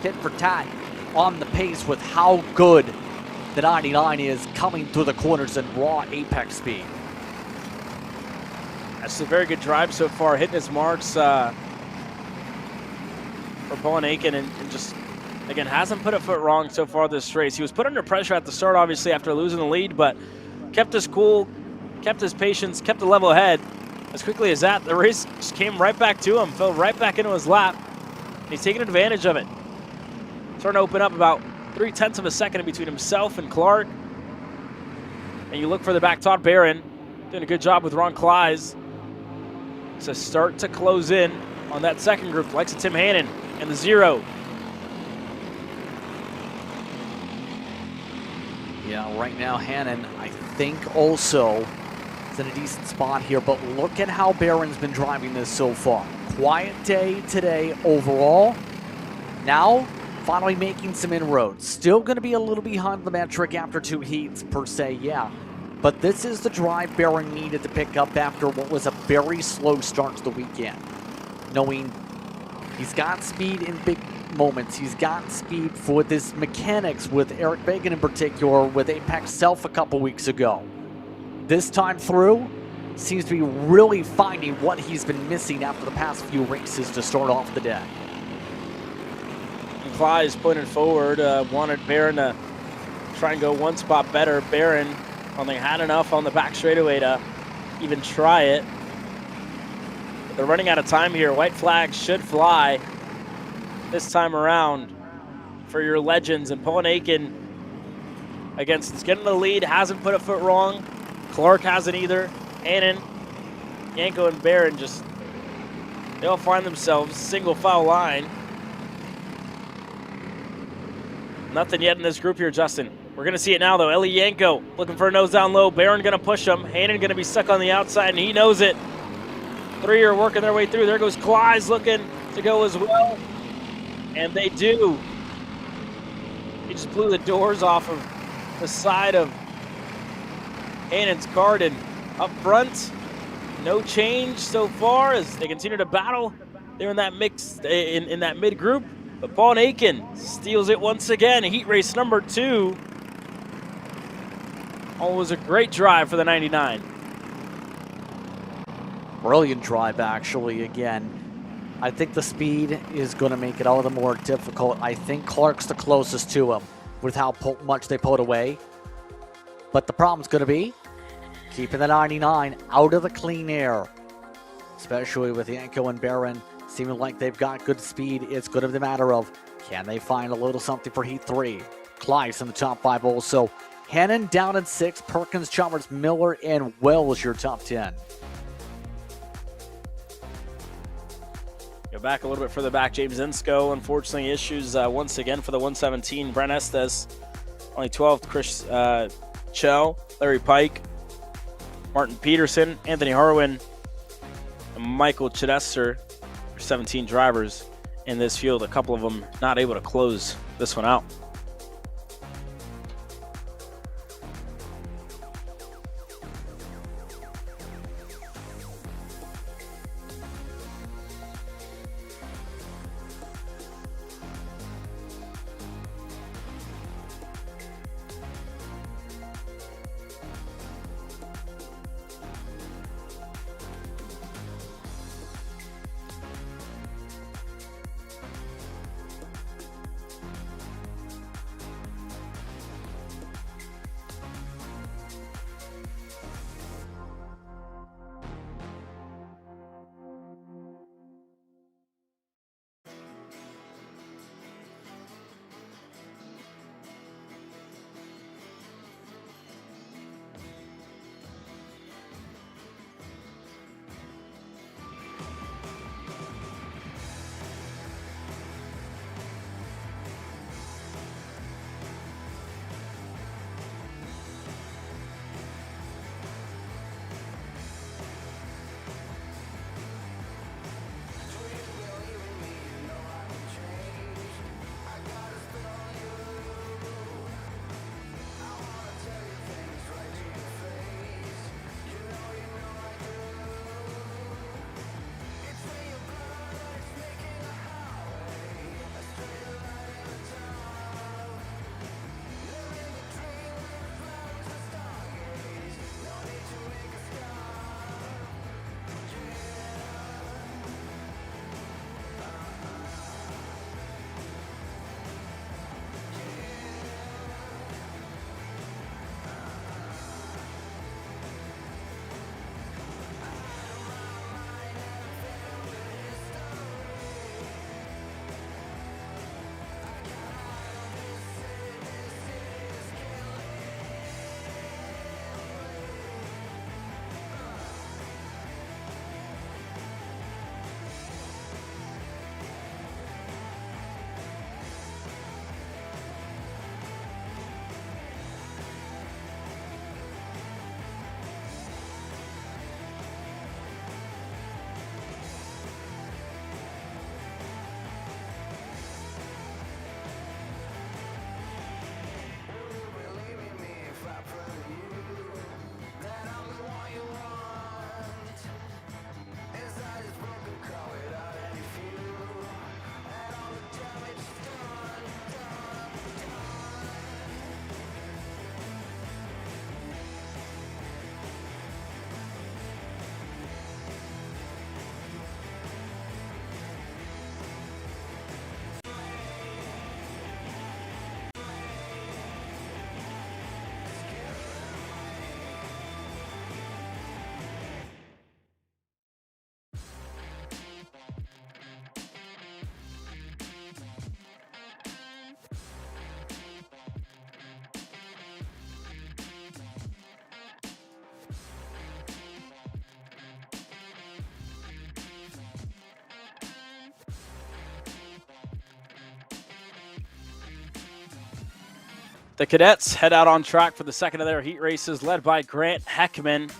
tit for tat on the pace with how good the 99 is coming through the corners in raw apex speed. That's a very good drive so far, hitting his marks for Paul Nakin, and just, again, hasn't put a foot wrong so far this race. He was put under pressure at the start, obviously, after losing the lead, but kept his cool, kept his patience, kept a level head. As quickly as that, the race just came right back to him, fell right back into his lap. He's taking advantage of it. Starting to open up about 0.3 of a second in between himself and Clark. And you look for the back, Todd Barron, doing a good job with Ron Kleiss to start to close in on that second group. Likes of Tim Hannon and the 0. Yeah, right now Hannon, I think also is in a decent spot here, but look at how Barron's been driving this so far. Quiet day today overall. Now, finally making some inroads. Still going to be a little behind the metric after 2 heats per se, yeah. But this is the drive Barron needed to pick up after what was a very slow start to the weekend. Knowing he's got speed in big moments. He's got speed for this mechanics with Eric Bagan in particular, with Apex Self a couple weeks ago. This time through, seems to be really finding what he's been missing after the past few races to start off the day. Clyde is pointed forward, wanted Barron to try and go one spot better. Barron only had enough on the back straightaway to even try it. But they're running out of time here. White flag should fly this time around for your legends. And Paul Aiken against getting the lead, hasn't put a foot wrong. Clark hasn't either. Hannon, Yanko, and Barron just, they all find themselves single file line. Nothing yet in this group here, Justin. We're going to see it now, though. Eli Yanko looking for a nose down low. Barron going to push him. Hannon going to be stuck on the outside, and he knows it. 3 are working their way through. There goes Clyde's looking to go as well. And they do. He just blew the doors off of the side of Hannon's cart. And up front, no change so far as they continue to battle. They're in that mix, in that mid group. But Paul Aiken steals it once again. Heat race number 2. Always a great drive for the 99. Brilliant drive, actually, again. I think the speed is going to make it all the more difficult. I think Clark's the closest to him with how much they pulled away. But the problem's going to be keeping the 99 out of the clean air, especially with Yanko and Barron seeming like they've got good speed. It's going to be the matter of, can they find a little something for Heat 3? Clyde's in the top 5 also. Hannon down in 6, Perkins, Chalmers, Miller, and Wells your top 10. Go back a little bit further back. James Insco, unfortunately, issues once again for the 117. Brent Estes, only 12th. Chris Chell, Larry Pike, Martin Peterson, Anthony Harwin, and Michael Chidester. 17 drivers in this field. A couple of them not able to close this one out. The Cadets head out on track for the second of their heat races, led by Grant Heckman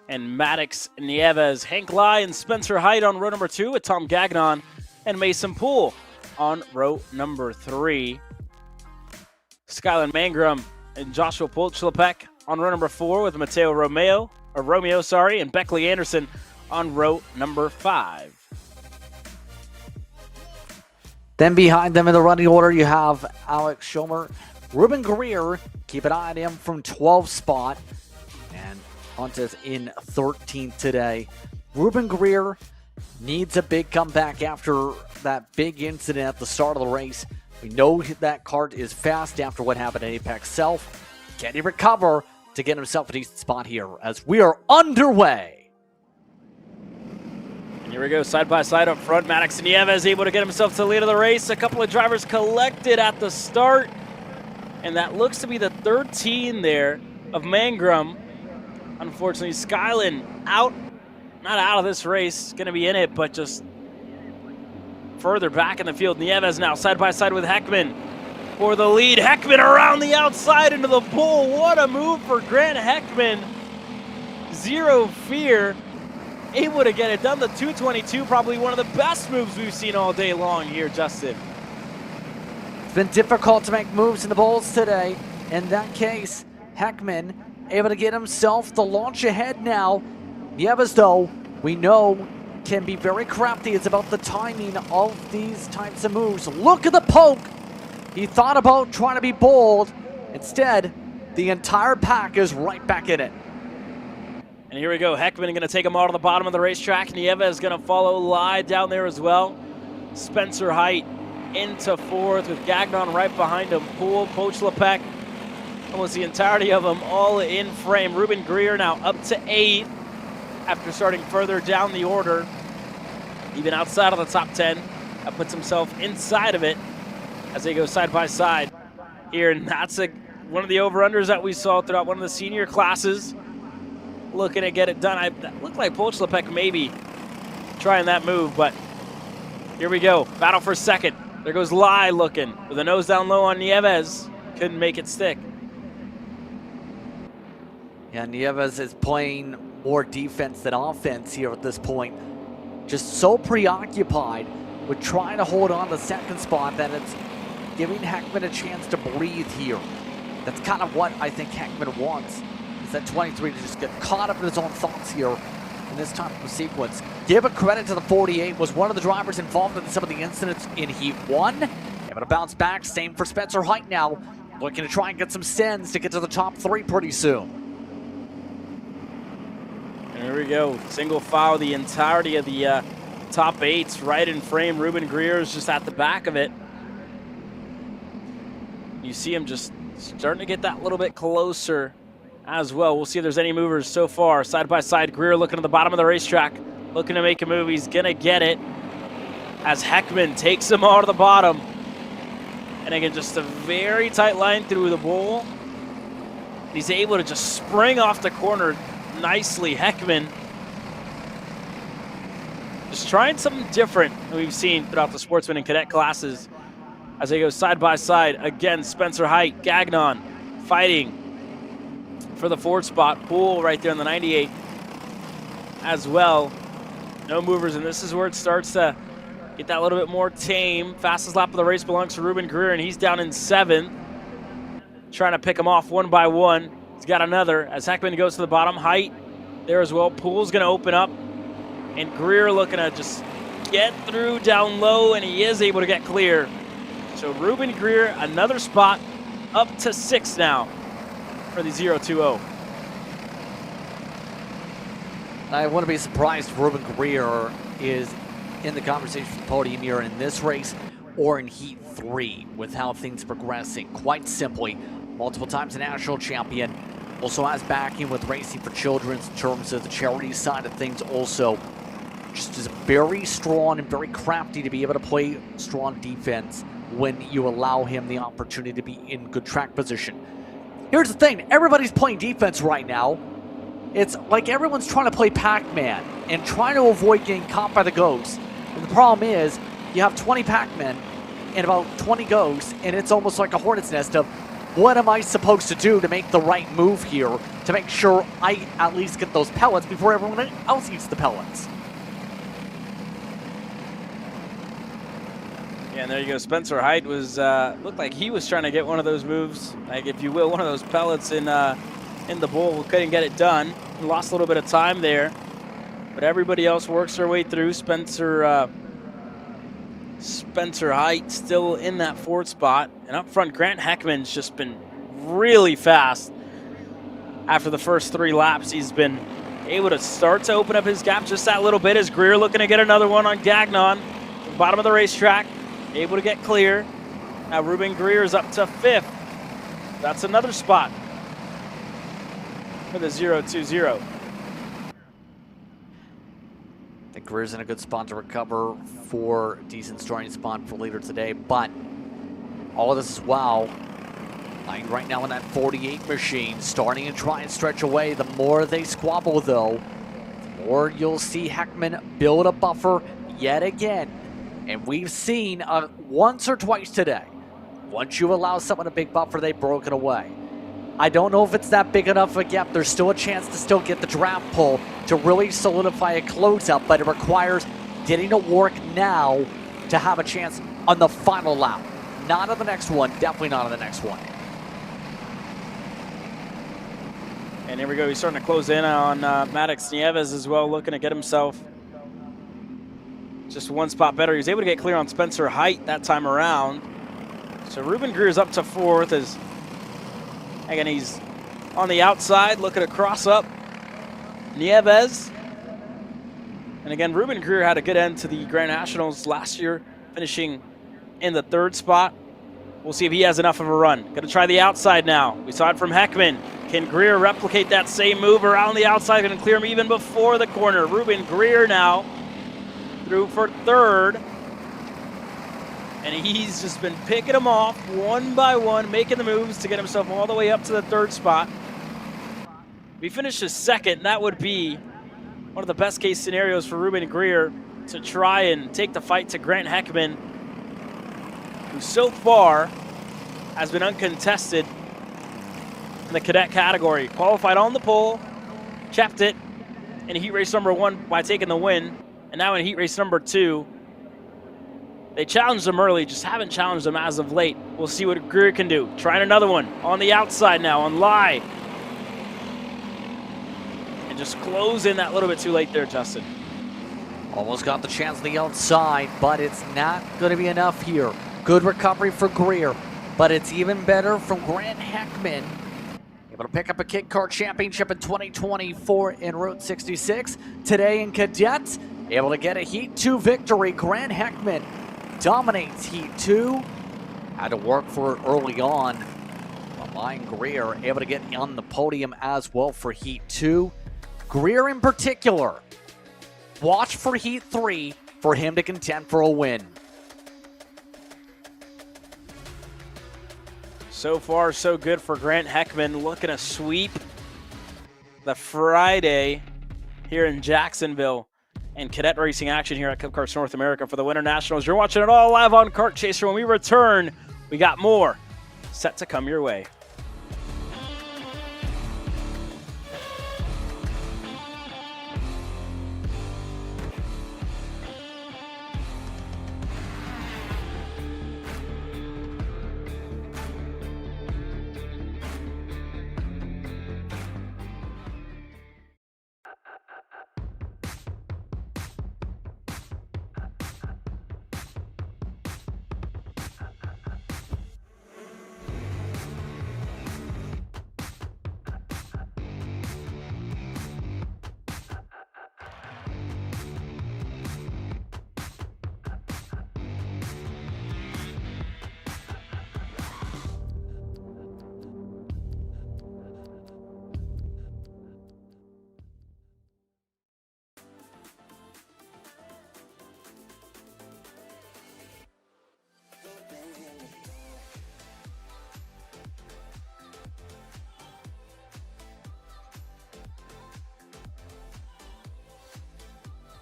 and Maddox Nieves. Hank Lai and Spencer Height on row number 2 with Tom Gagnon and Mason Poole on row number 3. Skylan Mangrum and Joshua Polchlapek on row number 4 with Mateo Romeo, and Beckley Anderson on row number 5. Then behind them in the running order, you have Alex Schomer, Ruben Greer, keep an eye on him from 12th spot, and Hunt is in 13th today. Ruben Greer needs a big comeback after that big incident at the start of the race. We know that Kart is fast after what happened at Apex Self. Can he recover to get himself a decent spot here as we are underway? And here we go, side by side up front. Maddox Nieves able to get himself to the lead of the race. A couple of drivers collected at the start. And that looks to be the 13 there of Mangrum. Unfortunately, Skylan out, not out of this race, going to be in it, but just further back in the field. Nieves now side by side with Heckman for the lead. Heckman around the outside into the pole. What a move for Grant Heckman. Zero fear. Able to get it done. The 222, probably one of the best moves we've seen all day long here, Justin. It's been difficult to make moves in the bowls today. In that case, Heckman able to get himself the launch ahead now. Nieves, though, we know can be very crafty. It's about the timing of these types of moves. Look at the poke. He thought about trying to be bold. Instead, the entire pack is right back in it. And here we go. Heckman going to take him out to the bottom of the racetrack. Nieves is going to follow Lai down there as well. Spencer Height into 4th with Gagnon right behind him. Poole, Polchlapek, almost the entirety of them all in frame. Ruben Greer now up to 8th after starting further down the order. Even outside of the top 10. That puts himself inside of it as they go side by side here. And that's one of the over-unders that we saw throughout one of the senior classes. Looking to get it done. That looked like Polchlapek maybe trying that move, but here we go. Battle for second. There goes Lai looking with a nose down low on Nieves. Couldn't make it stick. Yeah, Nieves is playing more defense than offense here at this point. Just so preoccupied with trying to hold on the second spot that it's giving Heckman a chance to breathe here. That's kind of what I think Heckman wants. Is that 23 to just get caught up in his own thoughts here in this type of sequence. Give a credit to the 48, was one of the drivers involved in some of the incidents in Heat 1. Able to bounce back, same for Spencer Height now. Looking to try and get some sends to get to the top 3 pretty soon. And here we go, single file the entirety of the top 8s right in frame. Ruben Greer is just at the back of it. You see him just starting to get that little bit closer as well. We'll see if there's any movers so far. Side by side, Greer looking at the bottom of the racetrack, looking to make a move. He's gonna get it as Heckman takes him all to the bottom. And again, just a very tight line through the bowl. He's able to just spring off the corner nicely. Heckman just trying something different than we've seen throughout the Sportsman and Cadet classes as they go side by side. Again, Spencer Height, Gagnon fighting for the 4th spot. Poole right there in the 98 as well. No movers, and this is where it starts to get that little bit more tame. Fastest lap of the race belongs to Ruben Greer, and he's down in 7th. Trying to pick him off one by one. He's got another as Heckman goes to the bottom. Height there as well. Poole's going to open up, and Greer looking to just get through down low, and he is able to get clear. So Ruben Greer, another spot, up to 6 now for the 0-2-0. I wouldn't be surprised if Ruben Greer is in the conversation for the podium here in this race or in Heat 3 with how things are progressing. Quite simply, multiple times a national champion, also has backing with Racing for Children in terms of the charity side of things. Also, just is very strong and very crafty to be able to play strong defense when you allow him the opportunity to be in good track position. Here's the thing, everybody's playing defense right now. It's like everyone's trying to play Pac-Man and trying to avoid getting caught by the ghosts. And the problem is, you have 20 Pac-Men and about 20 ghosts, and it's almost like a hornet's nest of What am I supposed to do to make the right move here to make sure I at least get those pellets before everyone else eats the pellets? Yeah, and there you go. Spencer Height was looked like he was trying to get one of those moves, like if you will, one of those pellets in the bowl. Couldn't get it done. Lost a little bit of time there, but everybody else works their way through. Spencer Height still in that fourth spot, and up front, Grant Heckman's just been really fast. After the first 3 laps, he's been able to start to open up his gap just that little bit as Greer looking to get another one on Gagnon. Bottom of the racetrack, able to get clear. Now Ruben Greer's up to 5th. That's another spot for the 0-2-0. I think Greer's in a good spot to recover for decent starting spot for later today, but all of this as well. Lying right now in that 48 machine, starting to try and stretch away. The more they squabble, though, the more you'll see Heckman build a buffer yet again. And we've seen once or twice today, once you allow someone a big buffer, they've broken away. I don't know if it's that big enough of a gap. There's still a chance to still get the draft pull to really solidify a closeout, but it requires getting to work now to have a chance on the final lap. Not on the next one, definitely not on the next one. And here we go. He's starting to close in on Maddox Nieves as well, looking to get himself just one spot better. He was able to get clear on Spencer Height that time around. So Ruben Greer's up to 4th as, again, he's on the outside looking to cross up Nieves. And again, Ruben Greer had a good end to the Grand Nationals last year, finishing in the 3rd spot. We'll see if he has enough of a run. Going to try the outside now. We saw it from Heckman. Can Greer replicate that same move around the outside? Going to clear him even before the corner. Ruben Greer now through for 3rd. And he's just been picking them off one by one, making the moves to get himself all the way up to the 3rd spot. If he finishes 2nd, that would be one of the best case scenarios for Ruben Greer to try and take the fight to Grant Heckman, who so far has been uncontested in the cadet category. Qualified on the pole, checked it in heat race number 1 by taking the win, and now in heat race number 2. They challenged him early, just haven't challenged him as of late. We'll see what Greer can do. Trying another one on the outside now on Lai. And just close in that little bit too late there, Justin. Almost got the chance on the outside, but it's not going to be enough here. Good recovery for Greer, but it's even better from Grant Heckman. Able to pick up a Kit Kart Championship in 2024 in Route 66. Today in Cadets, able to get a Heat 2 victory. Grant Heckman dominates Heat 2. Had to work for it early on. But Ryan Greer able to get on the podium as well for Heat 2. Greer in particular, watch for Heat 3 for him to contend for a win. So far, so good for Grant Heckman, looking to sweep the Friday here in Jacksonville. And cadet racing action here at Cup Karts North America for the Winter Nationals. You're watching it all live on Kart Chaser. When we return, we got more set to come your way.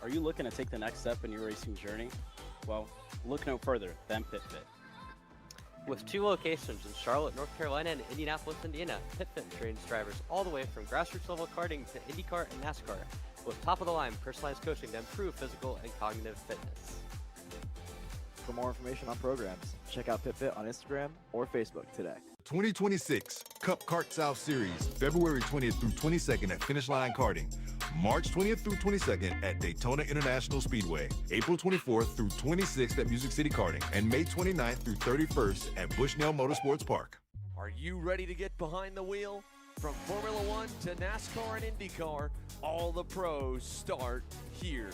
Are you looking to take the next step in your racing journey? Well, look no further than PitFit. With 2 locations in Charlotte, North Carolina and Indianapolis, Indiana, PitFit trains drivers all the way from grassroots level karting to IndyCar and NASCAR with top-of-the-line personalized coaching to improve physical and cognitive fitness. For more information on programs, check out PitFit on Instagram or Facebook today. 2026 Cup Kart South Series, February 20th through 22nd at Finish Line Karting. March 20th through 22nd at Daytona International Speedway. April 24th through 26th at Music City Karting. And May 29th through 31st at Bushnell Motorsports Park. Are you ready to get behind the wheel? From Formula One to NASCAR and IndyCar, all the pros start here.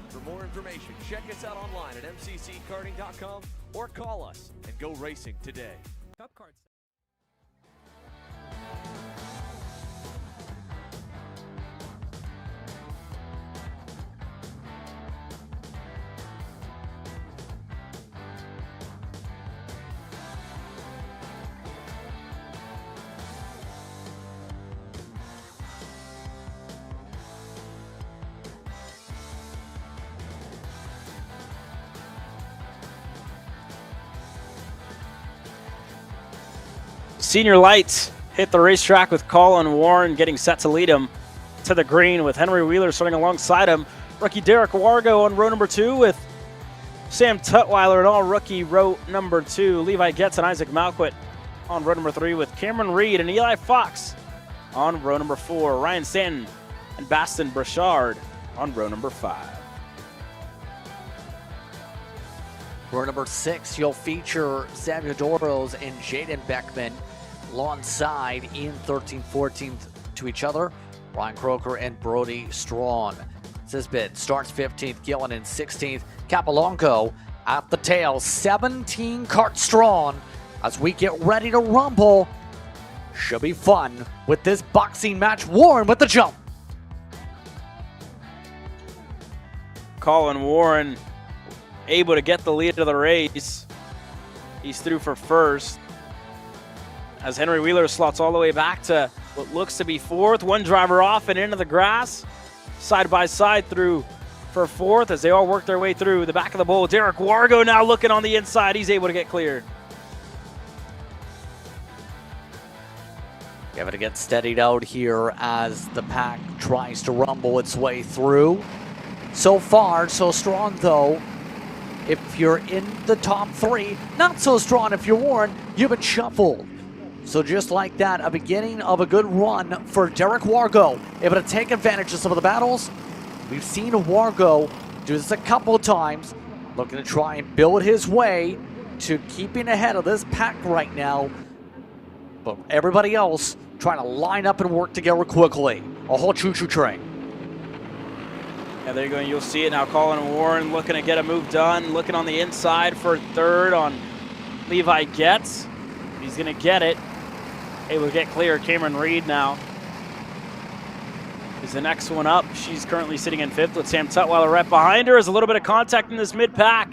For more information, check us out online at mcckarting.com or call us and go racing today. Cup Karts. Senior Lights hit the racetrack with Colin Warren getting set to lead him to the green with Henry Wheeler starting alongside him. Rookie Derek Wargo on row number 2 with Sam Tutwiler in all rookie row number 2. Levi Getz and Isaac Malquit on row number 3 with Cameron Reed and Eli Fox on row number 4. Ryan Stanton and Baston Brashard on row number 5. Row number 6, you'll feature Samuel Doros and Jaden Beckman alongside in 13th, 14th to each other, Ryan Croker and Brody Strawn. Sisbit starts 15th, Gillen in 16th, Capolongo at the tail, 17 Kart Strawn as we get ready to rumble. Should be fun with this boxing match. Warren with the jump. Colin Warren able to get the lead of the race. He's through for first as Henry Wheeler slots all the way back to what looks to be fourth. One driver off and into the grass. Side by side through for fourth as they all work their way through the back of the bowl. Derek Wargo now looking on the inside. He's able to get clear. Give it to get steadied out here as the pack tries to rumble its way through. So far, so strong though. If you're in the top 3, not so strong if you're Warren, you've been shuffled. So just like that, a beginning of a good run for Derek Wargo, able to take advantage of some of the battles. We've seen Wargo do this a couple of times, looking to try and build his way to keeping ahead of this pack right now. But everybody else trying to line up and work together quickly. A whole choo-choo train. Yeah, there you go. You'll see it now. Colin Warren looking to get a move done. Looking on the inside for third on Levi Getz. He's going to get it. Able to get clear. Cameron Reed now is the next one up. She's currently sitting in 5th with Sam Tutwiler right behind her. There's a little bit of contact in this mid-pack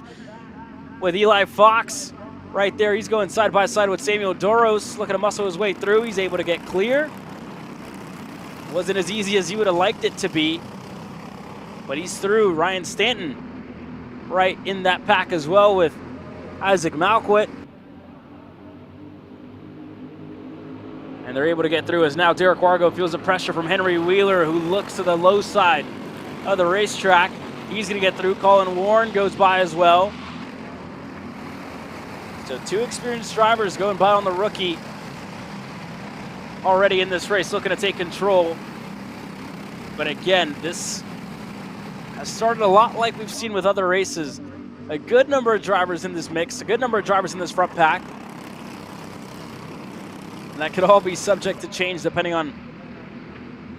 with Eli Fox right there. He's going side by side with Samuel Doros, looking to muscle his way through. He's able to get clear. Wasn't as easy as he would have liked it to be, but he's through. Ryan Stanton right in that pack as well with Isaac Malquit. And they're able to get through as now Derek Wargo feels the pressure from Henry Wheeler, who looks to the low side of the racetrack. He's going to get through. Colin Warren goes by as well. So 2 experienced drivers going by on the rookie already in this race, looking to take control. But again, this has started a lot like we've seen with other races. A good number of drivers in this mix, a good number of drivers in this front pack. And that could all be subject to change depending on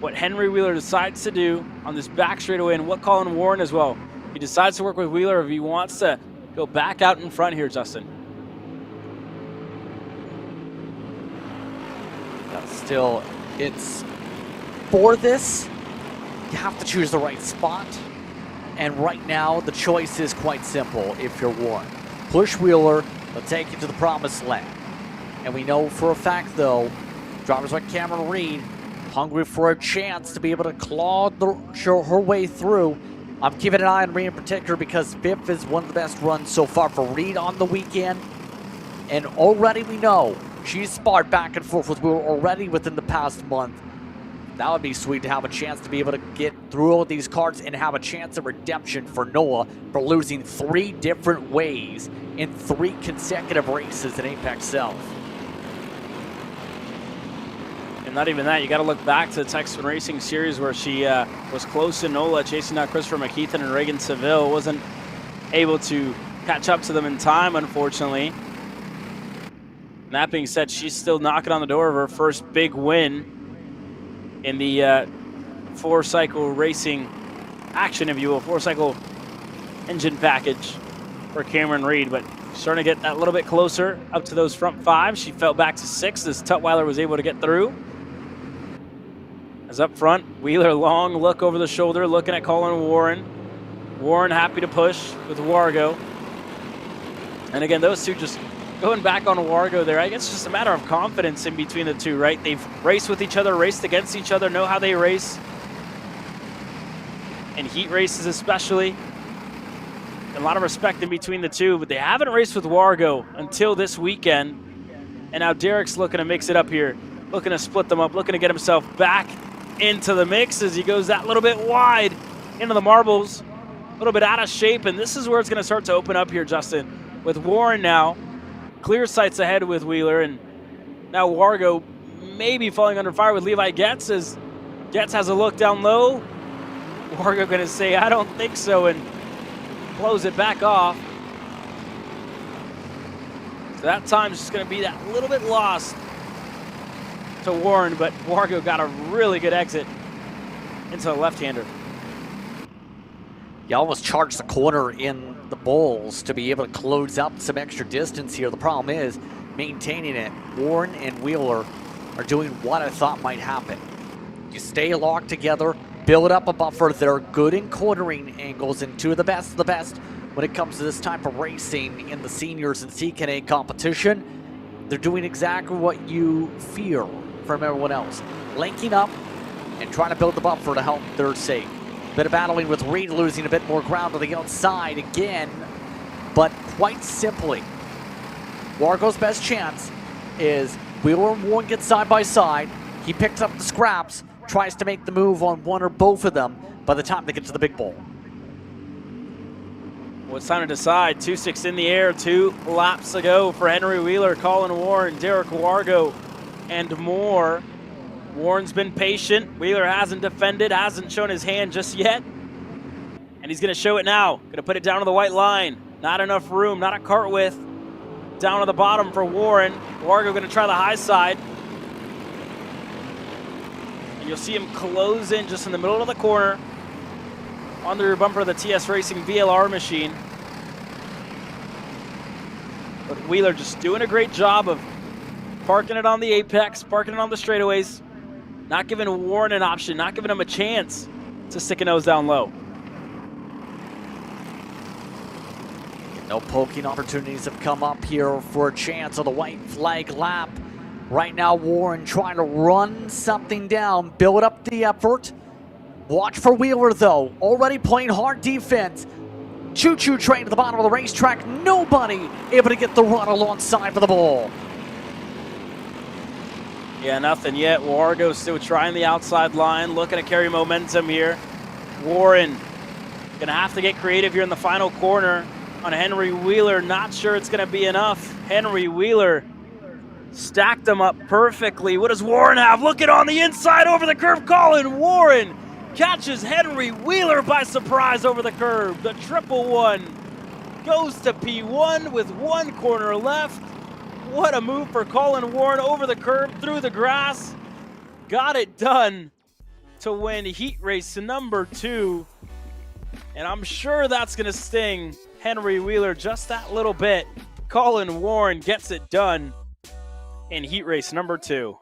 what Henry Wheeler decides to do on this back straightaway and what Colin Warren as well. If he decides to work with Wheeler, if he wants to go back out in front here, Justin. Still, it's for this, you have to choose the right spot. And right now, the choice is quite simple if you're Warren. Push Wheeler, They'll take you to the promised land. And we know for a fact, though, drivers like Cameron Reed, hungry for a chance to be able to claw her way through. I'm keeping an eye on Reed in particular because 5th is one of the best runs so far for Reed on the weekend. And already we know she's sparred back and forth with Wheeler already within the past month. That would be sweet to have a chance to be able to get through all these carts and have a chance of redemption for Noah for losing 3 different ways in 3 consecutive races in Apex South. And not even that, you got to look back to the Texan Racing Series where she was close to NOLA, chasing down Christopher McKeithen and Reagan Seville. Wasn't able to catch up to them in time, unfortunately. And that being said, she's still knocking on the door of her first big win in the 4-cycle racing action, if you will, 4-cycle engine package for Cameron Reed. But starting to get that little bit closer up to those front 5. She fell back to 6th as Tutwiler was able to get through. As up front, Wheeler, long look over the shoulder, looking at Colin Warren. Warren happy to push with Wargo. And again, those two just going back on Wargo there. I guess it's just a matter of confidence in between the two, right? They've raced with each other, raced against each other, know how they race. And heat races especially. A lot of respect in between the two, but they haven't raced with Wargo until this weekend. And now Derek's looking to mix it up here, looking to split them up, looking to get himself back into the mix as he goes that little bit wide into the marbles, a little bit out of shape. And this is where it's going to start to open up here, Justin, with Warren now. Clear sights ahead with Wheeler, and now Wargo maybe falling under fire with Levi Getz as Getz has a look down low. Wargo going to say, I don't think so, and close it back off. So that time's just going to be that little bit lost to Warren, but Wargo got a really good exit into the left-hander. You almost charged the corner in the bowls to be able to close up some extra distance here. The problem is maintaining it. Warren and Wheeler are doing what I thought might happen. You stay locked together, build up a buffer. They're good in cornering angles and 2 of the best when it comes to this type of racing in the seniors and CKNA competition. They're doing exactly what you fear from everyone else. Linking up and trying to build the buffer to help their sake. Bit of battling with Reed, losing a bit more ground to the outside again, but quite simply, Wargo's best chance is Wheeler and Warren get side by side. He picks up the scraps, tries to make the move on one or both of them by the time they get to the big bowl. Well, it's time to decide. 2-6 in the air, 2 laps to go for Henry Wheeler, Colin Warren, Derek Wargo, and more. Warren's been patient. Wheeler hasn't defended, hasn't shown his hand just yet. And he's going to show it now. Going to put it down to the white line. Not enough room, not a cart width. Down to the bottom for Warren. Wargo going to try the high side. And you'll see him close in just in the middle of the corner. On the rear bumper of the TS Racing VLR machine. But Wheeler just doing a great job of parking it on the apex, parking it on the straightaways. Not giving Warren an option, not giving him a chance to stick a nose down low. No poking opportunities have come up here for a chance of the white flag lap. Right now, Warren trying to run something down, build up the effort. Watch for Wheeler, though. Already playing hard defense. Choo-choo train to the bottom of the racetrack. Nobody able to get the run alongside for the ball. Yeah, nothing yet. Wargo still trying the outside line, looking to carry momentum here. Warren gonna have to get creative here in the final corner on Henry Wheeler. Not sure it's gonna be enough. Henry Wheeler stacked them up perfectly. What does Warren have? Looking on the inside over the curve. Colin Warren catches Henry Wheeler by surprise over the curve. The 111 goes to P1 with 1 corner left. What a move for Colin Warren over the curb, through the grass. Got it done to win heat race number 2. And I'm sure that's going to sting Henry Wheeler just that little bit. Colin Warren gets it done in heat race number 2.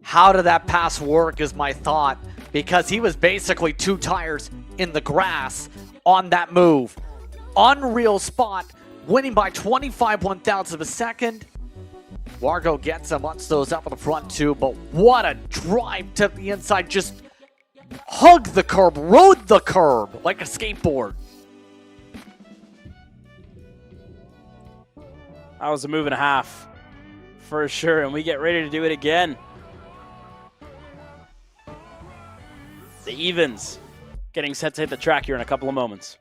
How did that pass work is my thought, because he was basically 2 tires in the grass on that move. Unreal spot winning by 25 one-thousandths of a second. Wargo gets him, wants those up on the front too, but what a drive to the inside. Just hugged the curb, rode the curb like a skateboard. That was a move and a half for sure, and we get ready to do it again. The evens getting set to hit the track here in a couple of moments.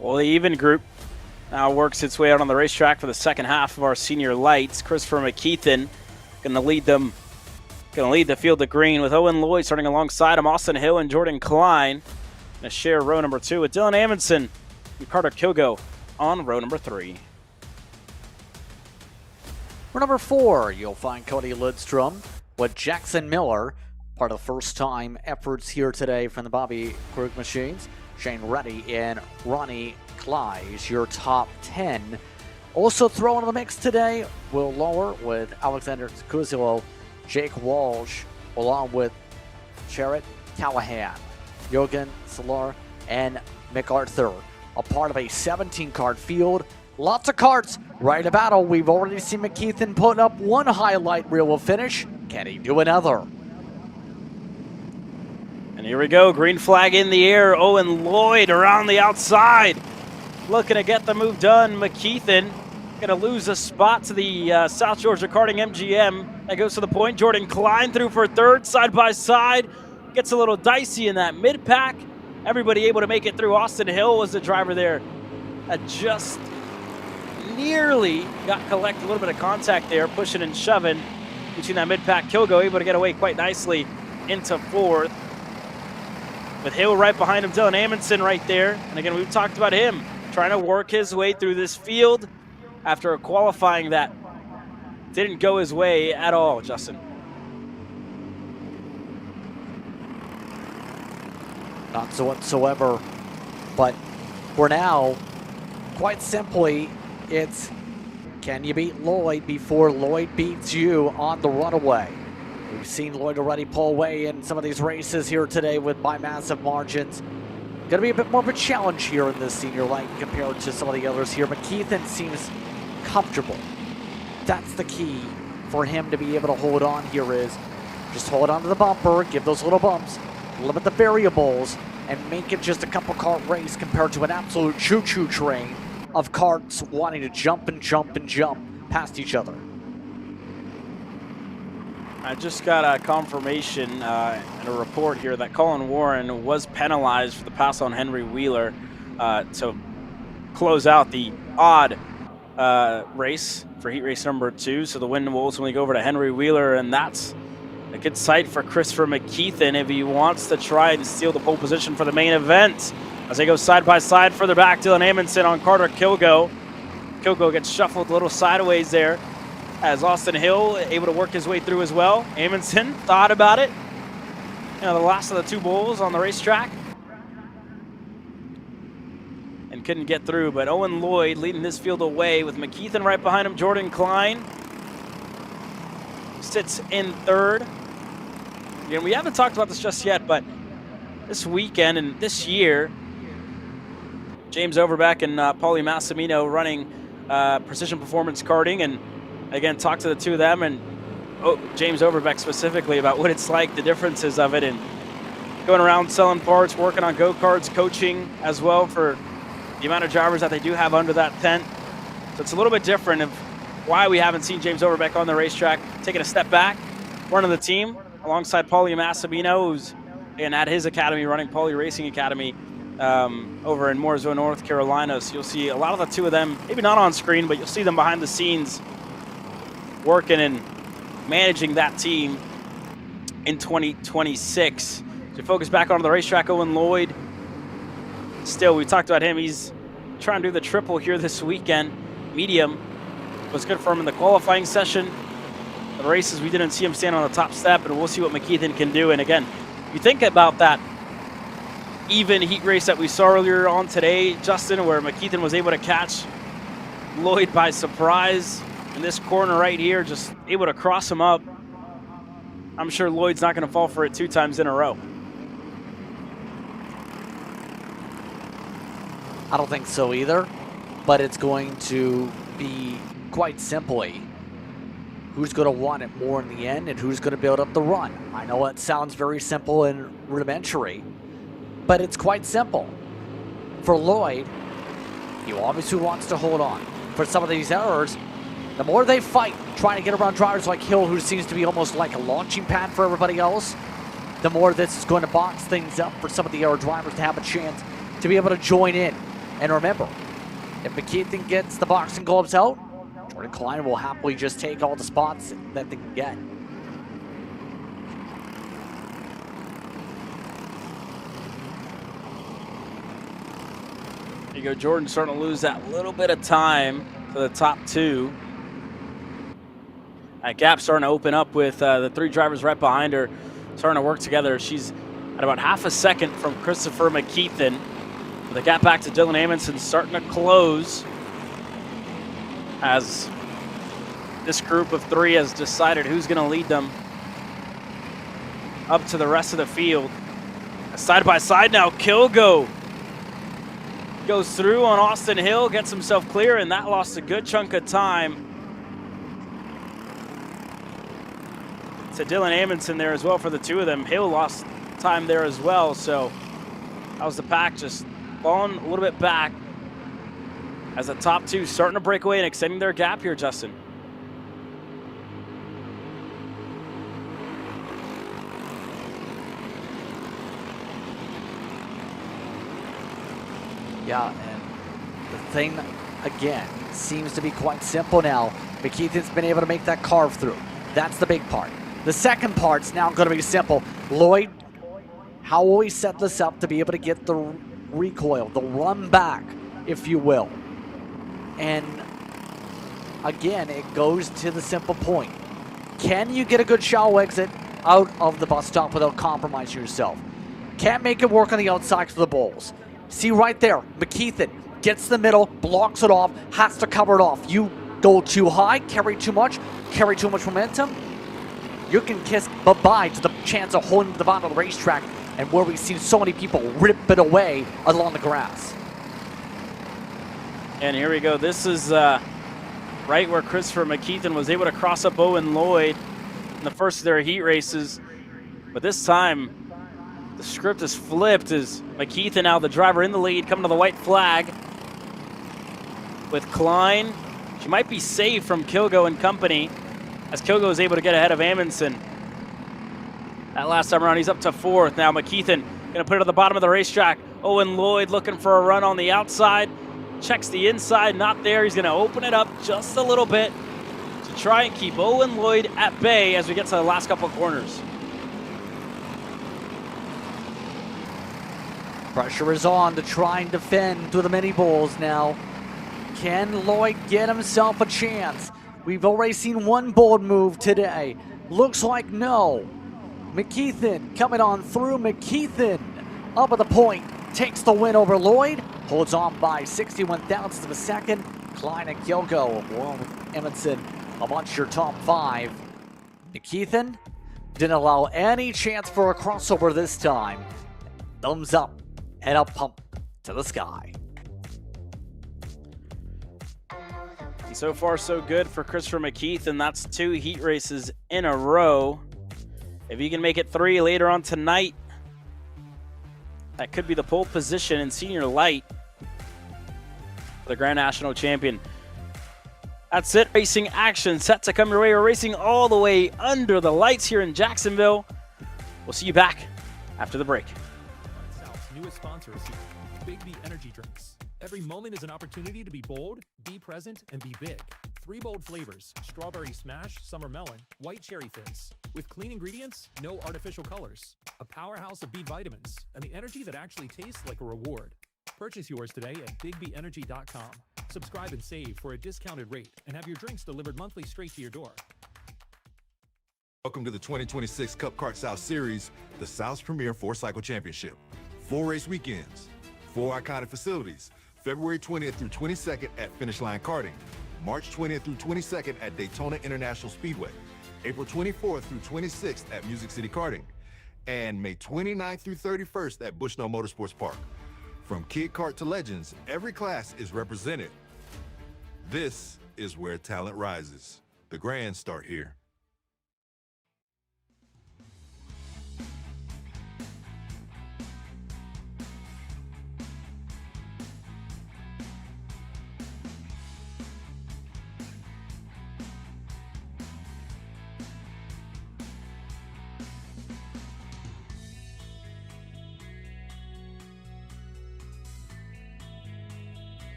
Well, the even group now works its way out on the racetrack for the second half of our senior lights. Christopher McKeithen going to lead the field to green with Owen Lloyd starting alongside him. Austin Hill and Jordan Klein going to share row number 2 with Dylan Amundsen and Carter Kilgo on row number 3. For number 4, you'll find Cody Lidstrom with Jackson Miller, part of the first-time efforts here today from the Bobby Krug machines. Shane Reddy and Ronnie Kleiss, your top 10. Also thrown in the mix today, Will Lower with Alexander Kuzilo, Jake Walsh, along with Sherrod Callahan, Jürgen Solar, and MacArthur. A part of a 17-card field. Lots of cards right to battle. We've already seen McKeithen put up one highlight reel of finish. Can he do another? And here we go, green flag in the air. Owen Lloyd around the outside, looking to get the move done. McKeithen going to lose a spot to the South Georgia Karting MGM. That goes to the point. Jordan Klein through for third, side by side. Gets a little dicey in that mid-pack. Everybody able to make it through. Austin Hill was the driver there. Just nearly got a little bit of contact there, pushing and shoving between that mid-pack. Kilgo able to get away quite nicely into fourth. With Hill right behind him, Dylan Amundsen right there. And again, we've talked about him trying to work his way through this field after a qualifying that didn't go his way at all, Justin. Not so whatsoever. But for now, quite simply, it's can you beat Lloyd before Lloyd beats you on the runaway? We've seen Lloyd already pull away in some of these races here today by massive margins. Going to be a bit more of a challenge here in this senior line compared to some of the others here. McKeithen seems comfortable. That's the key for him to be able to hold on here is just hold on to the bumper, give those little bumps, limit the variables, and make it just a couple kart race compared to an absolute choo-choo train of karts wanting to jump and jump and jump past each other. I just got a confirmation and a report here that Colin Warren was penalized for the pass on Henry Wheeler to close out the odd race for heat race number 2. So the win will ultimately go over to Henry Wheeler, and that's a good sight for Christopher McKeithen if he wants to try and steal the pole position for the main event. As they go side by side further back, Dylan Amundsen on Carter Kilgo. Kilgo gets shuffled a little sideways there as Austin Hill able to work his way through as well. Amundsen thought about it. You know, the last of the 2 bulls on the racetrack. And couldn't get through, but Owen Lloyd leading this field away with McKeithen right behind him. Jordan Klein sits in 3rd. And we haven't talked about this just yet, but this weekend and this year, James Overbeck and Paulie Massimino running Precision Performance Karting, and again, talk to the 2 of them and James Overbeck specifically about what it's like, the differences of it, and going around selling parts, working on go-karts, coaching as well for the amount of drivers that they do have under that tent. So it's a little bit different of why we haven't seen James Overbeck on the racetrack, taking a step back, running the team alongside Paulie Massimino, who's at his academy running Paulie Racing Academy over in Mooresville, North Carolina. So you'll see a lot of the 2 of them, maybe not on screen, but you'll see them behind the scenes working and managing that team in 2026. So focus back onto the racetrack. Owen Lloyd, still, we talked about him. He's trying to do the triple here this weekend. Medium was good for him in the qualifying session. The races, we didn't see him stand on the top step, and we'll see what McKeithen can do. And again, you think about that even heat race that we saw earlier on today, Justin, where McKeithen was able to catch Lloyd by surprise in this corner right here, just able to cross him up. I'm sure Lloyd's not going to fall for it 2 times in a row. I don't think so either, but it's going to be quite simply who's going to want it more in the end and who's going to build up the run. I know it sounds very simple and rudimentary, but it's quite simple. For Lloyd, he obviously wants to hold on. For some of these errors, the more they fight trying to get around drivers like Hill, who seems to be almost like a launching pad for everybody else, the more this is going to box things up for some of the error drivers to have a chance to be able to join in. And remember, if McKeithen gets the boxing gloves out, Jordan Klein will happily just take all the spots that they can get. There you go, Jordan starting to lose that little bit of time to the top 2. That gap starting to open up with the 3 drivers right behind her starting to work together. She's at about half a second from Christopher McKeithen. The gap back to Dylan Amundsen starting to close as this group of 3 has decided who's going to lead them up to the rest of the field. Side by side now, Kilgo goes through on Austin Hill, gets himself clear, and that lost a good chunk of time to Dylan Amundsen there as well for the 2 of them. Hill lost time there as well, so that was the pack just falling a little bit back as the top 2 starting to break away and extending their gap here, Justin. Yeah, and the thing, again, seems to be quite simple now. McKeithen's been able to make that carve through. That's the big part. The second part's now going to be simple. Lloyd, how will we set this up to be able to get the recoil, the run back, if you will? And again, it goes to the simple point. Can you get a good shallow exit out of the bus stop without compromising yourself? Can't make it work on the outside for the bulls. See right there, McKeithen gets the middle, blocks it off, has to cover it off. You go too high, carry too much momentum, you can kiss bye-bye to the chance of holding the bottom of the racetrack and where we've seen so many people rip it away along the grass. And here we go. This is right where Christopher McKeithen was able to cross up Owen Lloyd in the first of their heat races. But this time, the script is flipped as McKeithen now the driver in the lead, coming to the white flag with Klein. She might be safe from Kilgo and company as Kilgo is able to get ahead of Amundsen. That last time around, he's up to 4th. Now McKeithen gonna put it at the bottom of the racetrack. Owen Lloyd looking for a run on the outside. Checks the inside, not there. He's gonna open it up just a little bit to try and keep Owen Lloyd at bay as we get to the last couple of corners. Pressure is on to try and defend through the mini bulls now. Can Lloyd get himself a chance? We've already seen one bold move today. Looks like no. McKeithen coming on through. McKeithen up at the point. Takes the win over Lloyd. Holds on by 61 thousandths of a second. Klein and Kilgo along with Amundsen amongst your top 5. McKeithen didn't allow any chance for a crossover this time. Thumbs up. Head up pump to the sky. And so far, so good for Christopher McKeithen. That's 2 heat races in a row. If he can make it 3 later on tonight, that could be the pole position in senior light for the Grand National Champion. That's it. Racing action set to come your way. We're racing all the way under the lights here in Jacksonville. We'll see you back after the break. South's newest sponsor is here. Big B Energy Drinks. Every moment is an opportunity to be bold, be present, and be big. 3 bold flavors: strawberry smash, summer melon, white cherry fizz. With clean ingredients, no artificial colors. A powerhouse of B vitamins, and the energy that actually tastes like a reward. Purchase yours today at bigbenergy.com. Subscribe and save for a discounted rate, and have your drinks delivered monthly straight to your door. Welcome to the 2026 Cup Kart South Series, the South's premier 4-cycle championship. 4 race weekends, 4 iconic facilities. February 20th through 22nd at Finish Line Karting. March 20th through 22nd at Daytona International Speedway. April 24th through 26th at Music City Karting. And May 29th through 31st at Bushnell Motorsports Park. From Kid Kart to Legends, every class is represented. This is where talent rises. The grands start here.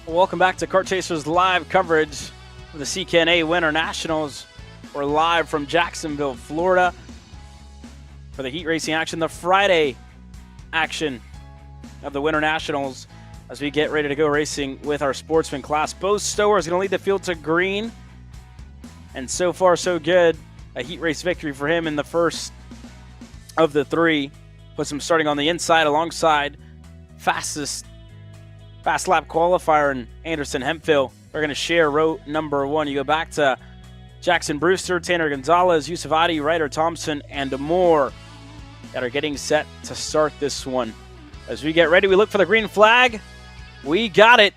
Welcome back to Kart Chasers live coverage of the CKNA Winter Nationals. We're live from Jacksonville, Florida for the heat racing action, the Friday action of the Winter Nationals as we get ready to go racing with our sportsman class. Bo Stower is going to lead the field to green, and so far so good. A heat race victory for him in the first of the 3. Puts him starting on the inside alongside fast lap qualifier and Anderson Hemphill. They're going to share row number 1. You go back to Jackson Brewster, Tanner Gonzalez, Yusuf Adi, Ryder Thompson, and more that are getting set to start this one. As we get ready, we look for the green flag. We got it.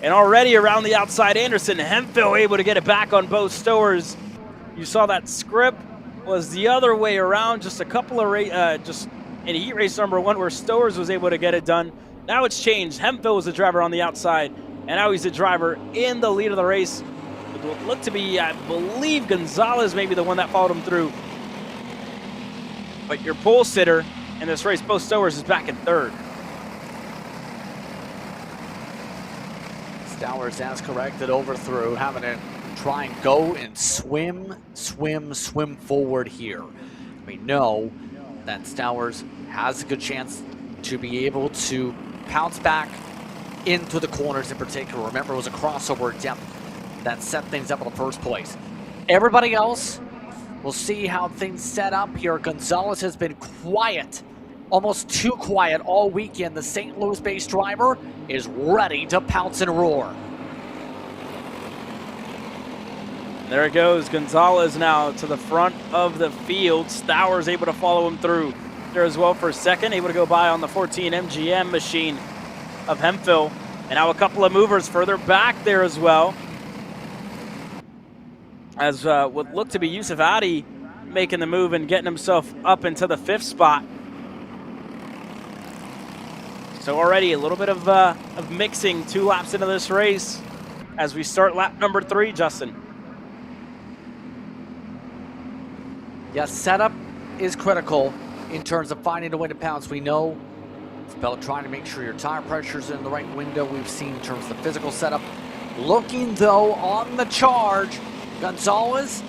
And already around the outside, Anderson Hemphill able to get it back on both Stowers. You saw that script was the other way around, just a couple of just in heat race number 1 where Stowers was able to get it done. Now it's changed. Hemphill was the driver on the outside, and now he's the driver in the lead of the race. It will look to be, I believe, Gonzalez maybe the one that followed him through. But your pole sitter in this race, Bo Stowers, is back in 3rd. Stowers has corrected over through, having to try and go and swim forward here. We know that Stowers has a good chance to be able to pounce back into the corners in particular. Remember, it was a crossover attempt that set things up in the first place. Everybody else, we'll see how things set up here. Gonzalez has been quiet almost too quiet all weekend. The St. Louis-based driver is ready to pounce and roar. There it goes. Gonzalez now to the front of the field. Stowers able to follow him through there as well for a second. Able to go by on the 14 MGM machine of Hemphill. And now a couple of movers further back there as well. As what looked to be Yusuf Adi making the move and getting himself up into the 5th spot. So already a little bit of mixing 2 laps into this race as we start lap number 3, Justin. Yeah, setup is critical in terms of finding a way to pounce. We know it's about trying to make sure your tire pressure's in the right window. We've seen in terms of the physical setup. Looking, though, on the charge, Gonzalez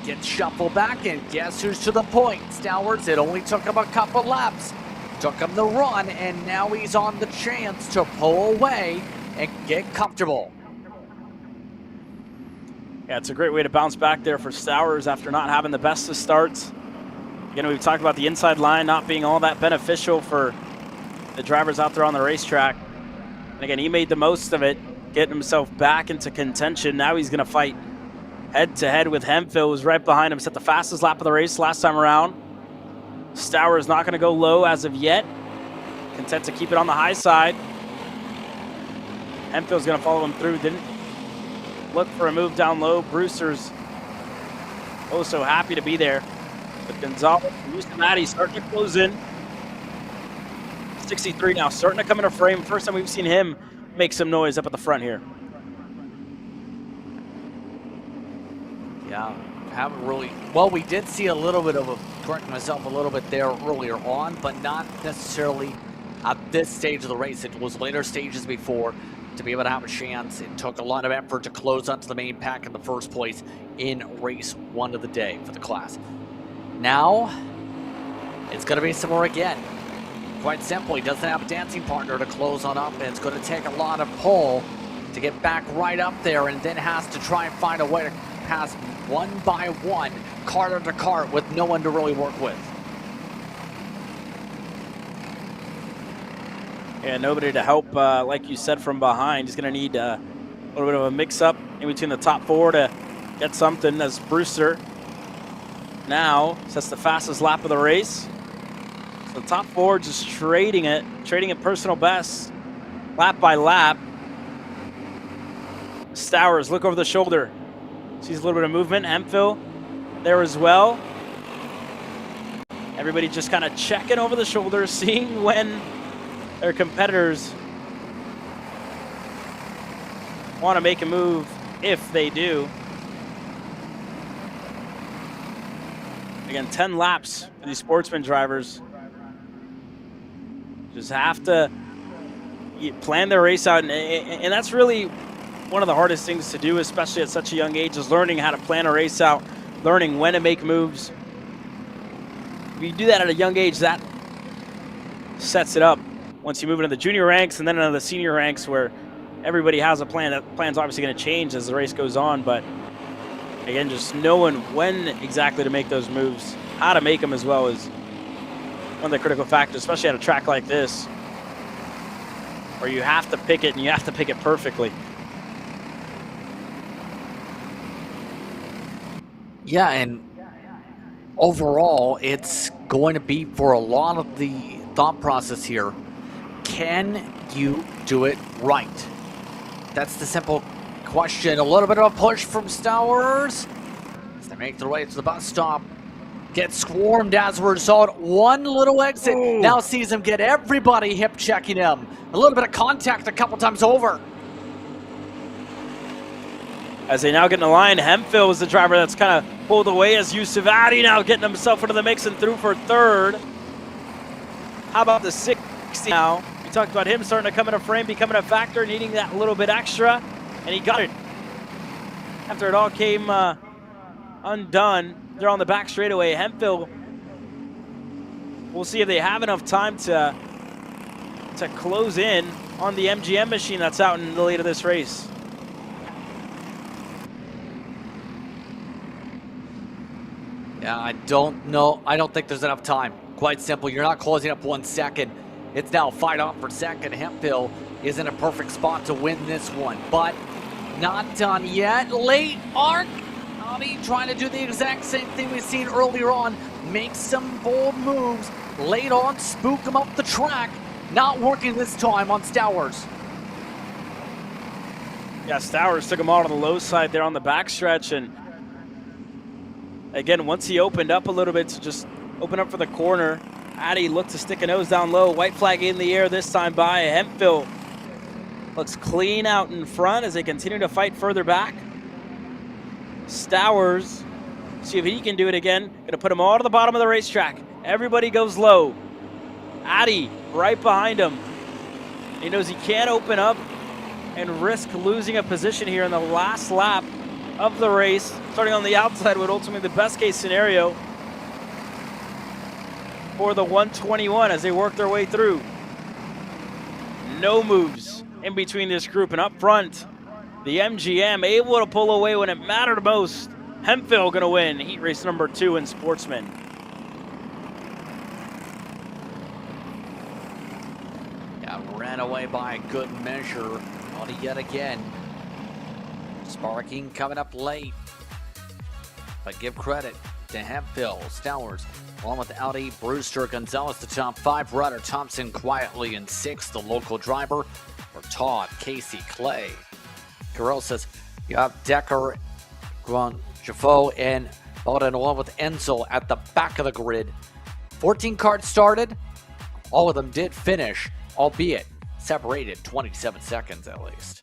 gets shuffled back, and guess who's to the point? Stowers, it only took him a couple laps. Took him the run, and now he's on the chance to pull away and get comfortable. Yeah, it's a great way to bounce back there for Stowers after not having the best of starts. Again, we've talked about the inside line not being all that beneficial for the drivers out there on the racetrack. And again, he made the most of it, getting himself back into contention. Now he's going to fight head-to-head with Hemphill, who's right behind him. Set the fastest lap of the race last time around. Stowers not going to go low as of yet. Content to keep it on the high side. Hemphill's going to follow him through. Didn't look for a move down low. Brewster's oh so happy to be there. But Gonzalez and Yusuf Adi starting to close in. 63 now, starting to come into frame. First time we've seen him make some noise up at the front here. Yeah, haven't really. Well, we did see a little bit of a, correct myself, a little bit there earlier on, but not necessarily at this stage of the race. It was later stages before to be able to have a chance. It took a lot of effort to close onto the main pack in the first place in race 1 of the day for the class. Now, it's going to be some more again. Quite simple, he doesn't have a dancing partner to close on up, and it's going to take a lot of pull to get back right up there, and then has to try and find a way to pass one by one, cart to cart, with no one to really work with. Yeah, nobody to help, like you said, from behind. He's going to need a little bit of a mix-up in between the top 4 to get something, as Brewster now sets the fastest lap of the race. So the top 4 just trading it personal best, lap by lap. Stowers, look over the shoulder. Sees a little bit of movement. Hemphill there as well. Everybody just kind of checking over the shoulder, seeing when their competitors want to make a move, if they do. Again, 10 laps for these Sportsman drivers. Just have to plan their race out, and that's really one of the hardest things to do, especially at such a young age, is learning how to plan a race out, learning when to make moves. If you do that at a young age, that sets it up once you move into the junior ranks and then into the senior ranks, where everybody has a plan. That plan's obviously going to change as the race goes on, but again, just knowing when exactly to make those moves, how to make them as well, is one of the critical factors, especially at a track like this, where you have to pick it, and you have to pick it perfectly. Yeah, and overall, it's going to be, for a lot of the thought process here, can you do it right? That's the simple question. A little bit of a push from Stowers as they make their way to the bus stop. Get swarmed as a result. One little exit. Ooh. Now sees him get everybody hip checking him. A little bit of contact a couple times over. As they now get in the line, Hemphill is the driver that's kind of pulled away, as Yusuf Adi now getting himself into the mix and through for 3rd. How about the 60 now? We talked about him starting to come into frame, becoming a factor, needing that little bit extra, and he got it. After it all came undone, they're on the back straightaway. Hemphill, we'll see if they have enough time to close in on the MGM machine that's out in the lead of this race. Yeah, I don't know. I don't think there's enough time. Quite simple. You're not closing up 1 second. It's now fight on for second. Hemphill is in a perfect spot to win this one, but not done yet. Late arc. Audi trying to do the exact same thing we've seen earlier on. Make some bold moves. Late on, spook him up the track. Not working this time on Stowers. Yeah, Stowers took him out on the low side there on the backstretch, and again, once he opened up a little bit to just open up for the corner, Addy looked to stick a nose down low. White flag in the air this time by Hemphill. Looks clean out in front as they continue to fight further back. Stowers, see if he can do it again. Gonna put him all to the bottom of the racetrack. Everybody goes low. Addy right behind him. He knows he can't open up and risk losing a position here in the last lap of the race. Starting on the outside would ultimately be the best case scenario for the 121 as they work their way through. No moves in between this group, and up front, the MGM able to pull away when it mattered most. Hemphill gonna win heat race number 2 in Sportsman. Yeah, ran away by a good measure. Audi yet again. Sparking coming up late. But give credit to Hemphill, Stowers, along with Audi, Brewster, Gonzalez, the top 5. Ryder Thompson quietly in 6th, the local driver for Todd, Casey, Clay. Carell says you have Decker, Jafo, and Bowden along with Enzel at the back of the grid. 14 carts started. All of them did finish, albeit separated 27 seconds at least.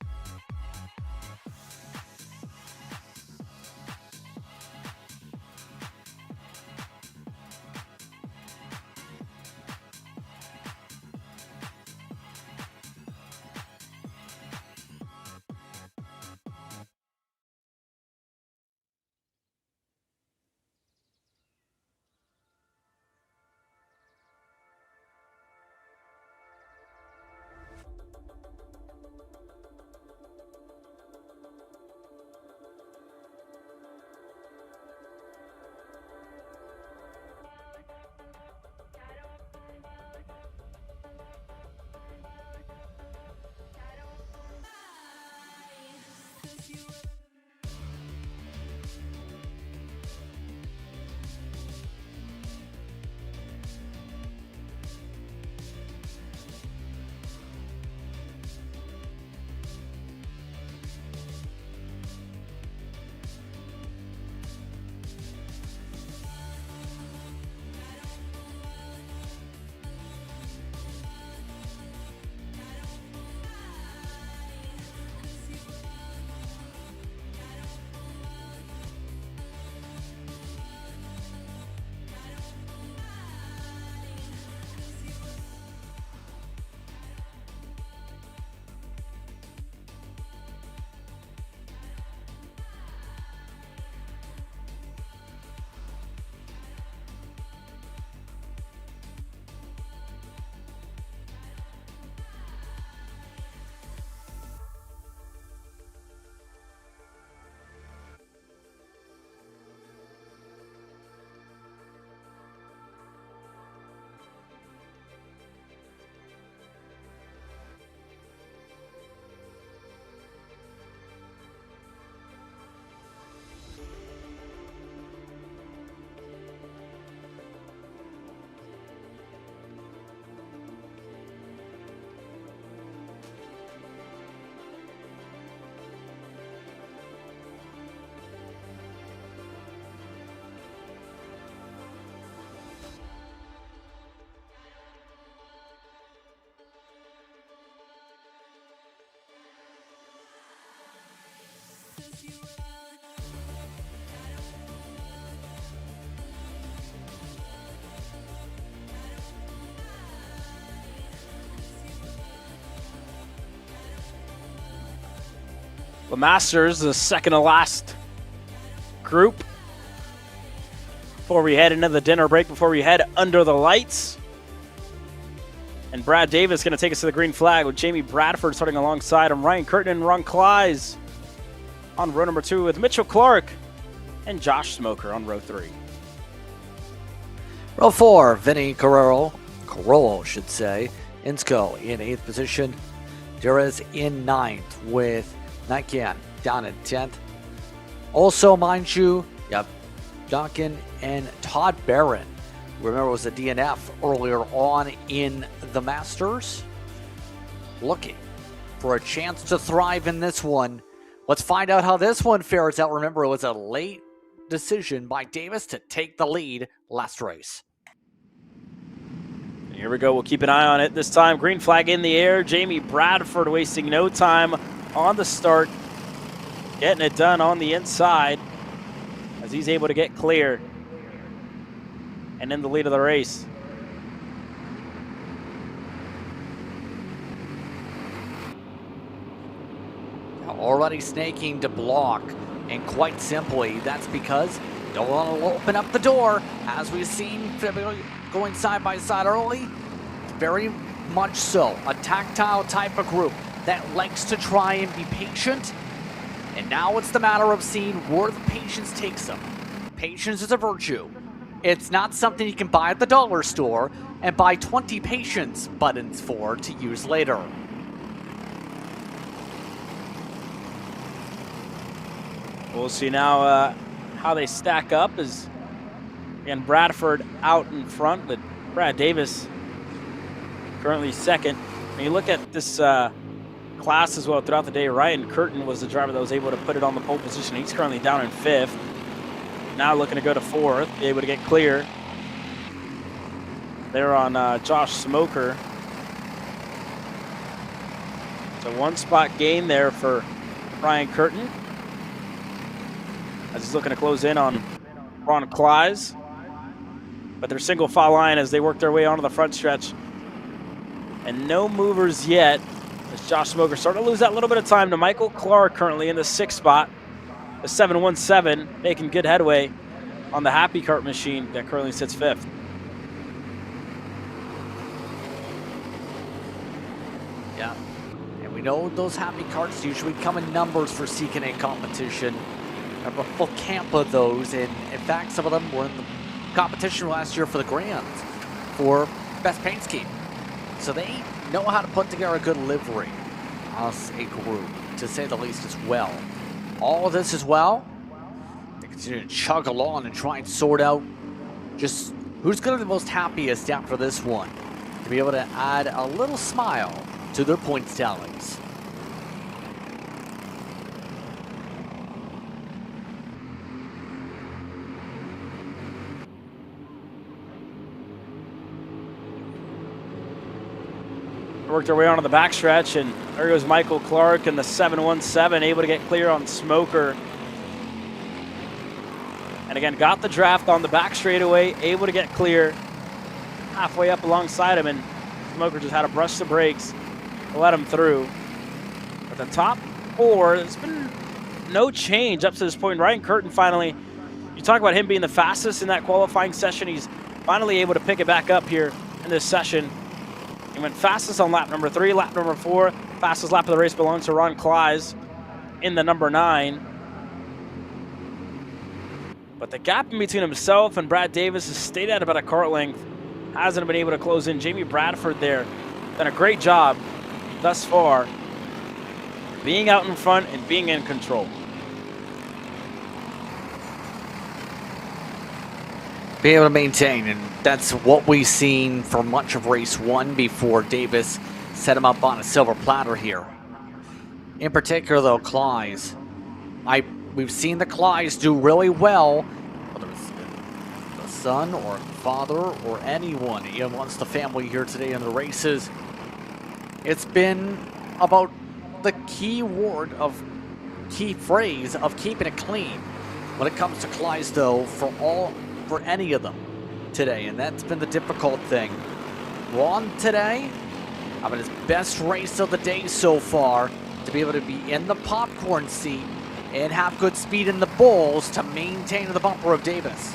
The Masters, the second to last group before we head into the dinner break, before we head under the lights. And Brad Davis going to take us to the green flag with Jamie Bradford starting alongside him. Ryan Curtin and Ron Kleiss on row number 2 with Mitchell Clark and Josh Smoker on row 3. Row 4, Vinny Carollo should say. Insko in 8th position. Durez in 9th with Nikian down in 10th. Also, mind you, yep, Duncan and Todd Barron. Remember, it was a DNF earlier on in the Masters. Looking for a chance to thrive in this one. Let's find out how this one fares out. Remember, it was a late decision by Davis to take the lead last race. Here we go. We'll keep an eye on it this time. Green flag in the air. Jamie Bradford wasting no time on the start. Getting it done on the inside as he's able to get clear and in the lead of the race. Already snaking to block, and quite simply, that's because don't want to open up the door. As we've seen going side by side early, very much so a tactile type of group that likes to try and be patient. And now it's the matter of seeing where the patience takes them. Patience is a virtue. It's not something you can buy at the dollar store and buy 20 patience buttons for to use later. We'll see now how they stack up as, again, Bradford out in front, but Brad Davis currently second. When you look at this class as well throughout the day, Ryan Curtin was the driver that was able to put it on the pole position. He's currently down in 5th. Now looking to go to 4th, be able to get clear. They're on Josh Smoker. It's a 1-spot gain there for Ryan Curtin, as he's looking to close in on Ron Kleiss. But they're single file line as they work their way onto the front stretch. And no movers yet, as Josh Smoker starting to lose that little bit of time to Michael Clark, currently in the 6th spot. The 717 making good headway on the Happy Kart machine that currently sits 5th. Yeah, and we know those Happy Karts usually come in numbers for CKNA competition. Have a full camp of those, and in fact, some of them were in the competition last year for the Grand for Best Paint Scheme. So they know how to put together a good livery as a group, to say the least, as well. All of this as well, they continue to chug along and try and sort out just who's going to be the most happiest after this one, to be able to add a little smile to their points tallies. Worked their way onto the backstretch, and there goes Michael Clark and the 717, able to get clear on Smoker. And again, got the draft on the back straightaway, able to get clear halfway up alongside him, and Smoker just had to brush the brakes to let him through. But the top 4, there's been no change up to this point. Ryan Curtin finally, you talk about him being the fastest in that qualifying session, he's finally able to pick it back up here in this session. He went fastest on lap number 3, lap number 4. Fastest lap of the race belongs to Ron Kleiss in the number 9. But the gap in between himself and Brad Davis has stayed at about a kart length. Hasn't been able to close in. Jamie Bradford there done a great job thus far, being out in front and being in control. Be able to maintain, and that's what we've seen for much of race 1 before Davis set him up on a silver platter here. In particular, though, Kleiss. We've seen the Kleiss do really well, whether it's the son or father or anyone, even amongst the family here today in the races. It's been about the key phrase of keeping it clean when it comes to Kleiss, though, for any of them today, and that's been the difficult thing. Ron today having his best race of the day so far, to be able to be in the popcorn seat and have good speed in the bowls to maintain the bumper of Davis.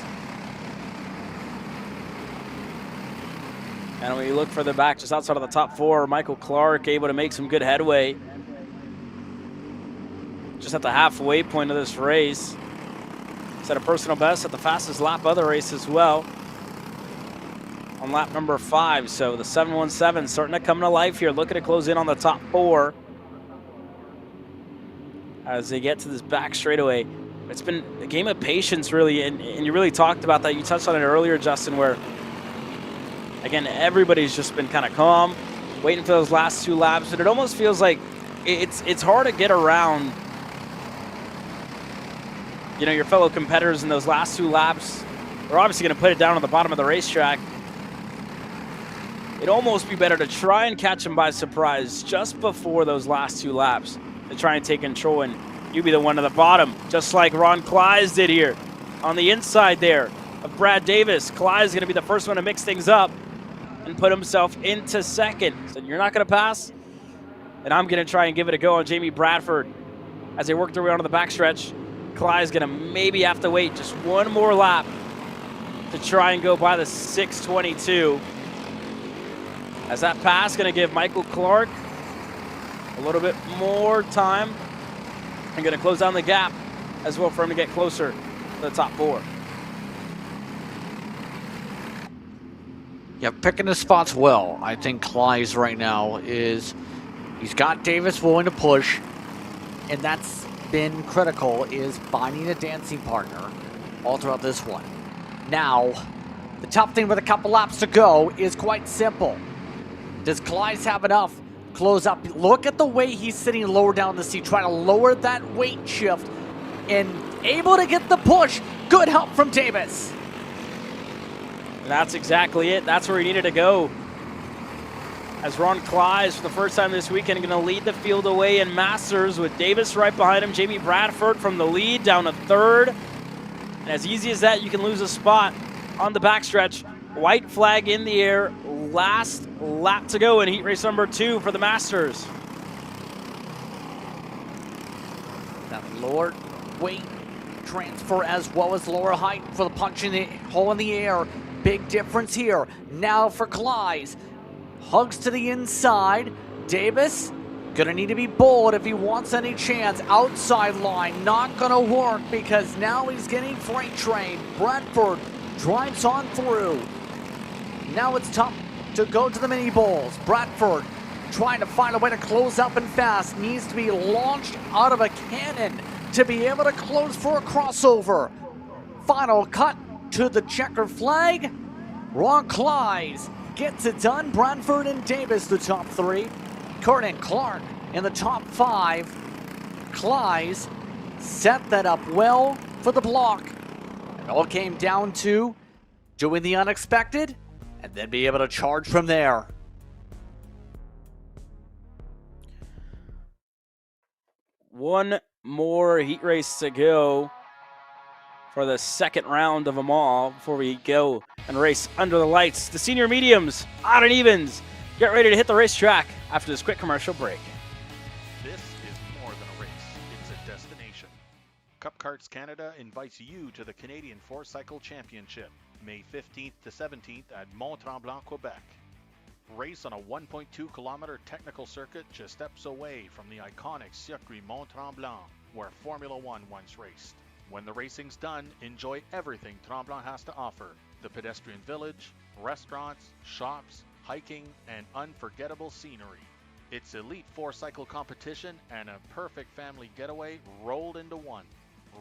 And when you look further back, just outside of the top 4, Michael Clark able to make some good headway just at the halfway point of this race. Set a personal best at the fastest lap of the race as well. on lap number 5. So the 717 starting to come to life here, looking to close in on the top 4 as they get to this back straightaway. It's been a game of patience, really, and you really talked about that. You touched on it earlier, Justin, where, again, everybody's just been kind of calm, waiting for those last 2 laps, and it almost feels like it's hard to get around, you know, your fellow competitors in those last 2 laps. They're obviously going to put it down on the bottom of the racetrack. It'd almost be better to try and catch them by surprise just before those last 2 laps to try and take control, and you be the one at the bottom, just like Ron Kleiss did here on the inside there of Brad Davis. Kleiss is going to be the first one to mix things up and put himself into second. So you're not going to pass, and I'm going to try and give it a go on Jamie Bradford as they work their way onto the backstretch. Kleiss is going to maybe have to wait just one more lap to try and go by the 6:22. As that pass going to give Michael Clark a little bit more time and going to close down the gap as well for him to get closer to the top 4. Yeah, picking his spots well. I think Kleiss right now he's got Davis willing to push, and that's been critical, is finding a dancing partner all throughout this one. Now, the tough thing with a couple laps to go is quite simple. Does Kleiss have enough? Close up. Look at the way he's sitting lower down the seat, trying to lower that weight shift and able to get the push. Good help from Davis. That's exactly it. That's where he needed to go. As Ron Kleiss, for the first time this weekend, going to lead the field away in Masters with Davis right behind him. Jamie Bradford from the lead down to 3rd. And as easy as that, you can lose a spot on the backstretch. White flag in the air. Last lap to go in heat race number 2 for the Masters. That lower weight transfer as well as lower height for the punch in the hole in the air. Big difference here. Now for Kleiss. Hugs to the inside. Davis gonna need to be bold if he wants any chance. Outside line not gonna work because now he's getting freight trained. Bradford drives on through. Now it's tough to go to the mini bowls. Bradford trying to find a way to close up and fast. Needs to be launched out of a cannon to be able to close for a crossover. Final cut to the checker flag. Ron Kleiss gets it done. Bradford and Davis the top 3. Kurt and Clark in the top 5. Kleiss set that up well for the block. It all came down to doing the unexpected and then be able to charge from there. One more heat race to go for the second round of them all before we go and race under the lights. The senior mediums, odd and evens, get ready to hit the racetrack after this quick commercial break. This is more than a race, it's a destination. Cup Karts Canada invites you to the Canadian 4-Cycle Championship, May 15th to 17th at Mont-Tremblant, Quebec. Race on a 1.2 kilometer technical circuit just steps away from the iconic Circuit Mont-Tremblant, where Formula One once raced. When the racing's done, enjoy everything Tremblant has to offer. The pedestrian village, restaurants, shops, hiking, and unforgettable scenery. It's elite 4-cycle competition and a perfect family getaway rolled into one.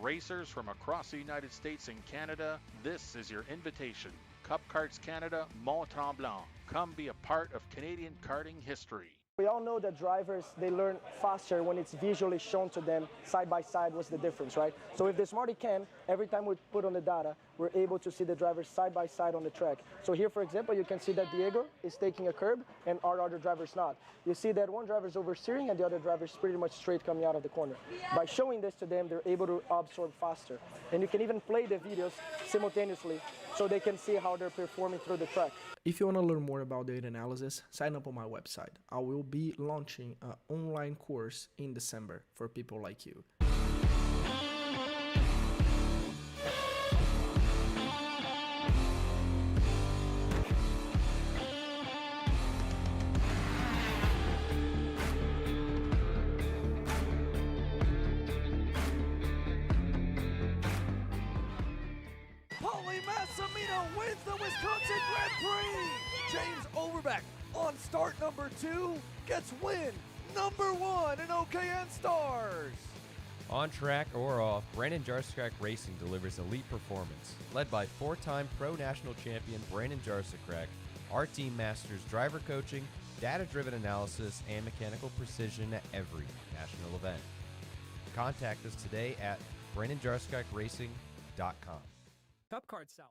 Racers from across the United States and Canada, this is your invitation. Cup Karts Canada, Mont-Tremblant. Come be a part of Canadian karting history. We all know that drivers, they learn faster when it's visually shown to them side by side what's the difference, right? So if the Smarty can, every time we put on the data, we're able to see the drivers side by side on the track. So here, for example, you can see that Diego is taking a curb and our other driver's not. You see that one driver's oversteering and the other driver's pretty much straight coming out of the corner. By showing this to them, they're able to absorb faster. And you can even play the videos simultaneously so they can see how they're performing through the track. If you want to learn more about data analysis, sign up on my website. I will be launching an online course in December for people like you. wins the Wisconsin Grand Prix. James Overbeck on start number 2 gets win number 1 in OKN Stars. On track or off, Brandon Jarsakrak Racing delivers elite performance. Led by 4-time Pro National Champion Brandon Jarsakrak, our team masters driver coaching, data-driven analysis, and mechanical precision at every national event. Contact us today at BrandonJarsakrakRacing.com. Cup Kart South.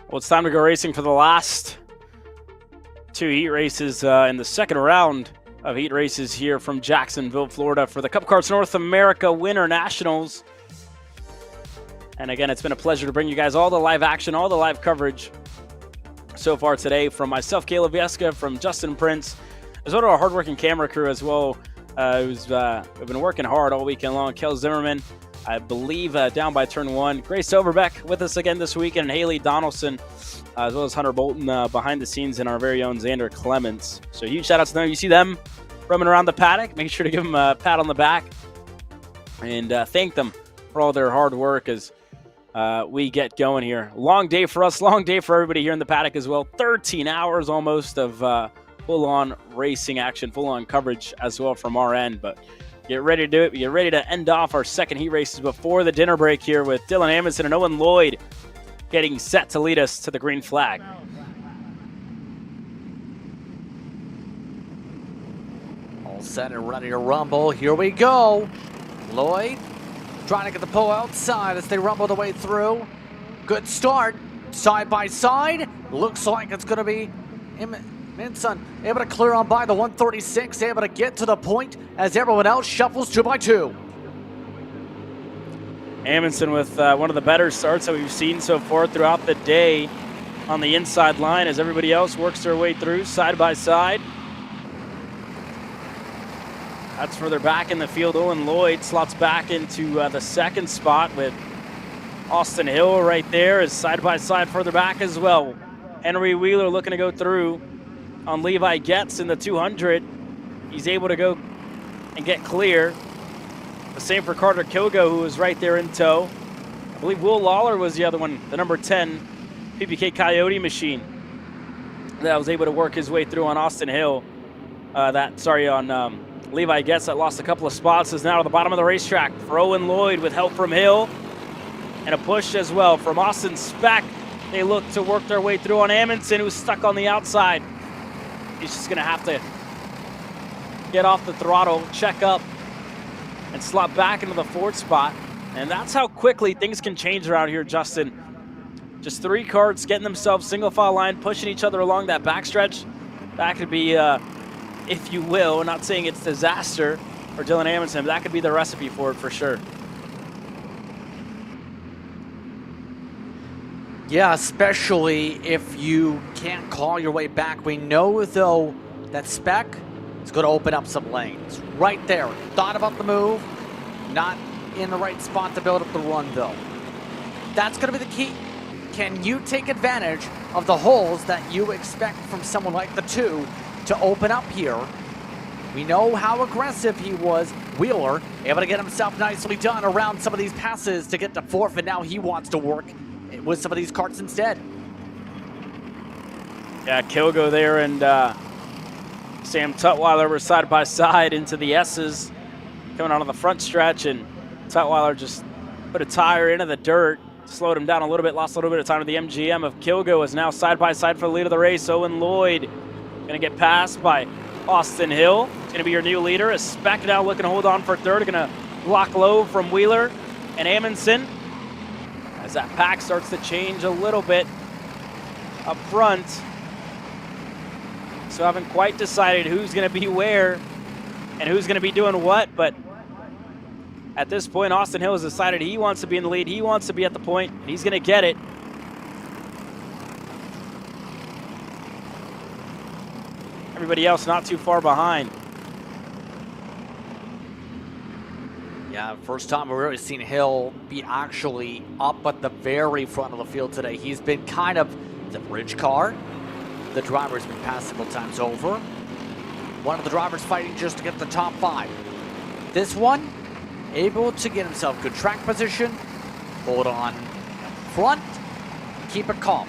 Well, it's time to go racing for the last 2 heat races in the second round of heat races here from Jacksonville, Florida for the Cup Karts North America Winter Nationals. And again, it's been a pleasure to bring you guys all the live action, all the live coverage so far today from myself, Caleb Vieska, from Justin Prince, as well as our hardworking camera crew as well, who's been working hard all weekend long. Kel Zimmerman, I believe, down by turn 1. Grace Overbeck with us again this weekend, and Haley Donaldson, as well as Hunter Bolton behind the scenes, and our very own Xander Clements. So huge shout out to them. You see them roaming around the paddock, make sure to give them a pat on the back and thank them for all their hard work as we get going here. Long day for us, long day for everybody here in the paddock as well. 13 hours almost of full-on racing action, full-on coverage as well from our end, but get ready to do it. We get ready to end off our second heat races before the dinner break here with Dylan Amundsen and Owen Lloyd getting set to lead us to the green flag. All set and ready to rumble. Here we go. Lloyd trying to get the pull outside as they rumble the way through. Good start. Side by side. Looks like it's going to be Minson able to clear on by the 136, able to get to the point as everyone else shuffles 2 by 2. Amundsen with one of the better starts that we've seen so far throughout the day on the inside line as everybody else works their way through side by side. That's further back in the field. Owen Lloyd slots back into the second spot with Austin Hill right there is side by side further back as well. Henry Wheeler looking to go through on Levi Getz in the 200. He's able to go and get clear. The same for Carter Kilgo, who was right there in tow. I believe Will Lawler was the other one, the number 10 PPK Coyote machine that was able to work his way through on Austin Hill. On Levi Getz that lost a couple of spots is now at the bottom of the racetrack for Owen Lloyd with help from Hill and a push as well from Austin Speck. They look to work their way through on Amundsen, who's stuck on the outside. He's just going to have to get off the throttle, check up, and slot back into the 4th spot. And that's how quickly things can change around here, Justin. Just 3 karts getting themselves single file line, pushing each other along that backstretch. That could be, if you will, not saying it's disaster for Dylan Amundsen, but that could be the recipe for it for sure. Yeah, especially if you can't call your way back. We know, though, that Speck is going to open up some lanes. Right there. Thought about the move. Not in the right spot to build up the run, though. That's going to be the key. Can you take advantage of the holes that you expect from someone like the 2 to open up here? We know how aggressive he was. Wheeler able to get himself nicely done around some of these passes to get to 4th, and now he wants to work with some of these karts instead. Yeah, Kilgo there and Sam Tutwiler were side by side into the S's. coming out on the front stretch, and Tutwiler just put a tire into the dirt, slowed him down a little bit, lost a little bit of time to the MGM of Kilgo. Is now side by side for the lead of the race. Owen Lloyd gonna get passed by Austin Hill. It's gonna be your new leader. Is Speck now looking to hold on for third, gonna block low from Wheeler and Amundsen. As that pack starts to change a little bit up front. So I haven't quite decided who's gonna be where and who's gonna be doing what, but at this point, Austin Hill has decided he wants to be in the lead. He wants to be at the point, and he's gonna get it. Everybody else not too far behind. Yeah, first time we've really seen Hill be actually up at the very front of the field today. He's been kind of the bridge car. The driver's been passed several times over. One of the drivers fighting just to get the top 5. This one, able to get himself good track position, hold on front, keep it calm.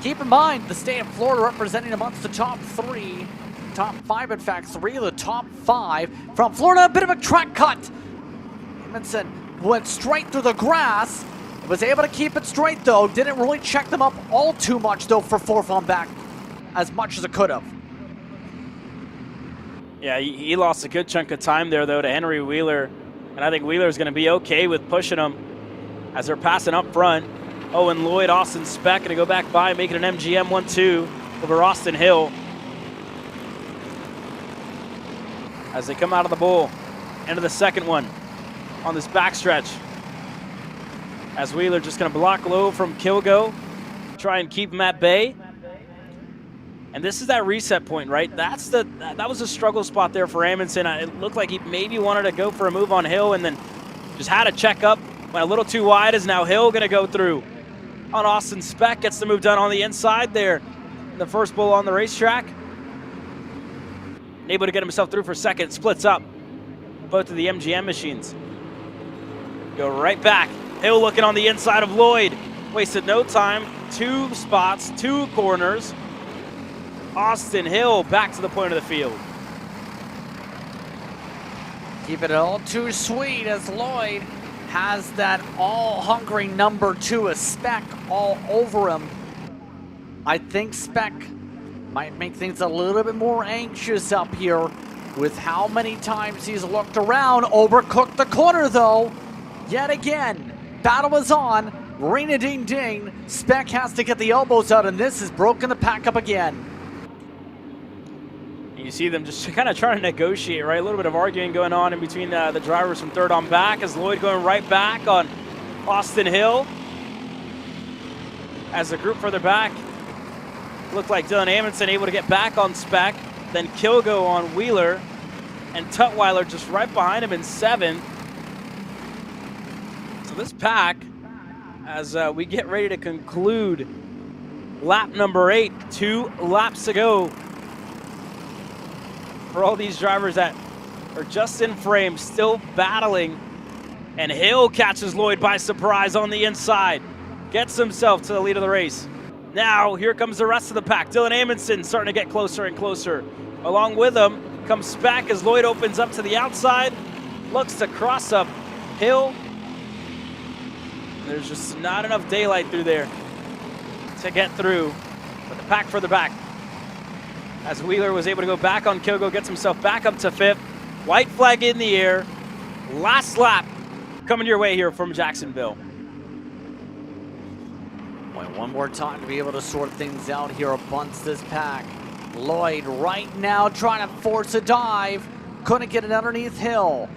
Keep in mind, the state of Florida representing amongst the top 3, top 5, in fact, 3 of the top 5 from Florida. A bit of a track cut. Amundsen went straight through the grass, was able to keep it straight though. Didn't really check them up all too much though for fourth on back, as much as it could have. Yeah, he lost a good chunk of time there though to Henry Wheeler, and I think Wheeler's going to be okay with pushing him as they're passing up front. Owen Lloyd, Austin Speck going to go back by, making an MGM 1-2 over Austin Hill. As they come out of the bowl, into the second one on this backstretch. As Wheeler just going to block low from Kilgo, try and keep him at bay. And this is that reset point, right? That was a struggle spot there for Amundsen. It looked like he maybe wanted to go for a move on Hill and then just had to check up. Went a little too wide. Is now Hill going to go through on Austin Speck. Gets the move done on the inside there. The first bull on the racetrack. Able to get himself through for second. Splits up both of the MGM machines. Go right back. Hill looking on the inside of Lloyd. Wasted no time. 2 spots, 2 corners. Austin Hill back to the point of the field. Keep it all too sweet as Lloyd has that all-hungry number 2, a Speck all over him. I think Speck might make things a little bit more anxious up here with how many times he's looked around. Overcooked the corner though. Yet again, battle is on. Ring-a-ding-ding. Speck has to get the elbows out, and this has broken the pack up again. You see them just kind of trying to negotiate, right? A little bit of arguing going on in between the drivers from third on back, as Lloyd going right back on Austin Hill. As the group further back, looked like Dylan Amundsen able to get back on Speck, then Kilgo on Wheeler, and Tutwiler just right behind him in 7th. So this pack, as we get ready to conclude lap number 8, 2 laps to go for all these drivers that are just in frame, still battling. And Hill catches Lloyd by surprise on the inside. Gets himself to the lead of the race. Now, here comes the rest of the pack. Dylan Amundsen starting to get closer and closer. Along with him comes Speck as Lloyd opens up to the outside. Looks to cross up Hill. There's just not enough daylight through there to get through. But the pack further back, as Wheeler was able to go back on Kilgo, gets himself back up to 5th. White flag in the air. Last lap coming your way here from Jacksonville. One more time to be able to sort things out here amongst this pack. Lloyd right now trying to force a dive. Couldn't get it underneath Hill.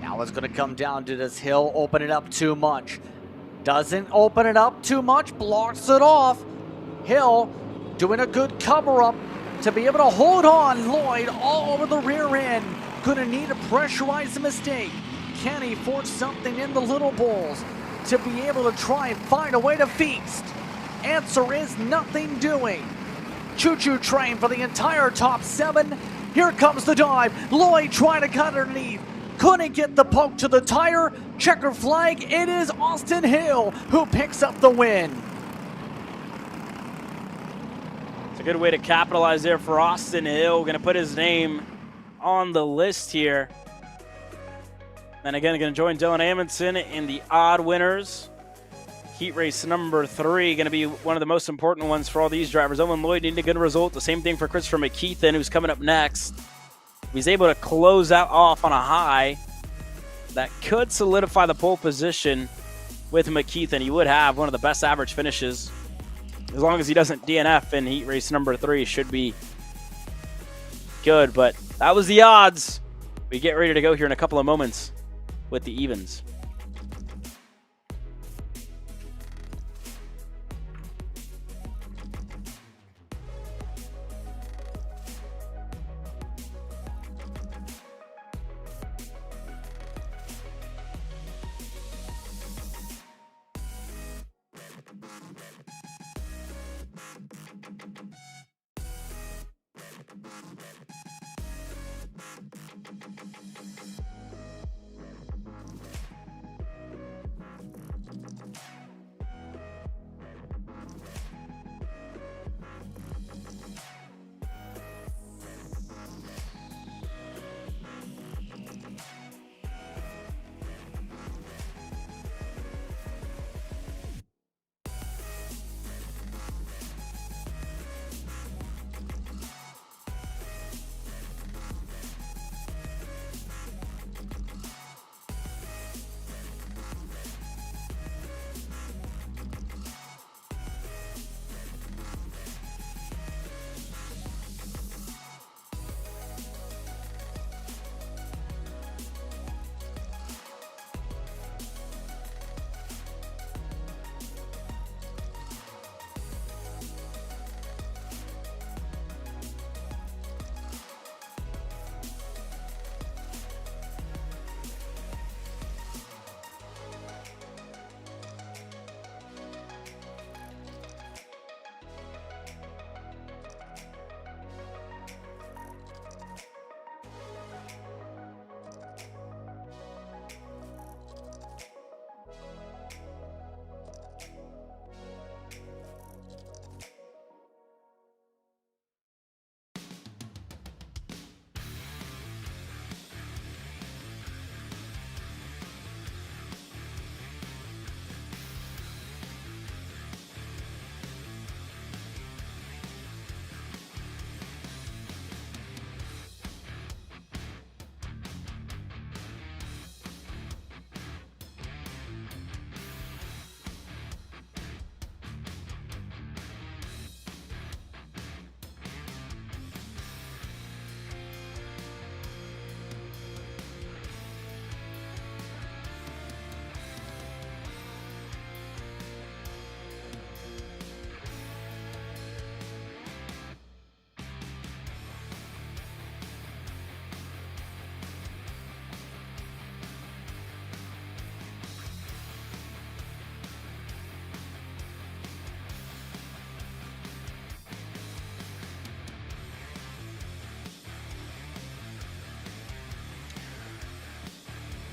Now it's going to come down to this Hill open it up too much. Doesn't open it up too much, blocks it off. Hill doing a good cover up to be able to hold on. Lloyd all over the rear end. Gonna need to pressurize the mistake. Can he force something in the little bulls to be able to try and find a way to feast? Answer is nothing doing. Choo-choo train for the entire top 7. Here comes the dive. Lloyd trying to cut underneath. Couldn't get the poke to the tire. Checker flag. It is Austin Hill who picks up the win. It's a good way to capitalize there for Austin Hill. Going to put his name on the list here And again, going to join Dylan Amundsen in the odd winners. Heat race number 3, going to be one of the most important ones for all these drivers. Owen Lloyd needing a good result. The same thing for Christopher McKeithen, who's coming up next. If he's able to close out off on a high, that could solidify the pole position with McKeithen. He would have one of the best average finishes. As long as he doesn't DNF in heat race number 3, should be good. But that was the odds. We get ready to go here in a couple of moments with the evens.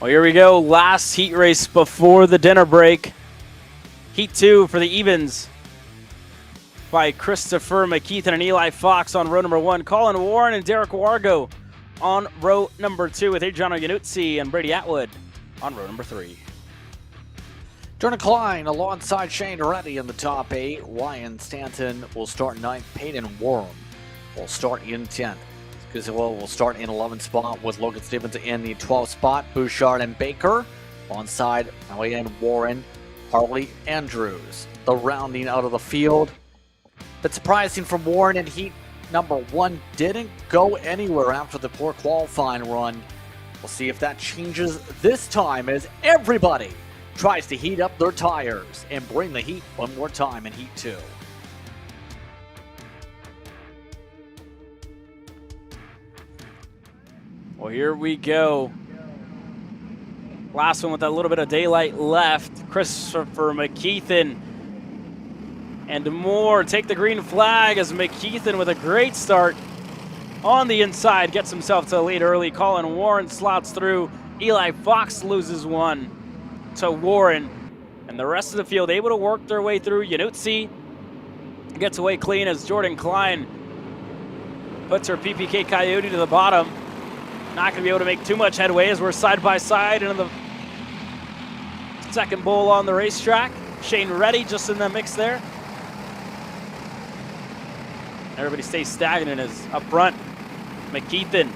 Well, here we go. Last heat race before the dinner break. Heat 2 for the evens by Christopher McKeithen and Eli Fox on row number 1. Colin Warren and Derek Wargo on row number 2 with Adriano Iannuzzi and Brady Atwood on row number 3. Jordan Klein alongside Shane Reddy in the top 8. Ryan Stanton will start 9th. Peyton Warren will start in 10th. Guzzo will start in 11th spot with Logan Stevens in the 12th spot. Bouchard and Baker alongside Ellie and Warren, Harley, Andrews. The rounding out of the field. But surprising from Warren in heat number 1 didn't go anywhere after the poor qualifying run. We'll see if that changes this time as everybody tries to heat up their tires and bring the heat one more time in heat 2. Well, here we go. Last one with a little bit of daylight left. Christopher McKeithen and more take the green flag as McKeithen with a great start on the inside gets himself to the lead early. Colin Warren slots through. Eli Fox loses one to Warren. And the rest of the field able to work their way through. Iannuzzi gets away clean as Jordan Klein puts her PPK Coyote to the bottom. not going to be able to make too much headway as we're side by side into the second bowl on the racetrack. Shane Reddy just in the mix there. Everybody stays stagnant as up front. McKeithen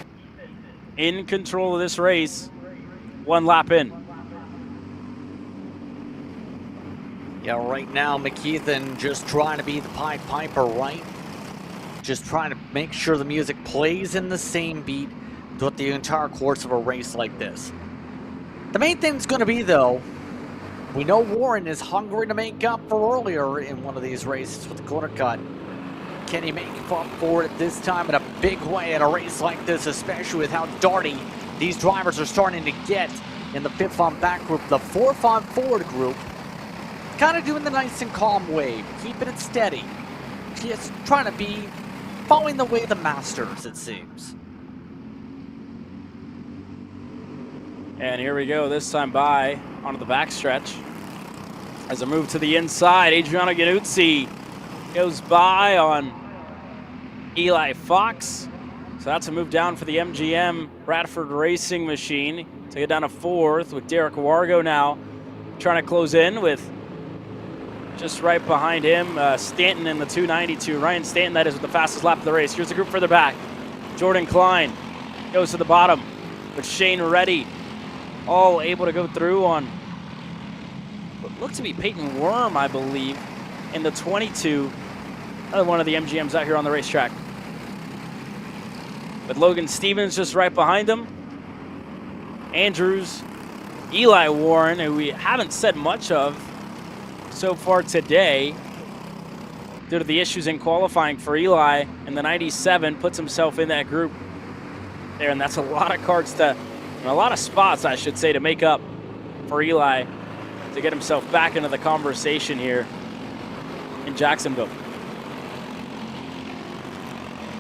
in control of this race. 1 lap in. Yeah, right now McKeithen just trying to be the Pied Piper, right? Just trying to make sure the music plays in the same beat throughout the entire course of a race like this. The main thing's going to be, though, we know Warren is hungry to make up for earlier in one of these races with the corner cut. Can he make up for it this time in a big way in a race like this, especially with how darty these drivers are starting to get in the 5th on back group, the 4th on forward group, kind of doing the nice and calm way, keeping it steady. Just trying to be following the way of the masters, it seems. And here we go, this time by onto the backstretch. As a move to the inside, Adriano Iannuzzi goes by on Eli Fox. So that's a move down for the MGM Bradford Racing Machine. Take it down to 4th with Derek Wargo now trying to close in with just right behind him, Stanton in the 292. Ryan Stanton, that is, with the fastest lap of the race. Here's the group further back. Jordan Klein goes to the bottom with Shane Reddy, all able to go through on what looked to be Peyton Worm, I believe, in the 22. Another one of the MGMs out here on the racetrack. With Logan Stevens just right behind him. Andrews, Eli Warren, who we haven't said much of so far today due to the issues in qualifying for Eli, and the 97 puts himself in that group there, and that's a lot of cards to, a lot of spots, I should say, to make up for Eli to get himself back into the conversation here in Jacksonville.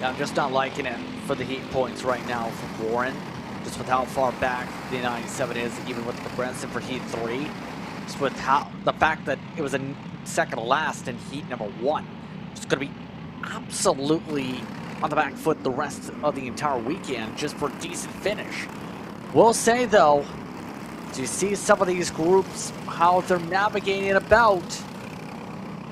Yeah, I'm just not liking it for the Heat points right now from Warren, just with how far back the 97 is, even with the Branson for Heat 3. Just with how the fact that it was a second to last in Heat number 1. It's going to be absolutely on the back foot the rest of the entire weekend just for a decent finish. We'll say, though, do you see some of these groups, how they're navigating about?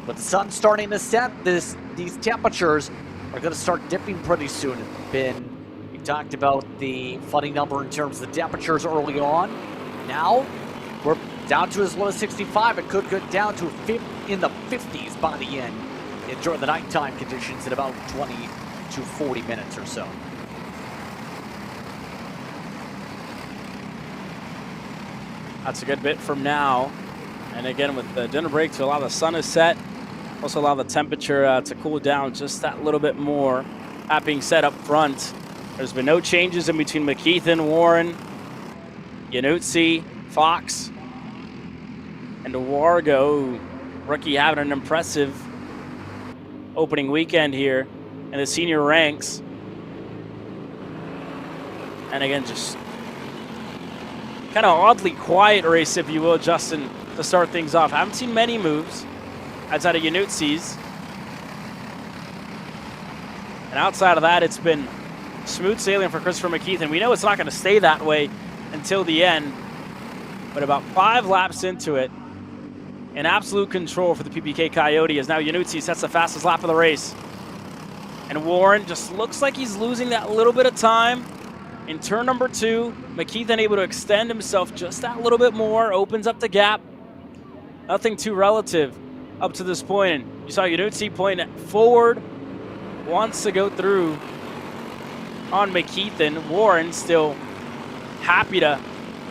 With the sun starting to set, these temperatures are going to start dipping pretty soon. We talked about the funny number in terms of the temperatures early on. Now, we're down to as low as 65. It could go down to in the 50s by the end during the nighttime conditions in about 20 to 40 minutes or so. That's a good bit from now. And again, with the dinner break to allow the sun to set, also allow the temperature to cool down just that little bit more. That being said, up front, there's been no changes in between McKeithen, Warren, Iannuzzi, Fox, and Wargo, rookie having an impressive opening weekend here in the senior ranks. And again, just kind of oddly quiet race, if you will, Justin, to start things off. I haven't seen many moves outside of Iannuzzi's. And outside of that, it's been smooth sailing for Christopher McKeithen. We know it's not going to stay that way until the end, but about 5 laps into it, in absolute control for the PPK Coyote as now Iannuzzi sets the fastest lap of the race. And Warren just looks like he's losing that little bit of time. In turn number 2, McKeithen able to extend himself just that little bit more, opens up the gap. Nothing too relative up to this point. And you saw Iannuzzi point forward, wants to go through on McKeithen. Warren still happy to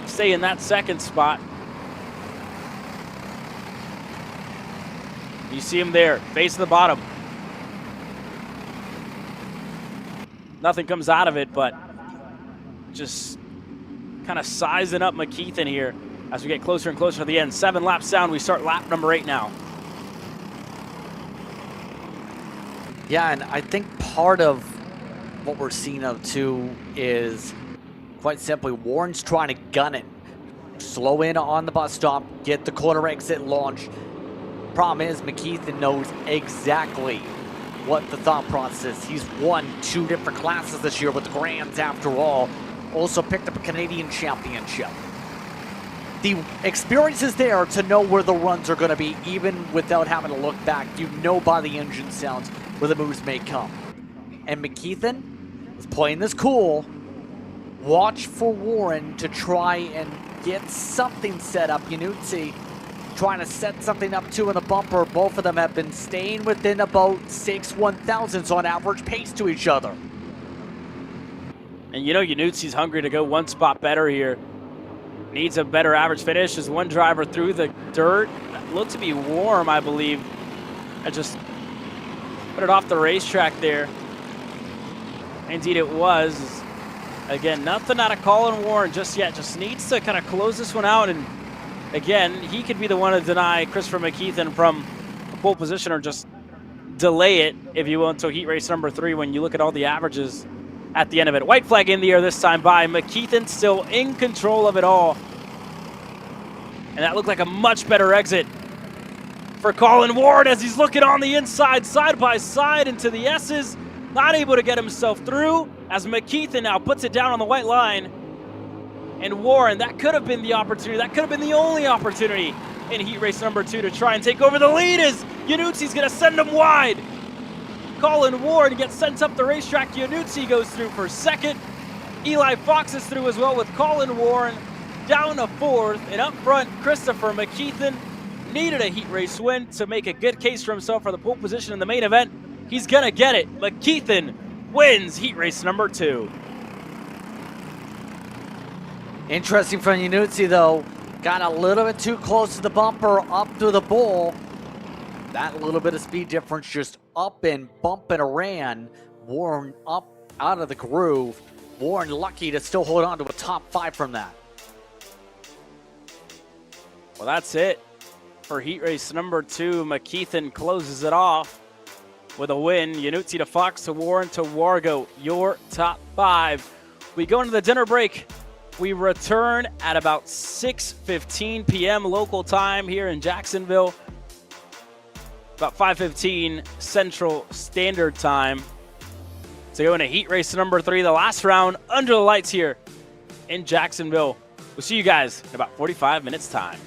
stay in that second spot. You see him there, face to the bottom. Nothing comes out of it, but just kind of sizing up McKeithen here as we get closer and closer to the end. 7 laps down, we start lap number 8 now. Yeah, and I think part of what we're seeing of too is quite simply Warren's trying to gun it. Slow in on the bus stop, get the corner exit launch. Problem is, McKeithen knows exactly what the thought process is. He's won 2 different classes this year with the Grands after all. also picked up a Canadian championship. The experience is there to know where the runs are going to be, even without having to look back. You know by the engine sounds where the moves may come. And McKeithen is playing this cool. Watch for Warren to try and get something set up. Yanutsi trying to set something up too in the bumper. Both of them have been staying within about 6 1,000ths on average pace to each other. And you know Yanutsi's hungry to go one spot better here. Needs a better average finish as one driver through the dirt. That looked to be Warm, I believe. I just put it off the racetrack there. Indeed it was. Again, nothing out of Colin Warren just yet. Just needs to kind of close this one out. And again, he could be the one to deny Christopher McKeithen from a pole position or just delay it, if you will, until heat race number 3 when you look at all the averages at the end of it. White flag in the air this time by McKeithen, still in control of it all. And that looked like a much better exit for Colin Ward as he's looking on the inside, side by side into the S's. Not able to get himself through as McKeithen now puts it down on the white line. And Warren, that could have been the opportunity. That could have been the only opportunity in heat race number 2 to try and take over the lead as Yanutsi's going to send him wide. Colin Ward gets sent up the racetrack. Yanutsi goes through for second. Eli Fox is through as well with Colin Warren down to 4th. And up front, Christopher McKeithen needed a heat race win to make a good case for himself for the pole position in the main event. He's going to get it. McKeithen wins heat race number 2. Interesting from Yanutsi, though. Got a little bit too close to the bumper, up through the bowl. That little bit of speed difference just up and bumping around. Warren up out of the groove. Warren lucky to still hold on to a top 5 from that. Well, that's it for heat race number 2. McKeithen closes it off with a win. Yanutsi to Fox to Warren to Wargo, your top 5. We go into the dinner break. We return at about 6:15 p.m. local time here in Jacksonville. About 5:15 Central Standard Time. So go into heat race number 3, the last round under the lights here in Jacksonville. We'll see you guys in about 45 minutes time.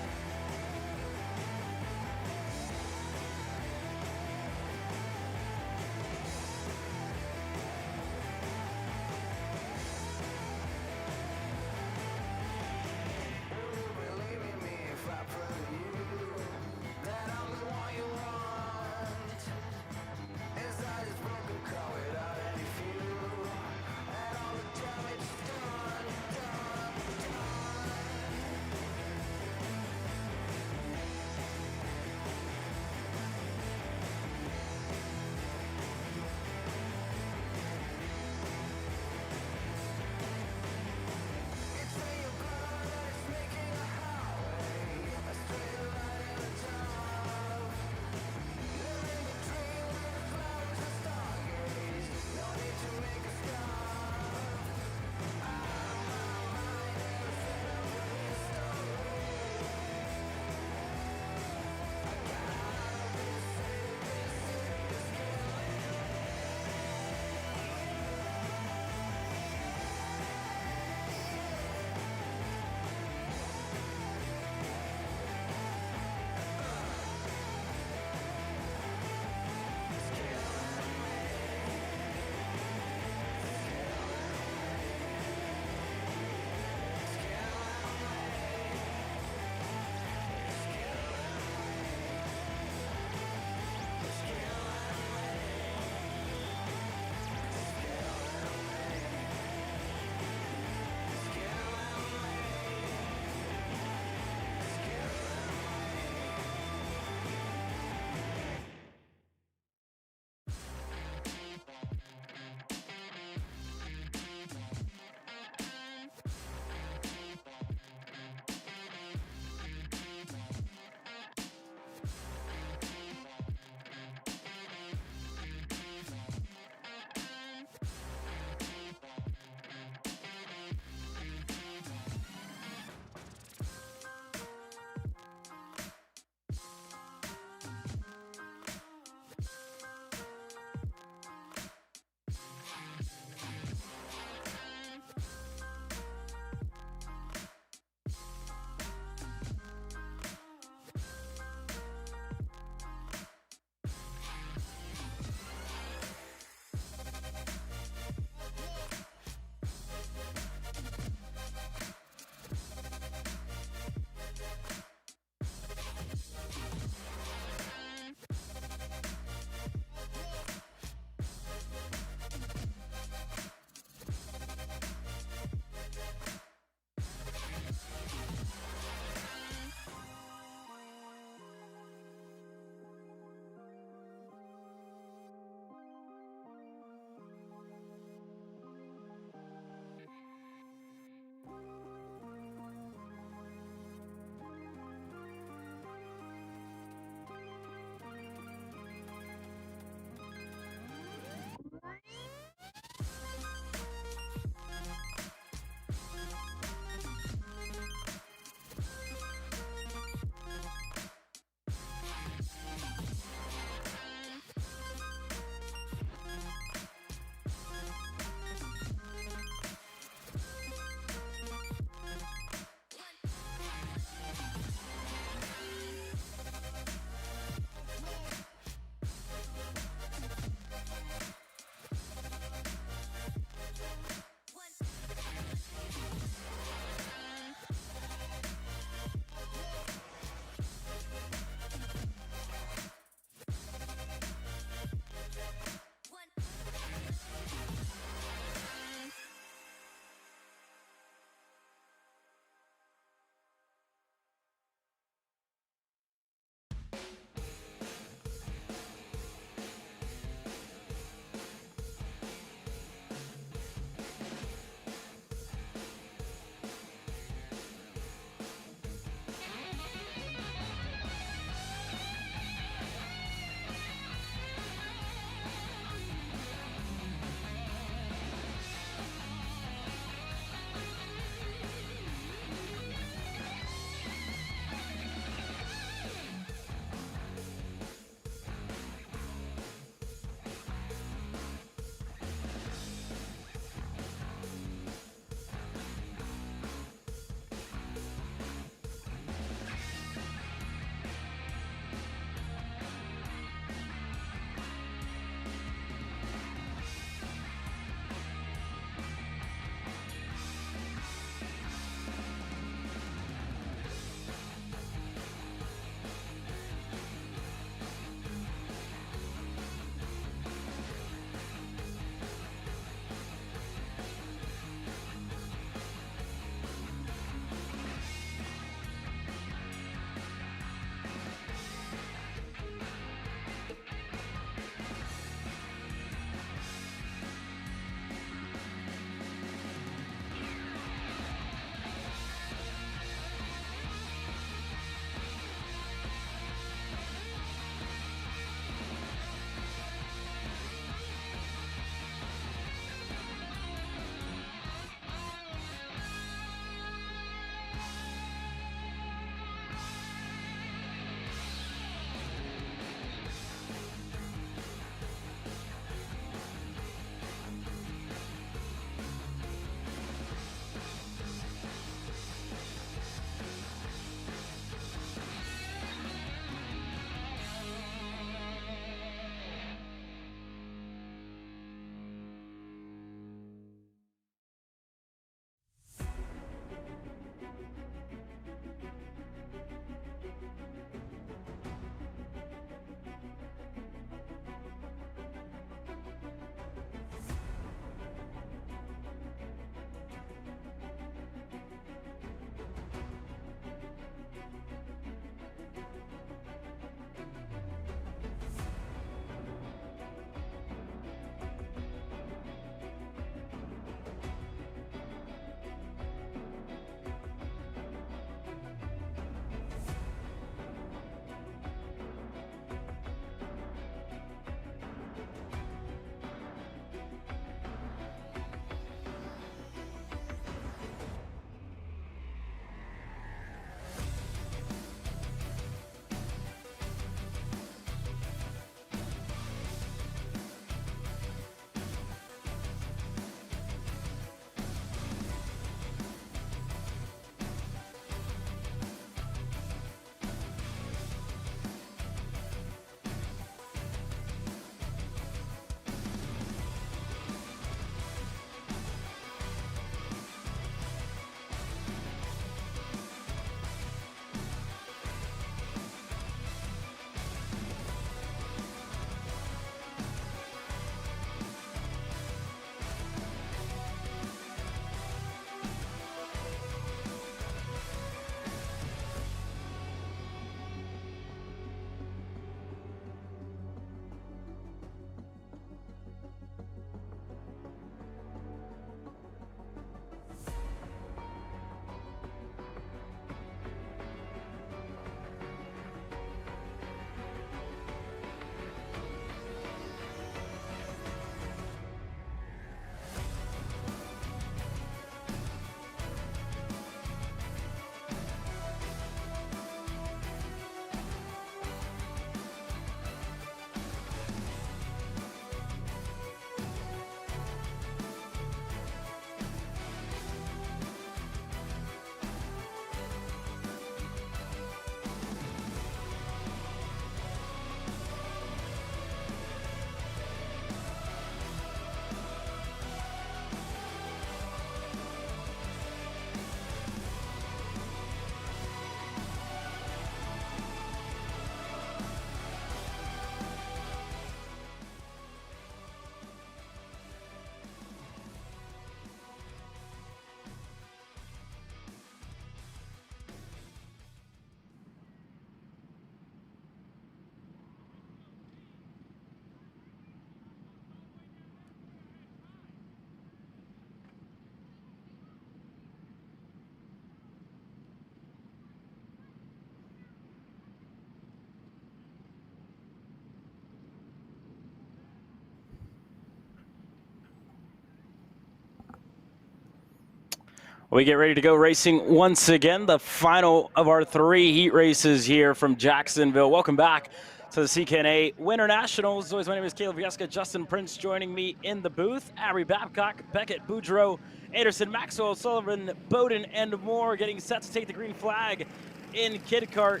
We get ready to go racing once again, the final of our 3 heat races here from Jacksonville. Welcome back to the CKNA Winter Nationals. As always, my name is Caleb Vieska. Justin Prince joining me in the booth. Abby Babcock, Beckett Boudreau, Anderson Maxwell, Sullivan, Bowden, and more getting set to take the green flag in Kid Kart.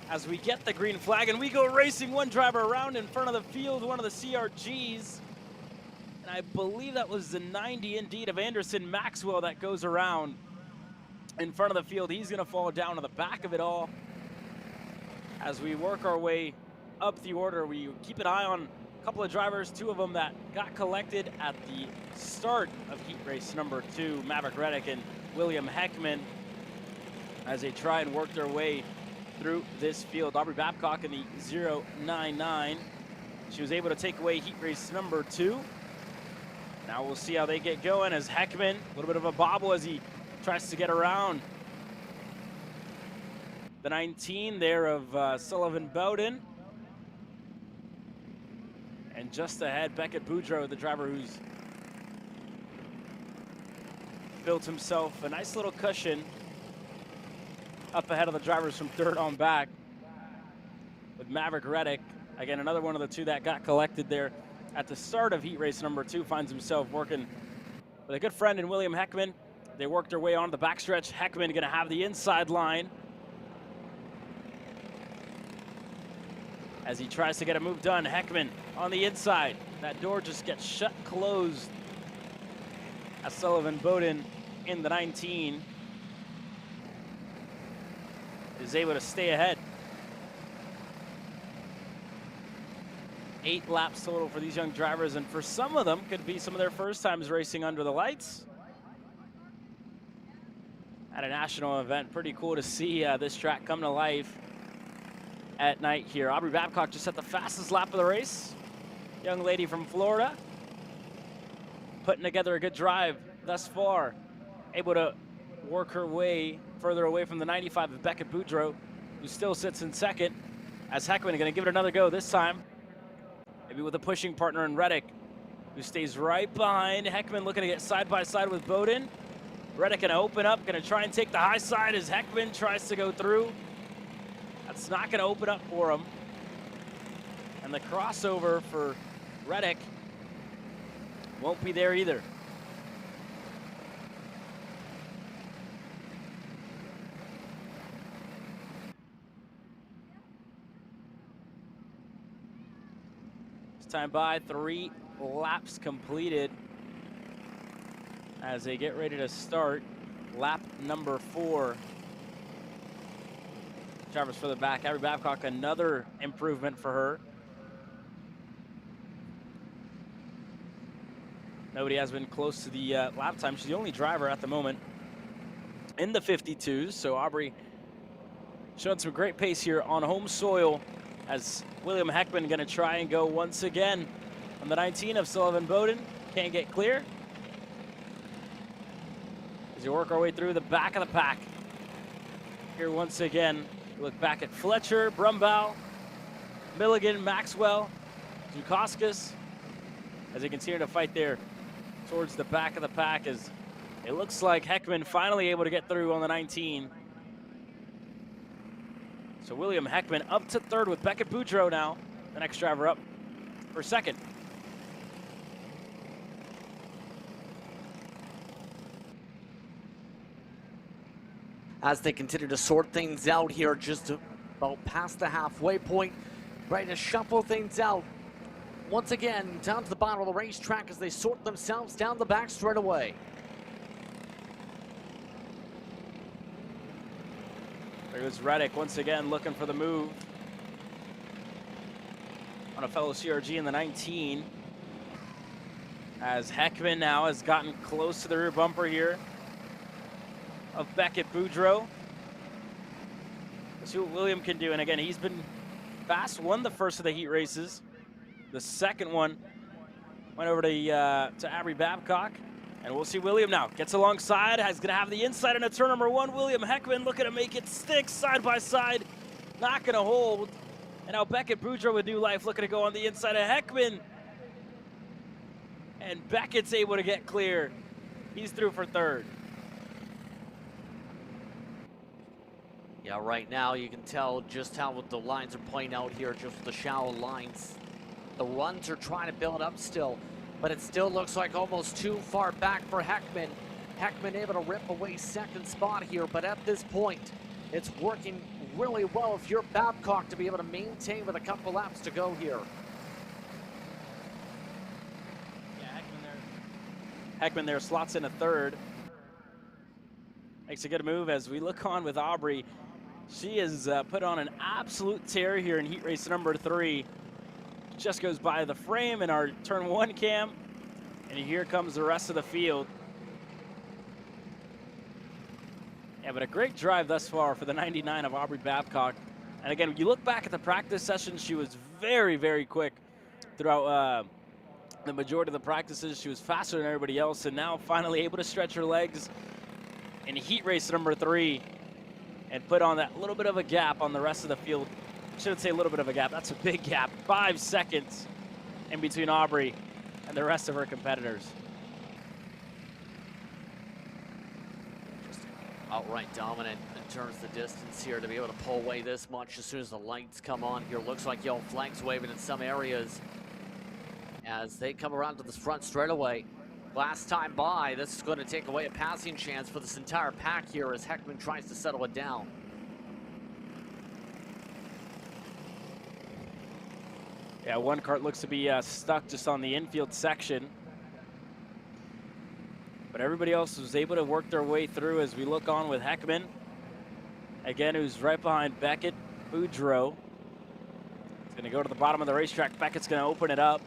As we get the green flag and we go racing, one driver around in front of the field, one of the CRGs. And I believe that was the 90 indeed of Anderson Maxwell that goes around in front of the field. He's gonna fall down to the back of it all. As we work our way up the order, we keep an eye on a couple of drivers, 2 of them that got collected at the start of heat race number 2, Maverick Reddick and William Heckman, as they try and work their way through this field. Aubrey Babcock in the 099. She was able to take away heat race number 2. Now we'll see how they get going as Heckman, a little bit of a bobble as he tries to get around the 19 there of Sullivan Bowden. And just ahead, Beckett Boudreau, the driver who's built himself a nice little cushion up ahead of the drivers from 3rd on back. With Maverick Reddick, again, another one of the 2 that got collected there at the start of heat race number 2, finds himself working with a good friend in William Heckman. They work their way on the backstretch. Heckman gonna have the inside line as he tries to get a move done. Heckman on the inside. That door just gets shut closed as Sullivan Bowden in the 19 is able to stay ahead. 8 laps total for these young drivers, and for some of them, could be some of their first times racing under the lights at a national event. Pretty cool to see this track come to life at night here. Aubrey Babcock just set the fastest lap of the race. Young lady from Florida, putting together a good drive thus far. Able to work her way further away from the 95 of Beckett Boudreau, who still sits in 2nd, as Heckman gonna give it another go this time. Maybe with a pushing partner in Reddick, who stays right behind. Heckman looking to get side by side with Bowden. Reddick gonna open up, gonna try and take the high side as Heckman tries to go through. That's not gonna open up for him. And the crossover for Reddick won't be there either. Time by 3 laps completed as they get ready to start lap number 4. Drivers further back. Abby Babcock, another improvement for her. Nobody has been close to the lap time. She's the only driver at the moment in the 52s. So Aubrey showing some great pace here on home soil, as William Heckman gonna try and go once again on the 19 of Sullivan Bowden. Can't get clear. As you work our way through the back of the pack. Here once again, we look back at Fletcher, Brumbaugh, Milligan, Maxwell, Zukowskis, as they continue to fight there towards the back of the pack, as it looks like Heckman finally able to get through on the 19. So William Heckman up to 3rd with Beckett Boudreau now, the next driver up for 2nd. As they continue to sort things out here, just about past the halfway point, ready to shuffle things out. Once again, down to the bottom of the racetrack as they sort themselves down the back straightaway. There goes Reddick once again looking for the move on a fellow CRG in the 19. As Heckman now has gotten close to the rear bumper here of Beckett Boudreau. Let's see what William can do. And again, he's been fast, won the first of the heat races. The second one went over to Abby Babcock. And we'll see William now. Gets alongside, is gonna have the inside into turn number 1. William Heckman looking to make it stick side by side. Not gonna hold. And now Beckett Boudreau with new life looking to go on the inside of Heckman. And Beckett's able to get clear. He's through for 3rd. Yeah, right now you can tell just how the lines are playing out here, just the shallow lines. The runs are trying to build up still, but it still looks like almost too far back for Heckman. Heckman able to rip away second spot here, but at this point, it's working really well if you're Babcock to be able to maintain with a couple laps to go here. Heckman there slots in a third. Makes a good move as we look on with Aubrey. She has put on an absolute tear here in heat race number 3. Just goes by the frame in our turn 1 cam. And here comes the rest of the field. Yeah, but a great drive thus far for the 99 of Aubrey Babcock. And again, when you look back at the practice session, she was very, very quick throughout the majority of the practices. She was faster than everybody else, and now finally able to stretch her legs in heat race number 3 and put on that little bit of a gap on the rest of the field. I shouldn't say a little bit of a gap, that's a big gap. 5 seconds in between Aubrey and the rest of her competitors. Outright dominant in terms of the distance here to be able to pull away this much as soon as the lights come on here. Looks like yellow flags waving in some areas as they come around to the front straightaway. Last time by, this is going to take away a passing chance for this entire pack here as Heckman tries to settle it down. Yeah, one kart looks to be stuck just on the infield section. But everybody else was able to work their way through as we look on with Heckman. Again, who's right behind Beckett Boudreaux. It's going to go to the bottom of the racetrack. Beckett's going to open it up.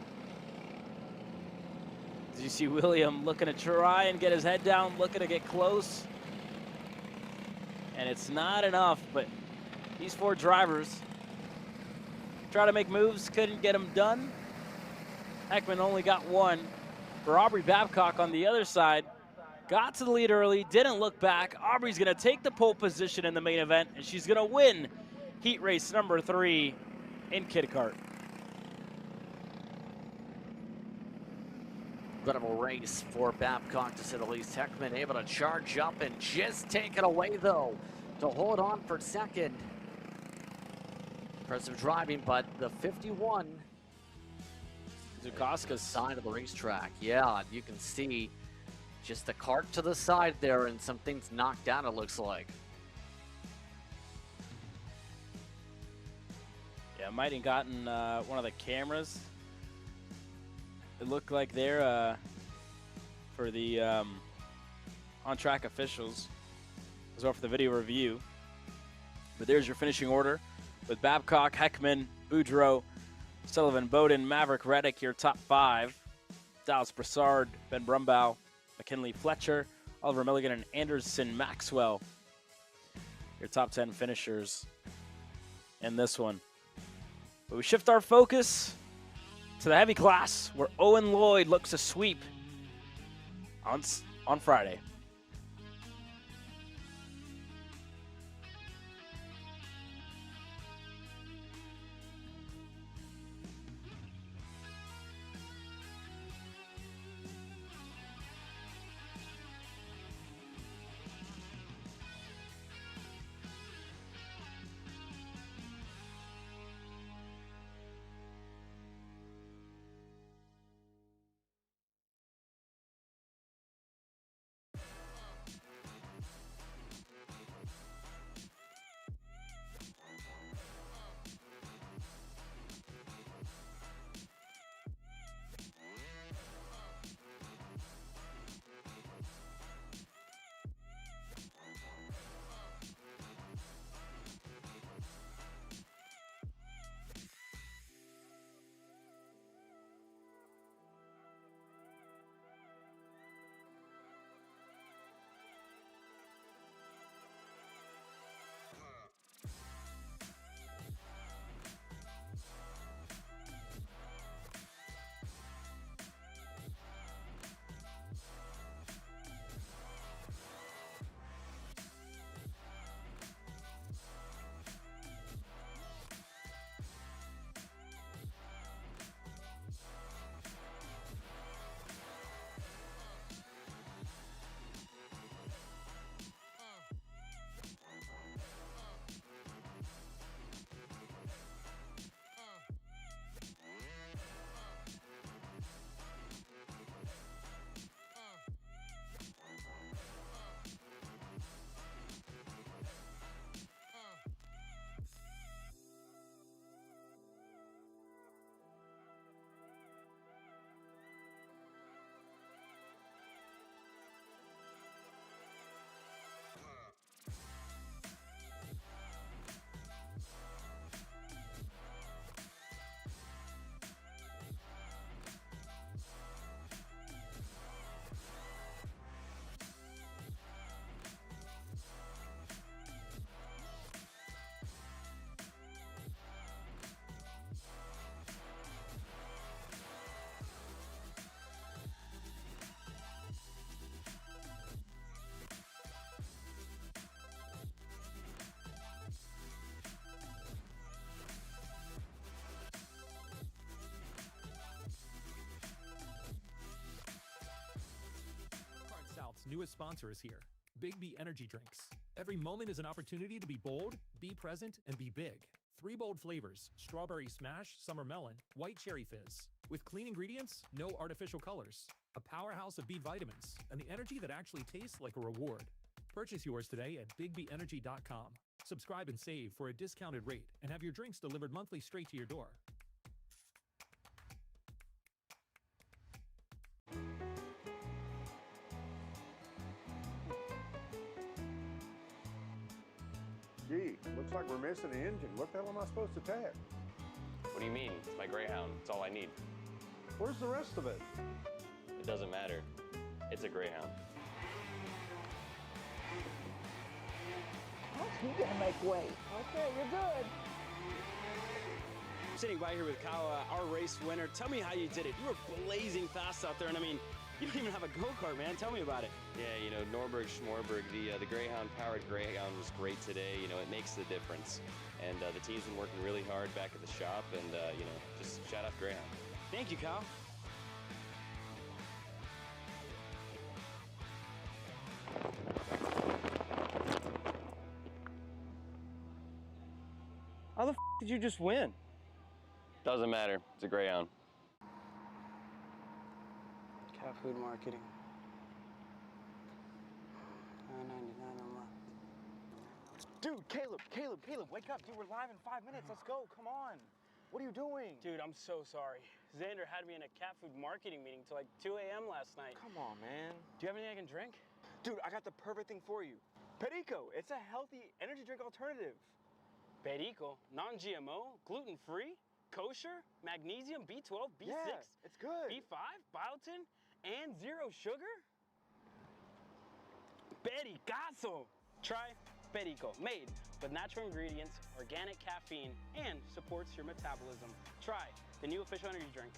As you see William looking to try and get his head down, looking to get close. And it's not enough, but these 4 drivers try to make moves, couldn't get them done. Heckman only got 1. For Aubrey Babcock on the other side, got to the lead early, didn't look back. Aubrey's gonna take the pole position in the main event, and she's gonna win heat race number 3 in Kid Kart. Incredible race for Babcock to say the least. Heckman able to charge up and just take it away though to hold on for second. Impressive driving, but the 51 Zukoska's side of the racetrack. Yeah, you can see just the cart to the side there and some things knocked down, it looks like. Yeah, might have gotten one of the cameras. It looked like they're for the on-track officials, as well for the video review. But there's your finishing order with Babcock, Heckman, Boudreaux, Sullivan, Bowden, Maverick, Reddick, your top 5. Dallas Broussard, Ben Brumbaugh, McKinley Fletcher, Oliver Milligan, and Anderson Maxwell. Your top 10 finishers in this one. But we shift our focus to the heavy class, where Owen Lloyd looks to sweep on Friday. newest sponsor is here. Big B Energy Drinks. Every moment is an opportunity to be bold, be present, and be big. 3 bold flavors: strawberry smash, summer melon, white cherry fizz. With clean ingredients, no artificial colors. A powerhouse of B vitamins, and the energy that actually tastes like a reward. Purchase yours today at BigBenergy.com. Subscribe and save for a discounted rate, and have your drinks delivered monthly straight to your door. Gee, looks like we're missing the engine. What the hell am I supposed to tag? What do you mean? It's my Greyhound. It's all I need. Where's the rest of it? It doesn't matter. It's a Greyhound. You gotta make way. Okay, you're good. Sitting by here with Kyle, our race winner. Tell me how you did it. You were blazing fast out there, and I mean, you don't even have a go-kart, man. Tell me about it. Yeah, you know, Norberg, Schmorberg, the Greyhound-powered Greyhound was great today. You know, it makes the difference. And the team's been working really hard back at the shop, and, you know, just shout out Greyhound. Thank you, Kyle. How the f did you just win? Doesn't matter. It's a Greyhound. Cat food marketing. $9.99 a month. Dude, Caleb, wake up. Dude, we're live in 5 minutes. Let's go. Come on. What are you doing? Dude, I'm so sorry. Xander had me in a cat food marketing meeting till like 2 a.m. last night. Come on, man. Do you have anything I can drink? Dude, I got the perfect thing for you. Perico. It's a healthy energy drink alternative. Perico, non-GMO, gluten-free, kosher, magnesium, B12, B6, Yeah, it's good. B5, biotin, and 0 sugar? Pericazo! Try Perico, made with natural ingredients, organic caffeine, and supports your metabolism. Try the new official energy drink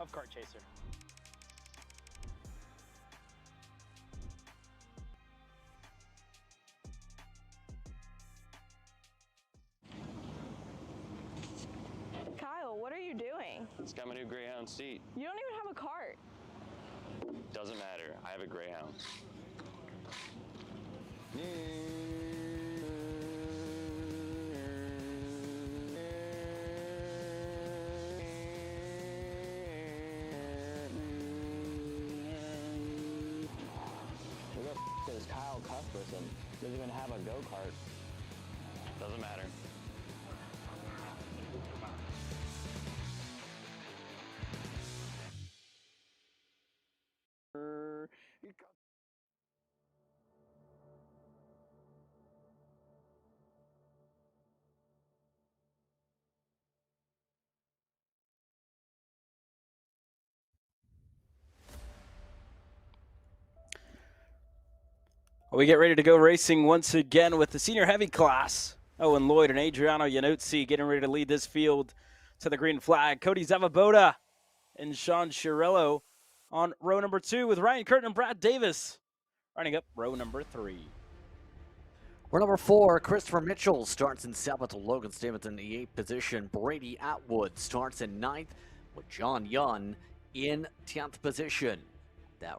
of Kart Chaser. Kyle, what are you doing? It's got my new Greyhound seat. You don't even have a cart. Doesn't matter. I have a Greyhound. Who the f is Kyle Cuthbertson? Doesn't even have a go-kart. Doesn't matter. We get ready to go racing once again with the senior heavy class. Owen Lloyd and Adriano Iannuzzi getting ready to lead this field to the green flag. Cody Zavaboda and Sean Chiarello on row number 2 with Ryan Curtin and Brad Davis running up row number 3. Row number 4, Christopher Mitchell starts in 7th, Logan Stevens in the 8th position. Brady Atwood starts in 9th, with John Young in 10th position. That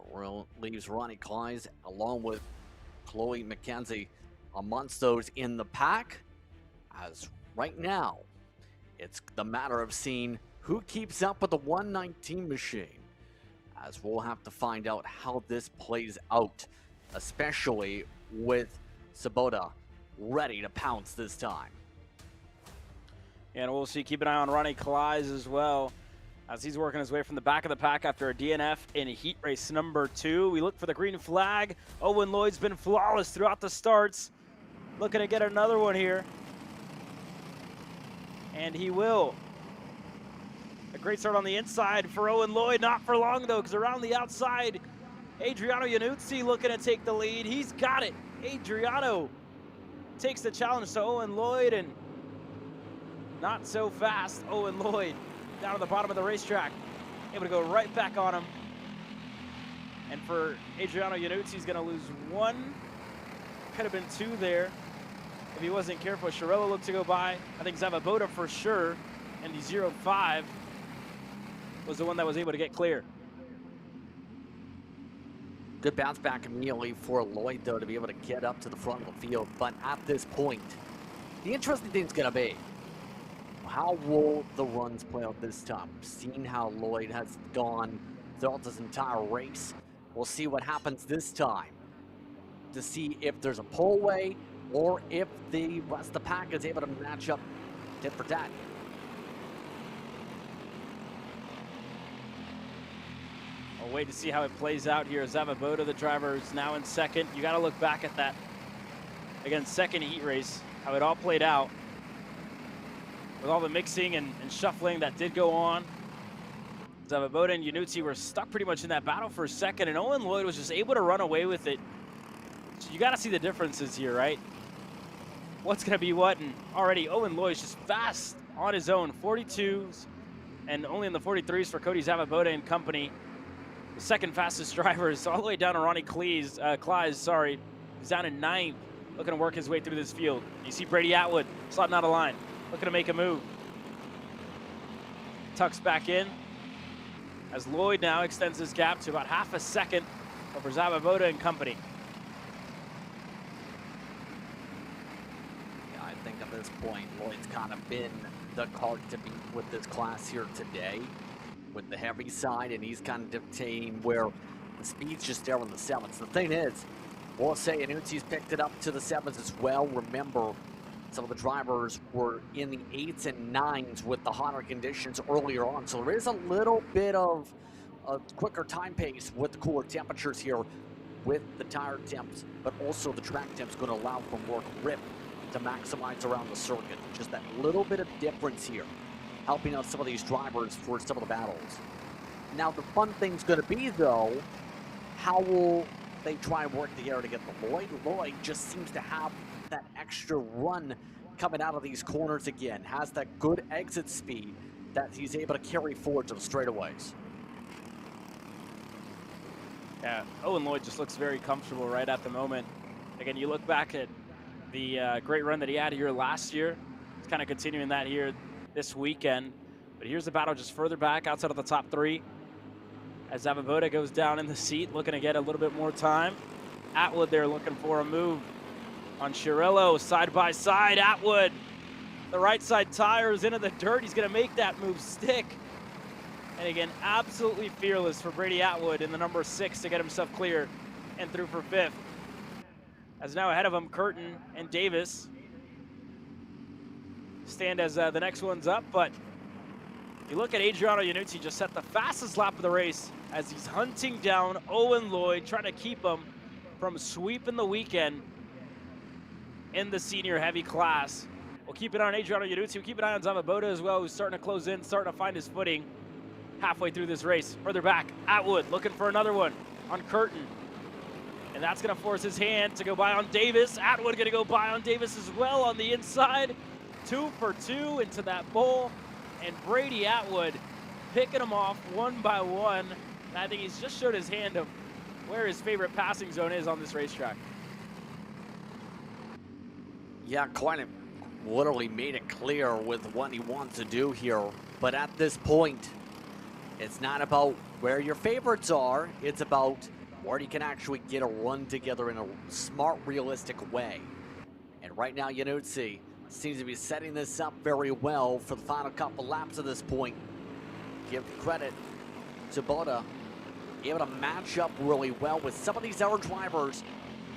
leaves Ronnie Kleiss along with Chloe McKenzie amongst those in the pack. As right now, it's the matter of seeing who keeps up with the 119 machine. As we'll have to find out how this plays out, especially with Sabota ready to pounce this time. And we'll see, keep an eye on Ronnie Kleiss as well, as he's working his way from the back of the pack after a DNF in heat race number 2. We look for the green flag. Owen Lloyd's been flawless throughout the starts. Looking to get another one here. And he will. A great start on the inside for Owen Lloyd. Not for long, though, because around the outside, Adriano Iannuzzi looking to take the lead. He's got it. Adriano takes the challenge to Owen Lloyd, and not so fast. Owen Lloyd down at the bottom of the racetrack, able to go right back on him. And for Adriano Iannuzzi, he's going to lose 1. Could have been 2 there if he wasn't careful. Chiarello looked to go by. I think Zavaboda for sure, and the 0-5 was the one that was able to get clear. Good bounce back immediately for Lloyd, though, to be able to get up to the front of the field. But at this point, the interesting thing's going to be, how will the runs play out this time? Seeing how Lloyd has gone throughout this entire race, we'll see what happens this time to see if there's a pullaway or if the rest of the pack is able to match up tit for tat. I'll wait to see how it plays out here. Zavaboda, the driver, is now in second. You got to look back at that, again, second heat race, how it all played out with all the mixing and shuffling that did go on. Zavaboda and Yannucci were stuck pretty much in that battle for a second, and Owen Lloyd was just able to run away with it. So you got to see the differences here, right? What's going to be what? And already Owen Lloyd's just fast on his own. 42s and only in the 43s for Cody Zavaboda and company. The second fastest driver is all the way down to Ronnie Cleese, He's down in 9th, looking to work his way through this field. You see Brady Atwood slotting out of line, looking to make a move. Tucks back in as Lloyd now extends his gap to about half a second over Zavaboda and company. Yeah, I think at this point, Lloyd's kind of been the card to beat with this class here today, with the heavy side, and he's kind of dictating where the speed's just there on the 7s. The thing is, we'll say Yannucci's picked it up to the 7s as well. Remember, some of the drivers were in the 8s and 9s with the hotter conditions earlier on, so there is a little bit of a quicker time pace with the cooler temperatures here with the tire temps, but also the track temps going to allow for more grip to maximize around the circuit. Just that little bit of difference here, helping out some of these drivers for some of the battles. Now, the fun thing's going to be, though, how will they try and work the air to get the Lloyd? Lloyd just seems to have that extra run coming out of these corners again, has that good exit speed that he's able to carry forward to the straightaways. Yeah, Owen Lloyd just looks very comfortable right at the moment. Again, you look back at the great run that he had here last year. He's kind of continuing that here this weekend. But here's the battle just further back outside of the top 3. As Zavaboda goes down in the seat, looking to get a little bit more time. Atwood there looking for a move on Chirillo, side by side. Atwood, the right side tire is into the dirt. He's going to make that move stick. And again, absolutely fearless for Brady Atwood in the number 6 to get himself clear and through for 5th. As now ahead of him, Curtin and Davis stand as the next one's up. But you look at Adriano Yannucci, just set the fastest lap of the race as he's hunting down Owen Lloyd, trying to keep him from sweeping the weekend in the senior heavy class. We'll keep an eye on Adriano Yannucci. We'll keep an eye on Zavaboda as well, who's starting to close in, starting to find his footing halfway through this race. Further back, Atwood looking for another one on Curtin. And that's going to force his hand to go by on Davis. Atwood going to go by on Davis as well on the inside. 2 for 2 into that bowl. And Brady Atwood picking him off one by one. And I think he's just showed his hand of where his favorite passing zone is on this racetrack. Yeah, quite literally made it clear with what he wants to do here. But at this point, it's not about where your favorites are. It's about where you can actually get a run together in a smart, realistic way. And right now, Yannucci seems to be setting this up very well for the final couple laps at this point. Give credit to Boda, able to match up really well with some of these other drivers,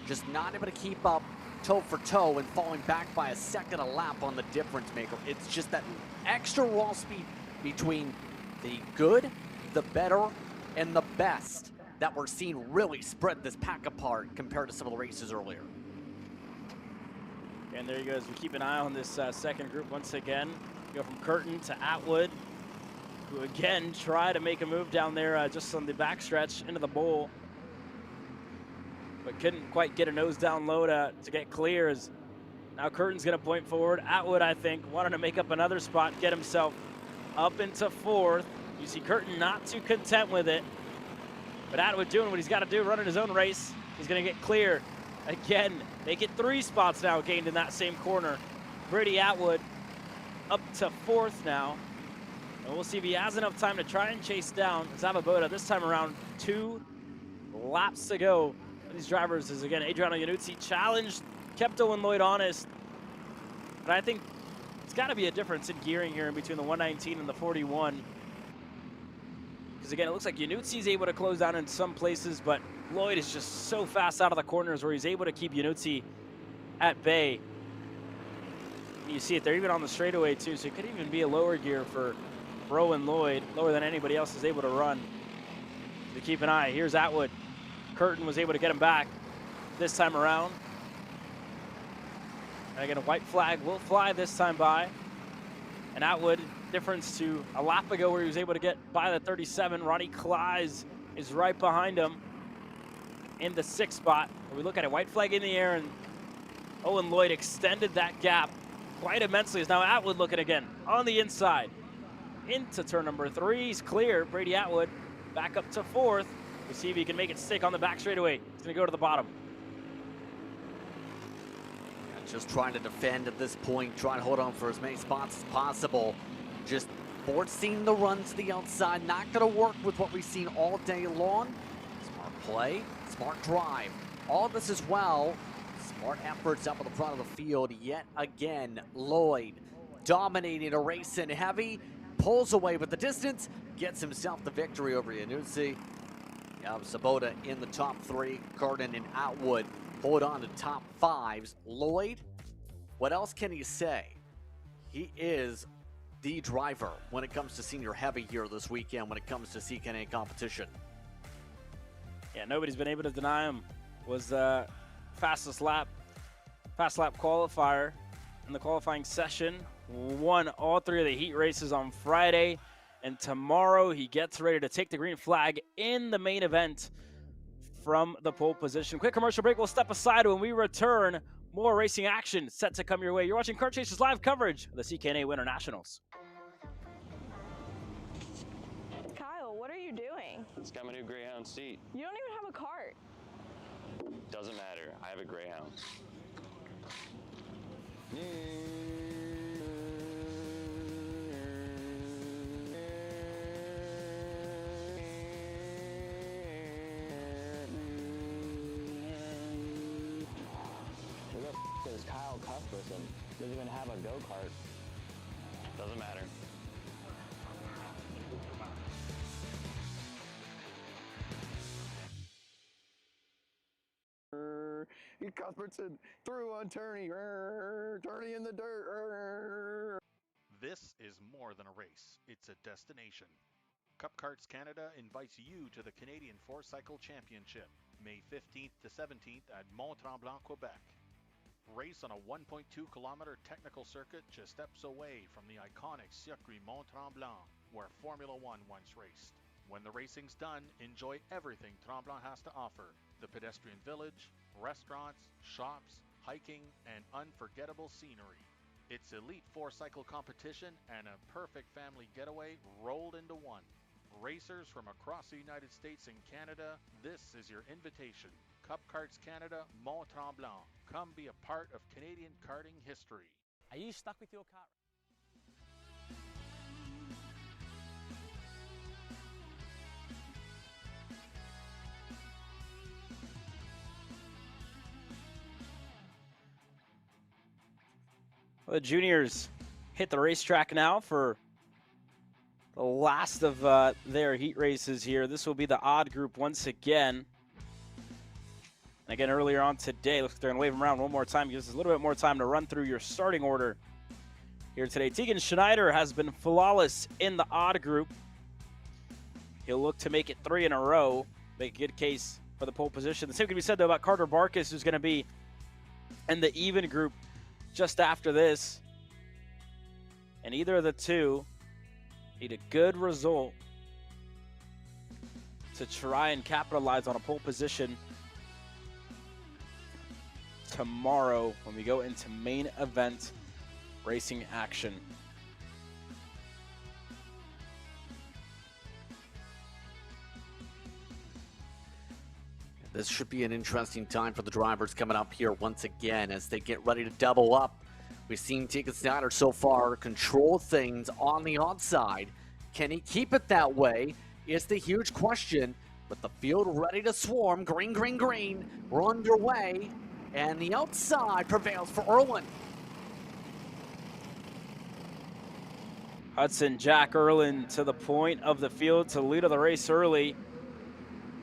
just not able to keep up toe for toe and falling back by a second a lap on the difference maker. It's just that extra raw speed between the good, the better, and the best that we're seeing really spread this pack apart compared to some of the races earlier. And there you go, as we keep an eye on this second group once again. Go from Curtin to Atwood, who again try to make a move down there just on the backstretch into the bowl, but couldn't quite get a nose down low to get clear. As now Curtin's going to point forward. Atwood, I think, wanted to make up another spot, get himself up into 4th. You see Curtin not too content with it, but Atwood doing what he's got to do, running his own race. He's going to get clear. Again, make it 3 spots now gained in that same corner. Brady Atwood up to 4th now. And we'll see if he has enough time to try and chase down Zavaboda. This time around 2 laps to go for these drivers. Is again Adriano Iannuzzi challenged, kept Owen Lloyd honest. But I think it's got to be a difference in gearing here in between the 119 and the 41. Because again, it looks like Iannuzzi's able to close down in some places, but Lloyd is just so fast out of the corners where he's able to keep Iannuzzi at bay. You see it there, even on the straightaway too, so it could even be a lower gear for Owen Lloyd, lower than anybody else is able to run. To keep an eye, here's Atwood. Curtin was able to get him back this time around. And again, a white flag will fly this time by. And Atwood, difference to a lap ago where he was able to get by the 37. Ronnie Kleiss is right behind him in the 6th spot. We look at it, white flag in the air, and Owen Lloyd extended that gap quite immensely. Is now Atwood looking again on the inside into turn number 3. He's clear. Brady Atwood back up to 4th. We'll see if he can make it stick on the back straightaway. He's going to go to the bottom. Just trying to defend at this point, trying to hold on for as many spots as possible. Just forcing the run to the outside. Not going to work with what we've seen all day long. Smart play, smart drive. All of this as well. Smart efforts up at the front of the field. Yet again, Lloyd dominating a race in heavy. Pulls away with the distance. Gets himself the victory over Iannuzzi. Sabota in the top 3. Carden and Atwood hold on to top 5s. Lloyd, what else can you say? He is the driver when it comes to senior heavy here this weekend, when it comes to CKNA competition. Yeah, nobody's been able to deny him. Was fast lap qualifier in the qualifying session. Won all 3 of the heat races on Friday. And tomorrow he gets ready to take the green flag in the main event from the pole position. Quick commercial break. We'll step aside when we return. More racing action set to come your way. You're watching Kart Chasers live coverage of the CKNA Winter Nationals. Kyle, what are you doing? It's got my new Greyhound seat. You don't even have a cart. Doesn't matter. I have a Greyhound. Who the f is Kyle Cuthbertson? Doesn't even have a go-kart. Doesn't matter. Cuthbertson through on Turney. Turney in the dirt. This is more than a race. It's a destination. Cup Karts Canada invites you to the Canadian 4-Cycle Championship, May 15th to 17th at Mont-Tremblant, Quebec. Race on a 1.2-kilometer technical circuit just steps away from the iconic Circuit Mont-Tremblant, where Formula One once raced. When the racing's done, enjoy everything Tremblant has to offer. The pedestrian village, restaurants, shops, hiking, and unforgettable scenery. It's elite 4-cycle competition and a perfect family getaway rolled into one. Racers from across the United States and Canada, this is your invitation. Cup Karts Canada, Mont-Tremblant. Come be a part of Canadian karting history. Are you stuck with your car? Well, the juniors hit the racetrack now for the last of their heat races here. This will be the odd group once again. And again, earlier on today, looks like they're going to wave them around one more time. Gives us a little bit more time to run through your starting order here today. Tegan Schneider has been flawless in the odd group. He'll look to make it 3 in a row, make a good case for the pole position. The same can be said, though, about Carter Barkas, who's going to be in the even group just after this. And either of the two need a good result to try and capitalize on a pole position tomorrow when we go into main event racing action. This should be an interesting time for the drivers coming up here once again as they get ready to double up. We've seen Tegan Snyder so far control things on the outside. Can he keep it that way is the huge question With the field ready to swarm, green, green, green. We're underway, and the outside prevails for Erlin. Hudson Jack Erlin to the point of the field to lead of the race early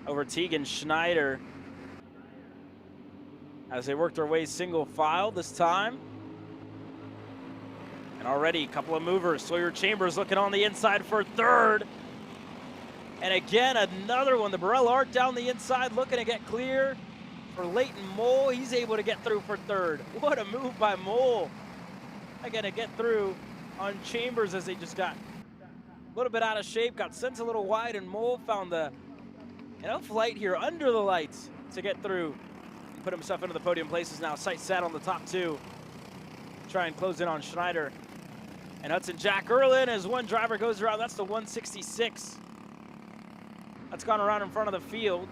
over Tegan Schneider as they work their way single file this time. And already a couple of movers. Sawyer Chambers looking on the inside for third. And again, another one. The Burrell Art down the inside looking to get clear for Leighton Mole. He's able to get through for third. What a move by Mole. Again, to get through on Chambers as they just got a little bit out of shape, got sent a little wide, and Mole found enough light here under the lights to get through and put himself into the podium places now. Sight set on the top two. Try and close in on Schneider. And Hudson Jack Erlin as one driver goes around. That's the 166. That's gone around in front of the field.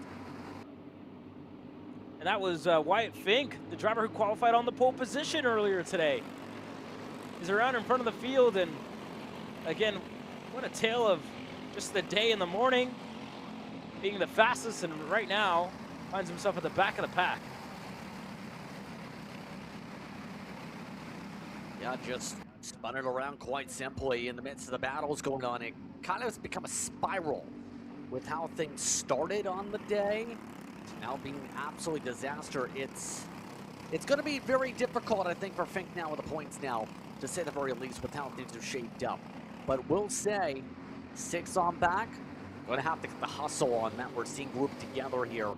And that was Wyatt Fink, the driver who qualified on the pole position earlier today. He's around in front of the field, and again, what a tale of just the day in the morning, being the fastest, and right now finds himself at the back of the pack. Yeah, just spun it around quite simply in the midst of the battles going on. It kind of has become a spiral with how things started on the day to now being absolutely disaster. It's going to be very difficult, I think, for Fink now with the points now, to say the very least, with how things have shaped up. But we'll say 6 on back. Going to have to get the hustle on that. We're seeing grouped together here.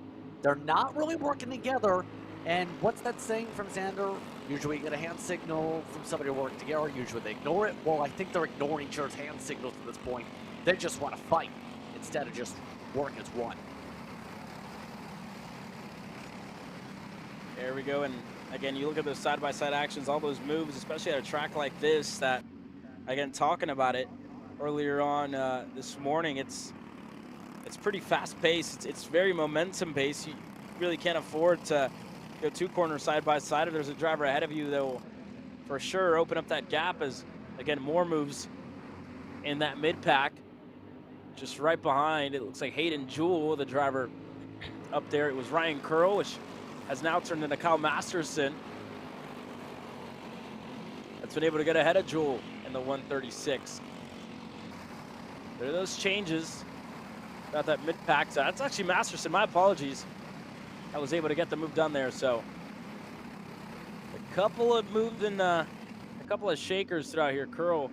They're not really working together. And what's that saying from Xander? Usually you get a hand signal from somebody to work together. Usually they ignore it. Well, I think they're ignoring each other's hand signals at this point. They just want to fight instead of just work as one. There we go. And again, you look at those side-by-side actions, all those moves, especially at a track like this that, again, talking about it earlier on this morning, it's pretty fast-paced. It's very momentum-based. You really can't afford to go 2 corners side-by-side. If there's a driver ahead of you, that will for sure open up that gap as, again, more moves in that mid-pack. Just right behind, it looks like Hayden Jewell, the driver up there. It was Ryan Curl, which has now turned into Kyle Masterson. That's been able to get ahead of Jewell in the 136. There are those changes about that mid-pack. So that's actually Masterson, my apologies. I was able to get the move done there, so. A couple of moves and a couple of shakers throughout here. Curl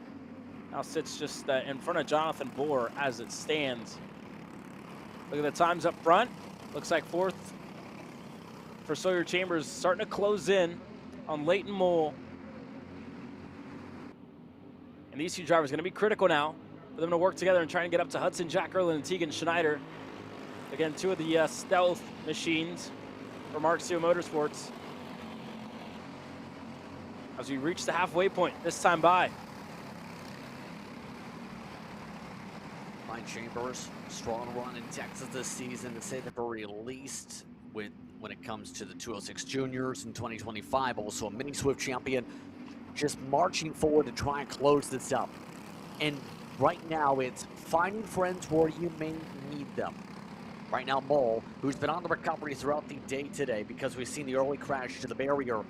now sits just in front of Jonathan Bohr as it stands. Look at the times up front. Looks like 4th for Sawyer Chambers, starting to close in on Leighton Mole. And these 2 drivers are going to be critical now for them to work together and try and get up to Hudson Jack Erlin and Tegan Schneider. Again, 2 of the stealth machines for Marxio Motorsports. As we reach the halfway point this time by. Ryan Chambers, strong run in Texas this season, to say the very least, when it comes to the 206 Juniors in 2025, also a mini Swift champion, just marching forward to try and close this up. And right now, it's finding friends where you may need them. Right now, Mole, who's been on the recovery throughout the day today because we've seen the early crash to the barrier,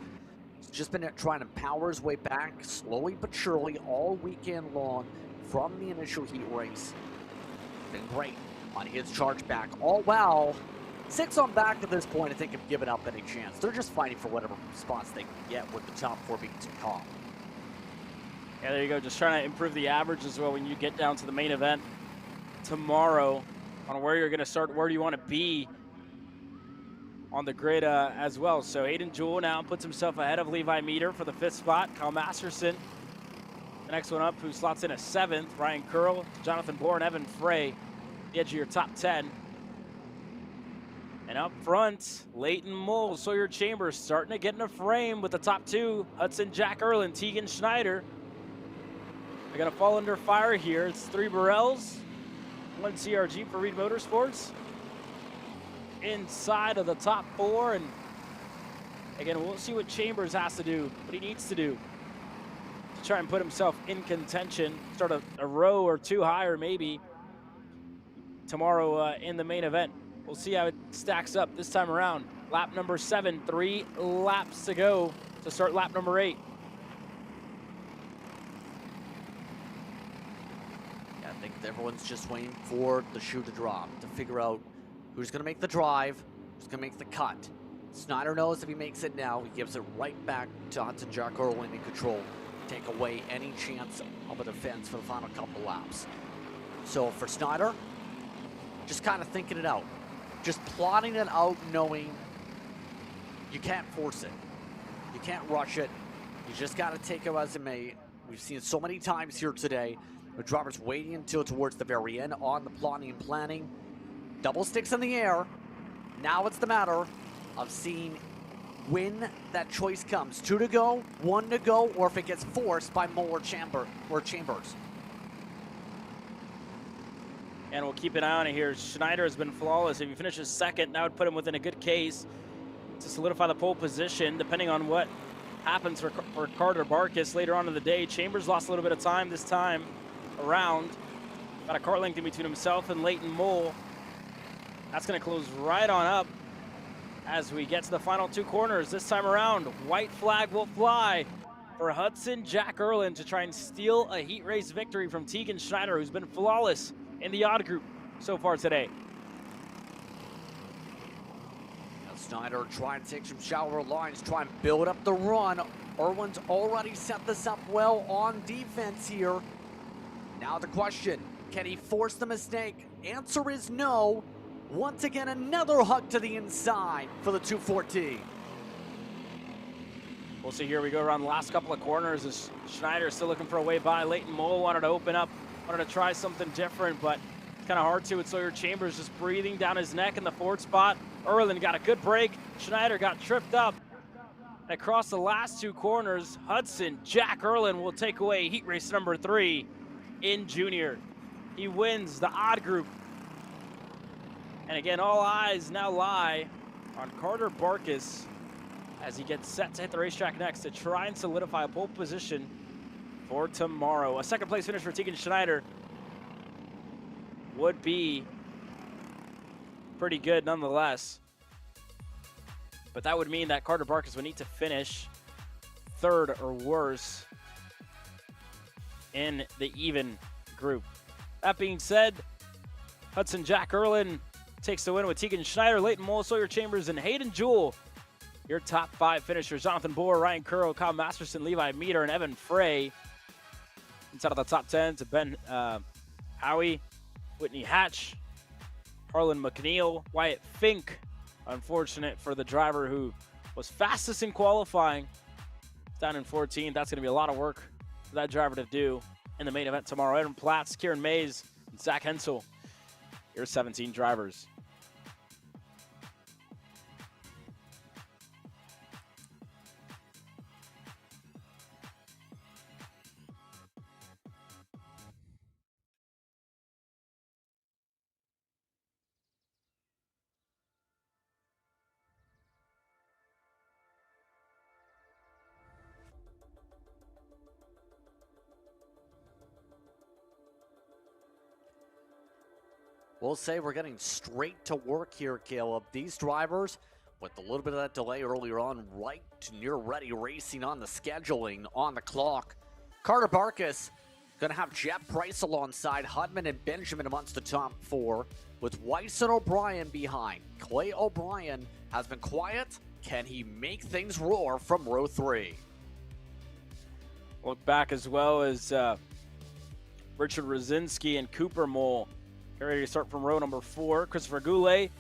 has just been trying to power his way back slowly but surely all weekend long from the initial heat race. Been great on his charge back. All while 6 on back at this point, I think, have given up any chance. They're just fighting for whatever spots they can get with the top 4 being too calm. Yeah, there you go. Just trying to improve the average as well when you get down to the main event tomorrow on where you're going to start, where do you want to be on the grid as well. So Hayden Jewell now puts himself ahead of Levi Meter for the 5th spot. Kyle Masterson, the next one up, who slots in a 7th. Ryan Curl, Jonathan Bourne, Evan Frey, the edge of your top 10. And up front, Leighton Mole, Sawyer Chambers starting to get in a frame with the top 2. Hudson Jack Erlin, Tegan Schneider. They're going to fall under fire here. It's 3 Burrells, 1 CRG for Reed Motorsports. Inside of the top 4. And again, we'll see what Chambers has to do, what he needs to do to try and put himself in contention. Start a row or 2 higher maybe tomorrow in the main event. We'll see how it stacks up this time around. Lap number 7, 3 laps to go to start lap number 8. Yeah, I think everyone's just waiting for the shoe to drop to figure out who's going to make the drive, who's going to make the cut. Snyder knows if he makes it now, he gives it right back to Hudson Jack Erwin in control. Take away any chance of a defense for the final couple laps. So for Snyder, just kind of thinking it out. Just plotting it out, knowing you can't force it. You can't rush it. You just got to take it as it may. We've seen it so many times here today with drivers waiting until towards the very end on the plotting and planning. Double sticks in the air. Now it's the matter of seeing when that choice comes. 2 to go, 1 to go, or if it gets forced by Moore or Chambers. And we'll keep an eye on it here. Schneider has been flawless. If he finishes second, that would put him within a good case to solidify the pole position, depending on what happens for Carter Barkas later on in the day. Chambers lost a little bit of time this time around. Got a car length in between himself and Leighton Mole. That's going to close right on up as we get to the final 2 corners. This time around, white flag will fly for Hudson Jack Erlin to try and steal a heat race victory from Tegan Schneider, who's been flawless in the odd group so far today. Now Snyder trying to take some shallower lines, try and build up the run. Erwin's already set this up well on defense here. Now the question, can he force the mistake? Answer is no. Once again, another hug to the inside for the 214. We'll see, here we go around the last couple of corners as Schneider is still looking for a way by. Leighton Mole wanted to open up, wanted to try something different, but it's kind of hard to with Sawyer Chambers just breathing down his neck in the forward spot. Erlin got a good break. Schneider got tripped up. And across the last 2 corners, Hudson Jack Erlin will take away heat race number 3 in junior. He wins the odd group. And again, all eyes now lie on Carter Barkas as he gets set to hit the racetrack next to try and solidify a pole position for tomorrow. A second place finish for Tegan Schneider would be pretty good nonetheless. But that would mean that Carter Barkas would need to finish 3rd or worse in the even group. That being said, Hudson Jack Erlin takes the win with Tegan Schneider, Leighton Mole, Sawyer Chambers, and Hayden Jewell. Your top 5 finishers: Jonathan Boer, Ryan Curl, Kyle Masterson, Levi Meter, and Evan Frey. Inside of the top 10 to Ben Howie, Whitney Hatch, Harlan McNeil, Wyatt Fink. Unfortunate for the driver who was fastest in qualifying, down in 14th. That's going to be a lot of work for that driver to do in the main event tomorrow. Adam Platts, Kieran Mays, and Zach Hensel, your 17 drivers. We'll say we're getting straight to work here, Caleb. These drivers, with a little bit of that delay earlier on, right to near ready racing on the scheduling, on the clock. Carter Barkas going to have Jeff Price alongside Hudman and Benjamin amongst the top 4, with Weiss and O'Brien behind. Clay O'Brien has been quiet. Can he make things roar from row 3? Look back as well as Richard Rosinski and Cooper Mole. Get ready to start from row number 4. Christopher Goulet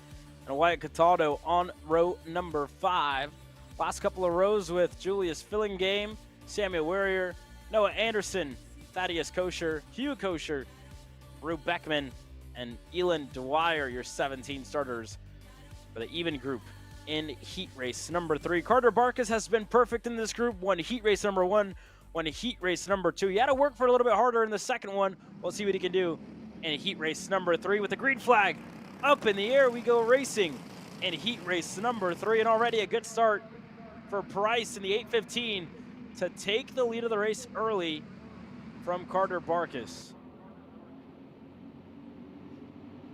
and Wyatt Cataldo on row number 5. Last couple of rows with Julius Fillingame, Samuel Warrior, Noah Anderson, Thaddeus Kosher, Hugh Kosher, Rue Beckman, and Elon Dwyer, your 17 starters for the even group in heat race number 3. Carter Barkas has been perfect in this group. Won heat race number 1, won heat race number 2. He had to work for a little bit harder in the second one. We'll see what he can do in heat race number 3 with the green flag up in the air. We go racing in heat race number 3, and already a good start for Price in the 8:15 to take the lead of the race early from Carter Barkas.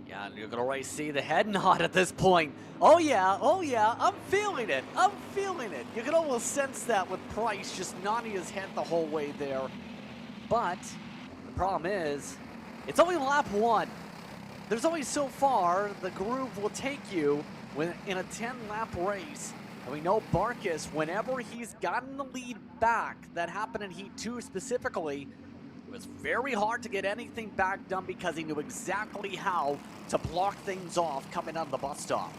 Yeah, And you're going to already see the head nod at this point. Oh yeah, I'm feeling it. I'm feeling it. You can almost sense that with Price just nodding his head the whole way there. But the problem is, it's only lap 1. There's only so far the groove will take you when in a 10-lap race. And we know Barkis, whenever he's gotten the lead back, that happened in Heat 2 specifically, it was very hard to get anything back done because he knew exactly how to block things off coming out of the bus stop.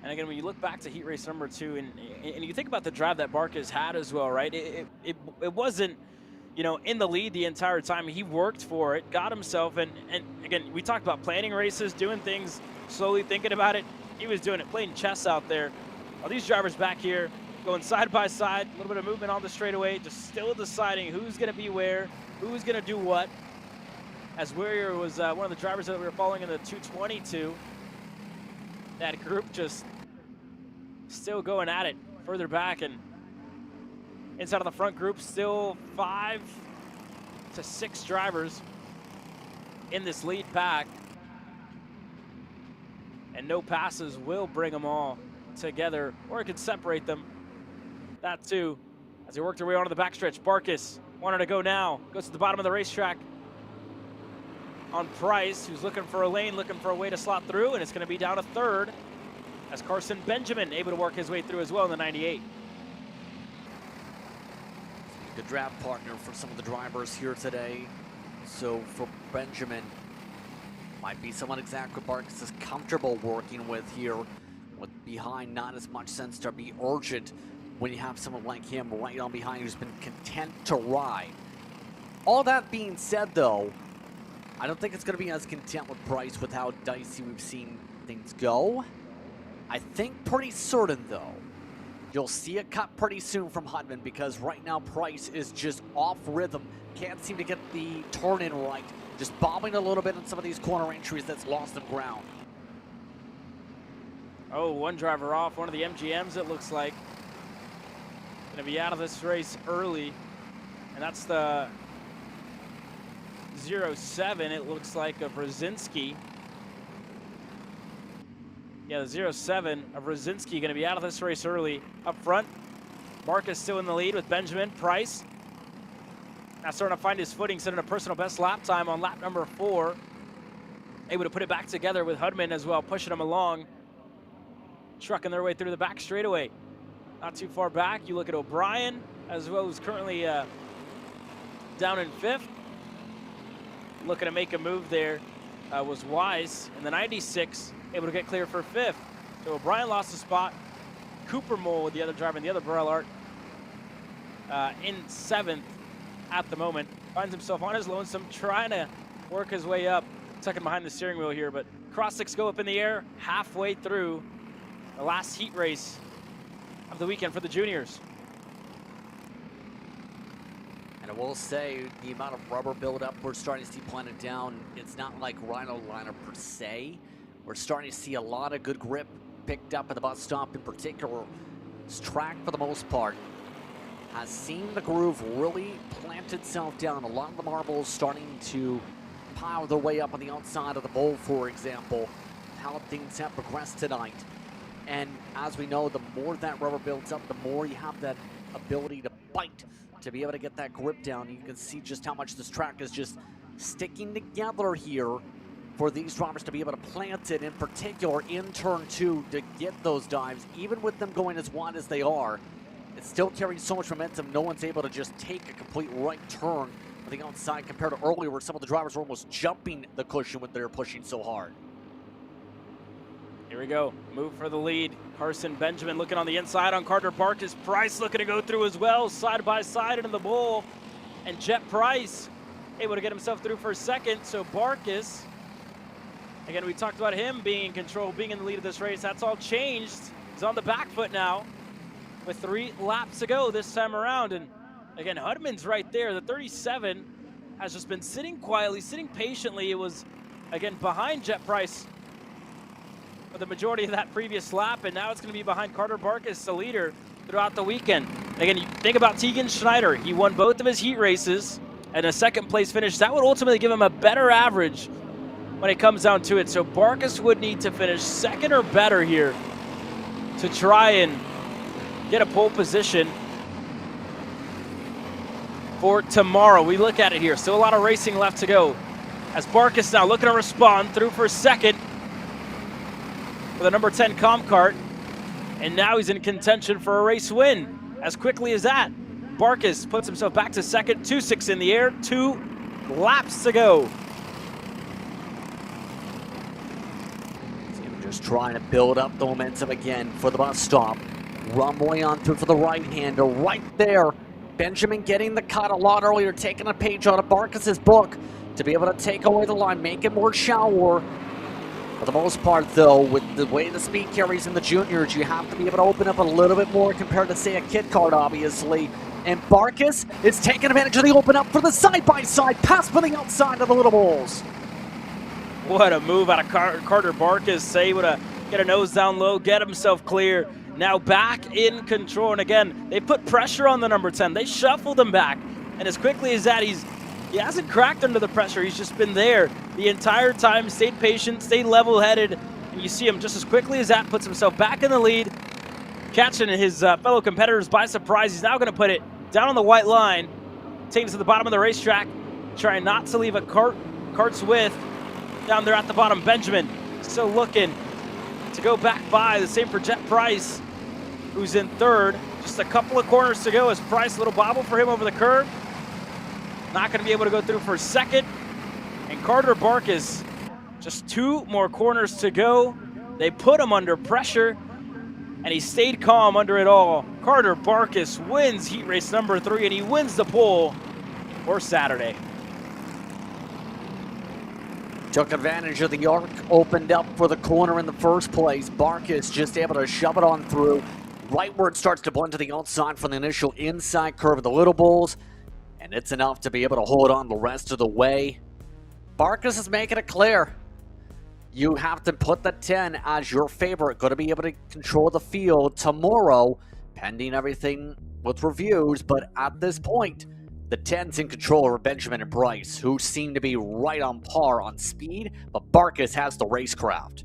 And again, when you look back to heat race number 2, and you think about the drive that Barkis had as well, right? It wasn't, you know, in the lead the entire time. He worked for it, got himself, and again, we talked about planning races, doing things slowly, thinking about it. He was doing it, playing chess out there. All these drivers back here going side by side, a little bit of movement on the straightaway, just still deciding who's going to be where, who's going to do what. As Warrior was one of the drivers that we were following in the 222. That group just still going at it further back, and inside of the front group, still 5 to 6 drivers in this lead pack. And no passes will bring them all together, or it could separate them. That too, as they work their way onto the backstretch. Barkis wanted to go now, goes to the bottom of the racetrack on Price, who's looking for a lane, looking for a way to slot through, and it's going to be down to 3rd as Carson Benjamin able to work his way through as well in the 98. Good draft partner for some of the drivers here today. So for Benjamin, might be someone exactly Barkis is comfortable working with here. With behind, not as much sense to be urgent when you have someone like him right on behind who's been content to ride. All that being said, though, I don't think it's going to be as content with Price with how dicey we've seen things go. I think pretty certain, though, you'll see a cut pretty soon from Hudman, because right now Price is just off rhythm. Can't seem to get the turn in right. Just bobbing a little bit on some of these corner entries that's lost him ground. Oh, one driver off, one of the MGMs it looks like. Gonna be out of this race early, and that's the 07, it looks like, of Rosinski. Yeah, the 07 of Rosinski gonna be out of this race early. Up front, Marcus still in the lead with Benjamin. Price now starting to find his footing, setting a personal best lap time on lap number 4. Able to put it back together with Hudman as well, pushing him along. Trucking their way through the back straightaway. Not too far back, you look at O'Brien as well, who's currently down in 5th. Looking to make a move there was Wise in the 96, able to get clear for 5th. So O'Brien lost a spot. Cooper Mole with the other driver in the other Burrell Art in 7th at the moment. Finds himself on his lonesome, trying to work his way up, tucking behind the steering wheel here, but cross sticks go up in the air halfway through the last heat race of the weekend for the juniors. And I will say, the amount of rubber buildup we're starting to see planted down, it's not like Rhino liner per se. We're starting to see a lot of good grip picked up at the bus stop in particular. This track, for the most part, has seen the groove really plant itself down. A lot of the marbles starting to pile their way up on the outside of the bowl, for example. How things have progressed tonight. And as we know, the more that rubber builds up, the more you have that ability to bite, to be able to get that grip down. You can see just how much this track is just sticking together here for these drivers to be able to plant it, in particular in turn 2, to get those dives. Even with them going as wide as they are, it's still carrying so much momentum. No one's able to just take a complete right turn on the outside compared to earlier where some of the drivers were almost jumping the cushion when they were pushing so hard. Here we go, move for the lead. Carson Benjamin looking on the inside on Carter Barkis. Price looking to go through as well, side by side into the bowl. And Jet Price able to get himself through for a second. So Barkis, again, we talked about him being in control, being in the lead of this race. That's all changed. He's on the back foot now with 3 laps to go this time around. And again, Hudman's right there. The 37 has just been sitting quietly, sitting patiently. It was, again, behind Jet Price for the majority of that previous lap, and now it's going to be behind Carter Barkis, the leader, throughout the weekend. Again, you think about Tegan Schneider. He won both of his heat races and a second place finish, that would ultimately give him a better average when it comes down to it. So Barkas would need to finish second or better here to try and get a pole position for tomorrow. We look at it here. Still a lot of racing left to go. As Barkas now looking to respond, through for second for the number 10 comp cart. And now he's in contention for a race win. As quickly as that, Barkas puts himself back to second, 2.6 in the air, 2 laps to go. Just trying to build up the momentum again for the bus stop. Rumway on through for the right-hander right there. Benjamin getting the cut a lot earlier, taking a page out of Barkas's book to be able to take away the line, make it more shower. For the most part, though, with the way the speed carries in the juniors, you have to be able to open up a little bit more compared to, say, a kit card, obviously. And Barkas is taking advantage of the open up for the side-by-side pass for the outside of the Little Bulls. What a move out of Carter Barkas, able to get a nose down low, get himself clear. Now back in control, and again, they put pressure on the number 10. They shuffled him back, and as quickly as that, he hasn't cracked under the pressure. He's just been there the entire time, stayed patient, stayed level-headed, and you see him just as quickly as that puts himself back in the lead, catching his fellow competitors by surprise. He's now going to put it down on the white line, taking it to the bottom of the racetrack, trying not to leave a cart's width down there at the bottom. Benjamin still looking to go back by. The same for Jet Price, who's in third. Just a couple of corners to go as Price, a little bobble for him over the curve. Not going to be able to go through for second. And Carter Barkas, just 2 more corners to go. They put him under pressure, and he stayed calm under it all. Carter Barkas wins heat race number 3, and he wins the pole for Saturday. Took advantage of the arc, opened up for the corner in the first place. Barkas just able to shove it on through. Right where it starts to blend to the outside from the initial inside curve of the Little Bulls. And it's enough to be able to hold on the rest of the way. Barkas is making it clear. You have to put the 10 as your favorite. Going to be able to control the field tomorrow, pending everything with reviews. But at this point, the 10's in control over Benjamin and Bryce, who seem to be right on par on speed, but Barkas has the racecraft.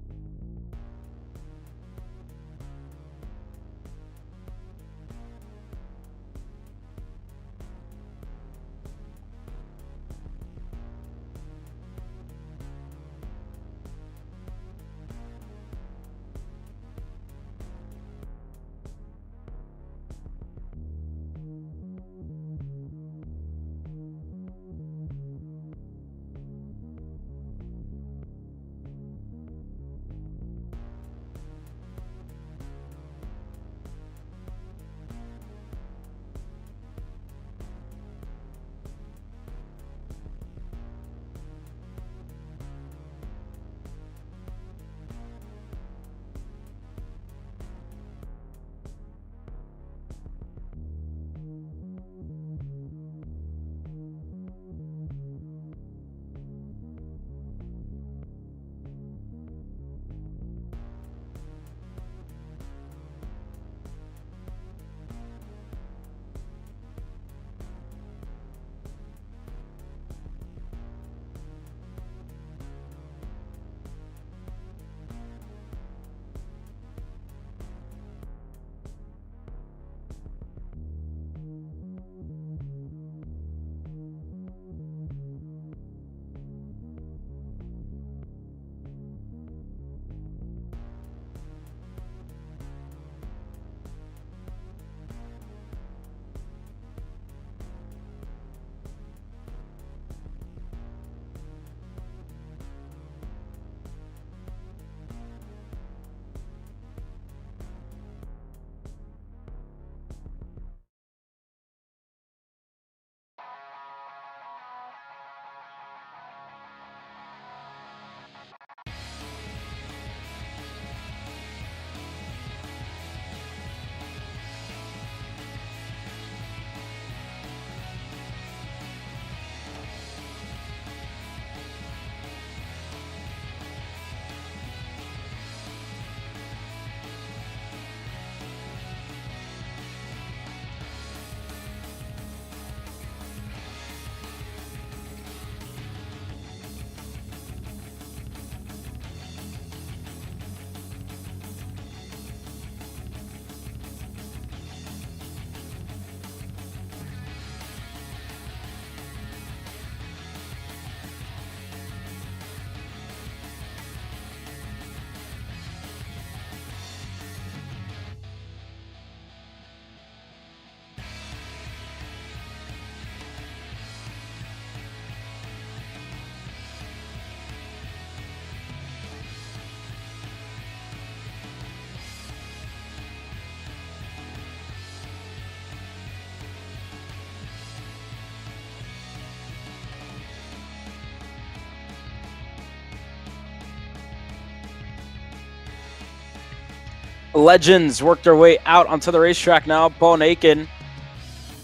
legends work their way out onto the racetrack now. Paul Nakin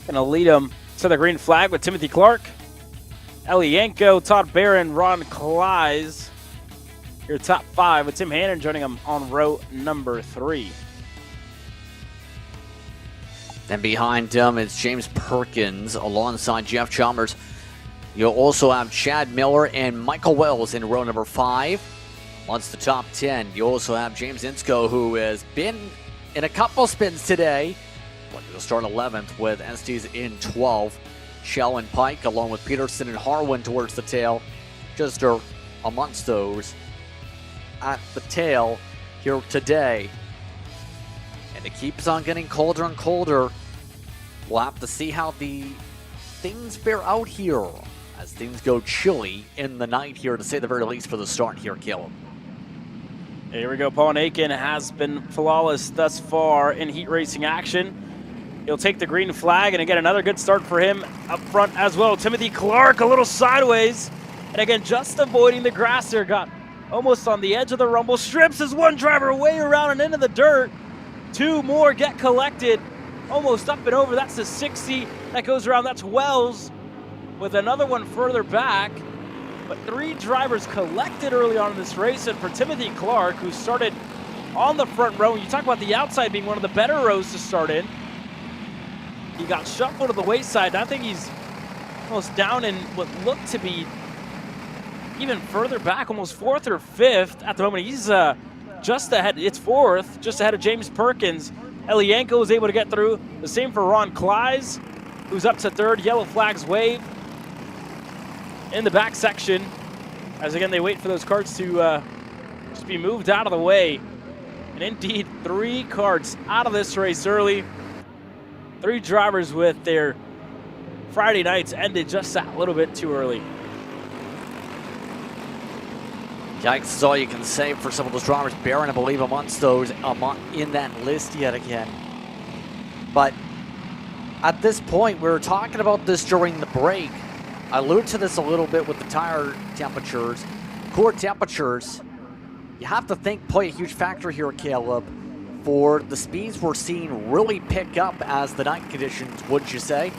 gonna lead them to the green flag with Timothy Clark, Ellie Yanko, Todd Barron, Ron Kleiss. Your top 5 with Tim Hannon joining them on row number 3. And behind him is James Perkins alongside Jeff Chalmers. You'll also have Chad Miller and Michael Wells in row number 5. Once the top 10, you also have James Insko, who has been in a couple spins today. He'll start 11th with Estes in 12. Shell and Pike, along with Peterson and Harwin towards the tail. Just amongst those at the tail here today. And it keeps on getting colder and colder. We'll have to see how the things bear out here as things go chilly in the night here, to say the very least, for the start here, Caleb. Here we go. Paul Nakin has been flawless thus far in heat racing action. He'll take the green flag, and again, another good start for him up front as well. Timothy Clark a little sideways, and again, just avoiding the grass there. Got almost on the edge of the rumble strips as one driver way around and into the dirt. 2 more get collected, almost up and over. That's the 60 that goes around. That's Wells with another one further back. But 3 drivers collected early on in this race, and for Timothy Clark, who started on the front row, you talk about the outside being one of the better rows to start in. He got shuffled to the wayside. I think he's almost down in what looked to be even further back, almost 4th or 5th at the moment. He's just ahead. It's 4th, just ahead of James Perkins. Elianko was able to get through. The same for Ron Kleiss, who's up to 3rd. Yellow flags wave in the back section, as again they wait for those carts to just be moved out of the way. And indeed, 3 carts out of this race early. 3 drivers with their Friday nights ended just that little bit too early. Yikes is all you can say for some of those drivers. Barron, I believe, amongst those in that list yet again. But at this point, we were talking about this during the break. I alluded to this a little bit with the tire temperatures. Cooler temperatures, you have to think, play a huge factor here, Caleb, for the speeds we're seeing really pick up as the night conditions, wouldn't you say?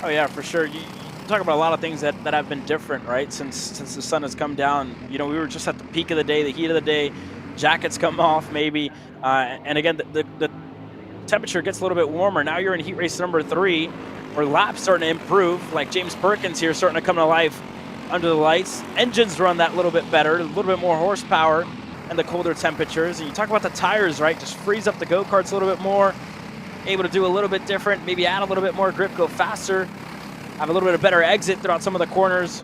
Oh yeah, for sure. You talk about a lot of things that have been different, right? Since the sun has come down. You know, we were just at the peak of the day, the heat of the day. Jackets come off maybe, and again, the temperature gets a little bit warmer. Now you're in heat race number 3. Where laps starting to improve, like James Perkins here starting to come to life under the lights. Engines run that little bit better, a little bit more horsepower, and the colder temperatures. And you talk about the tires, right? Just frees up the go-karts a little bit more, able to do a little bit different, maybe add a little bit more grip, go faster, have a little bit of better exit throughout some of the corners.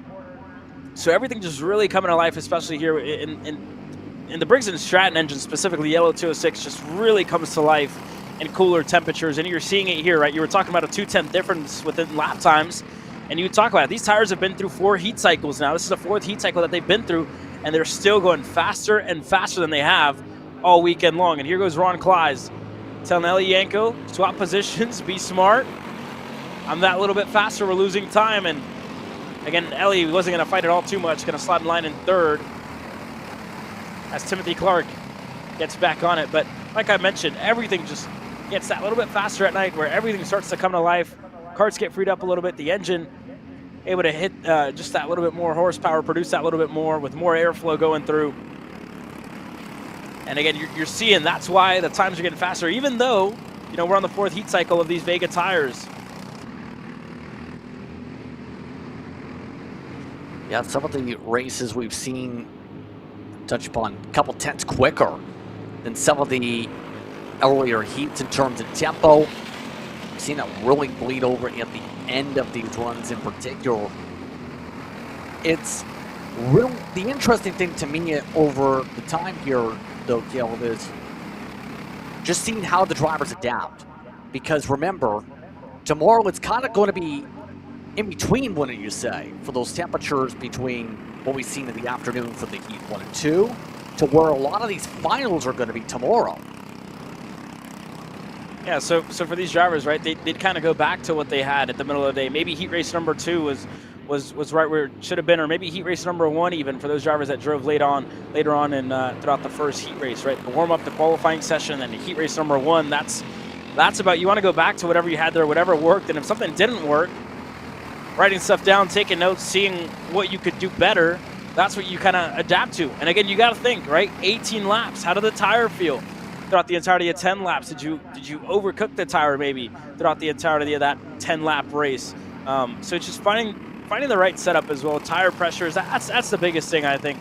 So everything just really coming to life, especially here in the Briggs & Stratton engine, specifically Yellow 206, just really comes to life in cooler temperatures, and you're seeing it here, right? You were talking about a 2/10 difference within lap times, and you talk about it. These tires have been through 4 heat cycles now. This is the 4th heat cycle that they've been through, and they're still going faster and faster than they have all weekend long. And here goes Ron Kleiss telling Ellie Yanko, swap positions, be smart. I'm that little bit faster, we're losing time. And again, Ellie wasn't going to fight it all too much, going to slide in line in 3rd as Timothy Clark gets back on it. But like I mentioned, everything just gets that little bit faster at night, where everything starts to come to life. Carts get freed up a little bit. The engine able to hit just that little bit more horsepower, produce that little bit more with more airflow going through. And again, you're seeing that's why the times are getting faster, even though, you know, we're on the 4th heat cycle of these Vega tires. Yeah, some of the races we've seen touch upon a couple tenths quicker than some of the earlier heats in terms of tempo. We've seen that really bleed over at the end of these runs in particular. It's real. The interesting thing to me over the time here, though, Caleb, is just seeing how the drivers adapt. Because remember, tomorrow it's kind of going to be in between, wouldn't you say, for those temperatures between what we've seen in the afternoon for the Heat 1 and 2 to where a lot of these finals are going to be tomorrow. Yeah, so for these drivers, right, they'd kind of go back to what they had at the middle of the day. Maybe heat race number 2 was was right where it should have been, or maybe heat race number 1 even for those drivers that drove later on in throughout the first heat race, right? The warm up, the qualifying session, and the heat race number 1. That's about, you want to go back to whatever you had there, whatever worked, and if something didn't work, writing stuff down, taking notes, seeing what you could do better. That's what you kind of adapt to. And again, you got to think, right? 18 laps. How did the tire feel throughout the entirety of 10 laps? Did you overcook the tire maybe throughout the entirety of that 10-lap race? So it's just finding the right setup as well. Tire pressures. That's the biggest thing, I think.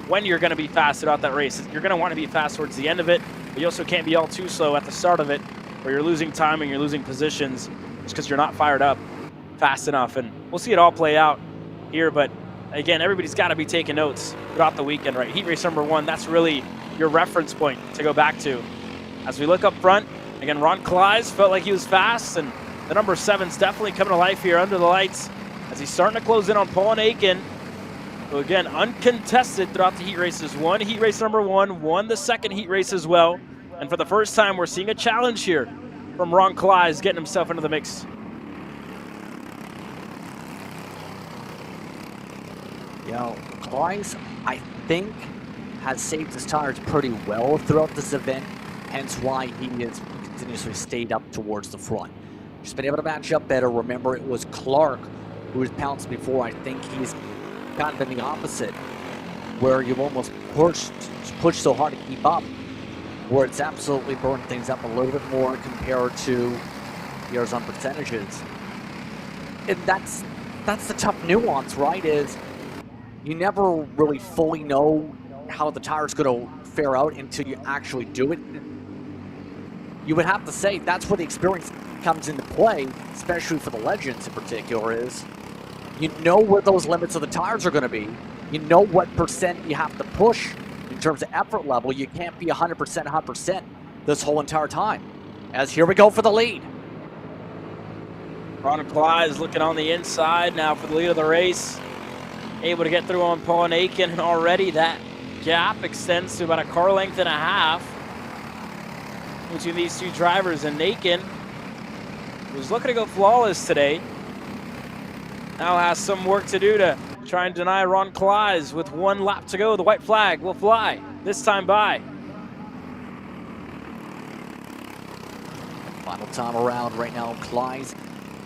When you're going to be fast throughout that race, you're going to want to be fast towards the end of it, but you also can't be all too slow at the start of it, where you're losing time and you're losing positions just because you're not fired up fast enough. And we'll see it all play out here, but again, everybody's got to be taking notes throughout the weekend, right? Heat race number 1, that's really your reference point to go back to. As we look up front, again, Ron Kleiss felt like he was fast, and the number 7's definitely coming to life here under the lights as he's starting to close in on Paul Aiken, who again, uncontested throughout the heat races. Won heat race number 1, won the second heat race as well. And for the first time, we're seeing a challenge here from Ron Kleiss getting himself into the mix. You know, Kleiss, I think, has saved his tires pretty well throughout this event, hence why he has continuously stayed up towards the front. Just been able to match up better. Remember, it was Clark who was pounced before. I think he's kind of been the opposite, where you almost push so hard to keep up, where it's absolutely burned things up a little bit more compared to yours on percentages. And that's the tough nuance, right? Is you never really fully know how the tire's going to fare out until you actually do it. You would have to say that's where the experience comes into play, especially for the legends in particular, is you know where those limits of the tires are going to be. You know what percent you have to push in terms of effort level. You can't be 100% this whole entire time. As here we go for the lead. Ron Kleiss looking on the inside now for the lead of the race. Able to get through on Paul Aiken, and already that gap extends to about a car length and a half between these two drivers. And Aiken, who's looking to go flawless today, now has some work to do to try and deny Ron Kleiss. With 1 lap to go, the white flag will fly, this time by. Final time around right now, Kleiss.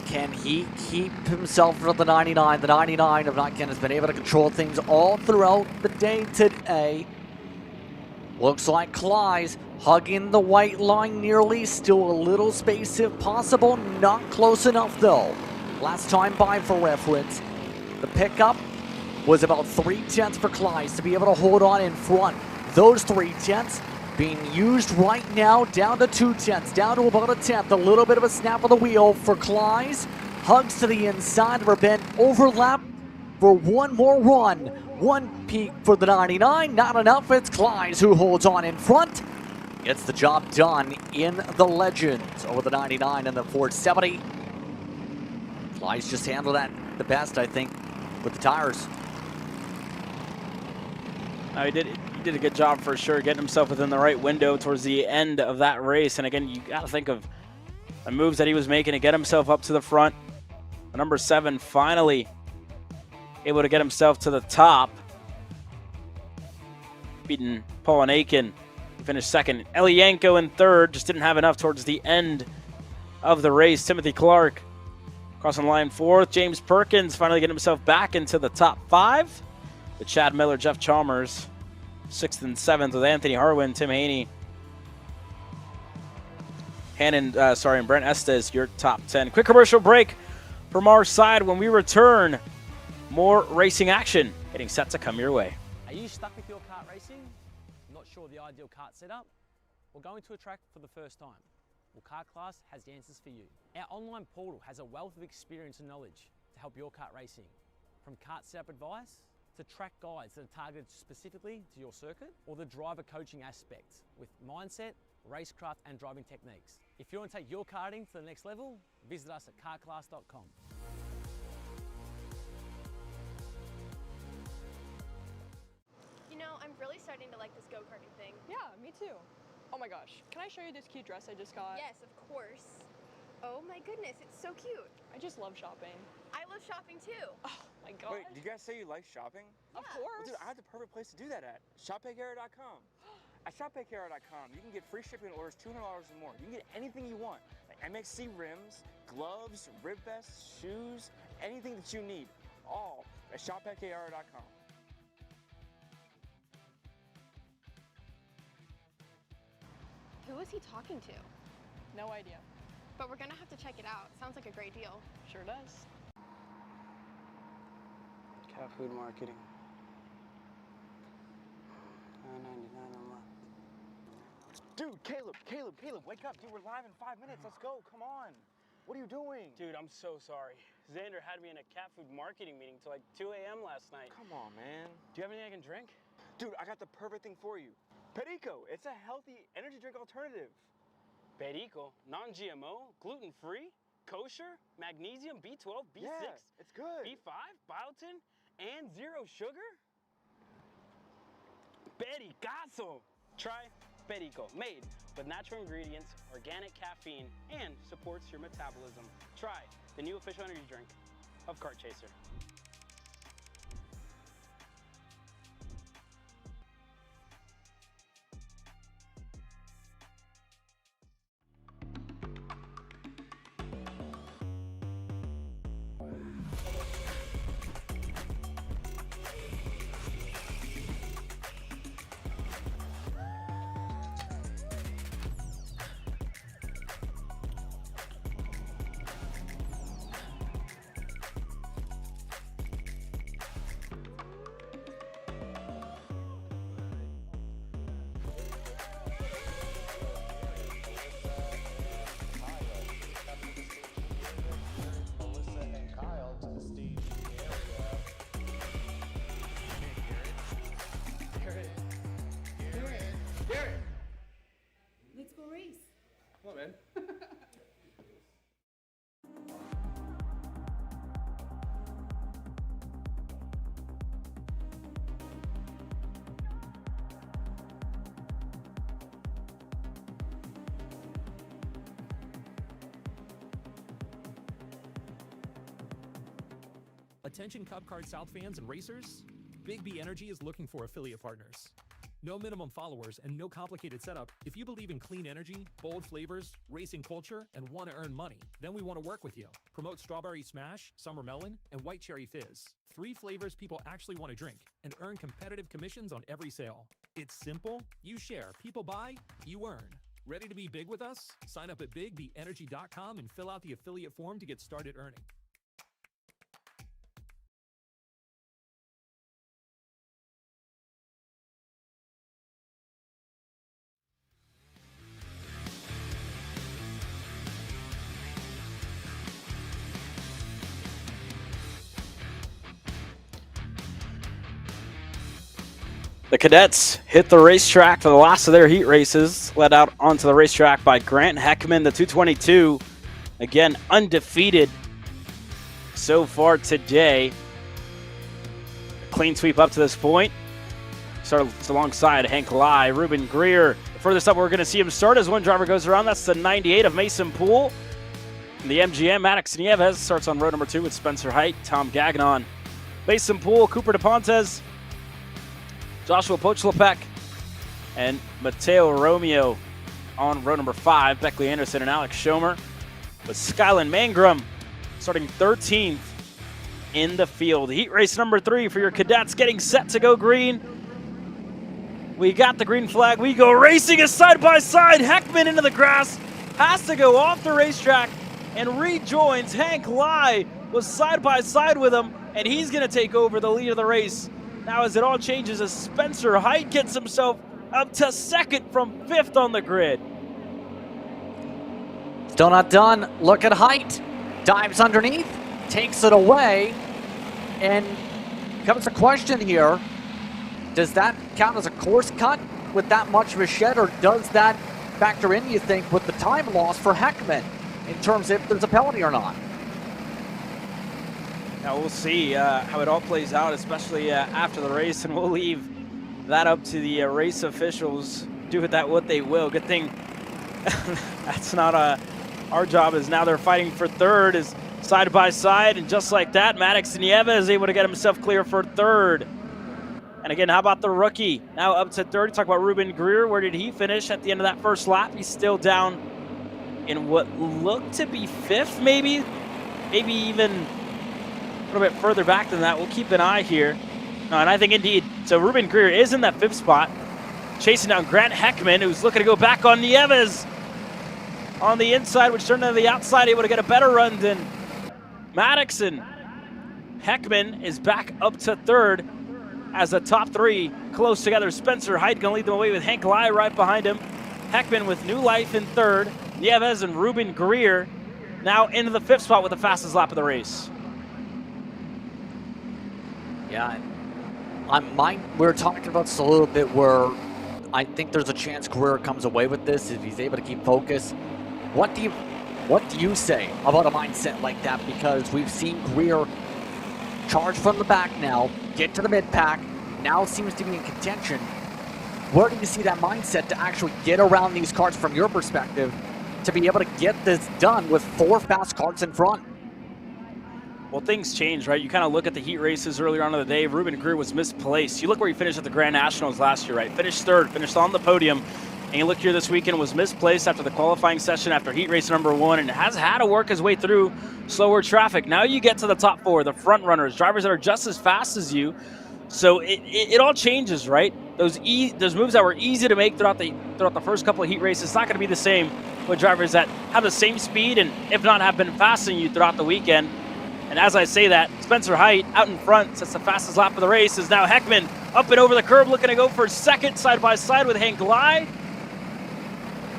Can he keep himself for the 99? The 99 of Notkin has been able to control things all throughout the day today. Looks like Kleiss hugging the white line nearly. Still a little space if possible. Not close enough though. Last time by for reference, the pickup was about 3/10 for Kleiss to be able to hold on in front. Those 3/10 being used right now, down to 2/10, down to about 1/10. A little bit of a snap of the wheel for Kleiss. Hugs to the inside, prevent overlap for one more run. 1 peak for the 99, not enough. It's Kleiss who holds on in front. Gets the job done in the Legends over the 99 and the 470. Kleiss just handled that the best, I think, with the tires. He did a good job for sure, getting himself within the right window towards the end of that race. And again, you got to think of the moves that he was making to get himself up to the front. Number 7 finally able to get himself to the top, beating Paul Aiken. He finished second. Elienko in third, just didn't have enough towards the end of the race. Timothy Clark crossing the line fourth. James Perkins finally getting himself back into the top 5. With Chad Miller, Jeff Chalmers, 6th and 7th with Anthony Harwin, Tim Haney, and Brent Estes, your top 10. Quick commercial break from our side. When we return, more racing action getting set to come your way. Are you stuck with your kart racing? Not sure the ideal kart setup? Or going to a track for the first time? Well, Kart Class has the answers for you. Our online portal has a wealth of experience and knowledge to help your kart racing. From kart setup advice to track guides that are targeted specifically to your circuit, or the driver coaching aspects with mindset, racecraft and driving techniques. If you want to take your karting to the next level, visit us at kartclass.com. You know, I'm really starting to like this go-karting thing. Yeah, me too. Oh my gosh, can I show you this cute dress I just got? Yes, of course. Oh my goodness, it's so cute. I just love shopping. I love shopping too. Oh, my god. Wait, did you guys say you like shopping? Of course. Well, dude, I have the perfect place to do that at. ShopPayKara.com. At ShopPayKara.com, you can get free shipping on orders $200 or more. You can get anything you want, like MXC rims, gloves, rib vests, shoes, anything that you need, all at ShopPayKara.com. Who is he talking to? No idea. But we're gonna have to check it out. Sounds like a great deal. Sure does. Cat food marketing. $9.99 a month. Dude, Caleb, wake up. Dude, we're live in 5 minutes. Let's go. Come on. What are you doing? Dude, I'm so sorry. Xander had me in a cat food marketing meeting till like 2 a.m. last night. Come on, man. Do you have anything I can drink? Dude, I got the perfect thing for you. Perico. It's a healthy energy drink alternative. Perico, non-GMO, gluten-free, kosher, magnesium, B12, B6, Yeah, it's good. B5, biotin, and 0 sugar? Pericazo! Try Perico, made with natural ingredients, organic caffeine, and supports your metabolism. Try the new official energy drink of Kart Chaser. Let's go race. Come on, man. Attention Cup Kart South fans and racers, Big B Energy is looking for affiliate partners. No minimum followers and no complicated setup. If you believe in clean energy, bold flavors, racing culture, and want to earn money, then we want to work with you. Promote Strawberry Smash, Summer Melon, and White Cherry Fizz. 3 flavors people actually want to drink, and earn competitive commissions on every sale. It's simple. You share, people buy, you earn. Ready to be big with us? Sign up at bigbeenergy.com and fill out the affiliate form to get started earning. The Cadets hit the racetrack for the last of their heat races, led out onto the racetrack by Grant Heckman, the 222. Again, undefeated so far today. Clean sweep up to this point. Starts alongside Hank Lai, Ruben Greer. The furthest up we're going to see him start as one driver goes around. That's the 98 of Mason Poole. And the MGM, Maddox Nieves, starts on row number 2 with Spencer Height, Tom Gagnon. Mason Poole, Cooper DePontes, Joshua Pochlepek, and Mateo Romeo on row number 5. Beckley Anderson and Alex Schomer, with Skylan Mangrum starting 13th in the field. Heat race number 3 for your Cadets, getting set to go green. We got the green flag. We go racing a side-by-side. Heckman into the grass, has to go off the racetrack and rejoins. Hank Lai was side-by-side with him, and he's going to take over the lead of the race. Now as it all changes, as Spencer Height gets himself up to 2nd from 5th on the grid. Still not done. Look at Height. Dives underneath, takes it away, and comes a question here. Does that count as a course cut with that much of a shed, or does that factor in, you think, with the time loss for Heckman in terms of if there's a penalty or not? Now we'll see how it all plays out, especially after the race, and we'll leave that up to the race officials. Do with that what they will. Good thing that's not our job, as now they're fighting for 3rd as side by side, and just like that, Maddox Nieva is able to get himself clear for third. And again, how about the rookie? Now up to third. Talk about Ruben Greer. Where did he finish at the end of that first lap? He's still down in what looked to be fifth, maybe even a little bit further back than that. We'll keep an eye here. No, and I think indeed, so Ruben Greer is in that fifth spot, chasing down Grant Heckman, who's looking to go back on Nieves on the inside, which turned to the outside, able to get a better run than Maddox. And Heckman is back up to third as the top three close together. Spencer Height going to lead them away with Hank Lai right behind him. Heckman with new life in third. Nieves and Ruben Greer now into the fifth spot with the fastest lap of the race. Yeah, we're talking about this a little bit where I think there's a chance Greer comes away with this if he's able to keep focus. What do you say about a mindset like that? Because we've seen Greer charge from the back now, get to the mid-pack, now seems to be in contention. Where do you see that mindset to actually get around these carts from your perspective to be able to get this done with 4 fast carts in front? Well, things change, right? You kind of look at the heat races earlier on in the day. Ruben Greer was misplaced. You look where he finished at the Grand Nationals last year, right? Finished third, finished on the podium. And you look here this weekend, was misplaced after the qualifying session after heat race number 1, and has had to work his way through slower traffic. Now you get to the top 4, the front runners, drivers that are just as fast as you. So it all changes, right? Those moves that were easy to make throughout the first couple of heat races, it's not going to be the same with drivers that have the same speed and, if not, have been faster than you throughout the weekend. And as I say that, Spencer Height out in front, sets the fastest lap of the race, is now Heckman up and over the curb, looking to go for second side by side with Hank Lai.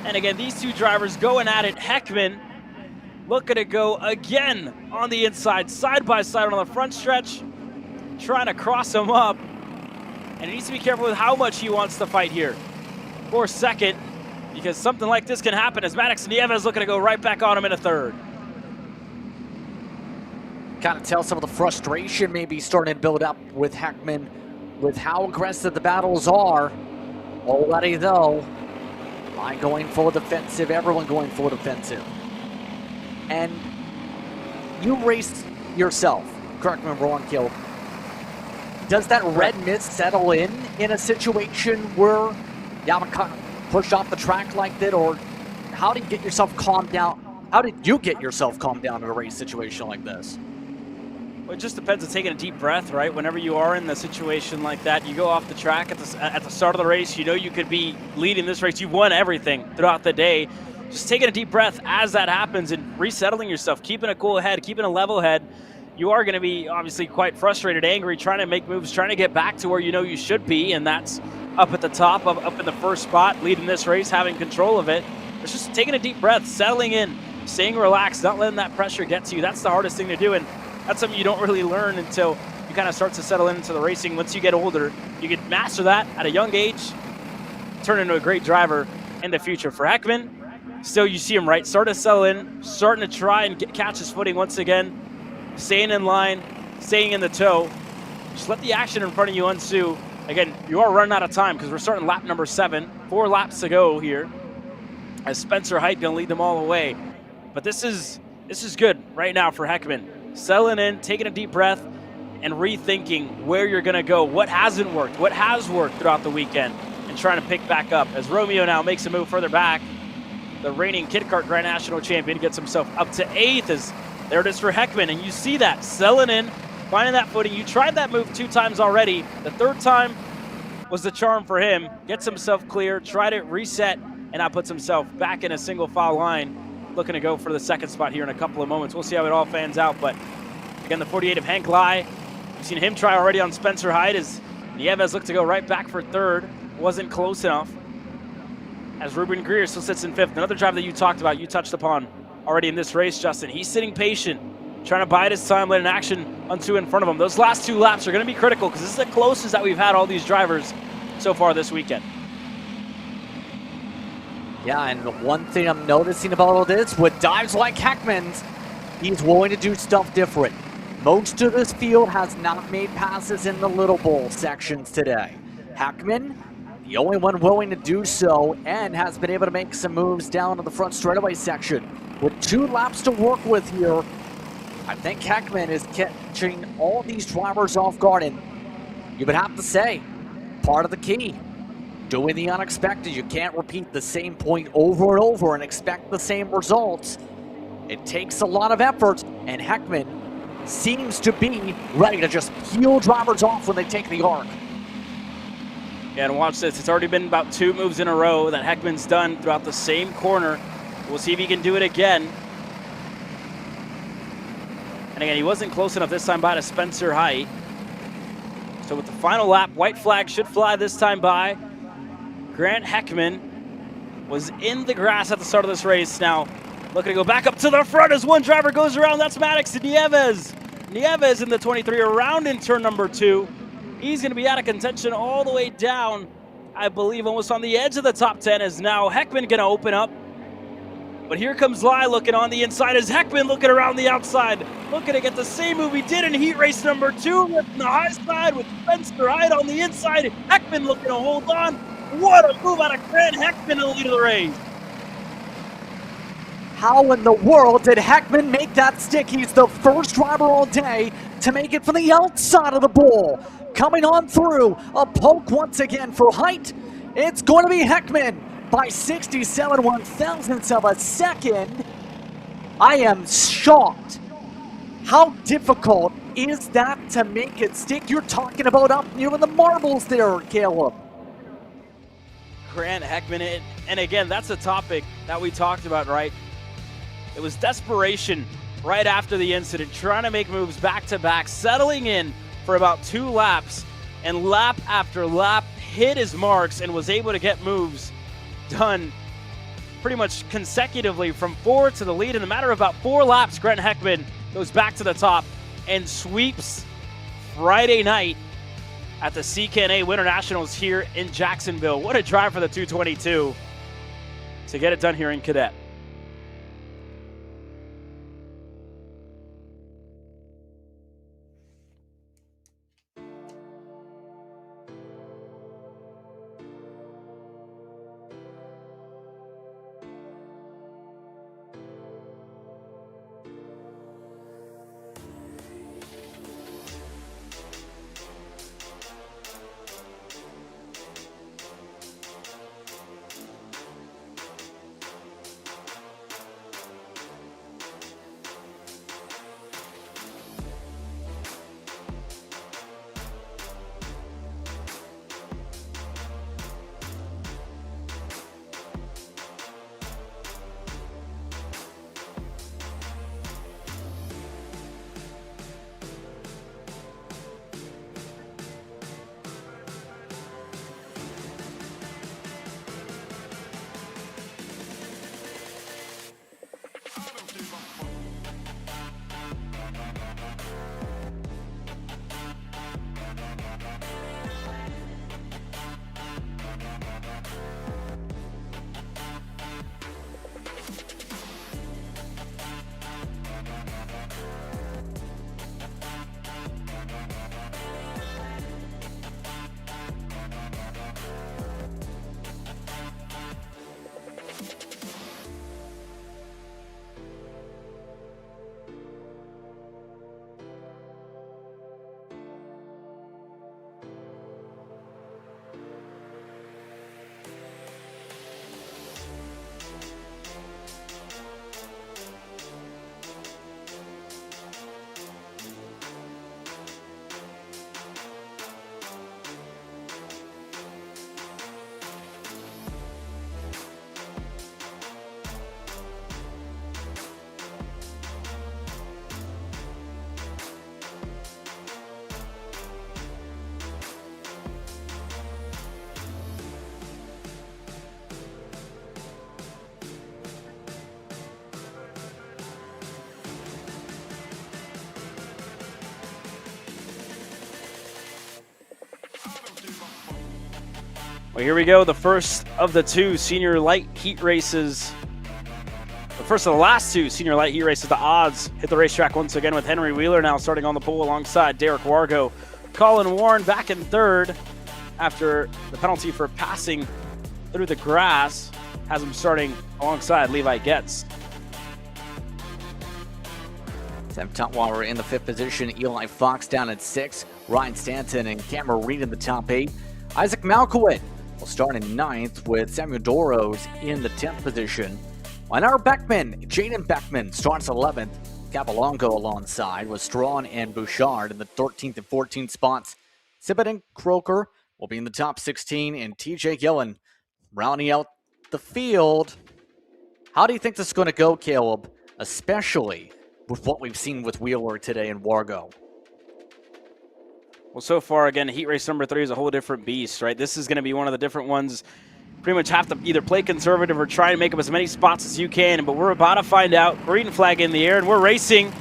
And again, these two drivers going at it. Heckman looking to go again on the inside, side by side on the front stretch, trying to cross him up. And he needs to be careful with how much he wants to fight here for second, because something like this can happen as Maddox Nieves looking to go right back on him in a third. Kind of tell some of the frustration maybe starting to build up with Heckman with how aggressive the battles are. Already though, line going full defensive, everyone going full defensive. And you race yourself, correct me if I'm wrong, Kill. Does that red mist settle in a situation where you have to push off the track like that, or how do you get yourself calmed down? How did you get yourself calmed down in a race situation like this? Well, it just depends on taking a deep breath, right? Whenever you are in the situation like that, you go off the track at the start of the race, you know you could be leading this race. You've won everything throughout the day. Just taking a deep breath as that happens and resettling yourself, keeping a cool head, keeping a level head. You are going to be obviously quite frustrated, angry, trying to make moves, trying to get back to where you know you should be, and that's up at the top, up in the first spot, leading this race, having control of it. It's just taking a deep breath, settling in, staying relaxed, not letting that pressure get to you. That's the hardest thing to do, and that's something you don't really learn until you kind of start to settle into the racing. Once you get older, you can master that at a young age, turn into a great driver in the future. For Heckman, still you see him, right, start to settle in, starting to try and catch his footing once again, staying in line, staying in the tow. Just let the action in front of you ensue. Again, you are running out of time because we're starting lap number 7. 4 laps to go here as Spencer Height going to lead them all away. But this is good right now for Heckman. Settling in, taking a deep breath, and rethinking where you're going to go, what hasn't worked, what has worked throughout the weekend, and trying to pick back up. As Romeo now makes a move further back, the reigning Kit Kart Grand National champion gets himself up to 8th. As there it is for Heckman, and you see that, settling in, finding that footing. You tried that move 2 times already. The 3rd time was the charm for him. Gets himself clear, tried it, reset, and now puts himself back in a single file line, looking to go for the 2nd spot here in a couple of moments. We'll see how it all fans out, but again, the 48 of Hank Lai. We've seen him try already on Spencer Height as Nieves looked to go right back for 3rd. Wasn't close enough. As Ruben Greer still sits in 5th. Another driver that you talked about, you touched upon already in this race, Justin. He's sitting patient, trying to bide his time, letting action ensue in front of him. Those last 2 laps are going to be critical because this is the closest that we've had all these drivers so far this weekend. Yeah, and the one thing I'm noticing about all this, with dives like Heckman's, he's willing to do stuff different. Most of this field has not made passes in the Little Bowl sections today. Heckman, the only one willing to do so, and has been able to make some moves down to the front straightaway section. With 2 laps to work with here, I think Heckman is catching all these drivers off guard, and you would have to say, part of the key, doing the unexpected. You can't repeat the same point over and over and expect the same results. It takes a lot of effort, and Heckman seems to be ready to just peel drivers off when they take the arc. Yeah, and watch this. It's already been about 2 moves in a row that Heckman's done throughout the same corner. We'll see if he can do it again. And again, he wasn't close enough this time by to Spencer Height. So with the final lap, white flag should fly this time by. Grant Heckman was in the grass at the start of this race. Now, looking to go back up to the front as one driver goes around. That's Maddox Nieves. Nieves in the 23 around in turn number 2. He's going to be out of contention all the way down, I believe, almost on the edge of the top 10. Is now Heckman going to open up. But here comes Lai looking on the inside as Heckman looking around the outside. Looking to get the same move he did in heat race number 2 with the high side with Spencer Height on the inside. Heckman looking to hold on. What a move out of Grant Heckman in the lead of the race. How in the world did Heckman make that stick? He's the first driver all day to make it from the outside of the bowl. Coming on through, a poke once again for Height. It's going to be Heckman by 67 one-thousandths of a second. I am shocked. How difficult is that to make it stick? You're talking about up near the marbles there, Caleb. Grant Heckman, and again, that's a topic that we talked about, right? It was desperation right after the incident, trying to make moves back-to-back, settling in for about 2 laps, and lap after lap hit his marks and was able to get moves done pretty much consecutively from 4 to the lead. In a matter of about 4 laps, Grant Heckman goes back to the top and sweeps Friday night at the CKNA Winter Nationals here in Jacksonville. What a drive for the 222 to get it done here in Cadet. Well, here we go, the first of the 2 senior light heat races. The first of the last 2 senior light heat races. The odds hit the racetrack once again with Henry Wheeler now starting on the pole alongside Derek Wargo. Colin Warren back in 3rd after the penalty for passing through the grass has him starting alongside Levi Getz. Sam Tutwiler in the 5th position, Eli Fox down at 6, Ryan Stanton and Cameron Reed in the top 8. Isaac Malkowit will start in 9th with Samuel Doros in the 10th position. Leonard Beckman, Jaden Beckman starts 11th. Capolongo alongside with Strawn and Bouchard in the 13th and 14th spots. Sibbett and Croker will be in the top 16, and TJ Gillen rounding out the field. How do you think this is going to go, Caleb, especially with what we've seen with Wheeler today in Wargo? Well, so far, again, heat race number 3 is a whole different beast, right? This is going to be one of the different ones. Pretty much have to either play conservative or try to make up as many spots as you can. But we're about to find out. Green flag in the air, and we're racing.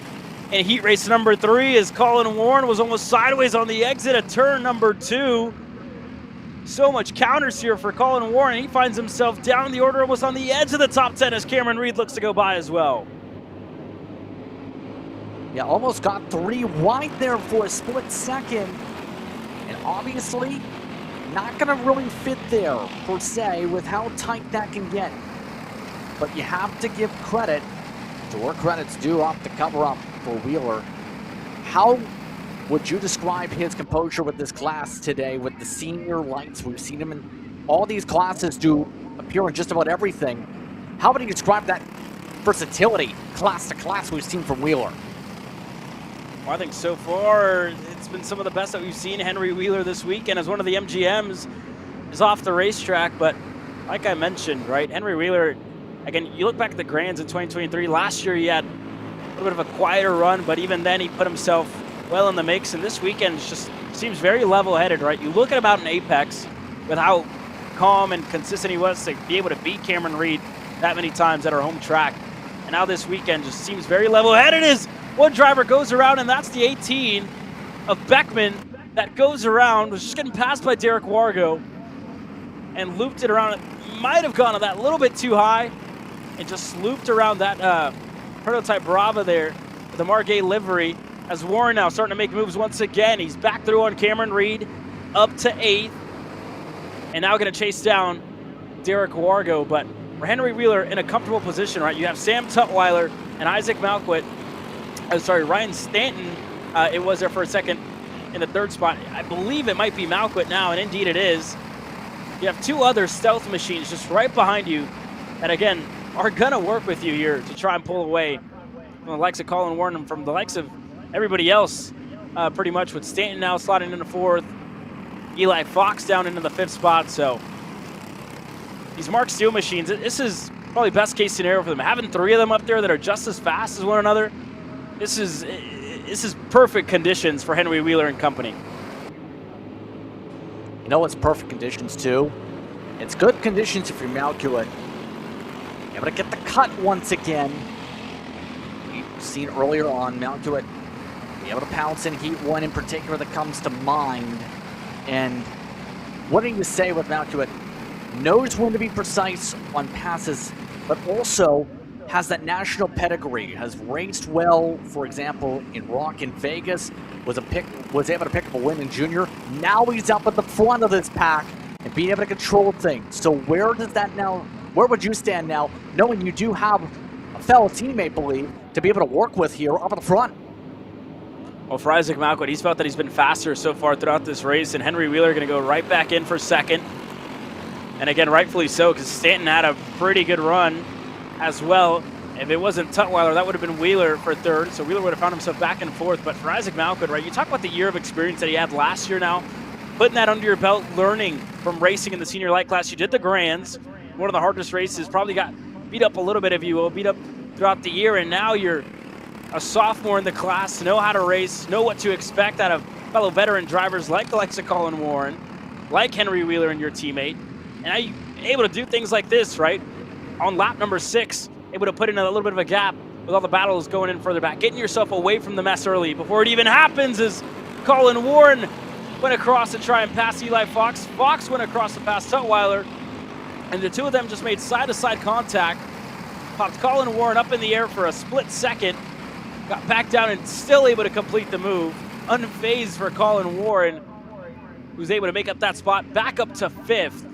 And heat race number 3 as Colin Warren was almost sideways on the exit of turn number 2. So much counters here for Colin Warren. He finds himself down the order, almost on the edge of the top 10 as Cameron Reed looks to go by as well. Yeah, almost got 3 wide there for a split second. And obviously, not going to really fit there, per se, with how tight that can get. But you have to give credit to where credit's due off the cover-up for Wheeler. How would you describe his composure with this class today with the senior lights? We've seen him in all these classes do appear in just about everything. How would you describe that versatility, class to class, we've seen from Wheeler? Well, I think so far it's been some of the best that we've seen. Henry Wheeler this weekend as one of the MGMs is off the racetrack, but like I mentioned, right, Henry Wheeler, again, you look back at the Grands in 2023, last year he had a little bit of a quieter run, but even then he put himself well in the mix, and this weekend just seems very level-headed, right? You look at him out in Apex with how calm and consistent he was to be able to beat Cameron Reed that many times at our home track, and now this weekend just seems very level-headed as one driver goes around, and that's the 18 of Beckman that goes around, was just getting passed by Derek Wargo and looped it around. It might have gone that little bit too high and just looped around that prototype Brava there with the Margay livery as Warren now starting to make moves once again. He's back through on Cameron Reed, up to 8th, and now going to chase down Derek Wargo. But for Henry Wheeler in a comfortable position, right? You have Sam Tutwiler and Isaac Malkowit. Ryan Stanton, it was there for a second in the 3rd spot. I believe it might be Malkowit now, and indeed it is. You have 2 other stealth machines just right behind you that, again, are going to work with you here to try and pull away from the likes of Colin Warren and from the likes of everybody else, pretty much, with Stanton now slotting into 4th. Eli Fox down into the 5th spot. So these Mark Steel machines, this is probably best case scenario for them. Having 3 of them up there that are just as fast as one another, this is perfect conditions for Henry Wheeler and company. You know what's perfect conditions too? It's good conditions if you're Malkowit. Able to get the cut once again. You've seen earlier on Malkowit be able to pounce in Heat 1 in particular that comes to mind. And what do you say with Malkowit? Knows when to be precise on passes, but also has that national pedigree, has raced well, for example, in Rock in Vegas, was able to pick up a win in junior. Now he's up at the front of this pack and being able to control things. So where would you stand now, knowing you do have a fellow teammate, believe, to be able to work with here up at the front? Well, for Isaac Malkowit, he's felt that he's been faster so far throughout this race, and Henry Wheeler going to go right back in for 2nd. And again, rightfully so, because Stanton had a pretty good run as well. If it wasn't Tutwiler, that would have been Wheeler for 3rd, so Wheeler would have found himself back in 4th. But for Isaac Malkowit, right, you talk about the year of experience that he had last year now, putting that under your belt, learning from racing in the senior light class. You did the Grands, one of the hardest races, probably got beat up a little bit, if you will, beat up throughout the year, and now you're a sophomore in the class, know how to race, know what to expect out of fellow veteran drivers like the likes of Colin Warren, like Henry Wheeler and your teammate. And now you're able to do things like this, right? On lap number 6, able to put in a little bit of a gap with all the battles going in further back, getting yourself away from the mess early before it even happens as Colin Warren went across to try and pass Eli Fox. Fox went across to pass Tutwiler, and the 2 of them just made side-to-side contact, popped Colin Warren up in the air for a split second, got back down and still able to complete the move. Unfazed for Colin Warren, who's able to make up that spot back up to 5th.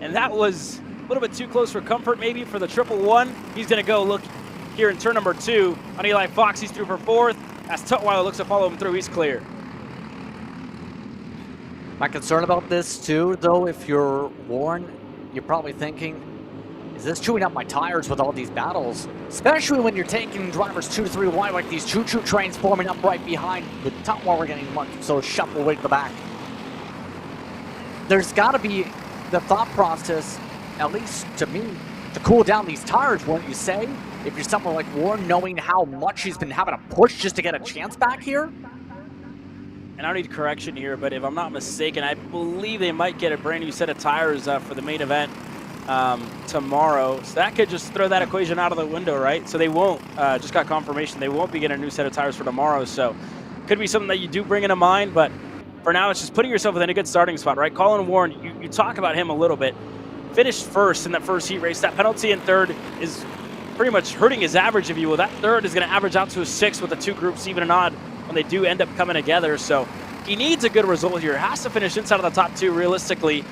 And that was a little bit too close for comfort maybe for the 111. He's going to go look here in turn number 2 on Eli Fox. He's through for 4th. As Tutwiler looks to follow him through, he's clear. My concern about this too, though, if you're Warren, you're probably thinking, is this chewing up my tires with all these battles? Especially when you're taking drivers 2 to 3 wide, like these choo-choo trains forming up right behind with Tutwiler getting so shuffled way to the back. There's got to be the thought process, at least to me, to cool down these tires, wouldn't you say? If you're someone like Warren, knowing how much he's been having to push just to get a chance back here? And I don't need correction here, but if I'm not mistaken, I believe they might get a brand new set of tires for the main event tomorrow. So that could just throw that equation out of the window, right? So they won't, just got confirmation, they won't be getting a new set of tires for tomorrow. So could be something that you do bring into mind, but for now, it's just putting yourself within a good starting spot, right? Colin Warren, you talk about him a little bit. Finished first in that first heat race. That penalty in third is pretty much hurting his average, if you will. That third is going to average out to a 6 with the 2 groups even and odd when they do end up coming together. So he needs a good result here. Has to finish inside of the top 2 realistically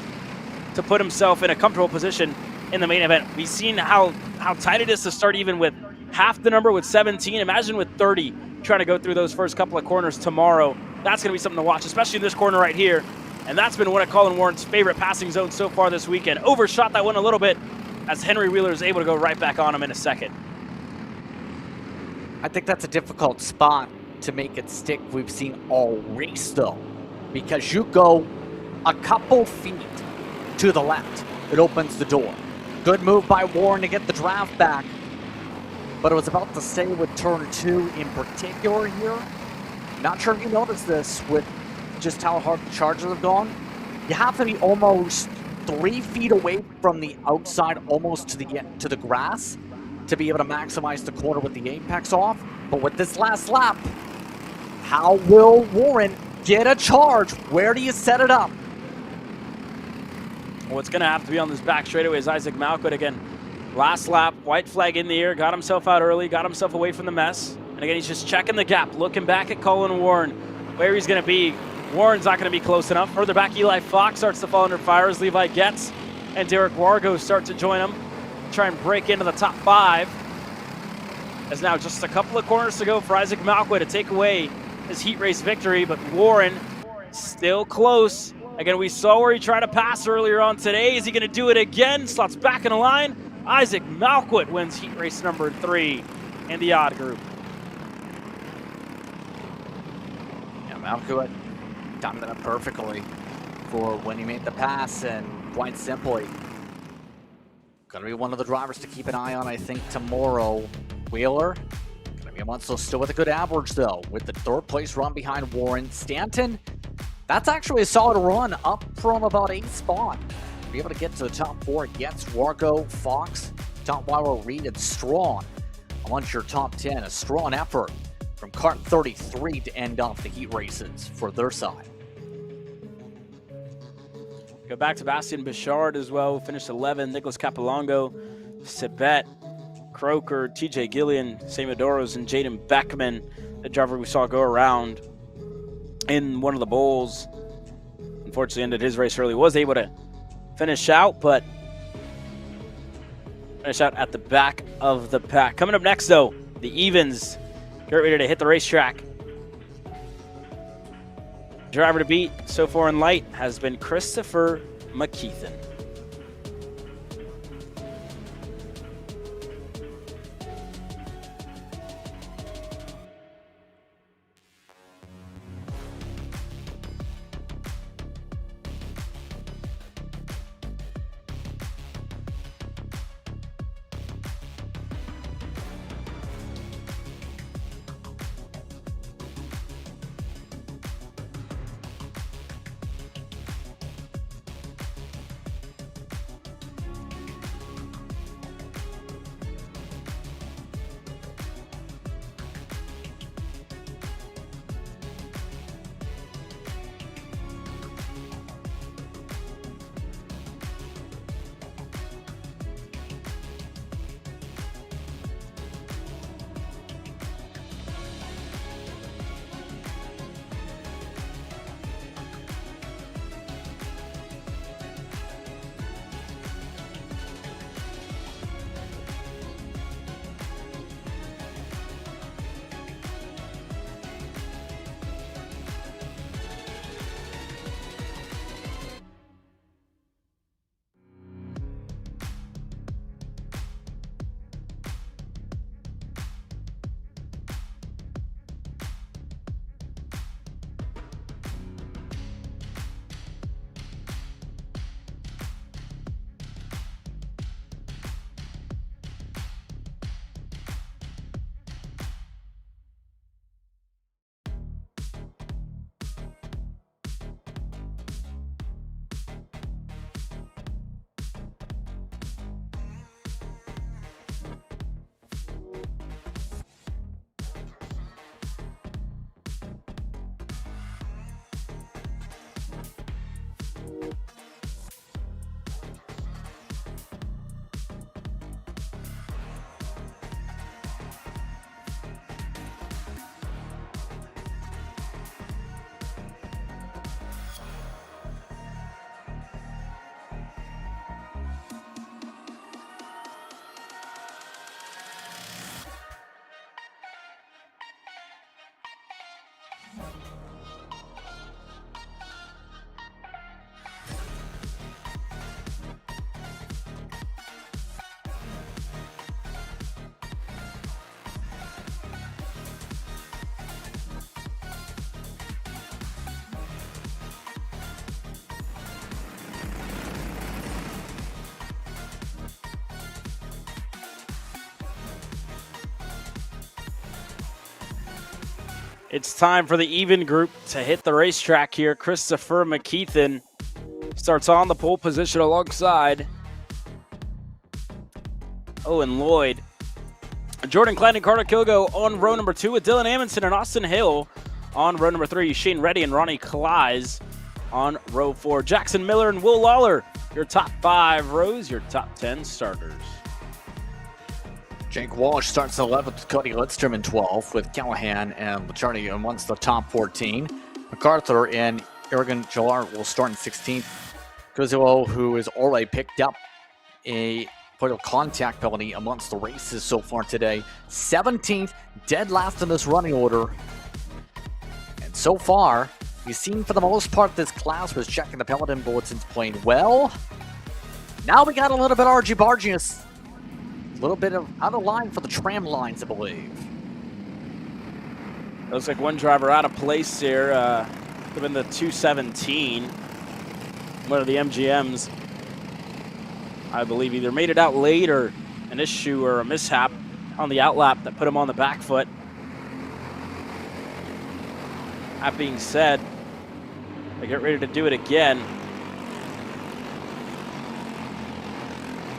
to put himself in a comfortable position in the main event. We've seen how tight it is to start even with half the number with 17. Imagine with 30 trying to go through those first couple of corners tomorrow. That's going to be something to watch, especially in this corner right here. And that's been one of Colin Warren's favorite passing zones so far this weekend. Overshot that one a little bit as Henry Wheeler is able to go right back on him in a second. I think that's a difficult spot to make it stick. We've seen all race, though, because you go a couple feet to the left, it opens the door. Good move by Warren to get the draft back, but I was about to say with turn 2 in particular here, not sure if you noticed this with just how hard the charges have gone. You have to be almost 3 feet away from the outside, almost to the grass, to be able to maximize the corner with the apex off. But with this last lap, how will Warren get a charge? Where do you set it up? Well, it's going to have to be on this back straightaway is Isaac Malquit again. Last lap, white flag in the air, got himself out early, got himself away from the mess. And again, he's just checking the gap, looking back at Colin Warren, where he's going to be. Warren's not going to be close enough. Further back, Eli Fox starts to fall under fire as Levi Getz and Derek Wargo start to join him, try and break into the top 5. As now just a couple of corners to go for Isaac Malquit to take away his heat race victory, but Warren still close. Again, we saw where he tried to pass earlier on today. Is he going to do it again? Slots back in the line. Isaac Malquit wins heat race number 3 in the odd group. Yeah, Malquit timed it perfectly for when he made the pass, and quite simply, gonna be one of the drivers to keep an eye on, I think, tomorrow. Wheeler, gonna be a one still with a good average though, with the 3rd place run behind Warren. Stanton, that's actually a solid run up from about 8th spot. Be able to get to the top 4 against Wargo, Fox, Tutwiler, Reed, and Strawn. Once your top 10, a strong effort from Kart 33 to end off the heat races for their side. Go back to Bastien Bichard as well, finished 11th. Nicholas Capilongo, Sibet, Croker, TJ Gillian, Samadoros, and Jaden Beckman, the driver we saw go around in one of the bowls. Unfortunately ended his race early, was able to finish out, but finish out at the back of the pack. Coming up next, though, the evens get ready to hit the racetrack. Driver to beat so far in light has been Christopher McKeithen. It's time for the even group to hit the racetrack here. Christopher McKeithen starts on the pole position alongside Owen Lloyd. Jordan Klein and Carter Kilgo on row number 2 with Dylan Amundsen and Austin Hill on row number 3. Shane Reddy and Ronnie Kleiss on row 4. Jackson Miller and Will Lawler, your top 5 rows, your top 10 starters. Jake Walsh starts in 11th with Cody Lidstrom in 12th with Callahan and Lacharni amongst the top 14. MacArthur and Ergen Gillard will start in 16th. Kuzuo, who has already picked up a point of contact penalty amongst the races so far today. 17th, dead last in this running order. And so far, we've seen for the most part this class was checking the peloton bulletins playing well. Now we got a little bit argy-barginess. A little bit of out of line for the tram lines, I believe. Looks like one driver out of place here. Could have been the 217. One of the MGMs, I believe, either made it out late or an issue or a mishap on the outlap that put him on the back foot. That being said, they get ready to do it again.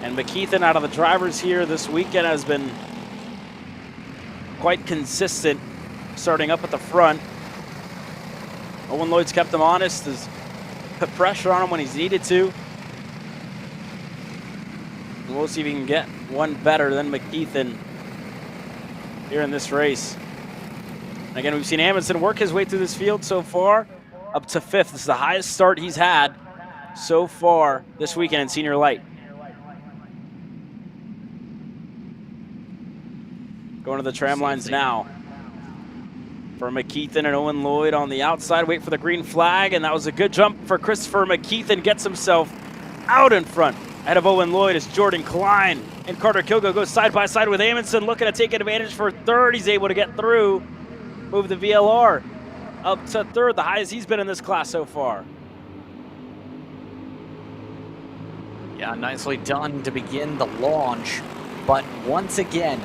And McKeithen, out of the drivers here this weekend, has been quite consistent, starting up at the front. Owen Lloyd's kept him honest, has put pressure on him when he's needed to. And we'll see if he can get one better than McKeithen here in this race. And again, we've seen Amundsen work his way through this field so far, up to 5th. This is the highest start he's had so far this weekend in Senior Light. Going to the tram lines now for McKeithen and Owen Lloyd on the outside. Wait for the green flag, and that was a good jump for Christopher McKeithen. Gets himself out in front. Ahead of Owen Lloyd is Jordan Klein, and Carter Kilgo goes side by side with Amundsen, looking to take advantage for 3rd. He's able to get through, move the VLR up to 3rd, the highest he's been in this class so far. Yeah, nicely done to begin the launch, but once again,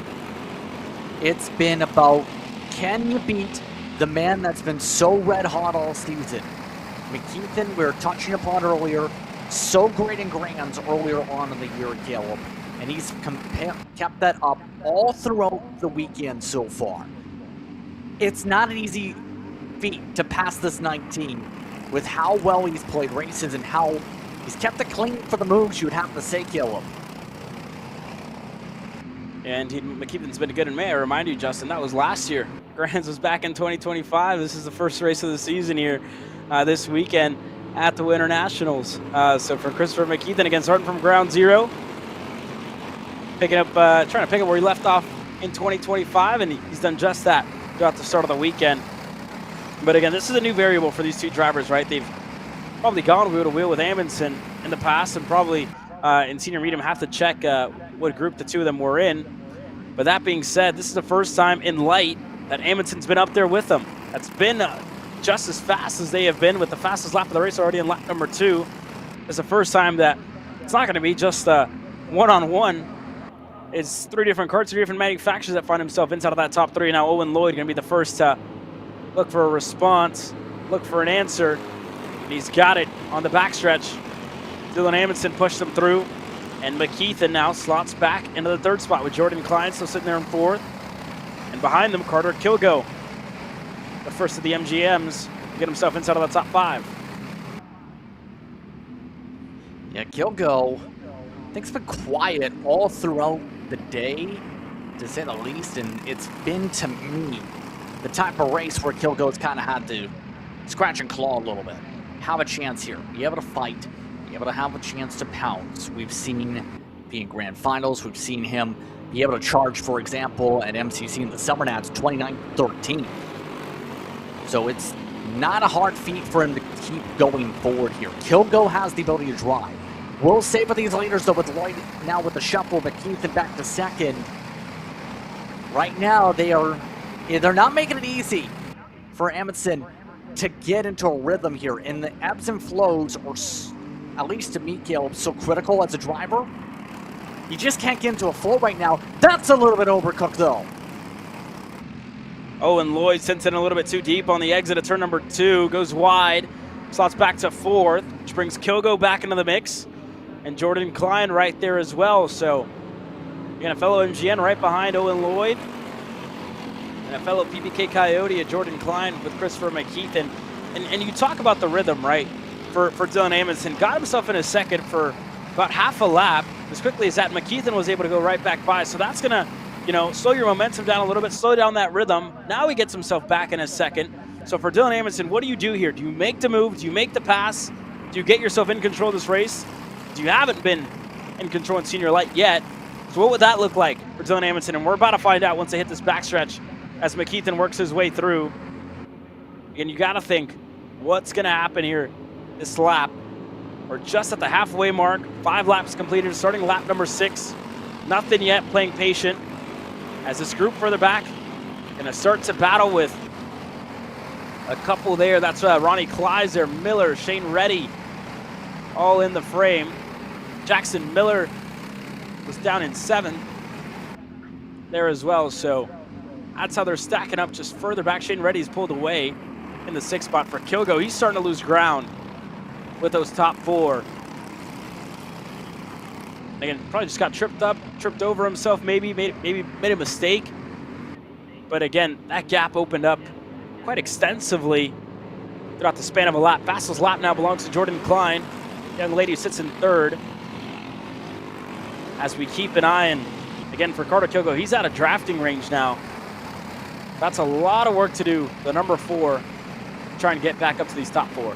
it's been about, can you beat the man that's been so red hot all season? McKeithen, we were touching upon earlier, so great in Grands earlier on in the year at Gallup, and he's kept that up all throughout the weekend so far. It's not an easy feat to pass this 19 with how well he's played races and how he's kept it clean for the moves, you would have to say, Gallup. And McKeithen's been good in May. I remind you, Justin, that was last year. Grands was back in 2025. This is the first race of the season here this weekend at the Winter Nationals. So for Christopher McKeithen, again, starting from ground zero, trying to pick up where he left off in 2025, and he's done just that throughout the start of the weekend. But again, this is a new variable for these two drivers, right? They've probably gone wheel to wheel with Amundsen in the past, and probably in senior medium have to check what group the two of them were in. But that being said, this is the first time in light that Amundsen's been up there with them. That's been just as fast as they have been, with the fastest lap of the race already in lap number 2. It's the first time that it's not going to be just a one-on-one. It's 3 different karts, 3 different manufacturers that find himself inside of that top 3. Now Owen Lloyd going to be the first to look for a response, look for an answer. And he's got it on the backstretch. Dylan Amundsen pushed him through, and McKeithen now slots back into the 3rd spot with Jordan Klein still sitting there in 4th. And behind them, Carter Kilgo, the first of the MGMs, to get himself inside of the top 5. Yeah, Kilgo, I think it's been quiet all throughout the day, to say the least, and it's been, to me, the type of race where Kilgo's kind of had to scratch and claw a little bit. Have a chance here, be able to fight, be able to have a chance to pounce. We've seen being grand finals, we've seen him be able to charge, for example, at MCC in the Summer Nats 29-13. So it's not a hard feat for him to keep going forward here. Kilgo has the ability to drive. We'll save these leaders though with Lloyd now with the shuffle, but Keithan back to second. Right now they're not making it easy for Amundsen to get into a rhythm here, and the ebbs and flows are, at least to me, Caleb, so critical as a driver. You just can't get into a flow right now. That's a little bit overcooked though. Owen Lloyd sends in a little bit too deep on the exit of turn number 2, goes wide, slots back to 4th, which brings Kilgo back into the mix, and Jordan Klein right there as well. So again, a fellow MGN right behind Owen Lloyd, and a fellow PBK Coyote, Jordan Klein with Christopher McKeithen. And you talk about the rhythm, right, for Dylan Amundsen. Got himself in a second for about half a lap as quickly as that. McKeithen was able to go right back by. So that's going to, slow your momentum down a little bit, slow down that rhythm. Now he gets himself back in a second. So for Dylan Amundsen, what do you do here? Do you make the move? Do you make the pass? Do you get yourself in control of this race? You haven't been in control in Senior Light yet. So what would that look like for Dylan Amundsen? And we're about to find out once they hit this backstretch as McKeithen works his way through. And you got to think, what's going to happen here this lap? We're just at the halfway mark. 5 laps completed, starting lap number 6. Nothing yet, playing patient. As this group further back, going to start to battle with a couple there. That's Ronnie Kleiser, Miller, Shane Reddy, all in the frame. Jackson Miller was down in 7th there as well. So that's how they're stacking up just further back. Shane Reddy's pulled away in the 6th spot for Kilgo. He's starting to lose ground with those top 4. Again, probably just got tripped over himself, maybe made a mistake. But again, that gap opened up quite extensively throughout the span of a lap. Fastest lap now belongs to Jordan Klein, young lady who sits in 3rd. As we keep an eye, and again for Carter Kilgo, he's out of drafting range now. That's a lot of work to do, the number 4, trying to get back up to these top 4.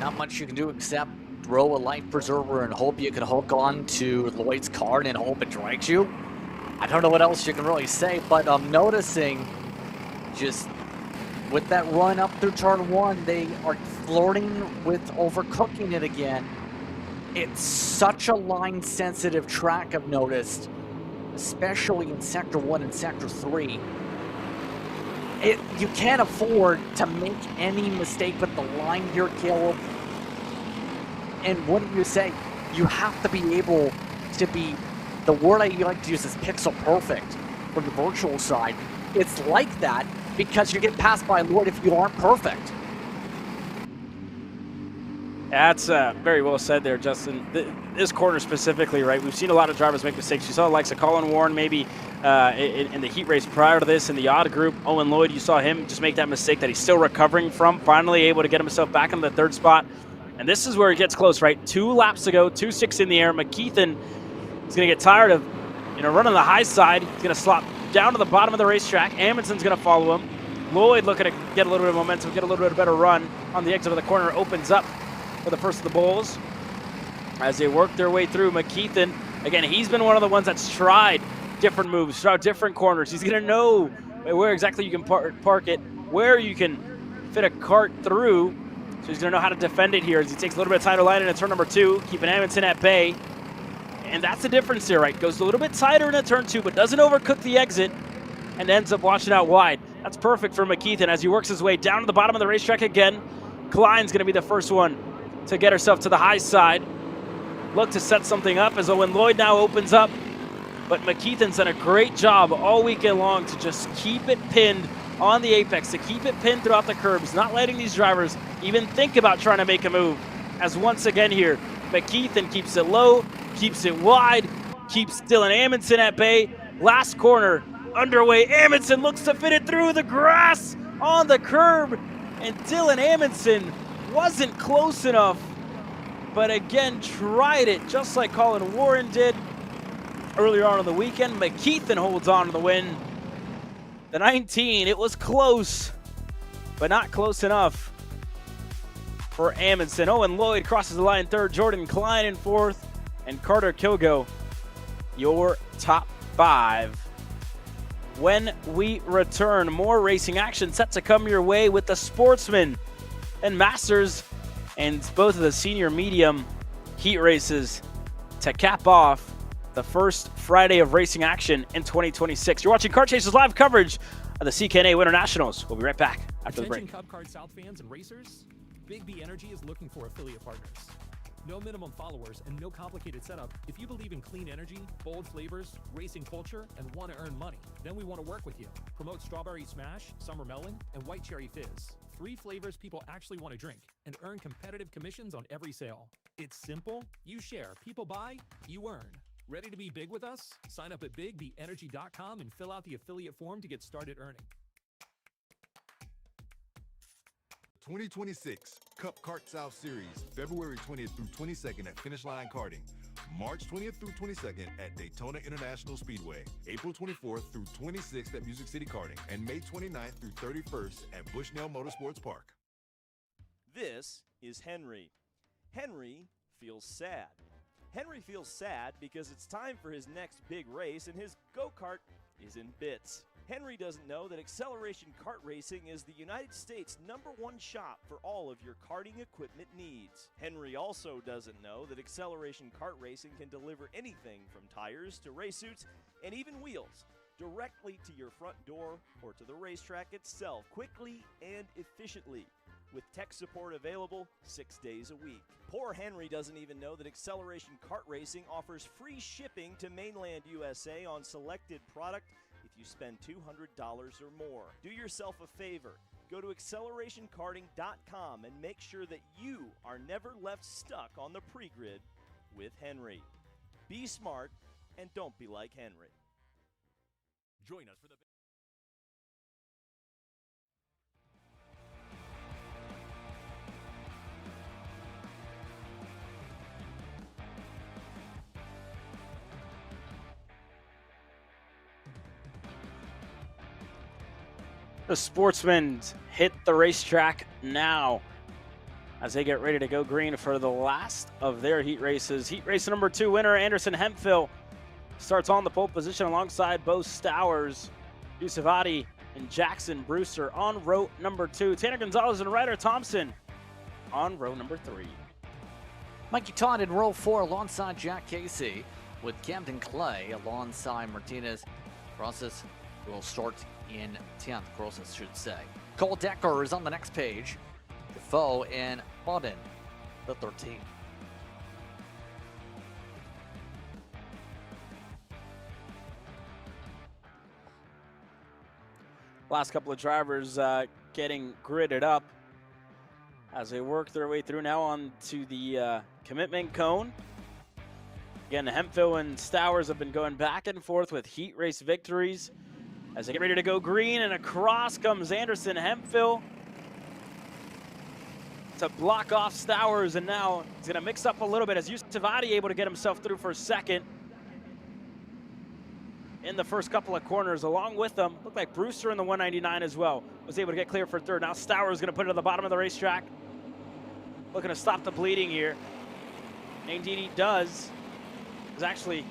Not much you can do except throw a life preserver and hope you can hook on to Lloyd's card and hope it drags you. I don't know what else you can really say, but I'm noticing just with that run up through turn 1, they are flirting with overcooking it again. It's such a line-sensitive track, I've noticed, especially in Sector 1 and Sector 3. You can't afford to make any mistake with the line here, Caleb. And what do you say? You have to be able to be, the word I like to use is pixel perfect from the virtual side. It's like that because you get passed by Lloyd if you aren't perfect. That's very well said there, Justin. This corner specifically, right? We've seen a lot of drivers make mistakes. You saw the likes of Colin Warren maybe in the heat race prior to this in the odd group. Owen Lloyd, you saw him just make that mistake that he's still recovering from, finally able to get himself back in the 3rd spot. And this is where it gets close, right? 2 laps to go, 2.6 in the air. McKeithen is going to get tired of running the high side. He's going to slop down to the bottom of the racetrack. Amundsen's going to follow him. Lloyd looking to get a little bit of momentum, get a little bit of better run on the exit of the corner. Opens up for the first of the bulls as they work their way through. McKeithen, again, he's been one of the ones that's tried different moves, tried different corners. He's going to know where exactly you can park it, where you can fit a cart through. So he's going to know how to defend it here as he takes a little bit tighter line in turn number 2, keeping Amundsen at bay. And that's the difference here, right? Goes a little bit tighter in turn 2, but doesn't overcook the exit and ends up watching out wide. That's perfect for McKeithen as he works his way down to the bottom of the racetrack again. Klein's going to be the first one to get herself to the high side. Look to set something up as Owen Lloyd now opens up. But McKeithen's done a great job all weekend long to just keep it pinned on the apex, to keep it pinned throughout the curbs, not letting these drivers even think about trying to make a move. As once again here, McKeithen keeps it low, keeps it wide, keeps Dylan Amundsen at bay. Last corner underway. Amundsen looks to fit it through the grass on the curb, and Dylan Amundsen wasn't close enough, but again tried it just like Colin Warren did earlier on in the weekend. McKeithen holds on to the win. The 19, it was close, but not close enough for Amundsen. Owen Lloyd crosses the line 3rd, Jordan Klein in 4th, and Carter Kilgo, your top 5 when we return. More racing action set to come your way with the Sportsman and Masters and both of the senior medium heat races to cap off the first Friday of racing action in 2026. You're watching Kart Chasers live coverage of the CKNA Winter Nationals. We'll be right back after the break. Attention Cup Kart South fans and racers, Big B Energy is looking for affiliate partners. No minimum followers and no complicated setup. If you believe in clean energy, bold flavors, racing culture, and want to earn money, then we want to work with you. Promote Strawberry Smash, Summer Melon, and White Cherry Fizz. 3 flavors people actually want to drink and earn competitive commissions on every sale. It's simple. You share. People buy. You earn. Ready to be big with us? Sign up at bigbeenergy.com and fill out the affiliate form to get started earning. 2026 Cup Kart South Series, February 20th through 22nd at Finish Line Karting, March 20th through 22nd at Daytona International Speedway, April 24th through 26th at Music City Karting, and May 29th through 31st at Bushnell Motorsports Park. This is Henry. Henry feels sad. Henry feels sad because it's time for his next big race and his go-kart is in bits. Henry doesn't know that Acceleration Kart Racing is the United States' #1 shop for all of your karting equipment needs. Henry also doesn't know that Acceleration Kart Racing can deliver anything from tires to race suits and even wheels directly to your front door or to the racetrack itself, quickly and efficiently, with tech support available 6 days a week. Poor Henry doesn't even know that Acceleration Kart Racing offers free shipping to mainland USA on selected product if you spend $200 or more. Do yourself a favor. Go to accelerationkarting.com and make sure that you are never left stuck on the pre-grid with Henry. Be smart and don't be like Henry. Join us for the The Sportsmen hit the racetrack now as they get ready to go green for the last of their heat races. Heat race number 2 winner Anderson Hemphill starts on the pole position alongside Bo Stowers, Yusufati, and Jackson Brewster on row number 2. Tanner Gonzalez and Ryder Thompson on row number 3. Mikey Todd in row 4 alongside Jack Casey with Camden Clay alongside Martinez. Crosses will start in 10th, Crosses should say. Cole Decker is on the next page. Defoe and Bodden, the 13th. Last couple of drivers getting gridded up as they work their way through now onto the commitment cone. Again, Hemphill and Stowers have been going back and forth with heat race victories as they get ready to go green, and across comes Anderson Hemphill to block off Stowers, and now he's going to mix up a little bit as Yusufati able to get himself through for second in the first couple of corners. Along with them, looked like Brewster in the 199 as well was able to get clear for third. Now Stowers is going to put it at the bottom of the racetrack, looking to stop the bleeding here. Indeed he does. Is actually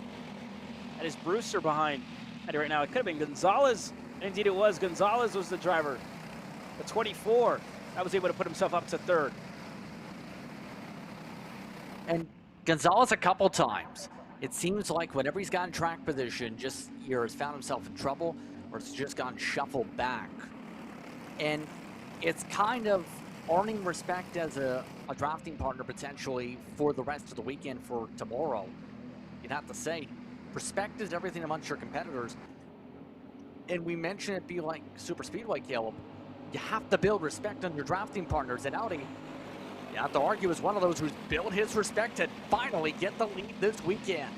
that is Brewster behind Eddie right now. It could have been Gonzalez, and indeed it was. Gonzalez was the driver, the 24 that was able to put himself up to third. And Gonzalez a couple times. It seems like whenever he's got in track position, just either has found himself in trouble or it's just gone shuffled back. And it's kind of earning respect as a drafting partner potentially for the rest of the weekend for tomorrow. You'd have to say, respect is everything amongst your competitors. And we mentioned it be like Super Speedway, Caleb. You have to build respect on your drafting partners. And Audi, you have to argue, is one of those who's built his respect to finally get the lead this weekend.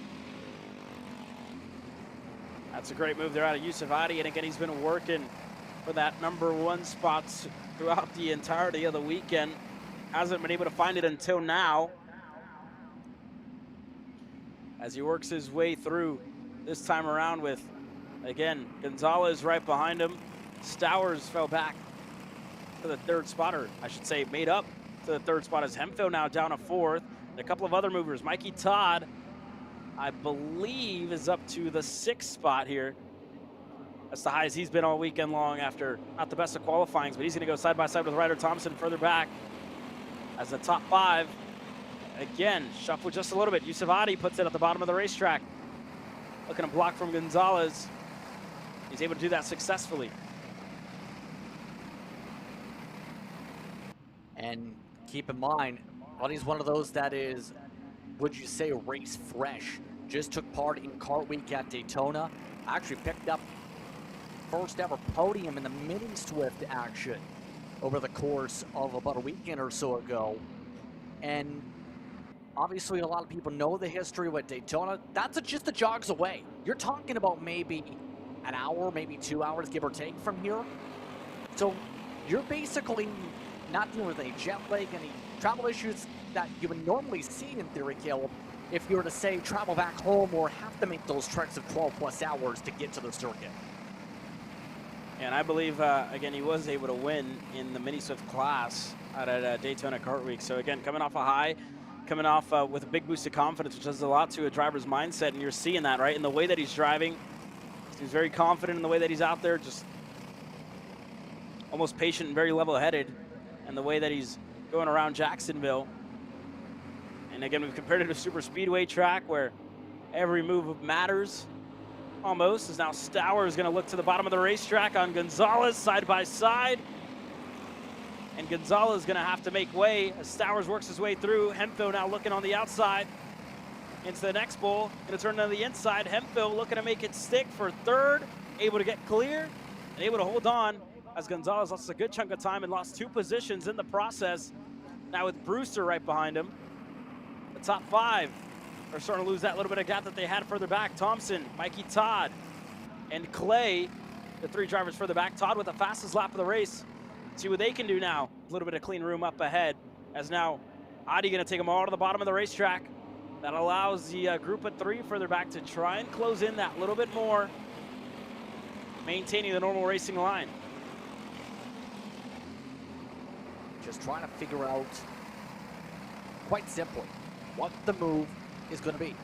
That's a great move there out of Yusufati, and again, he's been working for that #1 spots throughout the entirety of the weekend. Hasn't been able to find it until now, as he works his way through this time around with, again, Gonzalez right behind him. Stowers fell back to the 3rd spot, or I should say made up to the 3rd spot, as Hemphill now down to 4th. And a couple of other movers. Mikey Todd, I believe, is up to the 6th spot here. That's the high as he's been all weekend long after not the best of qualifying, but he's going to go side by side with Ryder Thompson further back as the top 5. Again, shuffle just a little bit. Yusuf Adi puts it at the bottom of the racetrack. Looking to block from Gonzalez. He's able to do that successfully. And keep in mind, Buddy's one of those that is, would you say, race fresh. Just took part in Kart Week at Daytona. Actually picked up first ever podium in the mini Swift action over the course of about a weekend or so ago. And obviously a lot of people know the history with Daytona. That's just the jogs away. You're talking about maybe an hour, maybe 2 hours, give or take from here. So you're basically not dealing with any jet lag, any travel issues that you would normally see in theory, Caleb, if you were to say travel back home or have to make those treks of 12+ hours to get to the circuit. And I believe, again, he was able to win in the mini Swift class out at Daytona Kart Week. So again, coming off a high, coming off with a big boost of confidence, which does a lot to a driver's mindset, and you're seeing that, right? In the way that he's driving, he's very confident in the way that he's out there, just almost patient and very level-headed, and the way that he's going around Jacksonville. And again, we've compared it to a super speedway track where every move matters almost, as now Stour is going to look to the bottom of the racetrack on Gonzalez side by side. And Gonzalez is going to have to make way as Stowers works his way through. Hemphill now looking on the outside into the next bowl. Going to turn to the inside. Hemphill looking to make it stick for third. Able to get clear and able to hold on as Gonzalez lost a good chunk of time and lost 2 positions in the process. Now with Brewster right behind him. The top 5 are starting to lose that little bit of gap that they had further back. Thompson, Mikey Todd, and Clay, the 3 drivers further back. Todd with the fastest lap of the race. See what they can do now. A little bit of clean room up ahead as now Adi going to take them all to the bottom of the racetrack. That allows the group of 3 further back to try and close in that little bit more, maintaining the normal racing line. Just trying to figure out, quite simply, what the move is going to be.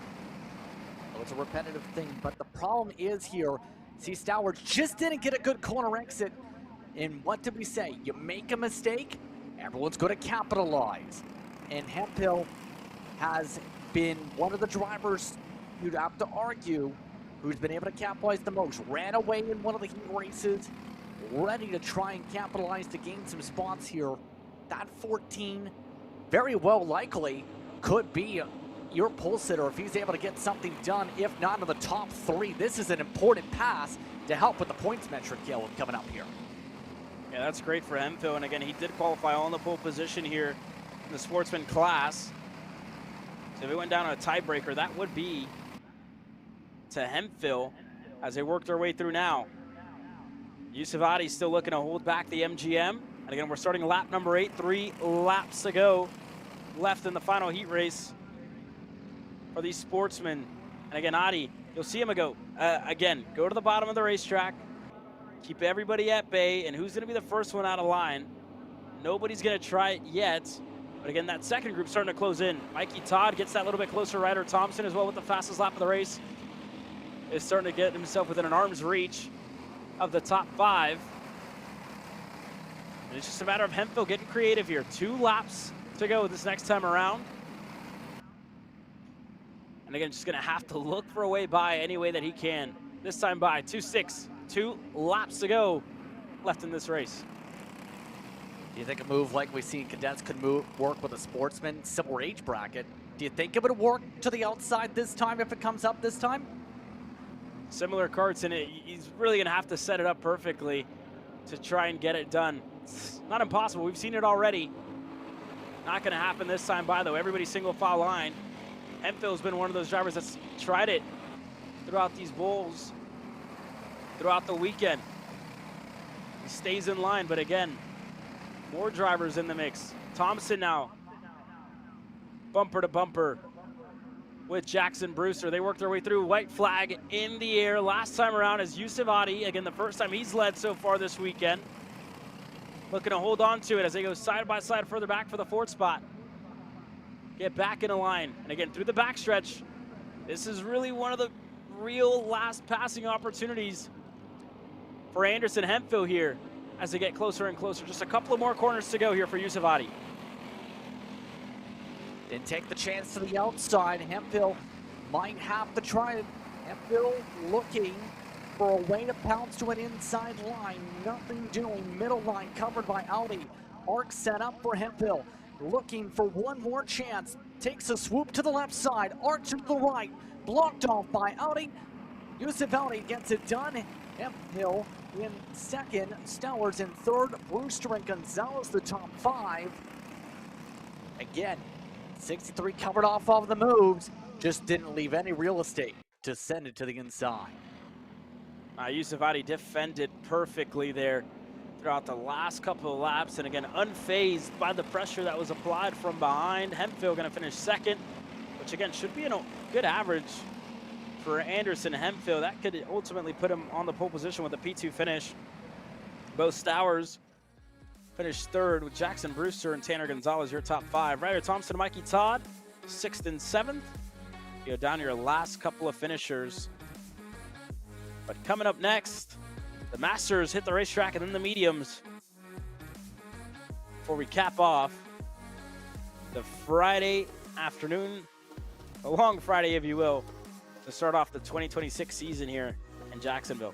Oh, it's a repetitive thing, but the problem is here, see, Stour just didn't get a good corner exit. And what did we say? You make a mistake, everyone's going to capitalize. And Hemphill has been one of the drivers, you'd have to argue, who's been able to capitalize the most. Ran away in one of the heat races, ready to try and capitalize to gain some spots here. That 14, very well likely, could be your pole sitter if he's able to get something done, if not in the top 3. This is an important pass to help with the points metric, Caleb, coming up here. Yeah, that's great for Hemphill. And again, he did qualify all in the pole position here in the Sportsman class. So if it went down to a tiebreaker, that would be to Hemphill as they work their way through now. Yusuf Adi still looking to hold back the MGM. And again, we're starting lap number 8, 3 laps to go left in the final heat race for these sportsmen. And again, Adi, you'll see him go to the bottom of the racetrack, keep everybody at bay, and who's going to be the first one out of line? Nobody's going to try it yet. But again, that second group starting to close in. Mikey Todd gets that little bit closer. Ryder Thompson as well with the fastest lap of the race is starting to get himself within an arm's reach of the top 5. And it's just a matter of Hemphill getting creative here. 2 laps to go this next time around. And again, just going to have to look for a way by any way that he can. This time by 2-6, 2 laps to go left in this race. Do you think a move like we've seen cadets could work with a sportsman, similar age bracket? Do you think it would work to the outside this time if it comes up this time? Similar carts, and he's really going to have to set it up perfectly to try and get it done. It's not impossible. We've seen it already. Not going to happen this time by, though. Everybody's single file line. Hemphill's been one of those drivers that's tried it throughout these bowls, throughout the weekend. He stays in line, but again, more drivers in the mix. Thompson now, bumper to bumper with Jackson Brewster. They work their way through. White flag in the air. Last time around is Yusuf Adi. Again, the first time he's led so far this weekend. Looking to hold on to it as they go side by side further back for the 4th spot. Get back in a line. And again, through the backstretch, this is really one of the real last passing opportunities for Anderson Hemphill here as they get closer and closer. Just a couple of more corners to go here for Yusufati. Didn't take the chance to the outside. Hemphill might have to try it. Hemphill looking for a way to pounce to an inside line. Nothing doing. Middle line covered by Audi. Arc set up for Hemphill. Looking for one more chance. Takes a swoop to the left side. Arc to the right. Blocked off by Audi. Yusuf Audi gets it done. Hemphill in second. Stowers in third. Brewster and Gonzalez the top 5. Again, 63 covered off of the moves. Just didn't leave any real estate to send it to the inside. Yusufati defended perfectly there throughout the last couple of laps, and again, unfazed by the pressure that was applied from behind. Hemphill going to finish second, which again should be a good average for Anderson Hemphill. That could ultimately put him on the pole position with a P2 finish. Both Stowers finished third with Jackson Brewster and Tanner Gonzalez, your top 5. Ryder Thompson and Mikey Todd, 6th and 7th. You go down your last couple of finishers. But coming up next, the Masters hit the racetrack and then the mediums. Before we cap off the Friday afternoon, a long Friday if you will, to start off the 2026 season here in Jacksonville.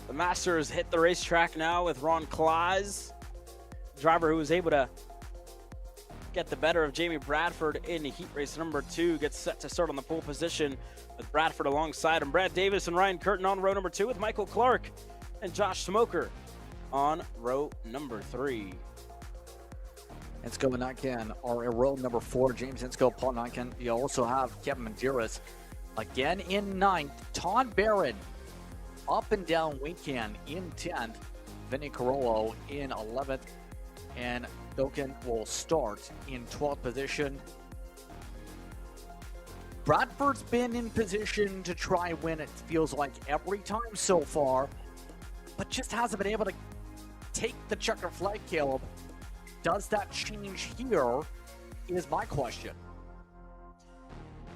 The Masters hit the racetrack now with Ron Claus, driver who was able to get the better of Jamie Bradford in heat race number 2. Gets set to start on the pole position with Bradford alongside him. Brad Davis and Ryan Curtin on row number 2 with Michael Clark and Josh Smoker on row number 3. Insco and Notkin are in row number 4. James Insco, Paul Notkin. You also have Kevin Medeiros again in 9th. Todd Barrett, up and down weekend in 10th. Vinny Carollo in 11th. And Doken will start in 12th position. Bradford's been in position to try and win, it feels like, every time so far, but just hasn't been able to take the checker flag, Caleb. Does that change here, is my question.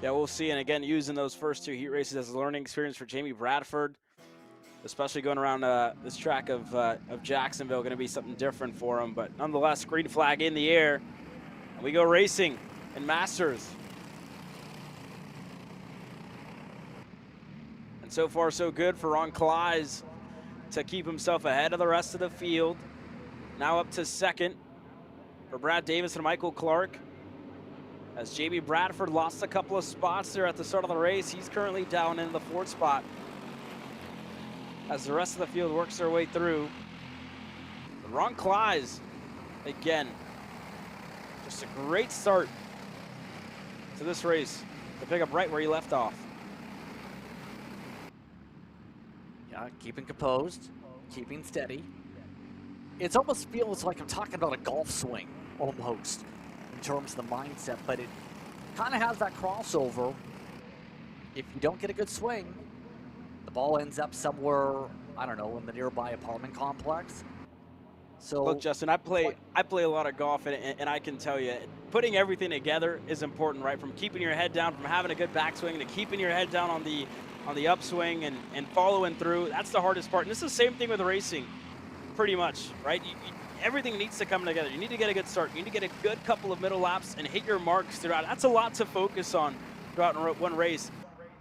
Yeah, we'll see. And again, using those first 2 heat races as a learning experience for Jamie Bradford, especially going around this track of Jacksonville, going to be something different for him. But nonetheless, green flag in the air. And we go racing in Masters. And so far, so good for Ron Kleiss to keep himself ahead of the rest of the field. Now up to second for Brad Davis and Michael Clark. As Jamie Bradford lost a couple of spots there at the start of the race, he's currently down in the 4th spot. As the rest of the field works their way through. But Ron Kleiss, again, just a great start to this race to pick up right where he left off. Yeah, keeping composed, keeping steady. It almost feels like I'm talking about a golf swing, almost, in terms of the mindset, but it kind of has that crossover. If you don't get a good swing, the ball ends up somewhere, I don't know, in the nearby apartment complex. So look, Justin, I play a lot of golf, and I can tell you, putting everything together is important, right? From keeping your head down, from having a good backswing, to keeping your head down on the upswing and following through. That's the hardest part. And this is the same thing with racing, pretty much, right? Everything needs to come together. You need to get a good start. You need to get a good couple of middle laps and hit your marks throughout. That's a lot to focus on throughout one race.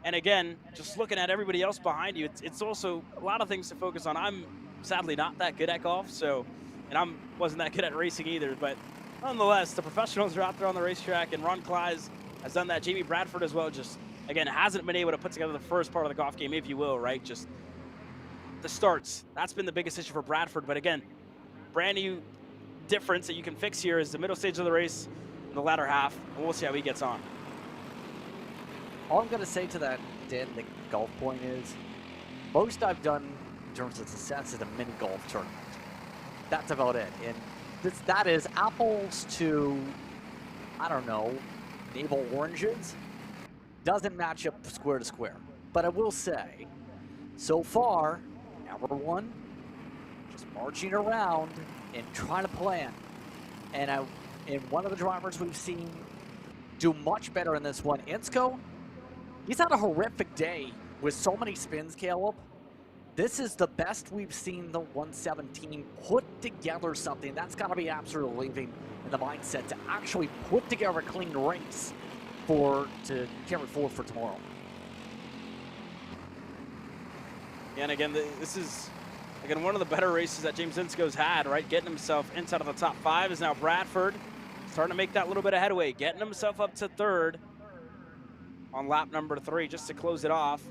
And again, just looking at everybody else behind you, it's also a lot of things to focus on. I'm sadly not that good at golf, and I wasn't that good at racing either. But nonetheless, the professionals are out there on the racetrack, and Ron Kleiss has done that. Jamie Bradford as well, just, again, hasn't been able to put together the first part of the golf game, if you will, right? Just the starts. That's been the biggest issue for Bradford. But again, brand new difference that you can fix here is the middle stage of the race in the latter half, and we'll see how he gets on. All I'm going to say to that, Dan, the golf point is, most I've done in terms of success is a mini golf tournament. That's about it. And that is apples to, I don't know, navel oranges. Doesn't match up square to square. But I will say, so far, everyone just marching around and trying to plan. And one of the drivers we've seen do much better in this one, Insko, he's had a horrific day with so many spins, Caleb. This is the best we've seen the 117 put together something. That's got to be absolutely leaving in the mindset to actually put together a clean race to carry forward for tomorrow. And again, this is one of the better races that James Insko's had, right? Getting himself inside of the top 5 is now Bradford. Starting to make that little bit of headway, getting himself up to 3rd on lap number 3 just to close it off.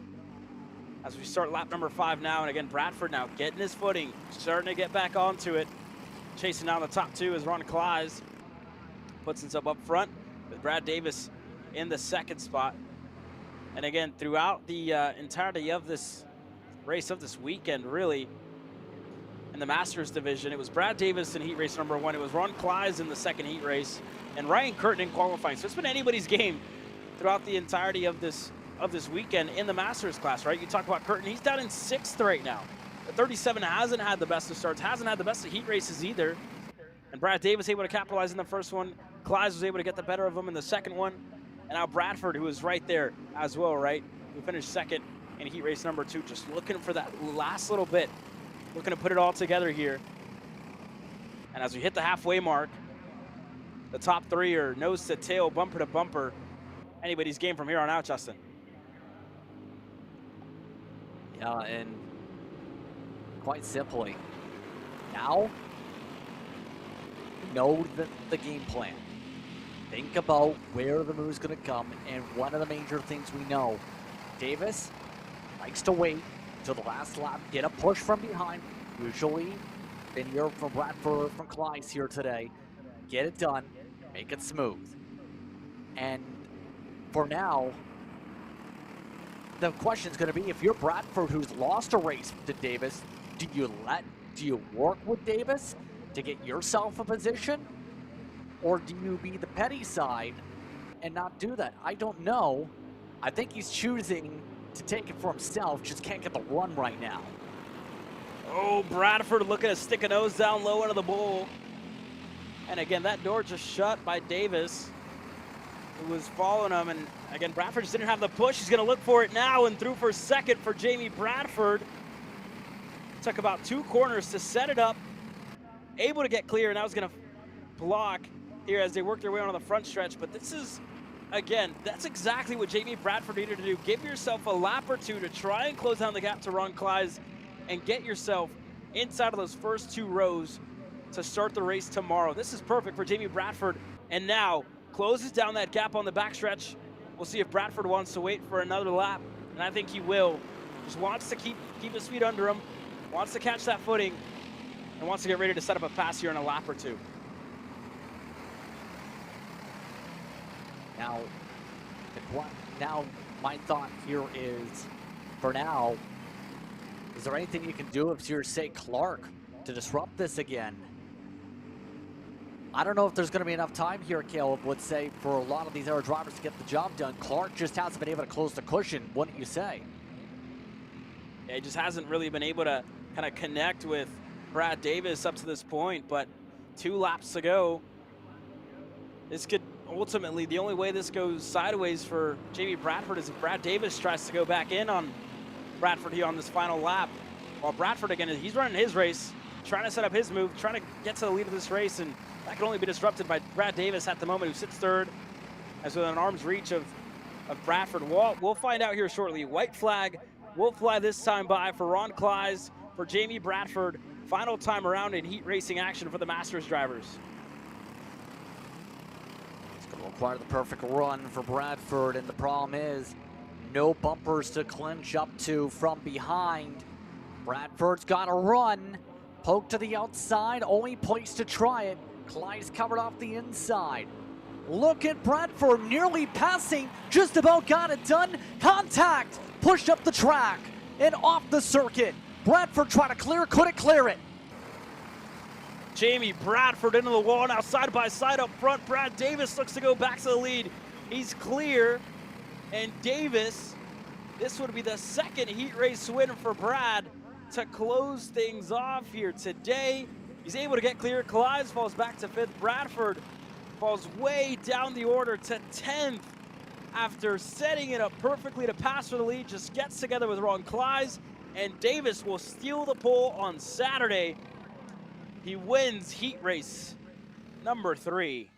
As we start lap number 5 now, and again, Bradford now getting his footing, starting to get back onto it. Chasing down the top 2 is Ron Kleiss. Puts himself up front with Brad Davis in the 2nd spot. And again, throughout the entirety of this race of this weekend, really, in the Masters division, it was Brad Davis in heat race number 1. It was Ron Kleiss in the 2nd heat race, and Ryan Curtin in qualifying. So it's been anybody's game throughout the entirety of this weekend in the Masters class, right? You talk about Curtin, he's down in 6th right now. The 37 hasn't had the best of starts, hasn't had the best of heat races either. And Brad Davis able to capitalize in the first one. Kleiss was able to get the better of him in the second one. And now Bradford, who was right there as well, right? Who finished 2nd in heat race number 2, just looking for that last little bit. Looking to put it all together here. And as we hit the halfway mark, the top 3 are nose to tail, bumper to bumper. Anybody's game from here on out, Justin. Yeah, and quite simply, now know the game plan. Think about where the move's going to come, and one of the major things we know, Davis likes to wait until the last lap, get a push from behind. Usually, been here from Bradford, from Kleiss here today. Get it done, make it smooth. And for now, the question's going to be, if you're Bradford, who's lost a race to Davis, do you work with Davis to get yourself a position? Or do you be the petty side and not do that? I don't know. I think he's choosing to take it for himself, just can't get the run right now. Oh, Bradford looking to stick a nose down low into the bowl. And again, that door just shut by Davis, who was following him. And again, Bradford just didn't have the push. He's going to look for it now and through for second for Jamie Bradford. Took about 2 corners to set it up. Able to get clear, and now he's going to block here as they work their way onto the front stretch. But this is, again, that's exactly what Jamie Bradford needed to do. Give yourself a lap or two to try and close down the gap to Ron Kleiss and get yourself inside of those first 2 rows to start the race tomorrow. This is perfect for Jamie Bradford, and now closes down that gap on the backstretch. We'll see if Bradford wants to wait for another lap, and I think he will. Just wants to keep his feet under him, wants to catch that footing, and wants to get ready to set up a pass here in a lap or 2. Now my thought here is, for now, is there anything you can do if you're, say, Clark, to disrupt this again? I don't know if there's going to be enough time here, Caleb would say, for a lot of these other drivers to get the job done. Clark just hasn't been able to close the cushion, wouldn't you say? Yeah, he just hasn't really been able to kind of connect with Brad Davis up to this point, but 2 laps to go. This could ultimately, the only way this goes sideways for Jamie Bradford is if Brad Davis tries to go back in on Bradford here on this final lap. While Bradford, again, he's running his race, trying to set up his move, trying to get to the lead of this race, and that can only be disrupted by Brad Davis at the moment, who sits third, as within an arm's reach of Bradford. We'll find out here shortly. White flag will fly this time by for Ron Kleiss, for Jamie Bradford. Final time around in heat racing action for the Masters drivers. It's going to require the perfect run for Bradford, and the problem is no bumpers to clinch up to from behind. Bradford's got to run. Poke to the outside, only place to try it. Kleiss covered off the inside. Look at Bradford nearly passing, just about got it done. Contact, pushed up the track and off the circuit. Bradford tried to clear, couldn't clear it. Jamie Bradford into the wall, now side by side up front. Brad Davis looks to go back to the lead. He's clear, and Davis, this would be the second heat race win for Brad to close things off here today. He's able to get clear. Kleiss falls back to 5th. Bradford falls way down the order to 10th after setting it up perfectly to pass for the lead. Just gets together with Ron Kleiss, and Davis will steal the pole on Saturday. He wins heat race number 3.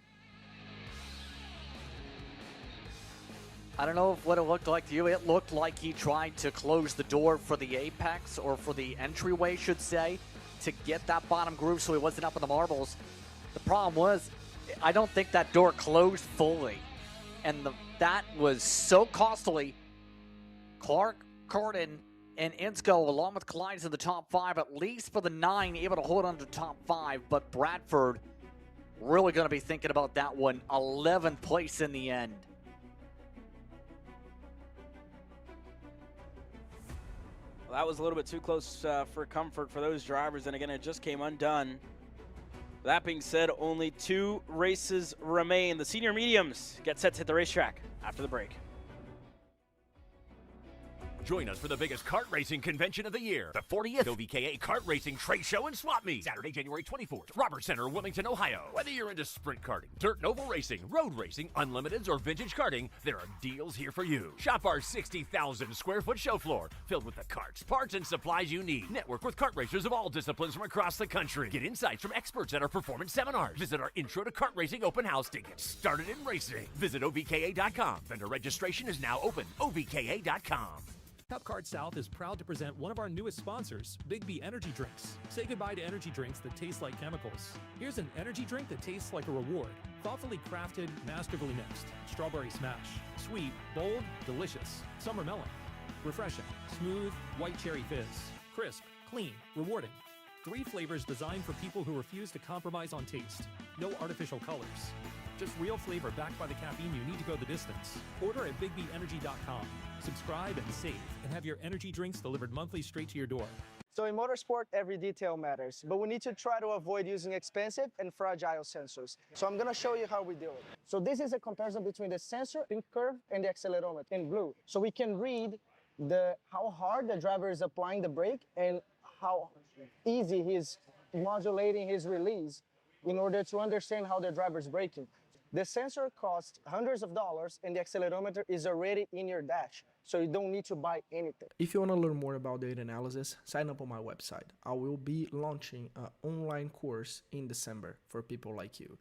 I don't know what it looked like to you. It looked like he tried to close the door for the apex, or for the entryway, should say, to get that bottom groove so he wasn't up in the marbles. The problem was, I don't think that door closed fully, and that was so costly. Clark, Curtin, and Insko, along with Kleiss in the top 5, at least for the 9, able to hold on to top 5, but Bradford really going to be thinking about that one. 11th place in the end. Well, that was a little bit too close for comfort for those drivers, and again, it just came undone. That being said, only 2 races remain. The senior mediums get set to hit the racetrack after the break. Join us for the biggest kart racing convention of the year, the 40th OVKA Kart Racing Trade Show and Swap Meet, Saturday, January 24th, Roberts Center, Wilmington, Ohio. Whether you're into sprint karting, dirt and oval racing, road racing, unlimiteds, or vintage karting, there are deals here for you. Shop our 60,000 square foot show floor, filled with the karts, parts, and supplies you need. Network with kart racers of all disciplines from across the country. Get insights from experts at our performance seminars. Visit our Intro to Kart Racing open house to get started in racing. Visit OVKA.com. Vendor registration is now open. OVKA.com. Cup Kart South is proud to present one of our newest sponsors, Big B Energy Drinks. Say goodbye to energy drinks that taste like chemicals. Here's an energy drink that tastes like a reward. Thoughtfully crafted, masterfully mixed. Strawberry smash. Sweet, bold, delicious. Summer melon. Refreshing, smooth, white cherry fizz. Crisp, clean, rewarding. 3 flavors designed for people who refuse to compromise on taste. No artificial colors. Just real flavor backed by the caffeine you need to go the distance. Order at BigBeEnergy.com. Subscribe and save, and have your energy drinks delivered monthly straight to your door. So in motorsport, every detail matters, but we need to try to avoid using expensive and fragile sensors. So I'm gonna show you how we do it. So this is a comparison between the sensor in curve and the accelerometer in blue. So we can read how hard the driver is applying the brake and how easy he's modulating his release in order to understand how the driver's braking. The sensor costs hundreds of dollars and the accelerometer is already in your dash, so you don't need to buy anything. If you want to learn more about data analysis, sign up on my website. I will be launching an online course in December for people like you.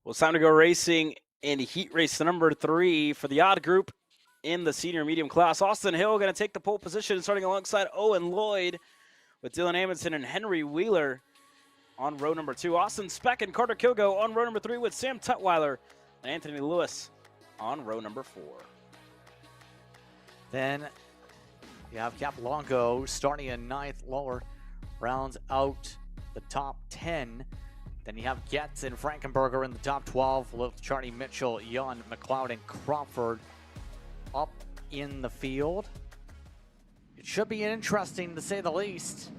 Well, it's time to go racing in heat race number 3 for the odd group in the senior medium class. Austin Hill going to take the pole position, starting alongside Owen Lloyd with Dylan Amundsen and Henry Wheeler on row number 2. Austin Speck and Carter Kilgo on row number 3 with Sam Tutwiler and Anthony Lewis on row number 4. Then you have Capilongo starting in 9th lower, rounds out the top 10. Then you have Getz and Frankenberger in the top 12 with Charlie Mitchell, Young, McLeod, and Crawford up in the field. It should be interesting to say the least.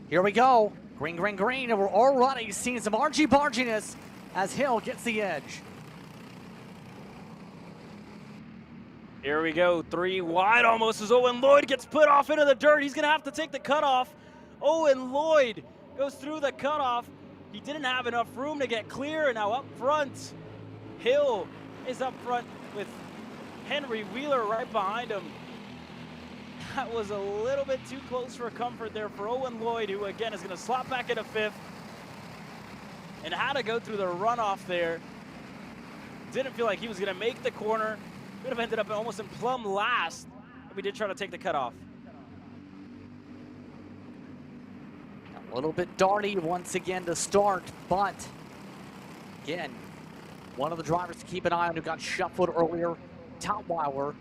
Here we go. Green, green, green. And we're already seeing some argy-barginess as Hill gets the edge. Here we go. 3 wide almost as Owen Lloyd gets put off into the dirt. He's going to have to take the cutoff. Owen Lloyd goes through the cutoff. He didn't have enough room to get clear, and now up front, Hill is up front with Henry Wheeler right behind him. That was a little bit too close for comfort there for Owen Lloyd, who again is going to slot back into 5th and had to go through the runoff there. Didn't feel like he was going to make the corner. Could have ended up almost in plumb last, but we did try to take the cutoff. A little bit darty once again to start, but again, one of the drivers to keep an eye on who got shuffled earlier, Tutwiler.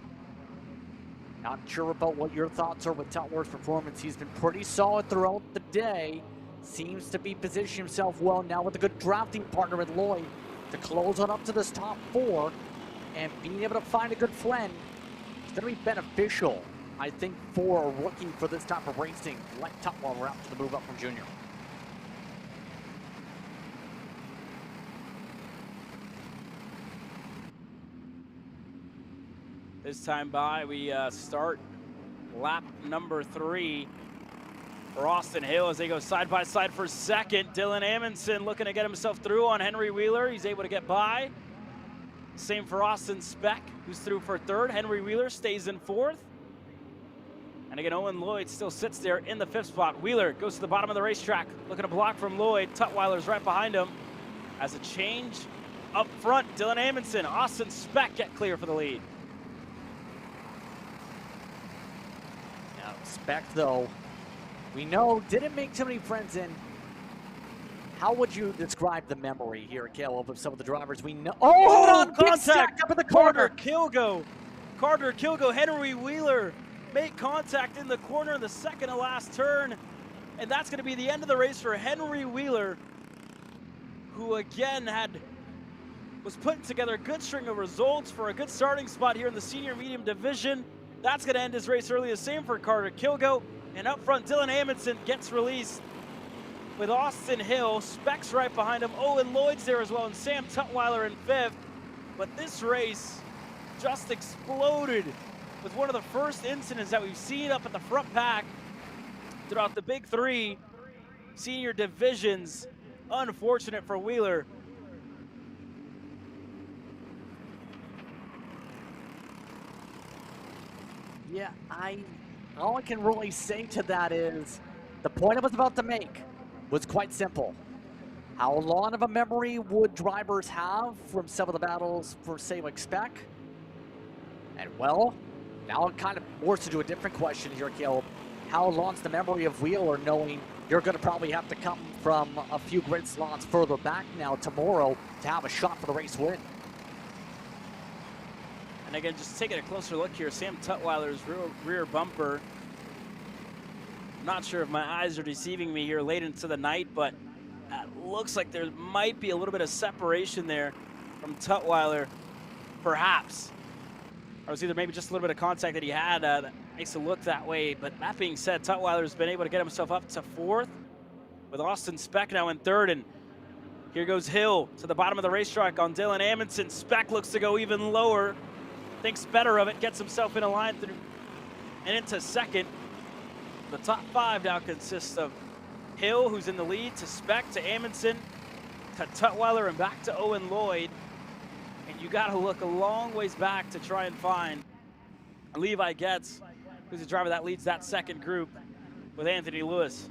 Not sure about what your thoughts are with Tutwiler's performance. He's been pretty solid throughout the day. Seems to be positioning himself well now with a good drafting partner in Lloyd to close on up to this top 4, and being able to find a good blend is going to be beneficial, I think, for a rookie for this type of racing, like Tutwiler after the move up from junior. This time by, we start lap number 3 for Austin Hill as they go side by side for second. Dylan Amundsen looking to get himself through on Henry Wheeler. He's able to get by. Same for Austin Speck, who's through for 3rd. Henry Wheeler stays in 4th. And again, Owen Lloyd still sits there in the 5th spot. Wheeler goes to the bottom of the racetrack, looking to block from Lloyd. Tutwiler's right behind him. As a change up front, Dylan Amundsen, Austin Speck get clear for the lead. Now, Speck, though, we know didn't make too many friends in. How would you describe the memory here, Caleb, of some of the drivers we know? Oh, big contact stack up in the corner. Carter Kilgo, Henry Wheeler make contact in the corner in the second to last turn. And that's going to be the end of the race for Henry Wheeler, who again was putting together a good string of results for a good starting spot here in the senior medium division. That's going to end his race early. The same for Carter Kilgo. And up front, Dylan Amundsen gets released. with Austin Hill. Speck's right behind him. Owen Lloyd's there as well, and Sam Tutwiler in 5th. But this race just exploded with one of the first incidents that we've seen up at the front pack throughout the Big 3 senior divisions. Unfortunate for Wheeler. Yeah, all I can really say to that is the point I was about to make was quite simple. How long of a memory would drivers have from some of the battles for, say, like Speck? And well, now it kind of morphs into a different question here, Caleb. How long's the memory of Wheeler knowing you're going to probably have to come from a few grid slots further back now tomorrow to have a shot for the race win? And again, just taking a closer look here, Sam Tutwiler's rear bumper. I'm not sure if my eyes are deceiving me here late into the night, but it looks like there might be a little bit of separation there from Tutwiler, perhaps. Or it was either maybe just a little bit of contact that he had that makes it look that way. But that being said, Tutwiler's been able to get himself up to 4th with Austin Speck now in 3rd. And here goes Hill to the bottom of the racetrack on Dylan Amundsen. Speck looks to go even lower. Thinks better of it, gets himself in a line through and into 2nd. The top 5 now consists of Hill, who's in the lead, to Speck, to Amundsen, to Tutwiler, and back to Owen Lloyd. And you got to look a long ways back to try and find Levi Getz, who's the driver that leads that 2nd group with Anthony Lewis.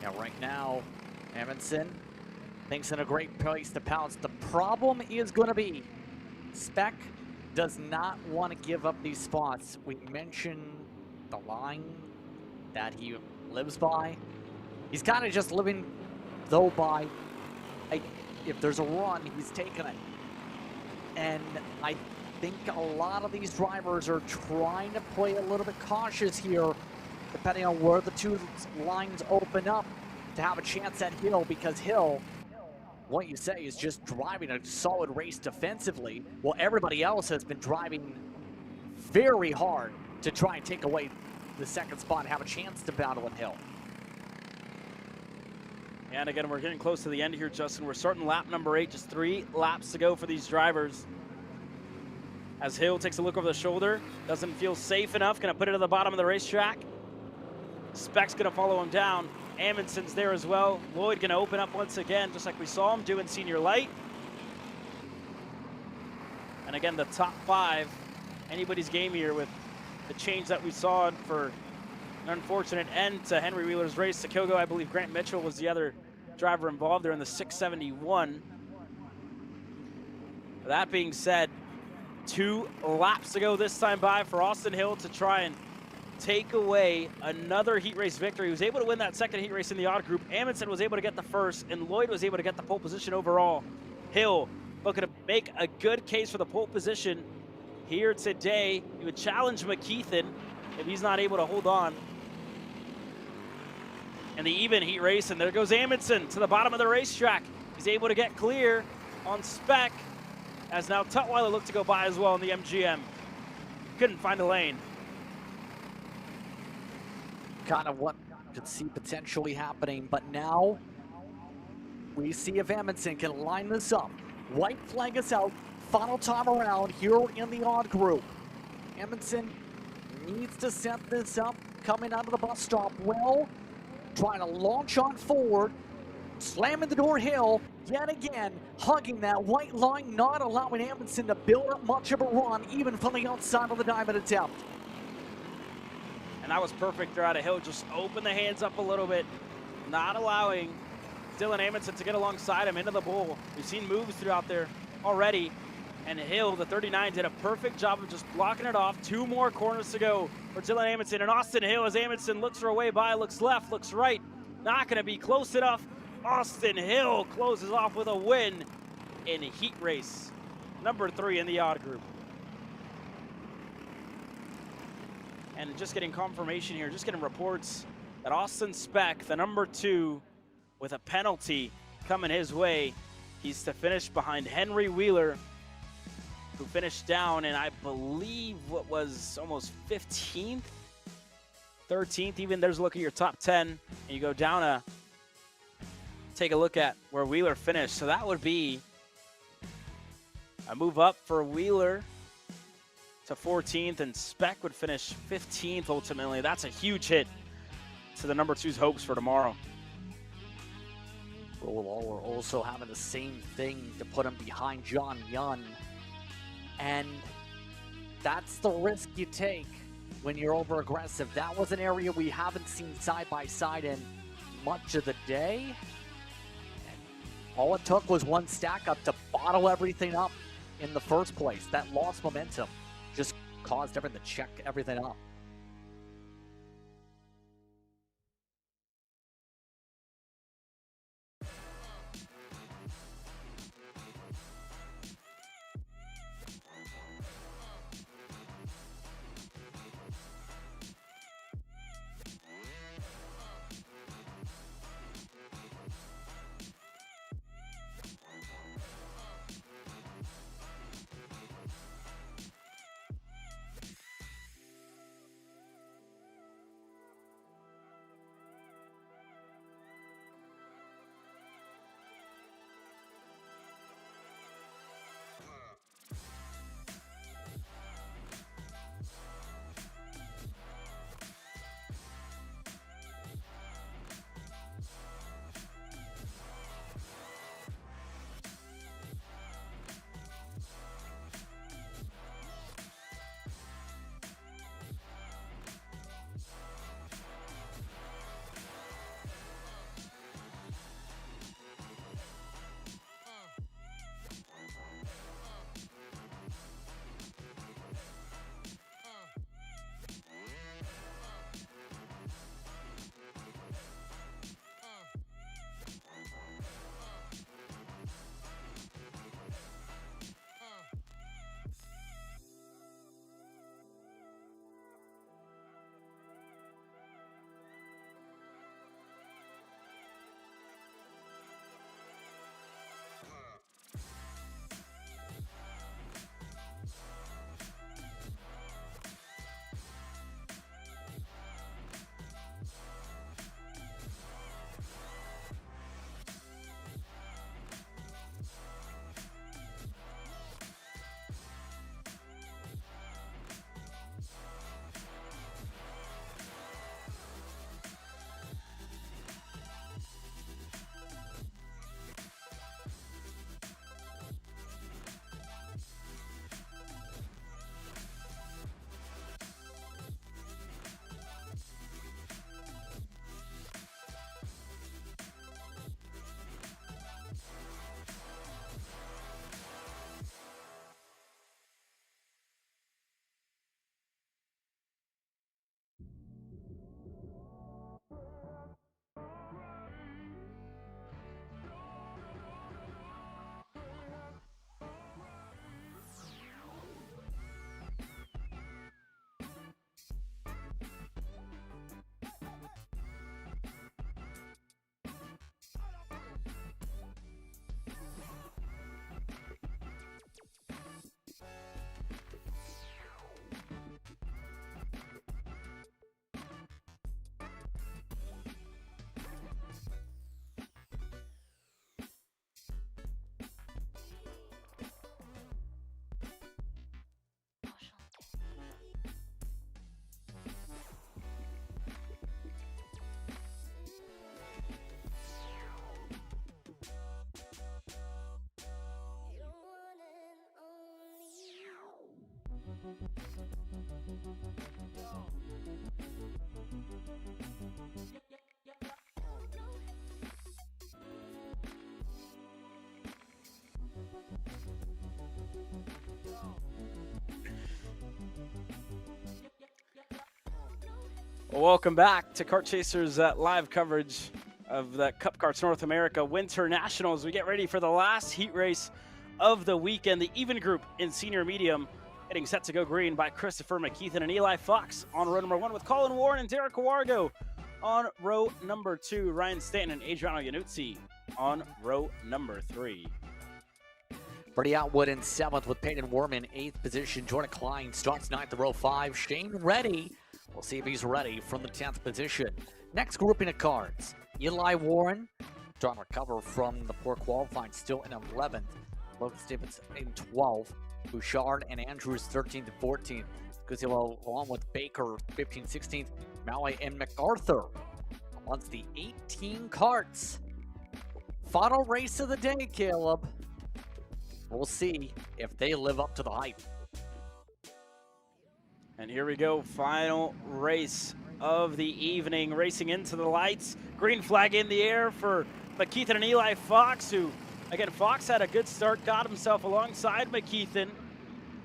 Yeah, right now, Amundsen thinks in a great place to pounce. The problem is going to be Speck does not want to give up these spots. We mentioned the line that he lives by. He's kind of just living, though, by if there's a run, he's taking it. And I think a lot of these drivers are trying to play a little bit cautious here, depending on where the two lines open up, to have a chance at Hill, because Hill, what you say, is just driving a solid race defensively, while everybody else has been driving very hard to try and take away the 2nd spot and have a chance to battle with Hill. And again, we're getting close to the end here, Justin. We're starting lap number 8, just 3 laps to go for these drivers. As Hill takes a look over the shoulder, doesn't feel safe enough, gonna put it at the bottom of the racetrack. Speck's gonna follow him down. Amundsen's there as well. Lloyd gonna open up once again, just like we saw him do in Senior Light. And again, the top 5, anybody's game here with the change that we saw for an unfortunate end to Henry Wheeler's race. To Kilgo, I believe Grant Mitchell was the other driver involved there in the 671. That being said, 2 laps to go this time by for Austin Hill to try and take away another heat race victory. He was able to win that 2nd heat race in the odd group. Amundsen was able to get the 1st, and Lloyd was able to get the pole position overall. Hill looking to make a good case for the pole position here today. He would challenge McKeithen if he's not able to hold on in the even heat race. And there goes Amundsen to the bottom of the racetrack. He's able to get clear on Speck, as now Tutwiler looked to go by as well in the MGM. Couldn't find a lane. Kind of what could see potentially happening, but now we see if Amundsen can line this up. White flag is out, final time around here in the odd group. Amundsen needs to set this up, coming out of the bus stop well, trying to launch on forward, slamming the door Hill, yet again, hugging that white line, not allowing Amundsen to build up much of a run, even from the outside of the diamond attempt. And that was perfect there out of Hill. Just open the hands up a little bit, not allowing Dylan Amundsen to get alongside him into the bull. We've seen moves throughout there already. And Hill, the 39, did a perfect job of just blocking it off. 2 more corners to go for Dylan Amundsen. And Austin Hill, as Amundsen looks for a way by, looks left, looks right. Not going to be close enough. Austin Hill closes off with a win in heat race number 3 in the odd group. And just getting confirmation here, just getting reports that Austin Speck, the number 2, with a penalty coming his way. He's to finish behind Henry Wheeler, who finished down in, I believe, what was almost 15th, 13th. Even there's a look at your top 10, and you go down take a look at where Wheeler finished. So that would be a move up for Wheeler to 14th, and Speck would finish 15th ultimately. That's a huge hit to the number 2's hopes for tomorrow. We're also having the same thing to put him behind John Yun. And that's the risk you take when you're over aggressive. That was an area we haven't seen side by side in much of the day. And all it took was one stack up to bottle everything up in the first place. That lost momentum just caused everyone to check everything up. Well, welcome back to Kart Chasers live coverage of the Cup Karts North America Winter Nationals. We get ready for the last heat race of the weekend. The even group in senior medium getting set to go green by Christopher McKeithen and Eli Fox on row number 1, with Colin Warren and Derek Kawargo on row number 2. Ryan Stanton and Adriano Iannuzzi on row number 3. Brady Atwood in 7th with Peyton Warman 8th position. Jordan Klein starts 9th to row 5. Shane Reddy We'll see if he's ready from the 10th position. Next grouping of cards. Eli Warren trying to recover from the poor qualifying, still in 11th. Logan Stevens in 12th. Bouchard and Andrews 13th and 14th. Guzilo along with Baker 15th, 16th. Maui and MacArthur amongst the 18 carts. Final race of the day, Caleb. We'll see if they live up to the hype. And here we go, final race of the evening, racing into the lights. Green flag in the air for McKeithen and Eli Fox, who, again, Fox had a good start, got himself alongside McKeithen.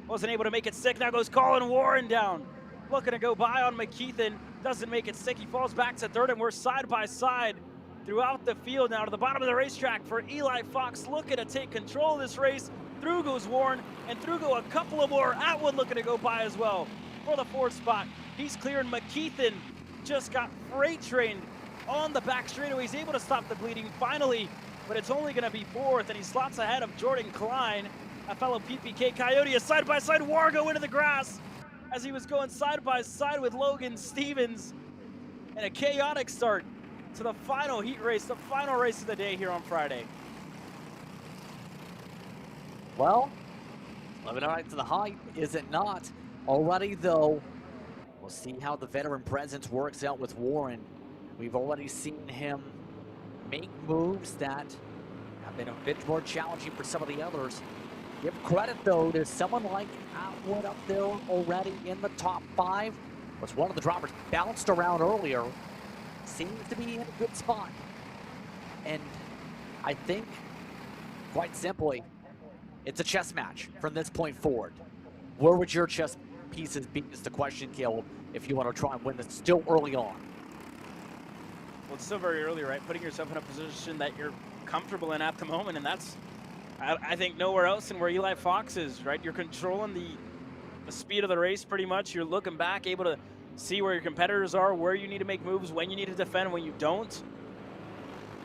Wasn't able to make it stick. Now goes Colin Warren down. Looking to go by on McKeithen. Doesn't make it stick. He falls back to third, and we're side by side throughout the field now to the bottom of the racetrack for Eli Fox, looking to take control of this race. Through goes Warren, and through go a couple of more. Atwood looking to go by as well for the fourth spot. He's clearing. McKeithen just got freight trained on the back straightaway. He's able to stop the bleeding finally, but it's only going to be fourth, and he slots ahead of Jordan Klein, a fellow PPK Coyote. A side-by-side war go into the grass as he was going side-by-side with Logan Stevens, and a chaotic start to the final heat race, the final race of the day here on Friday. Well, living right to the hype, is it not? Already, though, we'll see how the veteran presence works out with Warren. We've already seen him make moves that have been a bit more challenging for some of the others. Give credit, though, to someone like Atwood up there already in the top 5. Was one of the droppers bounced around earlier. Seems to be in a good spot. And I think, quite simply, it's a chess match from this point forward. Where would your chess pieces be is the question, Caleb, if you want to try and win this still early on? Well, it's still very early, right? Putting yourself in a position that you're comfortable in at the moment, and that's, I think, nowhere else than where Eli Fox is, right? You're controlling the speed of the race pretty much. You're looking back, able to see where your competitors are, where you need to make moves, when you need to defend, when you don't.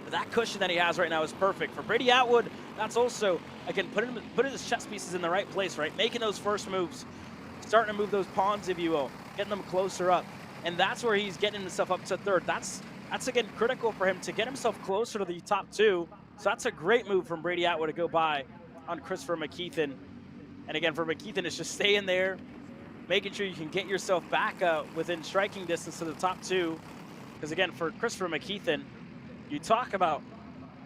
But that cushion that he has right now is perfect. For Brady Atwood, that's also, again, putting his chess pieces in the right place, right? Making those first moves, starting to move those pawns, if you will, getting them closer up. And that's where he's getting himself up to third. That's again, critical for him to get himself closer to the top 2. So that's a great move from Brady Atwood to go by on Christopher McKeithen. And again, for McKeithen, it's just staying there, making sure you can get yourself back within striking distance to the top 2. Because again, for Christopher McKeithen, you talk about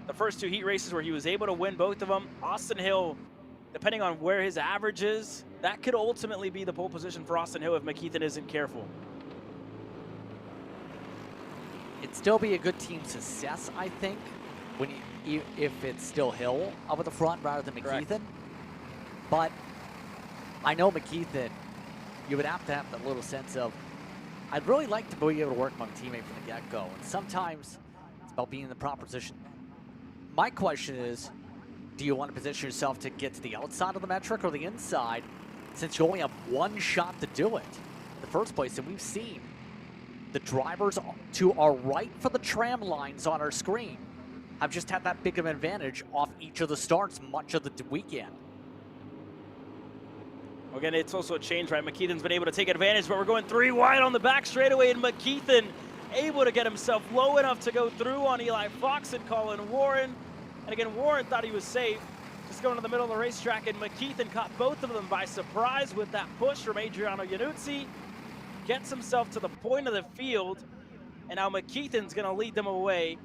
the first 2 heat races where he was able to win both of them. Austin Hill, depending on where his average is, that could ultimately be the pole position for Austin Hill if McKeithen isn't careful. It'd still be a good team success, I think, when if it's still Hill up at the front rather than McKeithen. Correct. But I know McKeithen, you would have to have that little sense of, I'd really like to be able to work with my teammate from the get-go. And sometimes it's about being in the proper position. My question is, do you want to position yourself to get to the outside of the metric or the inside, since you only have one shot to do it in the first place? And we've seen the drivers to our right for the tram lines on our screen have just had that big of an advantage off each of the starts much of the weekend. Again, it's also a change, right? McKeithen's been able to take advantage, but we're going 3 wide on the back straightaway, and McKeithen able to get himself low enough to go through on Eli Fox and Colin Warren. And again, Warren thought he was safe, just going to the middle of the racetrack, and McKeithen caught both of them by surprise with that push from Adriano Iannuzzi. Gets himself to the point of the field, and now McKeithen's going to lead them away.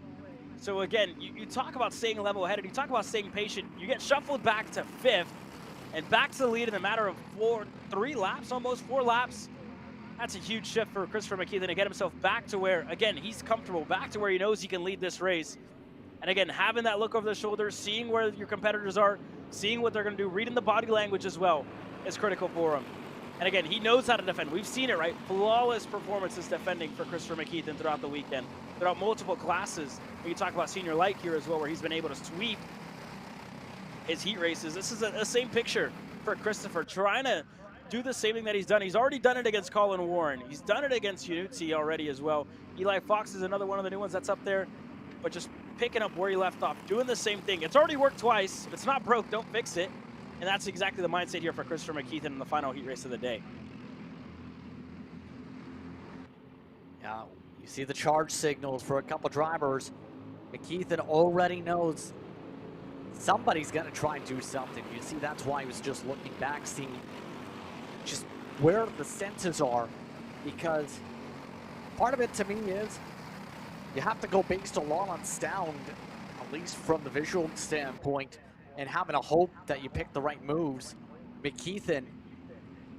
So again, you talk about staying level-headed, you talk about staying patient, you get shuffled back to 5th, and back to the lead in a matter of 3 laps, almost 4 laps. That's a huge shift for Christopher McKeithen to get himself back to where, again, he's comfortable, back to where he knows he can lead this race. And again, having that look over the shoulder, seeing where your competitors are, seeing what they're going to do, reading the body language as well is critical for him. And again, he knows how to defend. We've seen it, right? Flawless performances defending for Christopher McKeithen throughout the weekend, throughout multiple classes. You talk about senior light here as well, where he's been able to sweep his heat races. This is the same picture for Christopher, trying to do the same thing that he's done. He's already done it against Colin Warren. He's done it against Iannuzzi already as well. Eli Fox is another one of the new ones that's up there, but just picking up where he left off, doing the same thing. It's already worked twice. If it's not broke, don't fix it. And that's exactly the mindset here for Christopher McKeithen in the final heat race of the day. Yeah, you see the charge signals for a couple drivers. McKeithen already knows somebody's going to try and do something. You see, that's why he was just looking back, seeing just where the senses are, because part of it to me is you have to go based a lot on sound, at least from the visual standpoint, and having a hope that you pick the right moves. McKeithen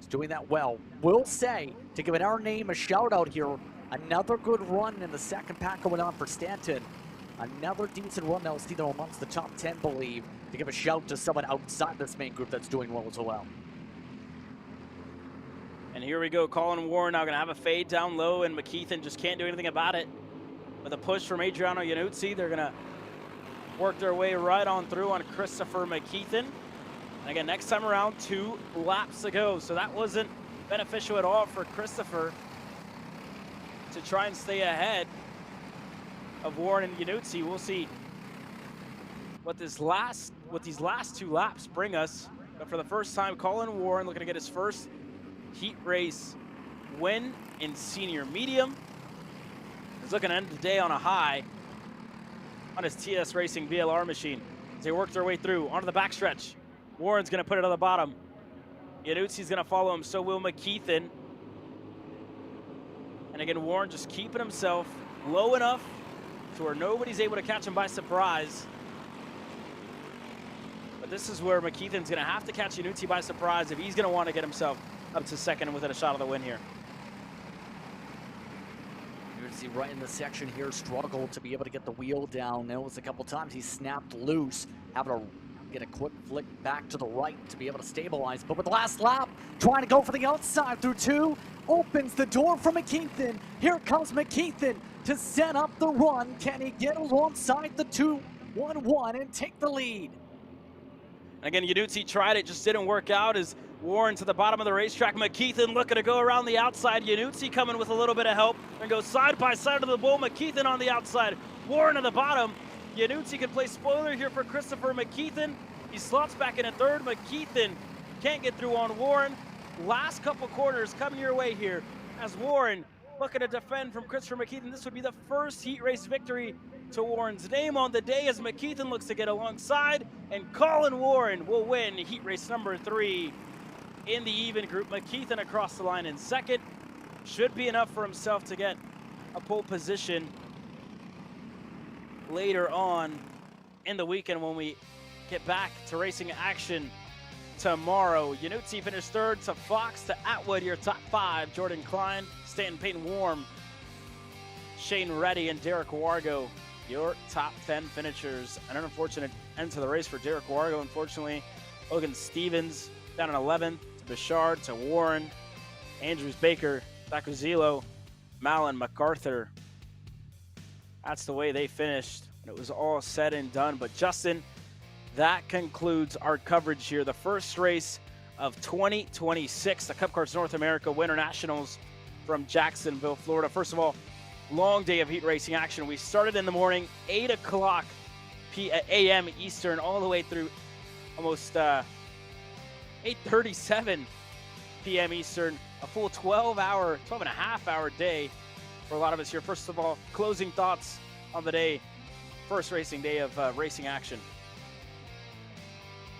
is doing that well. Will say, to give our name a shout out here, another good run in the second pack going on for Stanton. Another decent run that will see them amongst the top 10, believe, to give a shout to someone outside this main group that's doing well as well. And here we go, Colin Warren now going to have a fade down low, and McKeithen just can't do anything about it. With a push from Adriano Iannuzzi, they're going to work their way right on through on Christopher McKeithen. And again, next time around, 2 laps to go. So that wasn't beneficial at all for Christopher to try and stay ahead of Warren and Iannuzzi. We'll see what these last 2 laps bring us. But for the first time, Colin Warren looking to get his first heat race win in senior medium. He's looking to end the day on a high on his TS Racing VLR machine as they work their way through onto the backstretch. Warren's going to put it on the bottom. Iannuzzi's going to follow him, so will McKeithen. And again, Warren just keeping himself low enough to where nobody's able to catch him by surprise. But this is where McKeithen's going to have to catch Iannuzzi by surprise if he's going to want to get himself up to second and within a shot of the win here. Iannuzzi right in the section here struggled to be able to get the wheel down. There was a couple times he snapped loose, having to get a quick flick back to the right to be able to stabilize. But with the last lap, trying to go for the outside through 2, opens the door for McKeithen. Here comes McKeithen to set up the run. Can he get alongside the 2-1-1 and take the lead? And again, Iannuzzi tried it, just didn't work out as Warren to the bottom of the racetrack. McKeithen looking to go around the outside. Iannuzzi coming with a little bit of help and goes side by side to the bull. McKeithen on the outside, Warren at the bottom. Iannuzzi can play spoiler here for Christopher McKeithen. He slots back in a third. McKeithen can't get through on Warren. Last couple corners coming your way here as Warren looking to defend from Christopher McKeithen. This would be the first heat race victory to Warren's name on the day as McKeithen looks to get alongside, and Colin Warren will win heat race number 3 in the even group. McKeithen across the line in second. Should be enough for himself to get a pole position later on in the weekend when we get back to racing action tomorrow. Iannuzzi finished third to Fox to Atwood, your top 5. Jordan Klein, Stanton Payton Warm, Shane Reddy, and Derek Wargo, your top 10 finishers. An unfortunate end to the race for Derek Wargo, unfortunately. Logan Stevens down in 11th, to Bouchard, to Warren, Andrews Baker, Bacuzilo, Malin, MacArthur. That's the way they finished. It was all said and done. But Justin, that concludes our coverage here. The first race of 2026, the Cup Karts North America Winter Nationals from Jacksonville, Florida. First of all, long day of heat racing action. We started in the morning, 8 o'clock a.m. Eastern, all the way through almost 8:37 p.m. Eastern. A full 12 and a half hour day for a lot of us here. First of all, closing thoughts on the day, first racing day of racing action.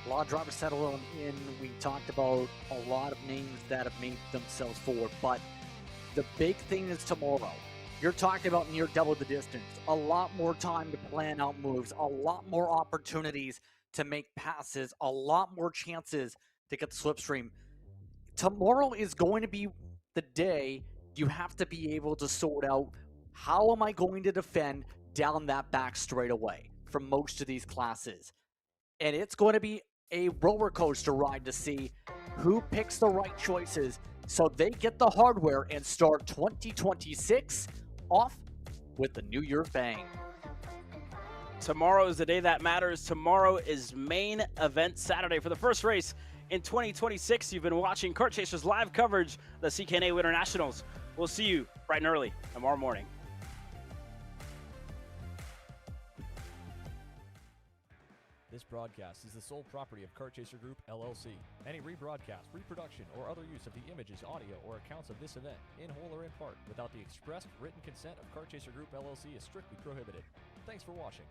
A lot of drivers settled in. We talked about a lot of names that have made themselves forward, but the big thing is tomorrow. You're talking about near double the distance, a lot more time to plan out moves, a lot more opportunities to make passes, a lot more chances to get the slipstream. Tomorrow is going to be the day you have to be able to sort out, how am I going to defend down that back straightaway for most of these classes? And it's going to be a roller coaster ride to see who picks the right choices so they get the hardware and start 2026 off with the New Year bang. Tomorrow is the day that matters. Tomorrow is main event Saturday for the first race in 2026. You've been watching Kart Chasers live coverage of the CKNA Winter Nationals. We'll see you bright and early tomorrow morning. This broadcast is the sole property of Kart Chaser Group, LLC. Any rebroadcast, reproduction, or other use of the images, audio, or accounts of this event, in whole or in part, without the expressed written consent of Kart Chaser Group, LLC is strictly prohibited. Thanks for watching.